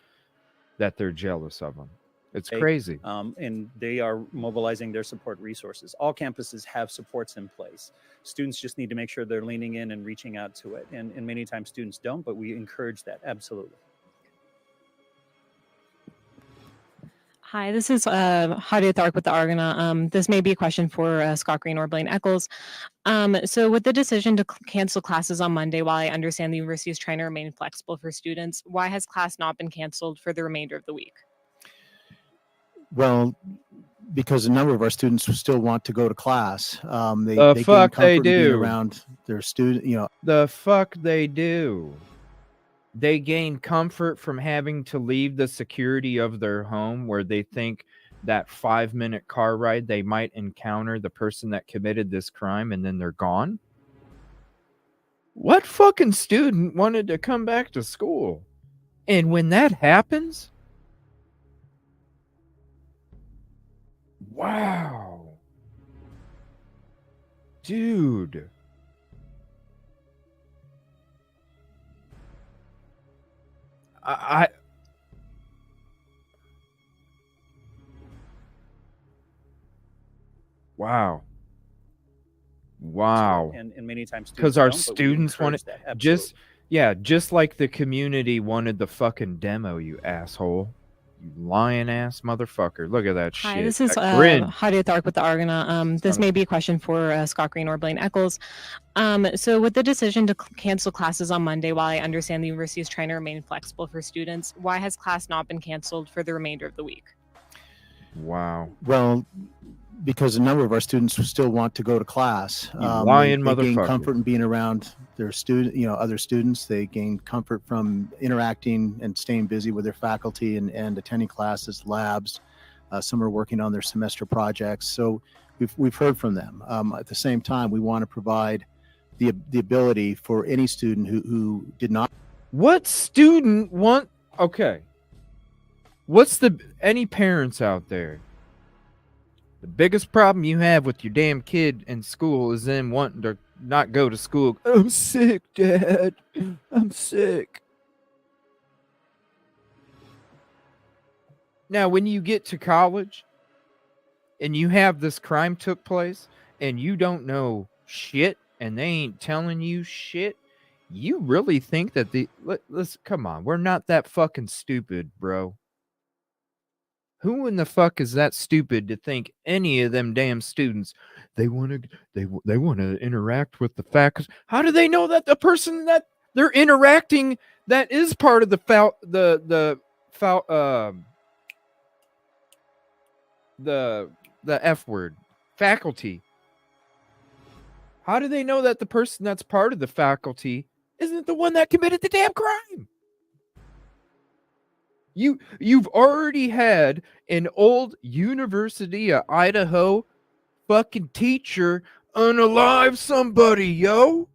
that they're jealous of them. It's crazy. And they are mobilizing their support resources. All campuses have supports in place. Students just need to make sure they're leaning in and reaching out to it. And many times students don't, but we encourage that. Absolutely. Hi, this is Hadia Thark with the Argonaut. This may be a question for Scott Green or Blaine Eccles. So with the decision to cancel classes on Monday, while I understand the university is trying to remain flexible for students, why has class not been canceled for the remainder of the week? Well, because a number of our students still want to go to class. They gain fuck comfort they in being do. around their student. The fuck they do. They gain comfort from having to leave the security of their home where they think that 5-minute car ride they might encounter the person that committed this crime and then they're gone. What fucking student wanted to come back to school? And when that happens, wow. Dude. Wow. And many times Because our don't, but we students wanted encourage that. just like the community wanted the fucking demo, you asshole. You lying ass motherfucker. Look at that shit. Hi, this is That grin. Hadia Thark with the Argonaut. This may be a question for Scott Green or Blaine Eccles. So with the decision to cancel classes on Monday, while I understand the university is trying to remain flexible for students, why has class not been canceled for the remainder of the week? Wow. Well, because a number of our students still want to go to class. Lying they gain motherfucker. comfort in being around their other students. They gain comfort from interacting and staying busy with their faculty and attending classes, labs. Some are working on their semester projects. So we've heard from them. At the same time, we want to provide the ability for any student who did not. What student want? Okay. What's any parents out there? The biggest problem you have with your damn kid in school is them wanting to not go to school. I'm sick, Dad. I'm sick. Now, when you get to college and you have this crime took place and you don't know shit and they ain't telling you shit, you really think that let's come on. We're not that fucking stupid, bro. Who in the fuck is that stupid to think any of them damn students they want to interact with the faculty? How do they know that the person that they're interacting that is part of the F word faculty? How do they know that the person that's part of the faculty isn't the one that committed the damn crime? You've already had an old University of Idaho fucking teacher unalive somebody, yo.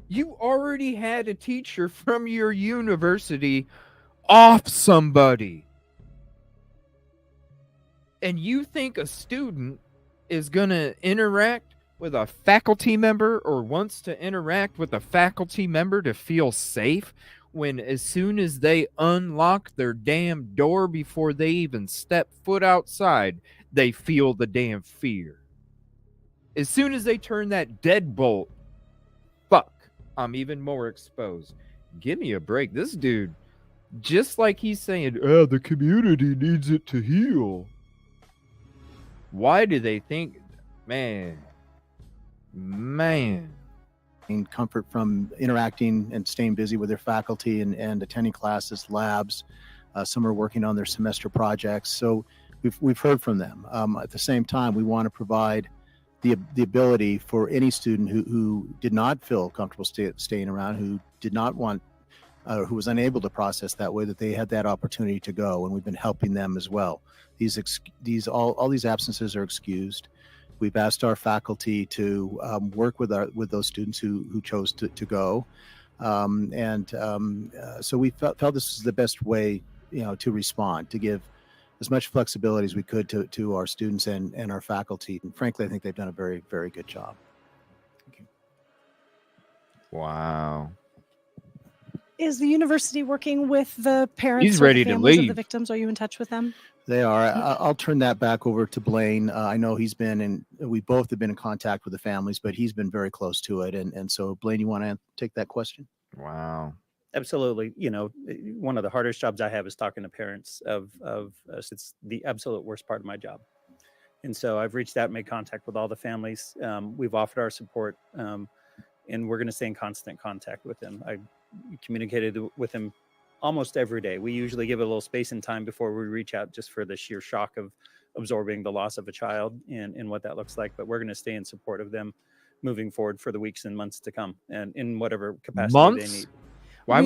You already had a teacher from your university off somebody. And you think a student is going to interact with a faculty member or wants to interact with a faculty member to feel safe when as soon as they unlock their damn door before they even step foot outside, they feel the damn fear. As soon as they turn that deadbolt, fuck, I'm even more exposed. Give me a break. This dude, just like he's saying, the community needs it to heal. Why do they think, man, gain comfort from interacting and staying busy with their faculty and attending classes, labs. Some are working on their semester projects. So we've heard from them. At the same time, we want to provide the ability for any student who did not feel comfortable staying around, who did not want who was unable to process that way, that they had that opportunity to go, and we've been helping them as well. All these absences are excused. We've asked our faculty to work with those students who chose to go, so we felt this is the best way, to respond, to give as much flexibility as we could to our students and our faculty. And frankly, I think they've done a very, very good job. Wow. Is the university working with the parents He's or ready the to families of the leave. victims? Are you in touch with them? They are. I'll turn that back over to Blaine. I know we both have been in contact with the families, but he's been very close to it. And so, Blaine, you want to take that question? Wow. Absolutely. One of the hardest jobs I have is talking to parents of it's the absolute worst part of my job. And so I've reached out and made contact with all the families. We've offered our support, and we're going to stay in constant contact with them. I communicated with them almost every day. We usually give it a little space and time before we reach out, just for the sheer shock of absorbing the loss of a child and what that looks like. But we're going to stay in support of them moving forward for the weeks and months to come, and in whatever capacity they need. Why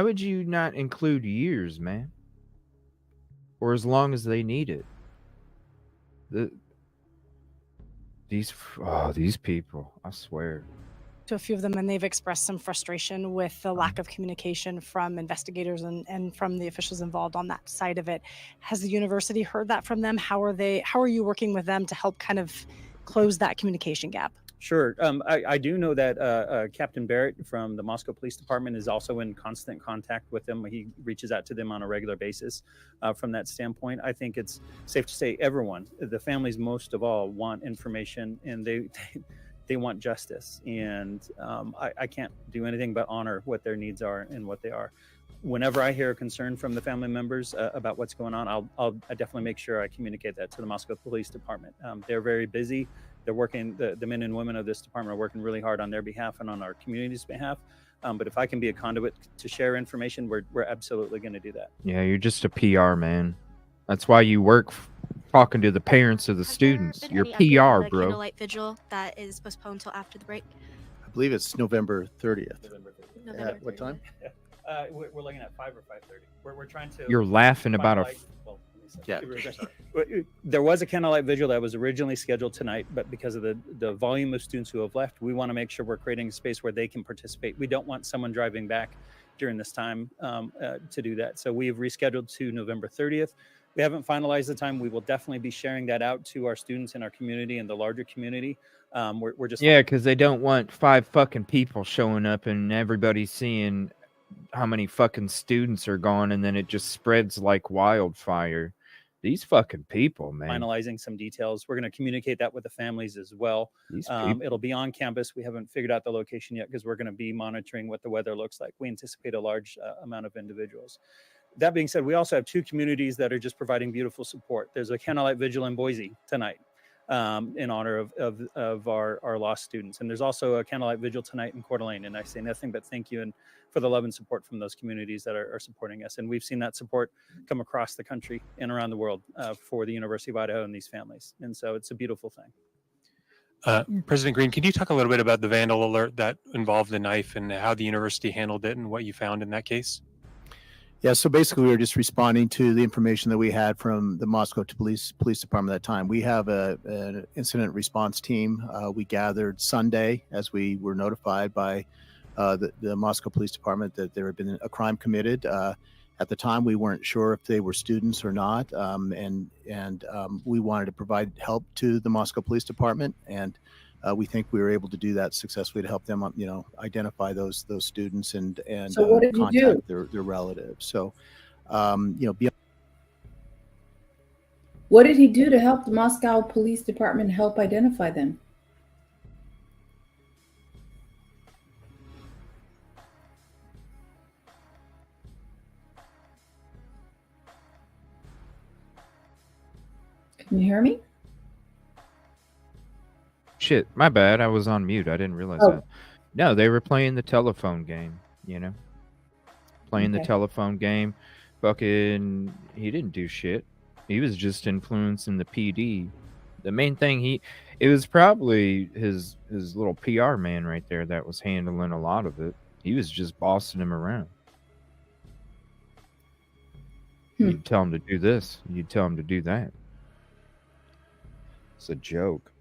would you not include years, man? Or as long as they need it? These people, I swear. To a few of them, and they've expressed some frustration with the lack of communication from investigators and from the officials involved on that side of it. Has the university heard that from them? How are you working with them to help kind of close that communication gap? Sure. I do know that Captain Barrett from the Moscow Police Department is also in constant contact with them. He reaches out to them on a regular basis. From that standpoint, I think it's safe to say everyone, the families most of all, want information, and they want justice. And I can't do anything but honor what their needs are and what they are. Whenever I hear a concern from the family members about what's going on, I definitely make sure I communicate that to the Moscow Police Department. They're very busy. They're working, the men and women of this department are working really hard on their behalf and on our community's behalf. But if I can be a conduit to share information, we're absolutely going to do that. Yeah, you're just a PR man. That's why you work talking to the parents of the students. You're PR, bro. Candlelight vigil that is postponed until after the break. I believe it's November 30th. November At what time? We're looking at 5 or 5:30. We're trying to. You're laughing about Yeah. There was a candlelight vigil that was originally scheduled tonight, but because of the volume of students who have left, we want to make sure we're creating a space where they can participate. We don't want someone driving back during this time to do that. So we have rescheduled to November 30th. We haven't finalized the time. We will definitely be sharing that out to our students in our community and the larger community. We're just because they don't want 5 fucking people showing up and everybody seeing how many fucking students are gone, and then it just spreads like wildfire. These fucking people, man. Finalizing some details. We're going to communicate that with the families as well. It'll be on campus. We haven't figured out the location yet because we're going to be monitoring what the weather looks like. We anticipate a large amount of individuals. That being said, we also have 2 communities that are just providing beautiful support. There's a candlelight vigil in Boise tonight in honor of our lost students. And there's also a candlelight vigil tonight in Coeur d'Alene. And I say nothing but thank you and for the love and support from those communities that are supporting us. And we've seen that support come across the country and around the world for the University of Idaho and these families. And so it's a beautiful thing. President Green, can you talk a little bit about the vandal alert that involved the knife and how the university handled it and what you found in that case? Yeah, so basically we were just responding to the information that we had from the Moscow Police Department at that time. We have an incident response team. We gathered Sunday as we were notified by the Moscow Police Department that there had been a crime committed. At the time, we weren't sure if they were students or not, and we wanted to provide help to the Moscow Police Department, and we think we were able to do that successfully to help them, identify those students and so what did you do? contact their relatives. So, what did he do to help the Moscow Police Department help identify them? Can you hear me? Shit, my bad. I was on mute. I didn't realize that. No, they were playing the telephone game, Playing the telephone game. Fucking, he didn't do shit. He was just influencing the PD. The main thing, it was probably his little PR man right there that was handling a lot of it. He was just bossing him around. You'd tell them to do this. You'd tell them to do that. It's a joke.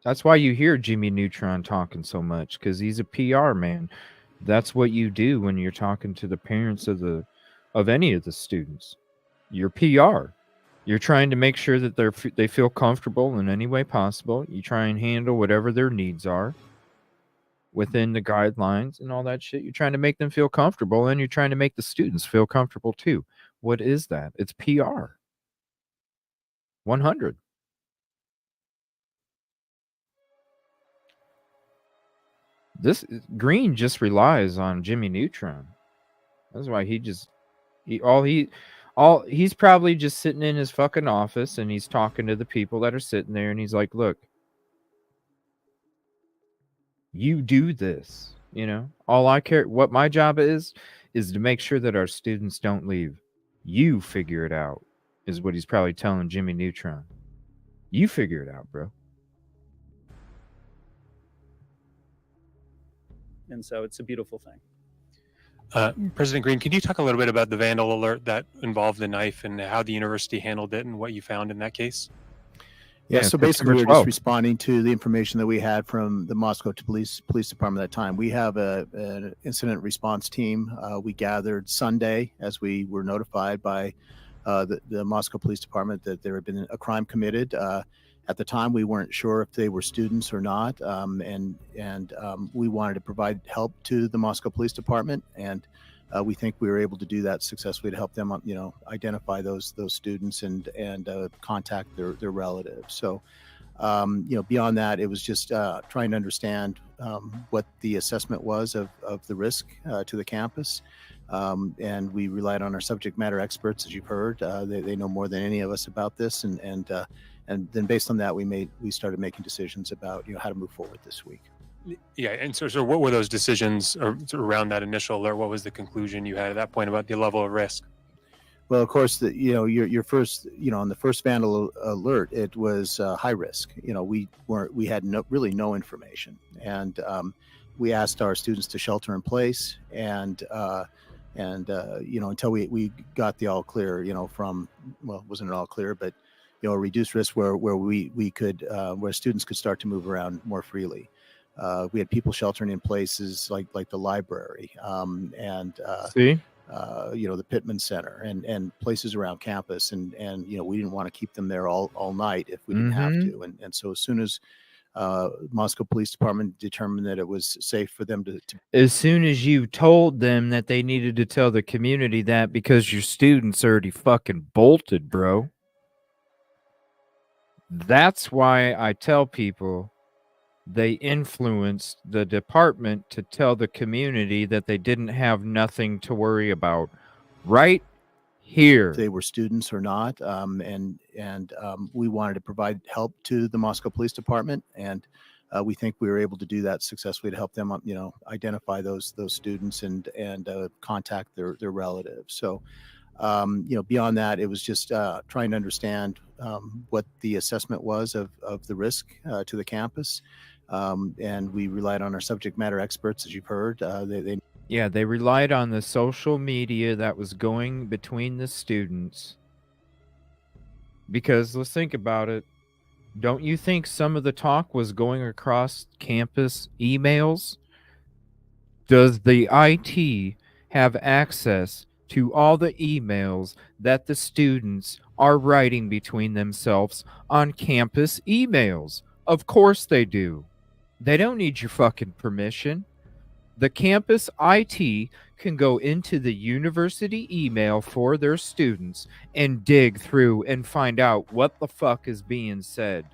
That's why you hear Jimmy Neutron talking so much, because he's a PR man. That's what you do when you're talking to the parents of any of the students. You're PR. You're trying to make sure that they feel comfortable in any way possible. You try and handle whatever their needs are within the guidelines and all that shit. You're trying to make them feel comfortable, and you're trying to make the students feel comfortable too. What is that? It's PR. 100. This Green just relies on Jimmy Neutron. That's why he's probably just sitting in his fucking office, and he's talking to the people that are sitting there, and he's like, look, you do this, all I care, what my job is to make sure that our students don't leave. You figure it out, is what he's probably telling Jimmy Neutron. You figure it out, bro. And so it's a beautiful thing. President Green, can you talk a little bit about the vandal alert that involved the knife and how the university handled it and what you found in that case? Yeah, so basically we were just responding to the information that we had from the Moscow Police Department at that time. We have an incident response team. We gathered Sunday as we were notified by the Moscow Police Department that there had been a crime committed. At the time, we weren't sure if they were students or not, and we wanted to provide help to the Moscow Police Department, and we think we were able to do that successfully to help them, identify those students and contact their relatives. So, beyond that, it was just trying to understand what the assessment was of the risk to the campus. And we relied on our subject matter experts, as you've heard. They know more than any of us about this, and then based on that, we started making decisions about how to move forward this week. Yeah, and so what were those decisions around that initial alert? What was the conclusion you had at that point about the level of risk? Well, of course, your first, on the first vandal alert, it was high risk. We had really no information, and we asked our students to shelter in place, and until we got the all clear, from, well, it wasn't all clear, but a reduced risk where we could where students could start to move around more freely. We had people sheltering in places like the library, and the Pittman Center, and places around campus, and we didn't want to keep them there all night if we didn't have to. And so as soon as Moscow Police Department determined that it was safe for them to as soon as you told them that they needed to tell the community that, because your students already fucking bolted, bro. That's why I tell people they influenced the department to tell the community that they didn't have nothing to worry about right here. If they were students or not, and we wanted to provide help to the Moscow Police Department, and we think we were able to do that successfully to help them, identify those students and contact their relatives. So, beyond that, it was just trying to understand what the assessment was of the risk to the campus, and we relied on our subject matter experts, as you've heard. They relied on the social media that was going between the students. Because let's think about it. Don't you think some of the talk was going across campus emails? Does the IT have access to all the emails that the students are writing between themselves on campus emails? Of course they do. They don't need your fucking permission. The campus IT can go into the university email for their students and dig through and find out what the fuck is being said.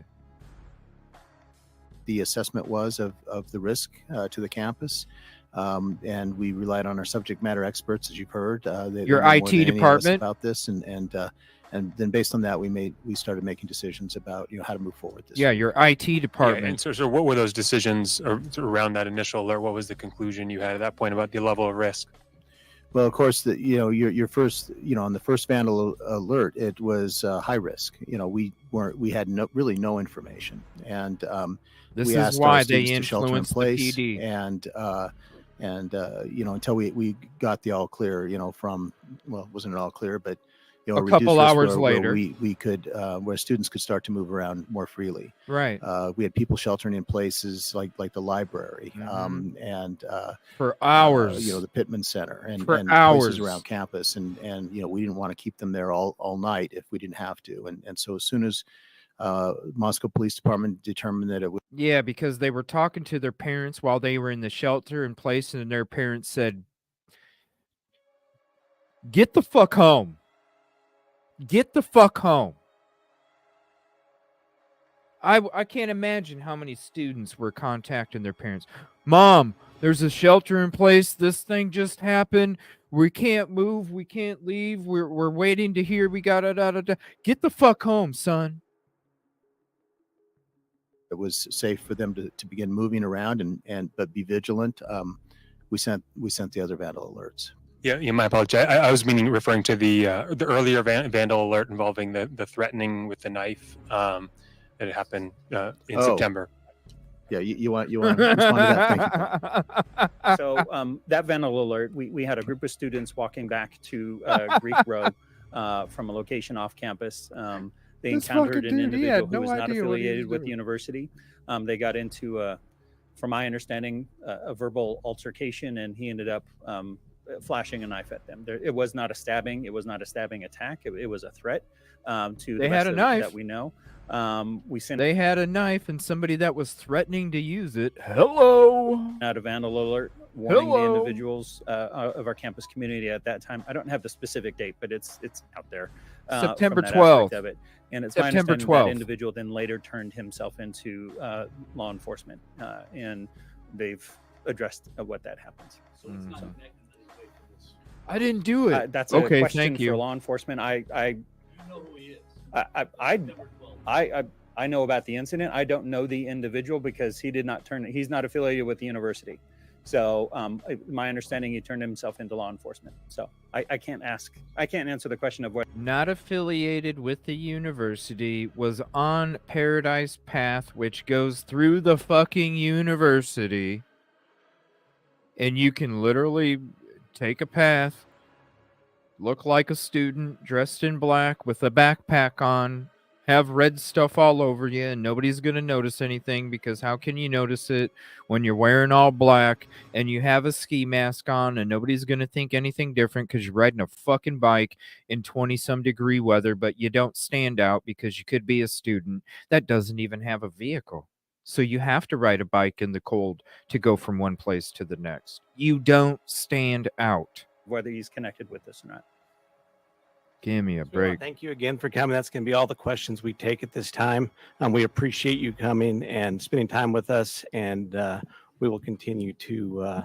The assessment was of the risk to the campus, and we relied on our subject matter experts, as you've heard. Your IT department about this, and then based on that, we started making decisions about how to move forward this. Yeah, your IT department. Yeah, and so what were those decisions around that initial alert? What was the conclusion you had at that point about the level of risk? Well, of course, your first, on the first vandal alert, it was high risk. We had really no information, and this we is asked why our they students to shelter in influenced place, the PD. And until we got the all clear, from, well, it wasn't all clear, but a couple hours later, where we could where students could start to move around more freely. Right. We had people sheltering in places like the library, and for hours, the Pittman Center, and hours. Places around campus, and we didn't want to keep them there all night if we didn't have to. And so as soon as Moscow Police Department determined that it was, because they were talking to their parents while they were in the shelter in place, and their parents said, "Get the fuck home. Get the fuck home." I can't imagine how many students were contacting their parents. "Mom, there's a shelter in place. This thing just happened. We can't move. We can't leave. We're waiting to hear. We got da. Get the fuck home, son." it was safe for them to begin moving around but be vigilant. We sent the other vandal alerts. Yeah, my apology. I was referring to the earlier vandal alert involving the threatening with the knife that happened in September. Yeah, you want to respond to that? Thank you. So that vandal alert, we had a group of students walking back to Greek Row from a location off campus. They encountered an individual who was not affiliated with the university. They got into, from my understanding, a verbal altercation, and he ended up flashing a knife at them. It was not a stabbing. It was not a stabbing attack. It was a threat to They the had rest a of knife. that we know. They had a knife, and somebody that was threatening to use it. Hello. Out a vandal alert warning the Hello. individuals of our campus community at that time. I don't have the specific date, but it's out there. September from that 12th. aspect of it. And it's September my understanding 12th. that individual then later turned himself into law enforcement, and they've addressed what that happens. So, I didn't do it. that's a Okay, question thank you. for law enforcement. I know about the incident. I don't know the individual because he did not turn. He's not affiliated with the university. So my understanding, he turned himself into law enforcement. So I can't answer the question of what. Not affiliated with the university, was on Paradise Path, which goes through the fucking university. And you can literally take a path, look like a student, dressed in black with a backpack on, have red stuff all over you, and nobody's going to notice anything, because how can you notice it when you're wearing all black and you have a ski mask on, and nobody's going to think anything different because you're riding a fucking bike in 20-some degree weather, but you don't stand out because you could be a student that doesn't even have a vehicle. So you have to ride a bike in the cold to go from one place to the next. You don't stand out. Whether he's connected with this or not. Give me a break. Thank you again for coming. That's going to be all the questions we take at this time. We appreciate you coming and spending time with us, and we will continue to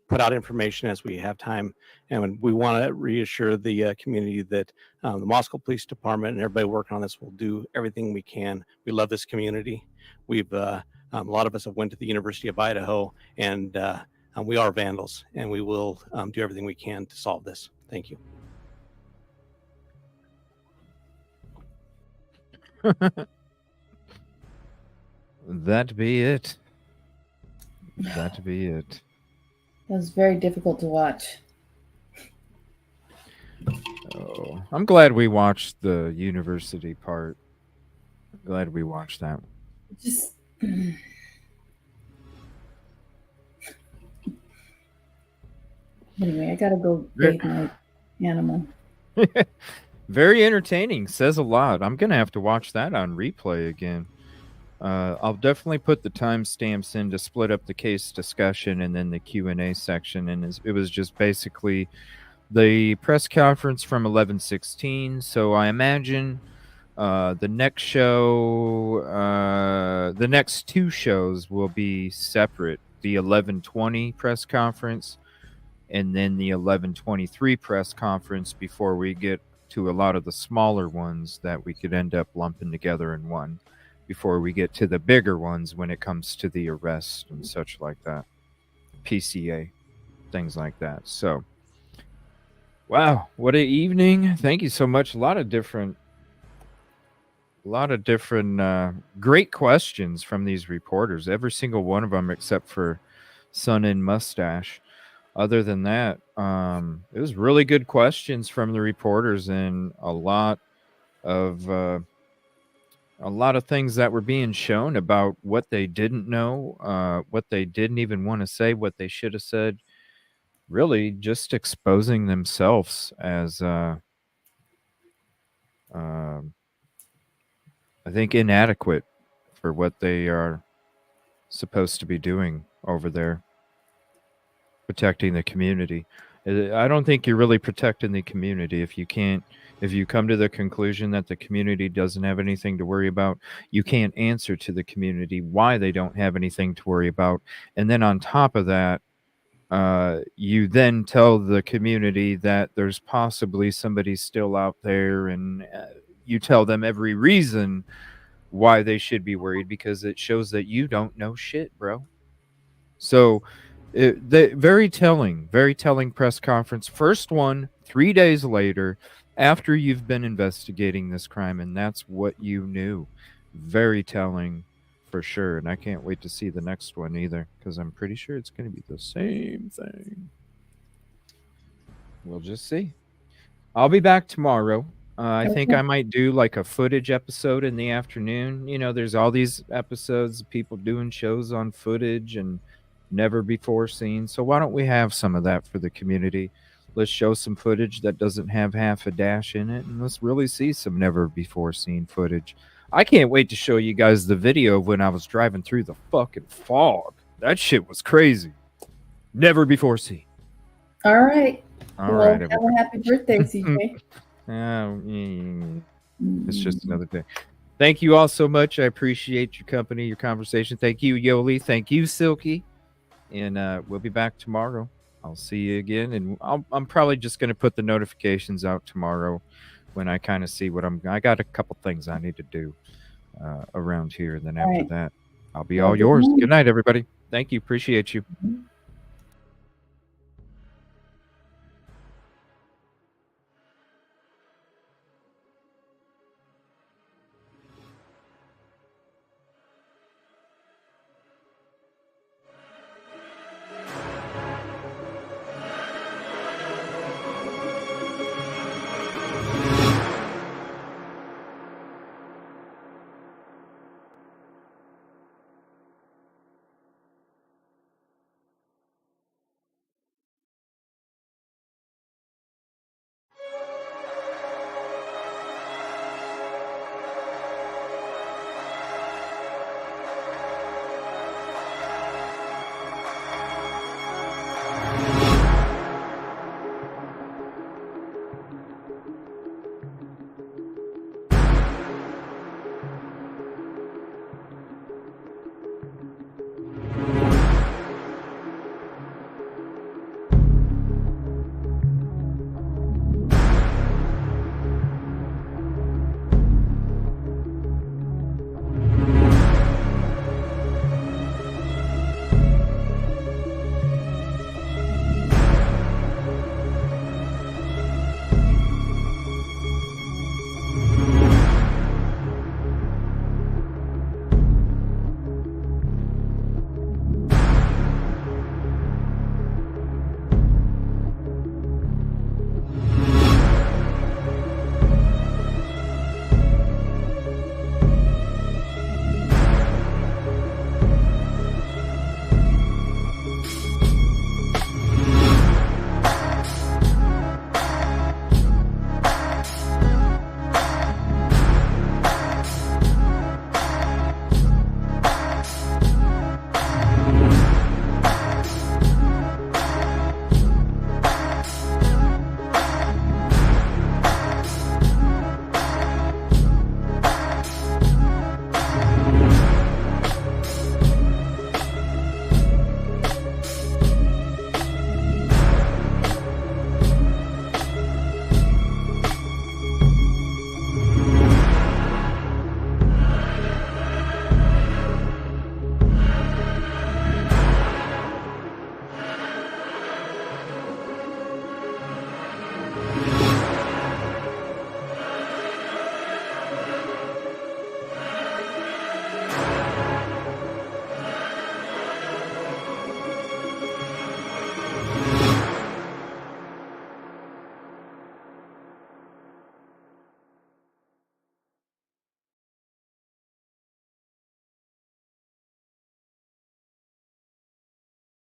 put out information as we have time. And we want to reassure the community that the Moscow Police Department and everybody working on this will do everything we can. We love this community. We've a lot of us have went to the University of Idaho, and we are vandals, and we will do everything we can to solve this. Thank you. That be it. That be it. That was very difficult to watch. Oh, I'm glad we watched the university part. Glad we watched that. Just anyway, I gotta go bathe my animal. Very entertaining. Says a lot. I'm gonna have to watch that on replay again. I'll definitely put the timestamps in to split up the case discussion and then the Q&A section. And it was just basically the press conference from 11/16. So I imagine the next show, the next two shows will be separate. The 11/20 press conference and then the 11/23 press conference before we get to a lot of the smaller ones that we could end up lumping together in one before we get to the bigger ones when it comes to the arrest and such like that. PCA, things like that. So, wow, what an evening. Thank you so much. A lot of different great questions from these reporters. Every single one of them except for sun and mustache. Other than that, it was really good questions from the reporters and a lot of things that were being shown about what they didn't know, what they didn't even want to say, what they should have said. Really, just exposing themselves as, I think, inadequate for what they are supposed to be doing over there, protecting the community. I don't think you're really protecting the community if you come to the conclusion that the community doesn't have anything to worry about. You can't answer to the community why they don't have anything to worry about. And then on top of that, you then tell the community that there's possibly somebody still out there, and you tell them every reason why they should be worried, because it shows that you don't know shit, bro. So very telling press conference. First one 3 days later, after you've been investigating this crime, and that's what you knew. Very telling for sure. And I can't wait to see the next one either, because I'm pretty sure it's going to be the same thing. We'll just see. I'll be back tomorrow. I think I might do like a footage episode in the afternoon. You know, there's all these episodes of people doing shows on footage and never before seen. So why don't we have some of that for the community? Let's show some footage that doesn't have half a dash in it, and let's really see some never before seen footage. I can't wait to show you guys the video of when I was driving through the fucking fog. That shit was crazy. Never before seen. All right. All well, right, have everybody. a happy birthday, CJ. It's just another day. Thank you all so much. I appreciate your company, your conversation. Thank you, Yolie. Thank you, Silky. And we'll be back tomorrow. I'll see you again. And I'm probably just going to put the notifications out tomorrow when I kind of see what I got a couple things I need to do around here. And then after that, I'll be all yours. Good night, everybody. Thank you. Appreciate you.